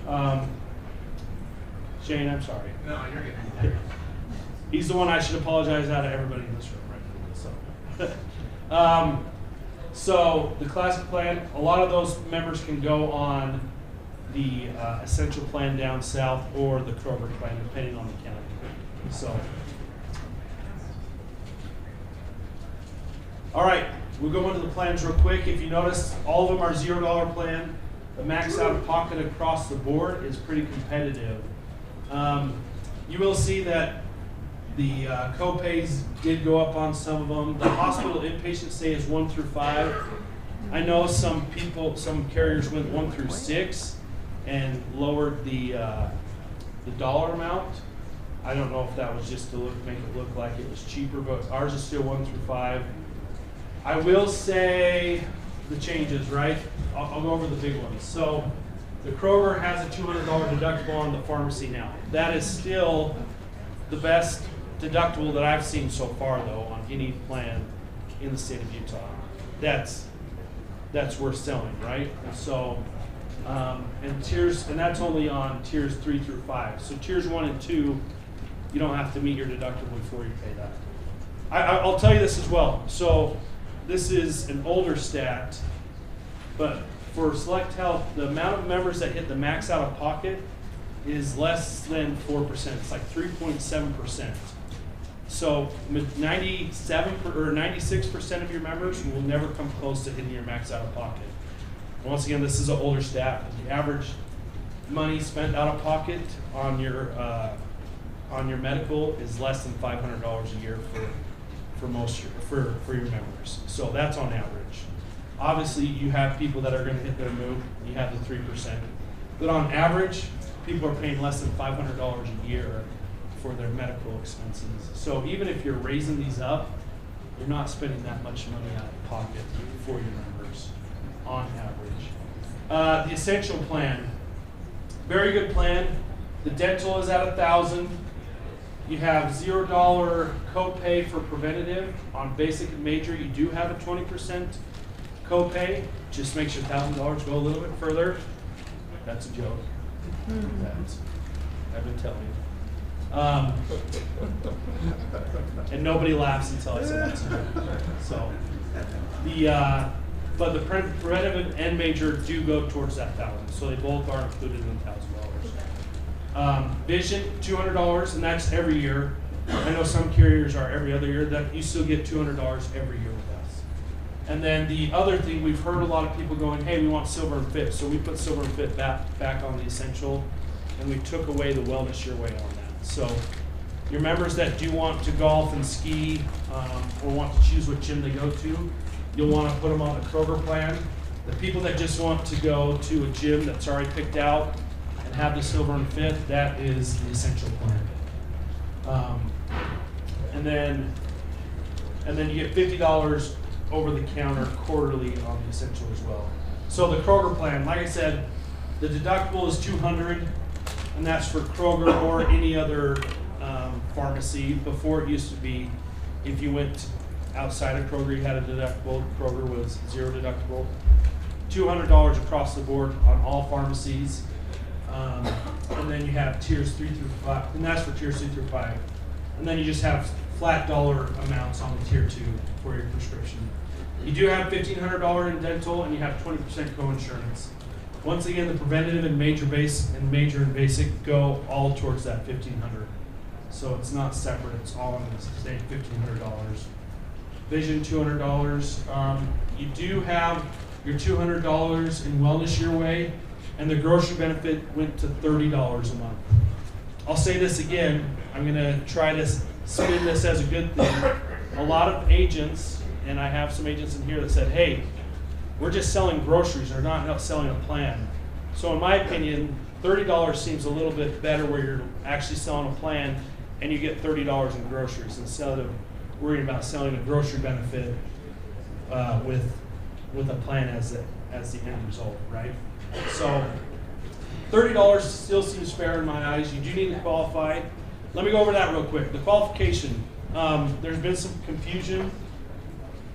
No. Shane, I'm sorry. No, you're good. He's the one I should apologize out of everybody in this room, right? So the classic plan, a lot of those members can go on the essential plan down south or the Kroger plan, depending on the county. So, all right, we'll go into the plans real quick. If you notice, all of them are $0 plan. The max out of pocket across the board is pretty competitive. You will see that the co-pays did go up on some of them. The hospital inpatient stay is 1 through 5. I know some carriers went 1 through 6 and lowered the dollar amount. I don't know if that was just to make it look like it was cheaper, but ours is still 1 through 5. I will say the changes, right? I'll go over the big ones. So the Kroger has a $200 deductible on the pharmacy now. That is still the best deductible that I've seen so far, though, on any plan in the state of Utah. That's worth selling, right? And so, and that's only on tiers 3 through 5. So tiers 1 and 2, you don't have to meet your deductible before you pay that. I'll tell you this as well. So this is an older stat, but for Select Health, the amount of members that hit the max out of pocket is less than 4%. It's like 3.7% So 96% of your members will never come close to hitting your max out of pocket. Once again, this is an older stat. The average money spent out of pocket on your medical is less than $500 a year for your members. So that's on average. Obviously, you have people that are going to hit their move. You have the 3%, but on average, people are paying less than $500 a year for their medical expenses. So even if you're raising these up, you're not spending that much money out of pocket for your members on average. The essential plan, very good plan. The dental is at $1,000. You have $0 copay for preventative. On basic and major, you do have a 20% copay. Just makes your $1,000 go a little bit further. That's a joke. I've been telling you. And nobody laughs until I say that's a joke. So but the preventative and major do go towards that $1,000. So they both are included in $1,000. Vision, $200, and that's every year. I know some carriers are every other year. That you still get $200 every year with us. And then the other thing, we've heard a lot of people going, hey, we want silver and fit. So we put silver and fit back on the essential, and we took away the wellness your way on that. So your members that do want to golf and ski or want to choose what gym they go to, you'll want to put them on the Kroger plan. The people that just want to go to a gym that's already picked out and have the silver and fit, that is the essential plan. And then you get $50 over the counter quarterly on the essential as well. So the Kroger plan, like I said, the deductible is $200, and that's for Kroger or any other pharmacy. Before it used to be, if you went outside of Kroger, you had a deductible. Kroger was zero deductible. $200 across the board on all pharmacies. And then you have tiers 3 through 5, and that's for tiers 3 through 5. And then you just have flat dollar amounts on the tier 2 for your prescription. You do have $1,500 in dental, and you have 20% co-insurance. Once again, the preventative and major and basic go all towards that $1,500. So it's not separate; it's all in the same $1,500. Vision, $200. You do have your $200 in wellness your way, and the grocery benefit went to $30 a month. I'll say this again. I'm going to try to spin this as a good thing. A lot of agents, and I have some agents in here that said, hey, we're just selling groceries, they're not selling a plan. So in my opinion, $30 seems a little bit better where you're actually selling a plan and you get $30 in groceries instead of worrying about selling a grocery benefit with a plan as the end result, right? So $30 still seems fair in my eyes. You do need to qualify. Let me go over that real quick. The qualification, there's been some confusion,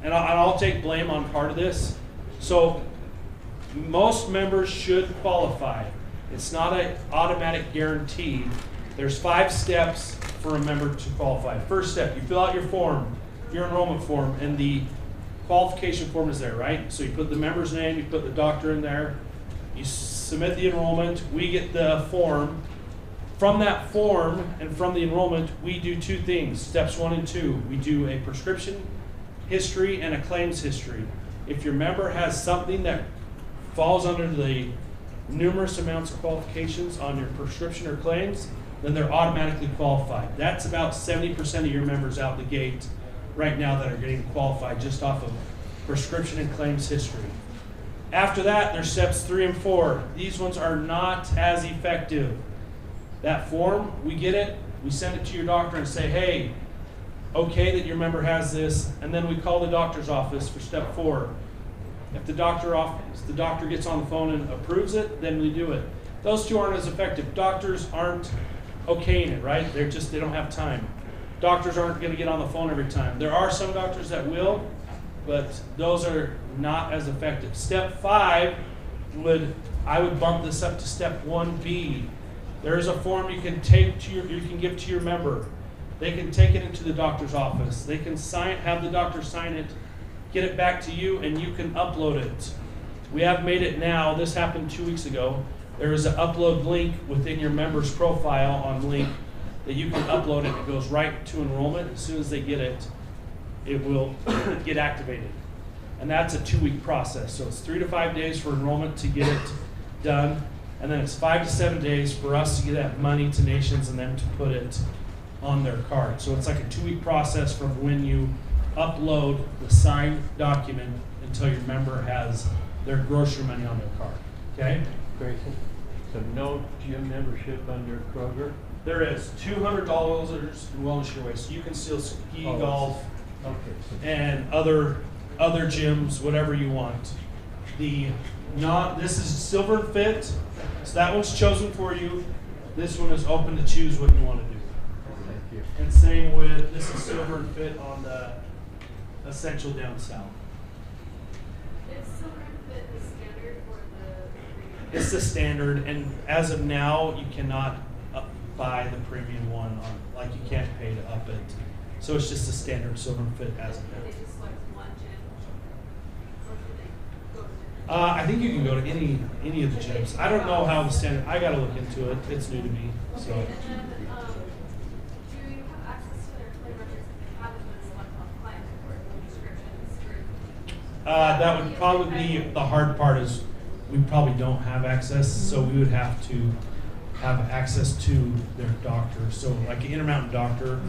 and I'll take blame on part of this. So most members should qualify. It's not an automatic guarantee. There's 5 steps for a member to qualify. First step, you fill out your form, your enrollment form, and the qualification form is there, right? So you put the member's name, you put the doctor in there, you submit the enrollment, we get the form. From that form and from the enrollment, we do 2 things, steps 1 and 2. We do a prescription history and a claims history. If your member has something that falls under the numerous amounts of qualifications on your prescription or claims, then they're automatically qualified. That's about 70% of your members out the gate right now that are getting qualified just off of prescription and claims history. After that, there's steps 3 and 4. These ones are not as effective. That form, we get it, we send it to your doctor and say, hey, okay that your member has this, and then we call the doctor's office for step 4. If the doctor gets on the phone and approves it, then we do it. Those 2 aren't as effective. Doctors aren't okaying it, right? They don't have time. Doctors aren't going to get on the phone every time. There are some doctors that will, but those are not as effective. Step 5 I would bump this up to step 1B. There is a form you can give to your member. They can take it into the doctor's office. They can have the doctor sign it, get it back to you, and you can upload it. We have made it now. This happened 2 weeks ago. There is an upload link within your member's profile on Link that you can upload it. It goes right to enrollment. As soon as they get it, it will get activated. And that's a 2-week process. So it's 3 to 5 days for enrollment to get it done. And then it's 5 to 7 days for us to get that money to Nations and them to put it on their card. So it's like a 2-week process from when you upload the signed document until your member has their grocery money on their card. Okay? Great. So no gym membership under Kroger? There is $200 in Wellness Your Way. So you can still ski, golf, and other gyms, whatever you want. This is Silver and Fit, so that one's chosen for you. This one is open to choose what you want to do. Thank you. And same with, this is Silver and Fit on the Essential down south. Is Silver and Fit the standard for the? It's the standard, and as of now, you cannot buy the premium one on, like you can't pay to up it. So it's just a standard Silver and Fit as of now. They just select one gym, or do they go to different? I think you can go to any of the gyms. I don't know how the standard. I got to look into it. It's new to me. So. And then, do you have access to their play records if they haven't been selected on plan or prescriptions? That would probably be the hard part. Is we probably don't have access, so we would have to have access to their doctor. So like an Intermountain doctor,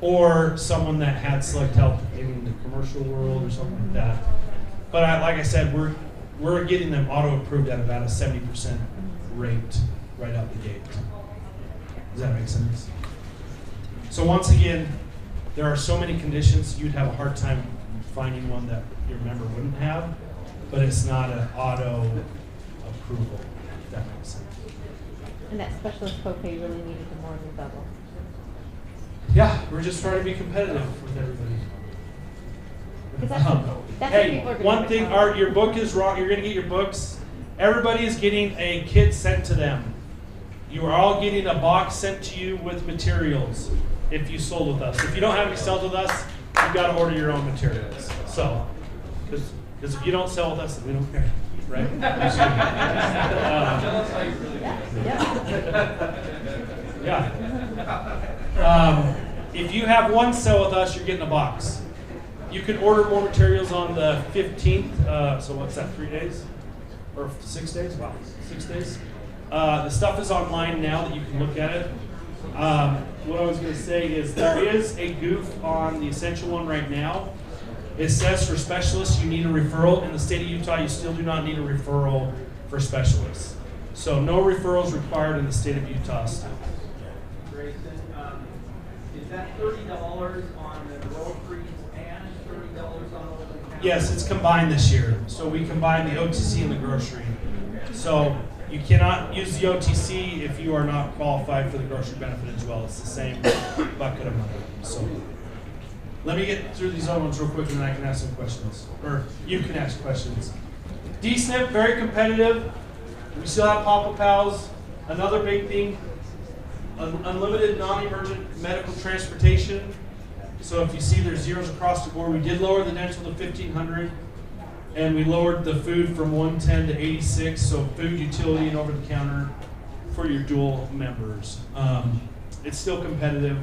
or someone that had Select Health in the commercial world or something like that. But like I said, we're getting them auto approved at about a 70% rate right out the gate. Does that make sense? So once again, there are so many conditions you'd have a hard time finding one that your member wouldn't have, but it's not an auto approval, if that makes sense. And that specialist copay really needed to more than double. Yeah, we're just trying to be competitive with everybody. Because that's what Hey, people are gonna one have thing, a Art, your book is wrong. You're going to get your books. Everybody is getting a kit sent to them. You are all getting a box sent to you with materials if you sold with us. If you don't have any sales with us, you've got to order your own materials. So, because if you don't sell with us, then we don't care, right? Yeah. If you have one sale with us, you're getting a box. You can order more materials on the 15th. So what's that, 3 days? Or 6 days? Wow, 6 days. The stuff is online now that you can look at it. What I was going to say is there is a goof on the Essential one right now. It says for specialists you need a referral. In the state of Utah, you still do not need a referral for specialists. So no referrals required in the state of Utah still. Grayson, is that $30 on the groceries and $30 on all the? Yes, it's combined this year. So we combine the OTC and the grocery. So you cannot use the OTC if you are not qualified for the grocery benefit as well. It's the same bucket of money. So let me get through these other ones real quick and then I can ask some questions. Or you can ask questions. DSNP, very competitive. We still have Papa Pals. Another big thing, unlimited non-emergent medical transportation. So if you see there's zeros across the board, we did lower the dental to 1,500, and we lowered the food from 110 to 86. So food, utility, and over the counter for your dual members. It's still competitive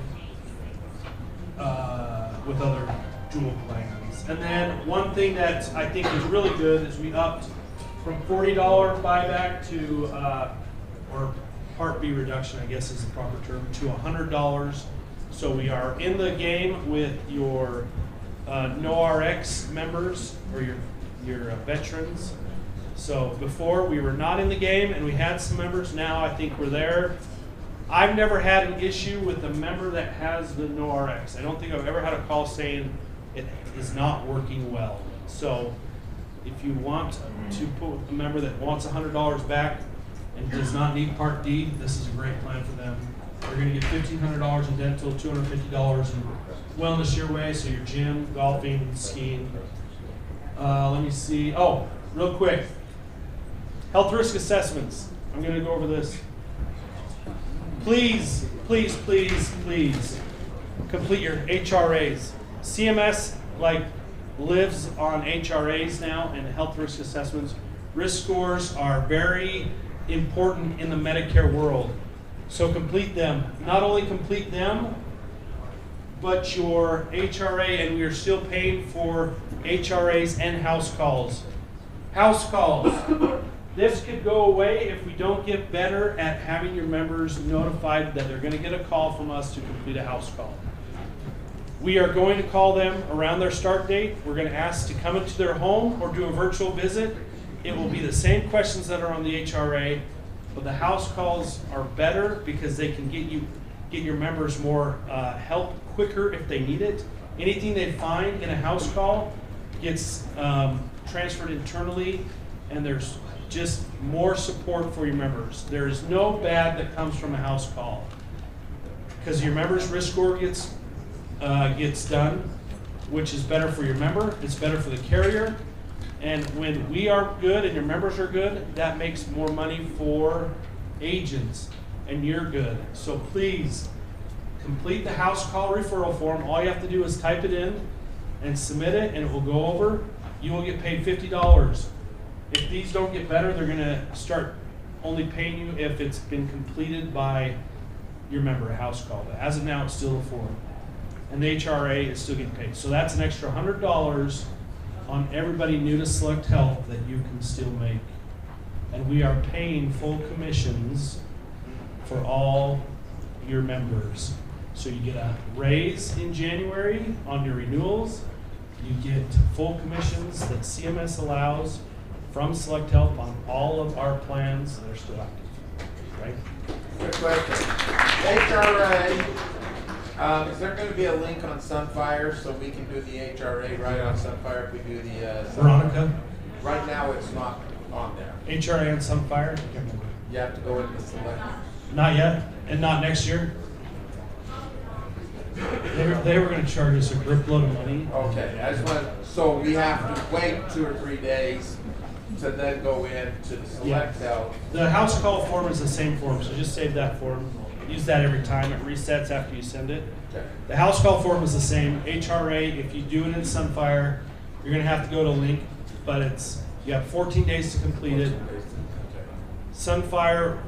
with other dual plans. And then one thing that I think is really good is we upped from $40 buyback to, or Part B reduction, I guess is the proper term, to $100. So we are in the game with your NoRx members or your veterans. So before we were not in the game and we had some members. Now I think we're there. I've never had an issue with a member that has the NoRx. I don't think I've ever had a call saying it is not working well. So if you want to put a member that wants $100 back and does not need Part D, this is a great plan for them. You're going to get $1,500 in dental, $250 in Wellness Your Way, so your gym, golfing, skiing. Let me see. Oh, real quick. Health risk assessments. I'm going to go over this. Please, please, please, please complete your HRAs. CMS lives on HRAs now and health risk assessments. Risk scores are very important in the Medicare world. So complete them. Not only complete them, but your HRA, and we are still paying for HRAs and house calls. House calls. This could go away if we don't get better at having your members notified that they're going to get a call from us to complete a house call. We are going to call them around their start date. We're going to ask to come into their home or do a virtual visit. It will be the same questions that are on the HRA, but the house calls are better because they can get your members more help quicker if they need it. Anything they find in a house call gets transferred internally, and there's just more support for your members. There is no bad that comes from a house call because your members' risk score gets done, which is better for your member. It's better for the carrier. And when we are good and your members are good, that makes more money for agents, and you're good. So please complete the house call referral form. All you have to do is type it in and submit it, and it will go over. You will get paid $50. If these don't get better, they're going to start only paying you if it's been completed by your member, a house call. But as of now, it's still a form. And the HRA is still getting paid. So that's an extra $100 on everybody new to Select Health that you can still make. And we are paying full commissions for all your members. So you get a raise in January on your renewals. You get full commissions that CMS allows from Select Health on all of our plans that are still active. Right? Good question. HRA, is there going to be a link on Sunfire so we can do the HRA right on Sunfire if we do the Veronica? Right now it's not on there. HRA and Sunfire? You have to go into select. Not yet, and not next year. They were going to charge us a grip load of money. Okay, I just want. So we have to wait 2 or 3 days to then go into the select health. The house call form is the same form, so just save that form. Use that every time. It resets after you send it. Okay. The house call form is the same. HRA, if you do it in Sunfire, you're going to have to go to link, but you have 14 days to complete it. Sunfire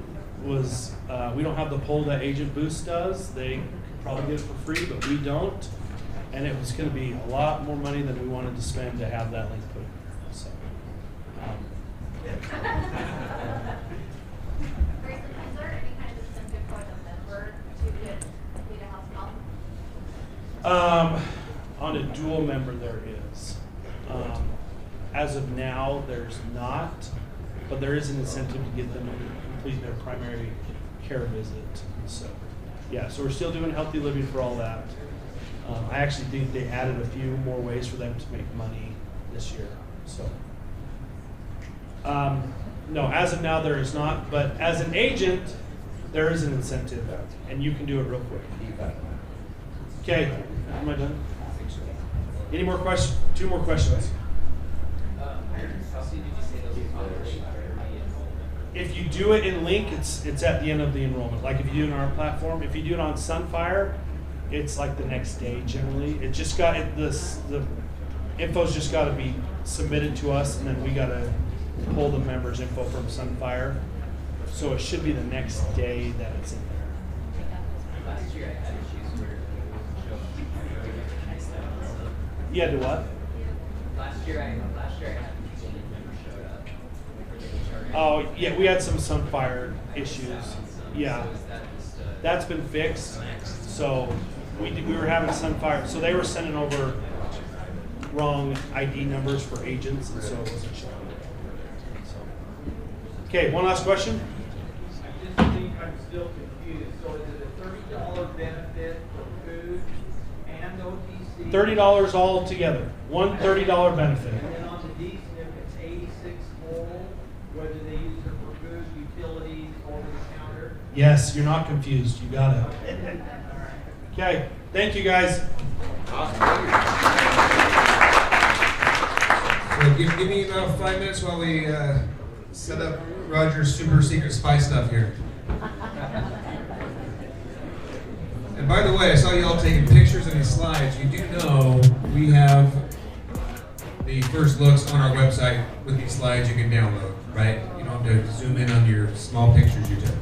was, we don't have the pull that Agent Boost does. They could probably get it for free, but we don't. And it was going to be a lot more money than we wanted to spend to have that link put in there. So, on a dual member there is. As of now, there's not, but there is an incentive to get them to complete their primary care visit. So, yeah, so we're still doing healthy living for all that. I actually think they added a few more ways for them to make money this year. So, no, as of now there is not, but as an agent, there is an incentive, and you can do it real quick. Okay, am I done? Any more questions? 2 more questions. If you do it in Link, it's at the end of the enrollment. Like if you do it on our platform, if you do it on Sunfire, it's like the next day generally. It just got the info's just got to be submitted to us, and then we got to pull the members' info from Sunfire. So it should be the next day that it's in there. Last year I had issues where You had to what? Last year I had people that never showed up. Oh yeah, we had some Sunfire issues. Yeah, that's been fixed. So we were having Sunfire. So they were sending over wrong ID numbers for agents, and so it wasn't showing. Okay, one last question. I just think I'm still confused. So is it a $30 benefit for food and OTC? $30 all together. One $30 benefit. And then on the decent, if it's 86 whole, whether they use it for food, utilities, over the counter? Yes, you're not confused. You got it. Okay, thank you guys. So give me about 5 minutes while we set up Roger's super secret spy stuff here. And by the way, I saw you all taking pictures of these slides. You do know we have the first looks on our website with these slides you can download, right? You don't have to zoom in on your small pictures you took.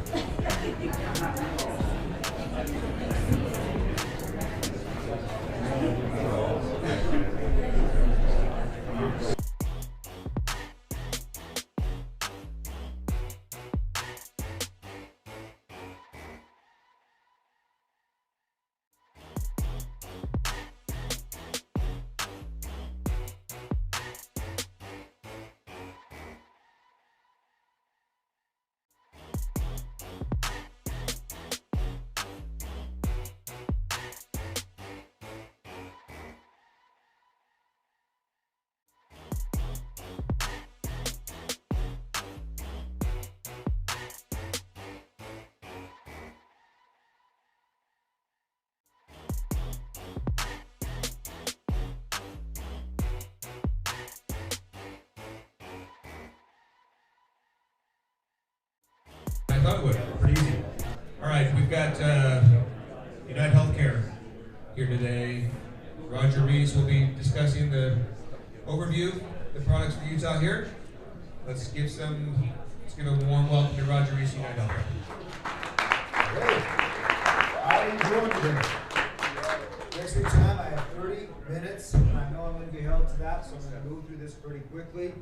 I thought it would. Pretty easy. All right, we've got United Healthcare here today. Roger Rees will be discussing the overview, the products for Utah here. Let's give a warm welcome to Roger Rees, United Healthcare. Great. How are you doing today? Thanks for your time. I have 30 minutes, and I know I'm going to be held to that, so I'm going to move through this pretty quickly.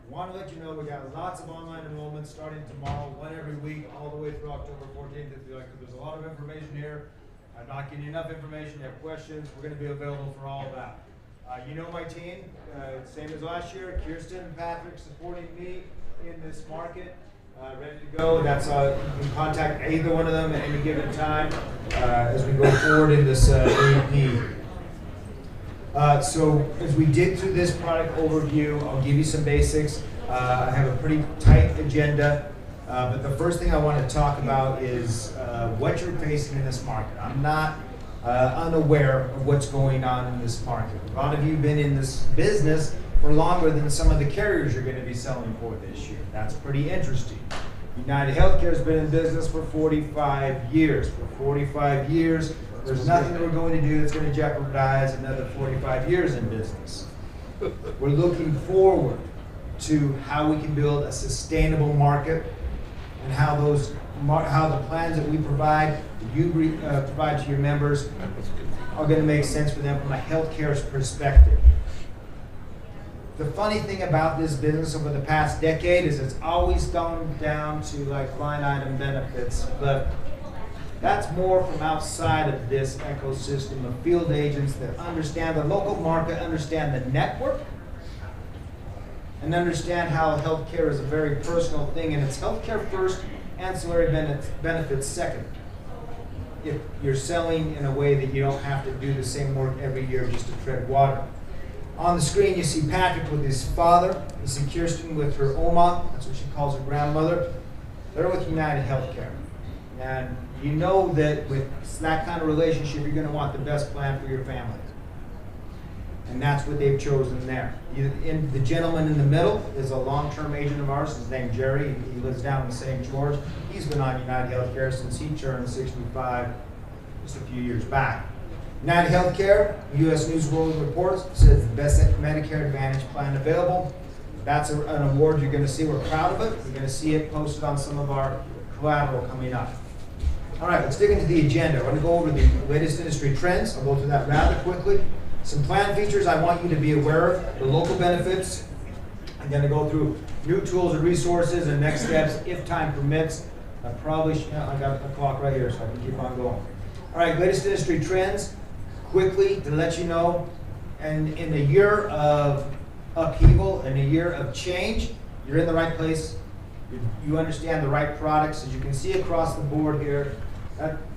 Want to let you know we got lots of online enrollments starting tomorrow, one every week, all the way through October 14th. If you like, there's a lot of information here. I'm not getting enough information. You have questions, we're going to be available for all of that. You know my team, same as last year. Kirsten and Patrick supporting me in this market, ready to go. That's you can contact either one of them at any given time as we go forward in this AEP. So as we dig through this product overview, I'll give you some basics. I have a pretty tight agenda, but the first thing I want to talk about is what you're facing in this market. I'm not unaware of what's going on in this market. A lot of you have been in this business for longer than some of the carriers you're going to be selling for this year. That's pretty interesting. United Healthcare has been in business for 45 years. For 45 years, there's nothing that we're going to do that's going to jeopardize another 45 years in business. We're looking forward to how we can build a sustainable market and how the plans that we provide, that you provide to your members, are going to make sense for them from a healthcare perspective. The funny thing about this business over the past decade is it's always gone down to like line item benefits, but that's more from outside of this ecosystem of field agents that understand the local market, understand the network, and understand how healthcare is a very personal thing, and it's healthcare first, ancillary benefits second. If you're selling in a way that you don't have to do the same work every year just to tread water. On the screen, you see Patrick with his father. You see Kirsten with her Oma. That's what she calls her grandmother. They're with United Healthcare. And you know that with that kind of relationship, you're going to want the best plan for your family. And that's what they've chosen there. The gentleman in the middle is a long-term agent of ours. His name's Jerry. He lives down in St. George. He's been on United Healthcare since he turned 65 just a few years back. United Healthcare, U.S. News World Report says the best Medicare Advantage plan available. That's an award you're going to see. We're proud of it. You're going to see it posted on some of our collateral coming up. All right, let's dig into the agenda. We're going to go over the latest industry trends. I'll go through that rather quickly. Some plan features I want you to be aware of. The local benefits. I'm going to go through new tools and resources and next steps if time permits. I got a clock right here so I can keep on going. All right, latest industry trends. Quickly to let you know, and in a year of upheaval and a year of change, you're in the right place. You understand the right products. As you can see across the board here,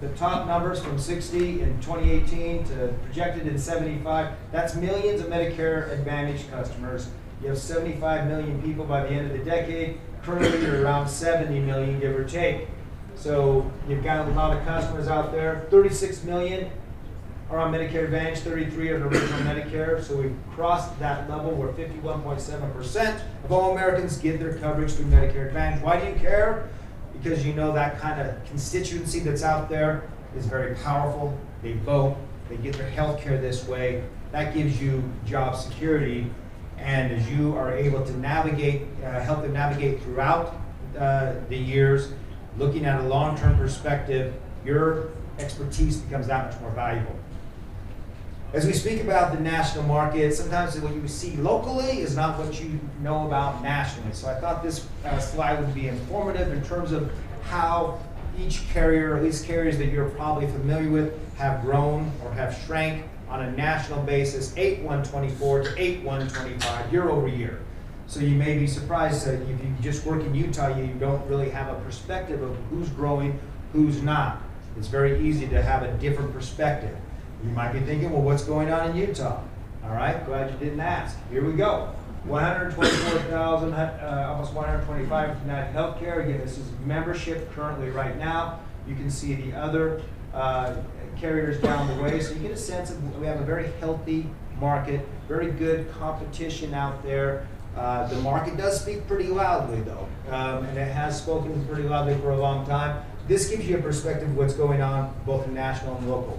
the top numbers from 60 in 2018 to projected in 75, that's millions of Medicare Advantage customers. You have 75 million people by the end of the decade. Currently, you're around 70 million, give or take. So you've got a lot of customers out there. 36 million are on Medicare Advantage, 33 are on original Medicare. So we've crossed that level where 51.7% of all Americans get their coverage through Medicare Advantage. Why do you care? Because you know that kind of constituency that's out there is very powerful. They vote, they get their health care this way. That gives you job security. And as you are able to navigate, help them navigate throughout the years, looking at a long-term perspective, your expertise becomes that much more valuable. As we speak about the national market, sometimes what you see locally is not what you know about nationally. So I thought this slide would be informative in terms of how each carrier, or at least carriers that you're probably familiar with, have grown or have shrank on a national basis, 8/1/24 to 8/1/25, year over year. So you may be surprised that if you just work in Utah, you don't really have a perspective of who's growing, who's not. It's very easy to have a different perspective. You might be thinking, well, what's going on in Utah? All right, glad you didn't ask. Here we go. 124,000, almost 125 United Healthcare. Again, this is membership currently right now. You can see the other carriers down the way. So you get a sense of we have a very healthy market, very good competition out there. The market does speak pretty loudly though, and it has spoken pretty loudly for a long time. This gives you a perspective of what's going on both national and local.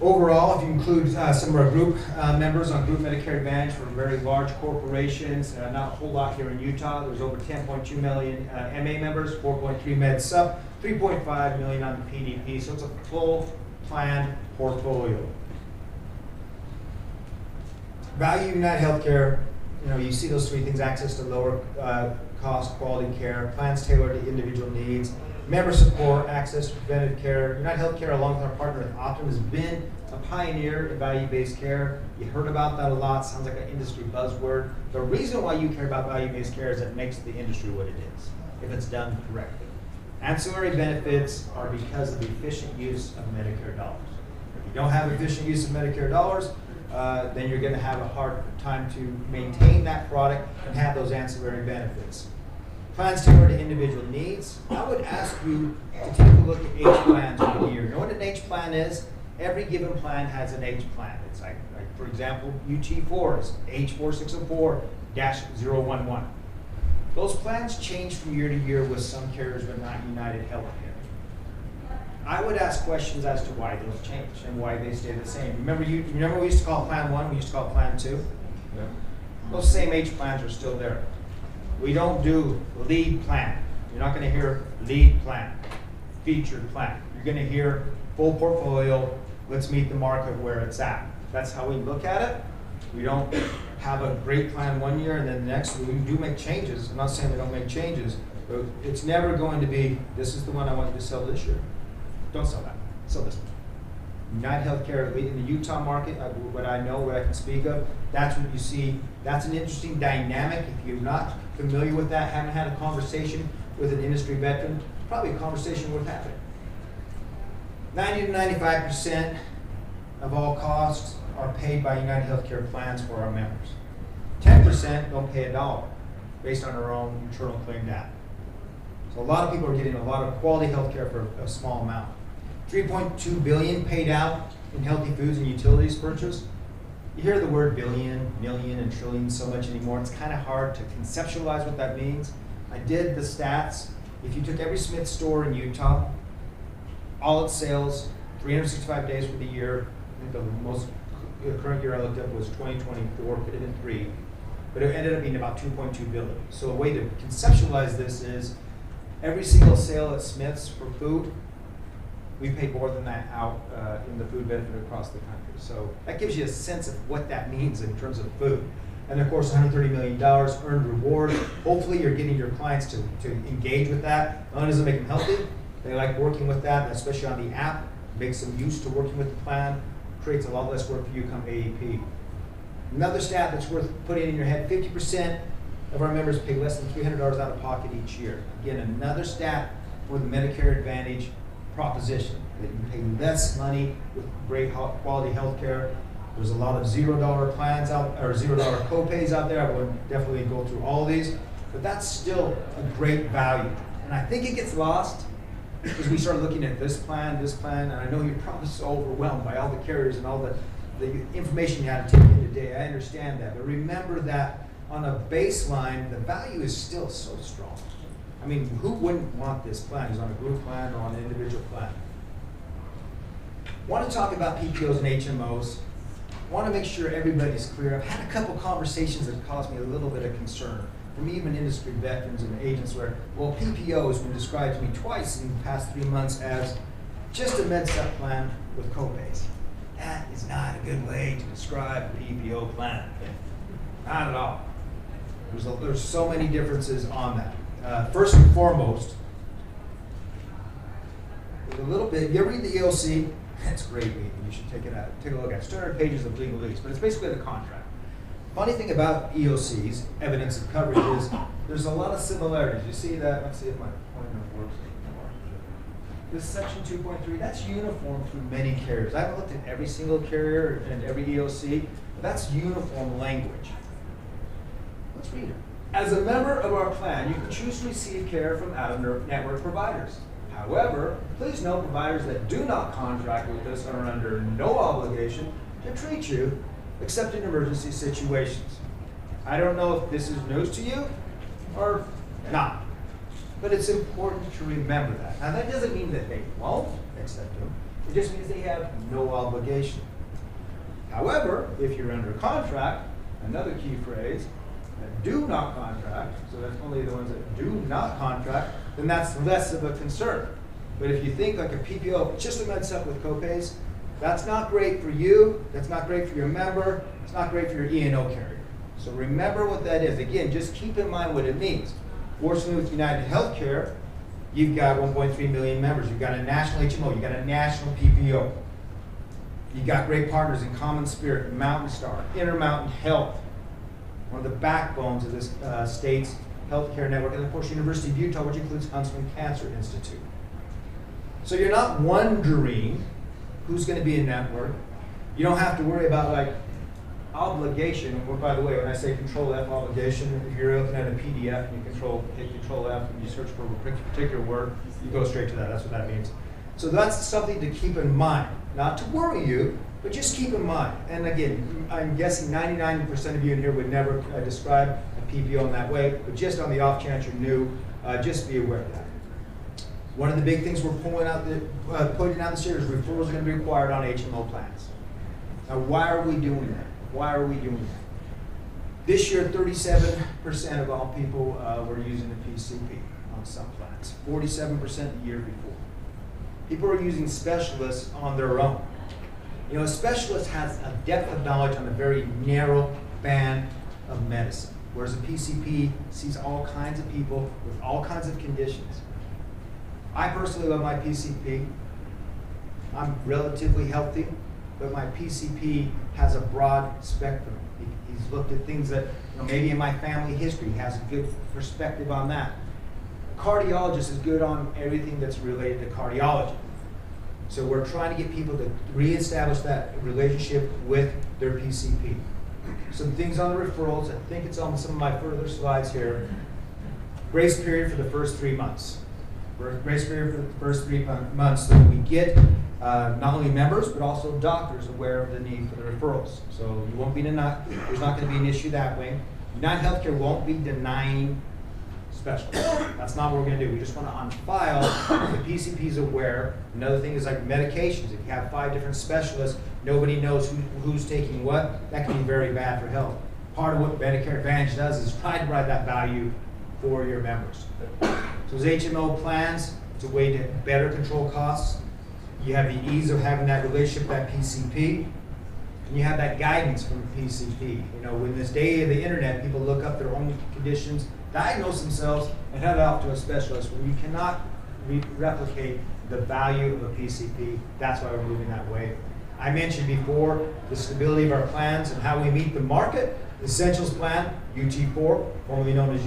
Overall, if you include some of our group members on Group Medicare Advantage for very large corporations, not a whole lot here in Utah. There's over 10.2 million MA members, 4.3 Med Sup, 3.5 million on the PDP. So it's a full planned portfolio. Value United Healthcare, you see those three things: access to lower cost, quality care, plans tailored to individual needs, member support, access to preventive care. United Healthcare, along with our partner with Optum, has been a pioneer in value-based care. You heard about that a lot. Sounds like an industry buzzword. The reason why you care about value-based care is it makes the industry what it is, if it's done correctly. Ancillary benefits are because of the efficient use of Medicare dollars. If you don't have efficient use of Medicare dollars, then you're going to have a hard time to maintain that product and have those ancillary benefits. Plans tailored to individual needs. I would ask you to take a look at H plans for the year. You know what an H plan is? Every given plan has an H plan. It's like for example, UT4 is H4604-011. Those plans change from year to year with some carriers, but not United Healthcare. I would ask questions as to why those change and why they stay the same. Remember we used to call it Plan 1, we used to call it Plan 2? Yeah. Those same H plans are still there. We don't do lead plan. You're not going to hear lead plan, featured plan. You're going to hear full portfolio, let's meet the market where it's at. That's how we look at it. We don't have a great plan one year and then the next we do make changes. I'm not saying we don't make changes, but it's never going to be, this is the one I want you to sell this year. Don't sell that, sell this one. United Healthcare in the Utah market, what I know, what I can speak of, that's what you see. That's an interesting dynamic. If you're not familiar with that, haven't had a conversation with an industry veteran, probably a conversation worth having. 90 to 95% of all costs are paid by United Healthcare plans for our members. 10% don't pay a dollar based on our own internal claim data. So a lot of people are getting a lot of quality health care for a small amount. $3.2 billion paid out in healthy foods and utilities purchase. You hear the word billion, million, and trillion so much anymore, it's kind of hard to conceptualize what that means. I did the stats. If you took every Smith store in Utah, all its sales, 365 days for the year, I think the most current year I looked at was 2024, could have been 3, but it ended up being about 2.2 billion. So a way to conceptualize this is every single sale at Smith's for food, we pay more than that out in the food benefit across the country. So that gives you a sense of what that means in terms of food. And of course, $130 million earned reward. Hopefully you're getting your clients to engage with that. Not only does it make them healthy, they like working with that, especially on the app, makes them used to working with the plan, creates a lot less work for you come AEP. Another stat that's worth putting in your head, 50% of our members pay less than $300 out of pocket each year. Again, another stat for the Medicare Advantage proposition, that you pay less money with great quality health care. There's a lot of $0 plans out, or $0 co-pays out there. I wouldn't definitely go through all of these, but that's still a great value. And I think it gets lost because we start looking at this plan, and I know you're probably so overwhelmed by all the carriers and all the information you had to take in today. I understand that, but remember that on a baseline, the value is still so strong. I mean, who wouldn't want this plan? Who's on a group plan or on an individual plan? Want to talk about PPOs and HMOs. Want to make sure everybody's clear. I've had a couple conversations that caused me a little bit of concern. from even industry veterans and agents where, well, PPO has been described to me twice in the past 3 months as just a med-sup plan with copays. That is not a good way to describe a PPO plan. Not at all. There's so many differences on that. First and foremost, a little bit, you ever read the EOC? It's great reading. You should take it out. Take a look at it. It's 200 pages of legalese, but it's basically the contract. Funny thing about EOCs, evidence of coverage, is there's a lot of similarities. You see that? Let's see if my pointer works. This section 2.3, that's uniform through many carriers. I haven't looked at every single carrier and every EOC, but that's uniform language. Let's read it. As a member of our plan, you can choose to receive care from out-of-network providers. However, please note providers that do not contract with us are under no obligation to treat you except in emergency situations. I don't know if this is news to you or not, but it's important to remember that. Now that doesn't mean that they won't accept them, it just means they have no obligation. However, if you're under contract, another key phrase, that do not contract, so that's only the ones that do not contract, then that's less of a concern. But if you think like a PPO, just a med-sup with copays, that's not great for you, that's not great for your member, it's not great for your E&O carrier. So remember what that is. Again, just keep in mind what it means. Fortunately with United Healthcare, you've got 1.3 million members, you've got a national HMO, you've got a national PPO. You've got great partners in Common Spirit, Mountain Star, Intermountain Health, one of the backbones of this state's healthcare network, and of course University of Utah, which includes Huntsman Cancer Institute. So you're not wondering who's going to be in network. You don't have to worry about like obligation. And by the way, when I say Control F obligation, if you're looking at a PDF and you hit Control F and you search for a particular word, you go straight to that. That's what that means. So that's something to keep in mind. Not to worry you, but just keep in mind. And again, I'm guessing 99% of you in here would never describe a PPO in that way, but just on the off chance you're new, just be aware of that. One of the big things we're pointing out this year is referrals are going to be required on HMO plans. Now, why are we doing that? Why are we doing that? This year, 37% of all people were using the PCP on some plans, 47% the year before. People are using specialists on their own. You know, a specialist has a depth of knowledge on a very narrow band of medicine, whereas a PCP sees all kinds of people with all kinds of conditions. I personally love my PCP. I'm relatively healthy, but my PCP has a broad spectrum. He's looked at things that, maybe in my family history, he has a good perspective on that. A cardiologist is good on everything that's related to cardiology. So we're trying to get people to reestablish that relationship with their PCP. Some things on the referrals, I think it's on some of my further slides here. Grace period for the first 3 months. Grace period for the first 3 months so that we get not only members, but also doctors aware of the need for the referrals. So you won't be denied, there's not going to be an issue that way. United Healthcare won't be denying specialists. That's not what we're going to do. We just want to on file the PCP's aware. Another thing is like medications. If you have 5 different specialists, nobody knows who's taking what. That can be very bad for health. Part of what Medicare Advantage does is try to provide that value for your members. So as HMO plans, it's a way to better control costs. You have the ease of having that relationship with that PCP, and you have that guidance from the PCP. In this day of the internet, people look up their own conditions, diagnose themselves, and head off to a specialist. Where you cannot replicate the value of a PCP. That's why we're moving that way. I mentioned before the stability of our plans and how we meet the market. The Essentials plan, UT4, formerly known as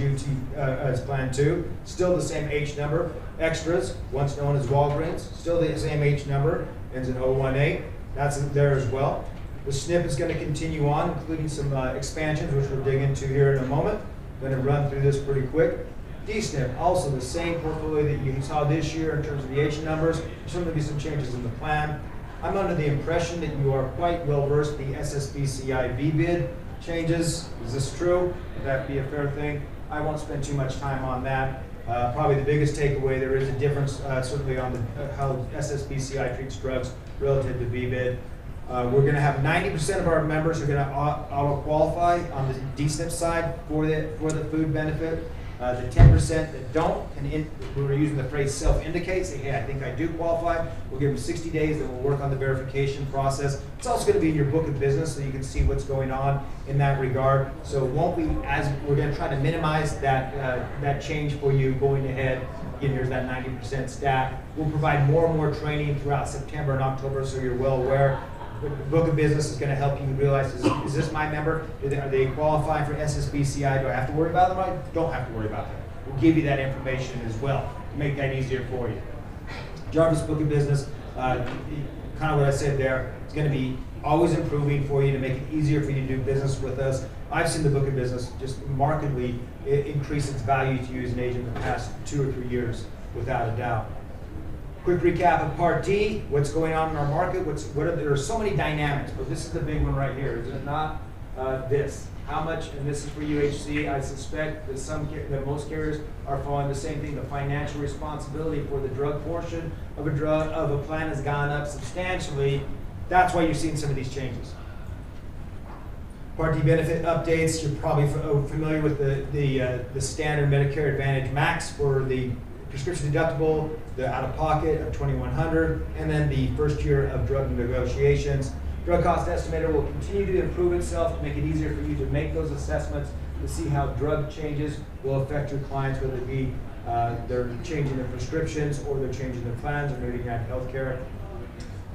as Plan 2, still the same H number. Extras, once known as Walgreens, still the same H number, ends in 018. That's there as well. The SNP is going to continue on, including some expansions, which we'll dig into here in a moment. I'm going to run through this pretty quick. DSNP, also the same portfolio that you saw this year in terms of the H numbers. There's going to be some changes in the plan. I'm under the impression that you are quite well versed in the SSBCI VBID changes. Is this true? Would that be a fair thing? I won't spend too much time on that. Probably the biggest takeaway, there is a difference certainly on how SSBCI treats drugs relative to VBID. We're going to have 90% of our members are going to auto qualify on the DSNP side for the food benefit. The 10% that don't, we were using the phrase self-indicate, say, hey, I think I do qualify. We'll give them 60 days that we'll work on the verification process. It's also going to be in your book of business so you can see what's going on in that regard. So it won't be, as we're going to try to minimize that change for you going ahead. Again, here's that 90% stat. We'll provide more and more training throughout September and October so you're well aware. The book of business is going to help you realize, is this my member? Are they qualifying for SSBCI? Do I have to worry about them? I don't have to worry about them. We'll give you that information as well to make that easier for you. Jarvis Book of Business, kind of what I said there, it's going to be always improving for you to make it easier for you to do business with us. I've seen the Book of Business just markedly increase its value to you as an agent in the past 2 or 3 years, without a doubt. Quick recap of Part D, what's going on in our market, there are so many dynamics, but this is the big one right here, is it not? This. How much, and this is for UHC, I suspect that most carriers are following the same thing. The financial responsibility for the drug portion of a plan has gone up substantially. That's why you're seeing some of these changes. Part D benefit updates, you're probably familiar with the standard Medicare Advantage max for the prescription deductible, the out-of-pocket of $2,100, and then the first year of drug negotiations. Drug cost estimator will continue to improve itself to make it easier for you to make those assessments to see how drug changes will affect your clients, whether it be they're changing their prescriptions or they're changing their plans or maybe at healthcare.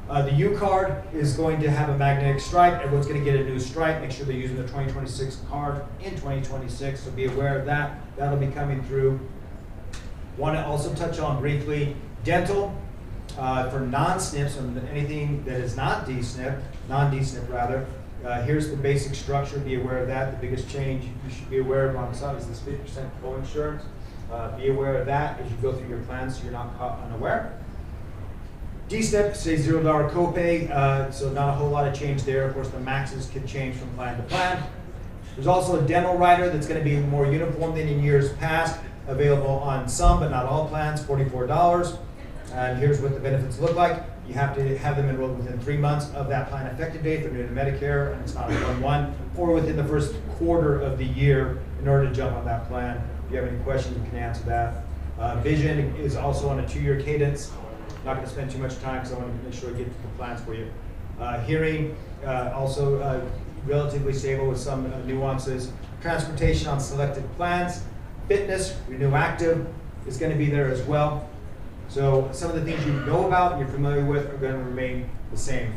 The U card is going to have a magnetic stripe. Everyone's going to get a new stripe. Make sure they're using the 2026 card in 2026, so be aware of that. That'll be coming through. Want to also touch on briefly dental for non-SNPs and anything that is not DSNP, non-DSNP rather. Here's the basic structure. Be aware of that. The biggest change you should be aware of on some is this 50% co-insurance. Be aware of that as you go through your plan so you're not caught unaware. DSNP, say $0 copay, so not a whole lot of change there. Of course, the maxes can change from plan to plan. There's also a dental rider that's going to be more uniform than in years past. Available on some, but not all plans, $44. And here's what the benefits look like. You have to have them enrolled within 3 months of that plan effective date. They're new to Medicare, and it's not a 1-1, or within the first quarter of the year in order to jump on that plan. If you have any questions, you can answer that. Vision is also on a 2-year cadence. Not going to spend too much time because I want to make sure I get to the plans for you. Hearing, also relatively stable with some nuances. Transportation on selected plans. Fitness, Renew Active is going to be there as well. So some of the things you know about and you're familiar with are going to remain the same.